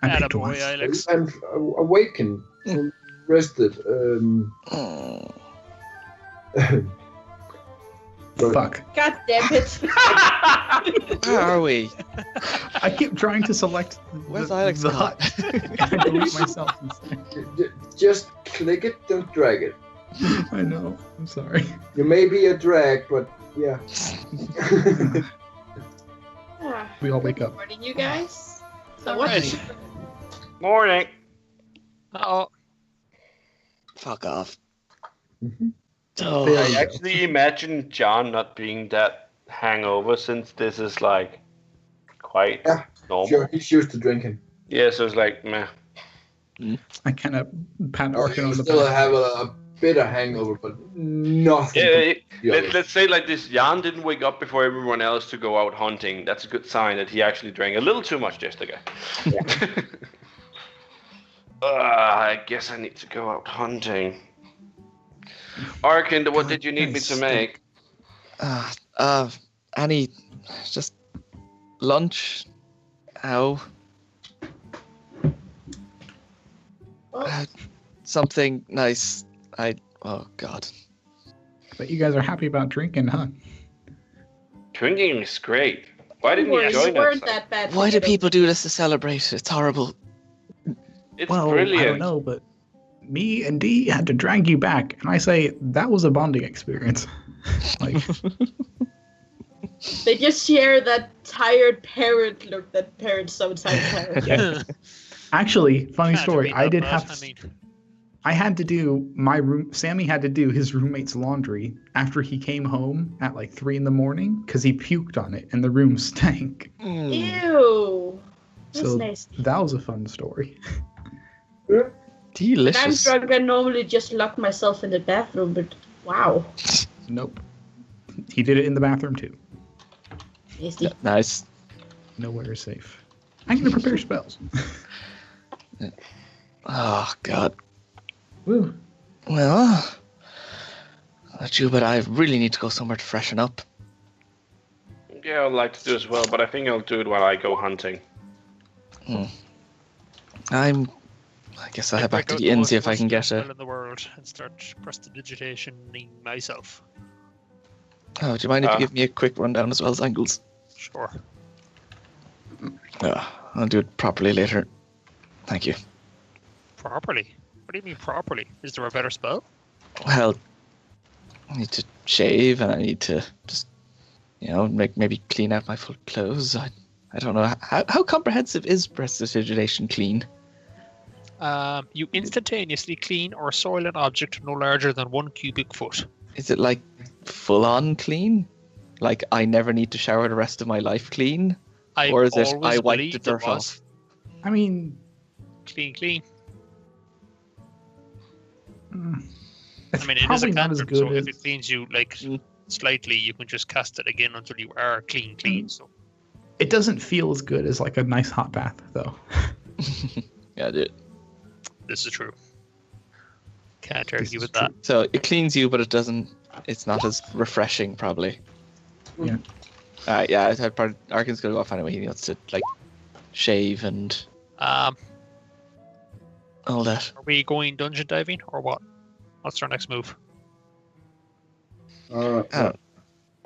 Speaker 3: I picked
Speaker 7: Attaboy,
Speaker 3: twice.
Speaker 7: Alex.
Speaker 2: And awakened, rested. But
Speaker 3: Fuck.
Speaker 6: God damn it.
Speaker 5: Where are we?
Speaker 3: I keep trying to select
Speaker 5: Where's Alex
Speaker 3: the
Speaker 5: gone?
Speaker 3: hut. And I delete myself instead.
Speaker 2: just click it, don't drag it.
Speaker 3: I know. I'm sorry.
Speaker 2: You may be a drag, but yeah.
Speaker 6: Ah,
Speaker 3: We all wake up.
Speaker 6: morning, you guys. So what?
Speaker 7: Alrighty.
Speaker 1: Morning.
Speaker 7: Oh,
Speaker 5: Fuck off.
Speaker 2: Mhm.
Speaker 5: Oh,
Speaker 3: There
Speaker 1: I
Speaker 3: you go.
Speaker 1: actually imagine John not being that hangover since this is like quite
Speaker 2: Yeah,
Speaker 1: normal.
Speaker 2: Sure, he's used to drinking.
Speaker 1: Yeah, so it's like meh.
Speaker 3: I kind of pat Arkin
Speaker 2: You
Speaker 3: on the
Speaker 2: still
Speaker 3: back.
Speaker 2: have a bit of hangover, but nothing.
Speaker 1: Yeah, let's say like this: Jan didn't wake up before everyone else to go out hunting. That's a good sign that he actually drank a little too much yesterday. I guess I need to go out hunting. Arkin, what did you need me to make?
Speaker 5: Annie, just lunch. Ow.
Speaker 6: Well,
Speaker 5: Something nice. Oh God.
Speaker 3: But you guys are happy about drinking, huh?
Speaker 1: Drinking is great. Why
Speaker 6: don't
Speaker 1: didn't
Speaker 6: worry,
Speaker 1: you join
Speaker 6: you weren't
Speaker 1: us?
Speaker 6: that bad.
Speaker 5: Why do
Speaker 6: together.
Speaker 5: people do this to celebrate? It's horrible.
Speaker 1: It's
Speaker 3: Well,
Speaker 1: brilliant.
Speaker 3: I don't know, but me and Dee had to drag you back, and I say that was a bonding experience. Like,
Speaker 6: They just share that tired parent look that parents sometimes have.
Speaker 3: yeah. Actually, funny
Speaker 7: can't
Speaker 3: story.
Speaker 7: be
Speaker 3: I
Speaker 7: that
Speaker 3: did
Speaker 7: bad,
Speaker 3: have.
Speaker 7: I mean,
Speaker 3: I had to do my room. Sammy had to do his roommate's laundry after he came home at like 3 a.m. because he puked on it and the room stank.
Speaker 6: Ew. That's
Speaker 3: So
Speaker 6: nice.
Speaker 3: that was a fun story.
Speaker 6: When I'm
Speaker 5: Delicious.
Speaker 6: drunk, I normally just lock myself in the bathroom, but wow.
Speaker 3: Nope. He did it in the bathroom too.
Speaker 6: Tasty.
Speaker 5: Nice.
Speaker 3: Nowhere is safe. I'm gonna prepare spells.
Speaker 5: Oh God.
Speaker 3: Woo.
Speaker 5: Well, not you, but I really need to go somewhere to freshen up.
Speaker 1: Yeah, I'd like to do as well, but I think I'll do it while I go hunting.
Speaker 5: I guess I'll head back to the inn, see if I can get a.
Speaker 7: in the world and start prestidigitationing myself.
Speaker 5: Oh, do you mind if you give me a quick rundown as well as Angles?
Speaker 7: Sure.
Speaker 5: I'll do it properly later. Thank you.
Speaker 7: Properly? What do you mean properly? Is there a better spell?
Speaker 5: Well, I need to shave and I need to just, maybe clean out my full clothes. I don't know. How comprehensive is prestidigitation clean?
Speaker 7: You instantaneously clean or soil an object no larger than 1 cubic foot.
Speaker 5: Is it like full on clean? Like, I never need to shower the rest of my life clean?
Speaker 7: I
Speaker 5: Or is it,
Speaker 7: always
Speaker 5: I wipe the
Speaker 7: believed
Speaker 5: dirt
Speaker 7: it was
Speaker 5: off?
Speaker 3: I mean,
Speaker 7: clean.
Speaker 3: it's
Speaker 7: I mean, it is a
Speaker 3: probably not as
Speaker 7: cantrip,
Speaker 3: good
Speaker 7: so
Speaker 3: as...
Speaker 7: if it cleans you like slightly, you can just cast it again until you are clean. So
Speaker 3: It doesn't feel as good as like a nice hot bath, though.
Speaker 5: Yeah, dude.
Speaker 7: this is true. Can't argue with that.
Speaker 5: So it cleans you, but it's not as refreshing, probably.
Speaker 3: Yeah.
Speaker 5: Yeah, I'd probably, Arkin's gonna go off anyway. He wants to, like, shave and
Speaker 7: Are
Speaker 5: all that.
Speaker 7: we going dungeon diving or what? What's our next move?
Speaker 5: I
Speaker 1: Can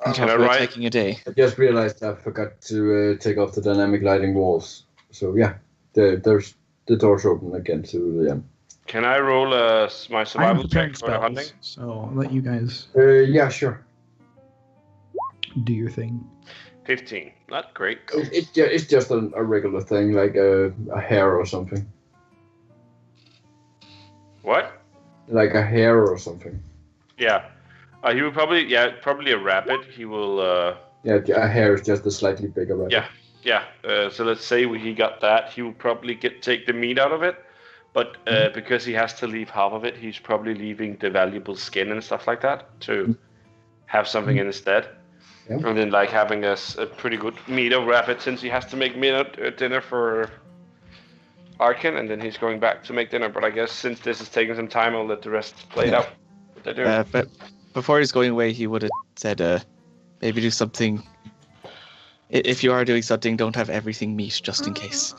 Speaker 5: talked
Speaker 1: I
Speaker 5: about
Speaker 1: write-
Speaker 5: taking a day.
Speaker 2: I just realized I forgot to take off the dynamic lighting walls. So yeah, there's the doors open again to the
Speaker 1: Can I roll my
Speaker 3: I am
Speaker 1: survival
Speaker 3: preparing
Speaker 1: check for the hunting?
Speaker 3: spells, so I'll let you guys
Speaker 2: Yeah, sure.
Speaker 3: do your thing.
Speaker 1: 15. Not great.
Speaker 2: It's just a regular thing, like a hair or something.
Speaker 1: What?
Speaker 2: Like a hair or something.
Speaker 1: Yeah. He will probably a rabbit. He will
Speaker 2: Yeah, a hair is just a slightly bigger rabbit.
Speaker 1: Yeah. So let's say he got that. He will probably take the meat out of it, but because he has to leave half of it, he's probably leaving the valuable skin and stuff like that to have something instead.
Speaker 2: Yeah.
Speaker 1: And then like having a pretty good meat of rabbit, since he has to make dinner for Arkin, and then he's going back to make dinner. But I guess since this is taking some time, I'll let the rest play it out. What they're doing.
Speaker 5: But before he's going away, he would have said, maybe do something. If you are doing something, don't have everything meat, just in case.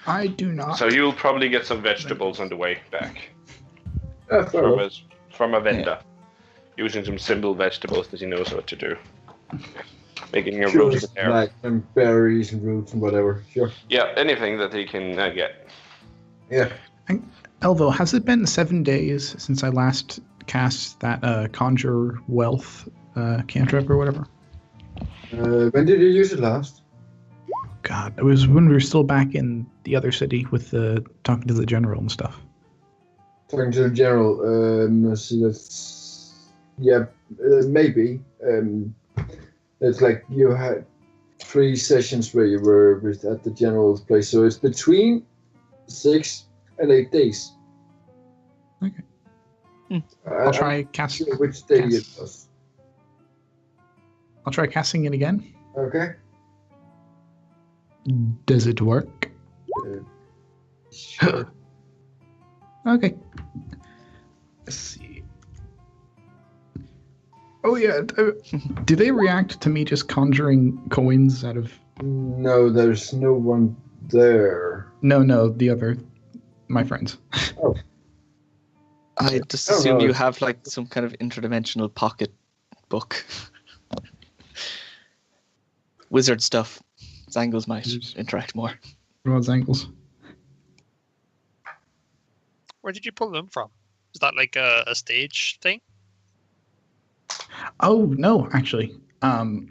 Speaker 3: I do not.
Speaker 1: So you'll probably get some vegetables on the way back
Speaker 2: Fair
Speaker 1: from a vendor, using some simple vegetables that he knows what to do. Making a roasted hair.
Speaker 2: Like and berries and roots and whatever. Sure.
Speaker 1: Yeah, anything that he can get.
Speaker 2: Yeah.
Speaker 3: Elvo, has it been 7 days since I last cast that Conjure Wealth cantrip or whatever?
Speaker 2: When did you use it last?
Speaker 3: God, it was when we were still back in the other city with talking to the general and stuff.
Speaker 2: Talking to the general. Let's see. That's maybe. It's like you had 3 sessions where you were at the general's place, so it's between 6 and 8 days.
Speaker 3: Okay. I'll try casting.
Speaker 2: Which day it was.
Speaker 3: I'll try casting it again.
Speaker 2: Okay.
Speaker 3: Does it work?
Speaker 2: Sure.
Speaker 3: Okay. Let's see. Oh yeah. Do they react to me just conjuring coins out of?
Speaker 2: No, there's no one there.
Speaker 3: No, my friends.
Speaker 2: Oh.
Speaker 5: I just
Speaker 2: Oh,
Speaker 5: assume
Speaker 2: no.
Speaker 5: you have like some kind of interdimensional pocket book. Wizard stuff. Zangles might interact more.
Speaker 3: What about Zangles?
Speaker 7: Where did you pull them from? Is that like a stage thing?
Speaker 3: Oh no, actually. Well,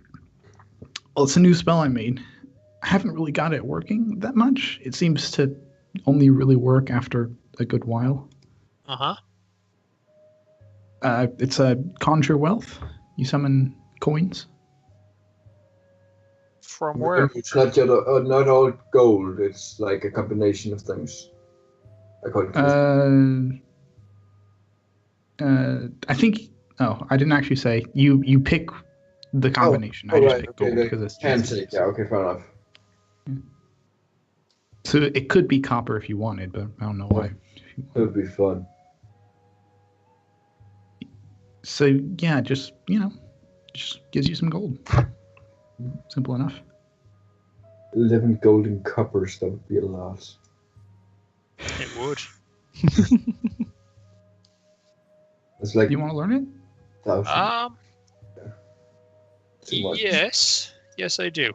Speaker 3: it's a new spell I made. I haven't really got it working that much. It seems to only really work after a good while.
Speaker 7: Uh-huh.
Speaker 3: It's a Conjure Wealth. You summon coins.
Speaker 7: From where?
Speaker 2: It's not not all gold. It's like a combination of things. According to
Speaker 3: I think. Oh, I didn't actually say. You pick the combination. I just pick gold because it's
Speaker 2: fancy. Yeah. Okay. Fair enough.
Speaker 3: So it could be copper if you wanted, but I don't know why.
Speaker 2: It would be fun.
Speaker 3: So yeah, just gives you some gold. Simple enough.
Speaker 2: 11 golden coppers. That would be a lot.
Speaker 7: It would.
Speaker 2: It's like
Speaker 3: Do you want to learn it?
Speaker 2: 1,000. Too much.
Speaker 7: Yes, I do.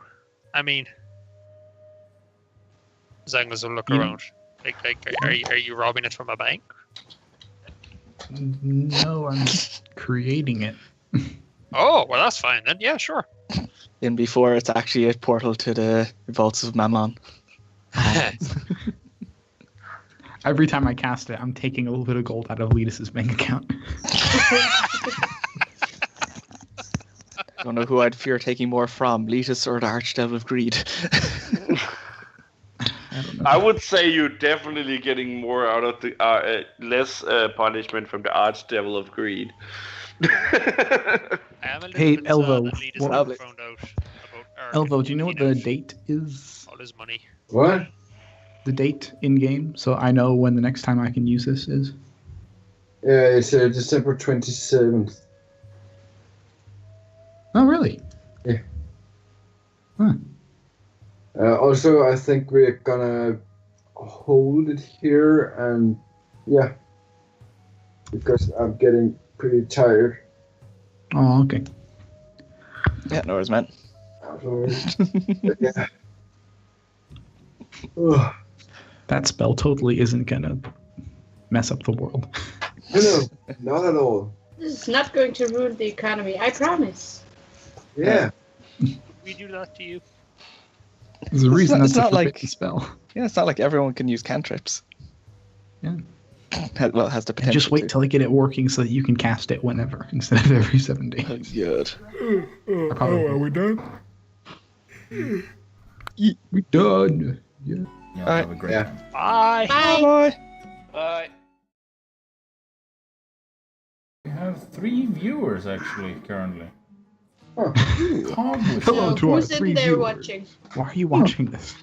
Speaker 7: I mean, Zangles will look
Speaker 3: You-
Speaker 7: around. Like, are you robbing it from a bank?
Speaker 3: No, I'm creating it.
Speaker 7: Oh, well, that's fine then. Yeah, sure.
Speaker 5: Then before it's actually a portal to the vaults of Mammon.
Speaker 3: Every time I cast it, I'm taking a little bit of gold out of Letus's bank account.
Speaker 5: Don't know who I'd fear taking more from, Letus or the Archdevil of Greed.
Speaker 3: I don't know.
Speaker 1: I would say you're definitely getting more out of the less punishment from the Archdevil of Greed.
Speaker 7: I am a little
Speaker 3: Hey,
Speaker 7: bit
Speaker 3: Elvo,
Speaker 7: sad that Lead is
Speaker 3: what-
Speaker 7: never found out about Ark.
Speaker 3: Elvo, do you know what the
Speaker 7: Out
Speaker 3: date is?
Speaker 7: all his money.
Speaker 2: What?
Speaker 3: The date in game, so I know when the next time I can use this is.
Speaker 2: Yeah, it's December 27th.
Speaker 3: Oh, really?
Speaker 2: Yeah.
Speaker 3: Huh.
Speaker 2: Also, I think we're gonna hold it here, and yeah, because I'm getting pretty tired.
Speaker 3: Oh, okay.
Speaker 5: Yeah, no worries, man.
Speaker 2: So, yeah. Ugh.
Speaker 3: That spell totally isn't gonna mess up the world.
Speaker 2: No, not at all.
Speaker 6: This is not going to ruin the economy, I promise.
Speaker 2: Yeah.
Speaker 7: Would we do that to you?
Speaker 3: There's a reason
Speaker 5: it's
Speaker 3: that's a
Speaker 5: not
Speaker 3: forbidden
Speaker 5: like-
Speaker 3: spell.
Speaker 5: Yeah, it's not like everyone can use cantrips.
Speaker 3: Yeah.
Speaker 5: Well, it has the potential.
Speaker 3: Just wait
Speaker 5: to.
Speaker 3: till I get it working so that you can cast it whenever instead of every 7 days.
Speaker 5: Oh, good.
Speaker 3: Are
Speaker 4: we done?
Speaker 3: We done. Yeah.
Speaker 4: Yeah,
Speaker 5: Alright.
Speaker 4: have a great
Speaker 2: Yeah.
Speaker 4: time.
Speaker 7: Bye.
Speaker 6: Bye.
Speaker 5: Bye.
Speaker 4: We have 3 viewers actually currently.
Speaker 2: Huh.
Speaker 4: Cog was
Speaker 3: Hello
Speaker 6: So
Speaker 3: to our
Speaker 6: who's
Speaker 3: 3
Speaker 6: in there
Speaker 3: viewers.
Speaker 6: watching?
Speaker 3: Why are you watching this?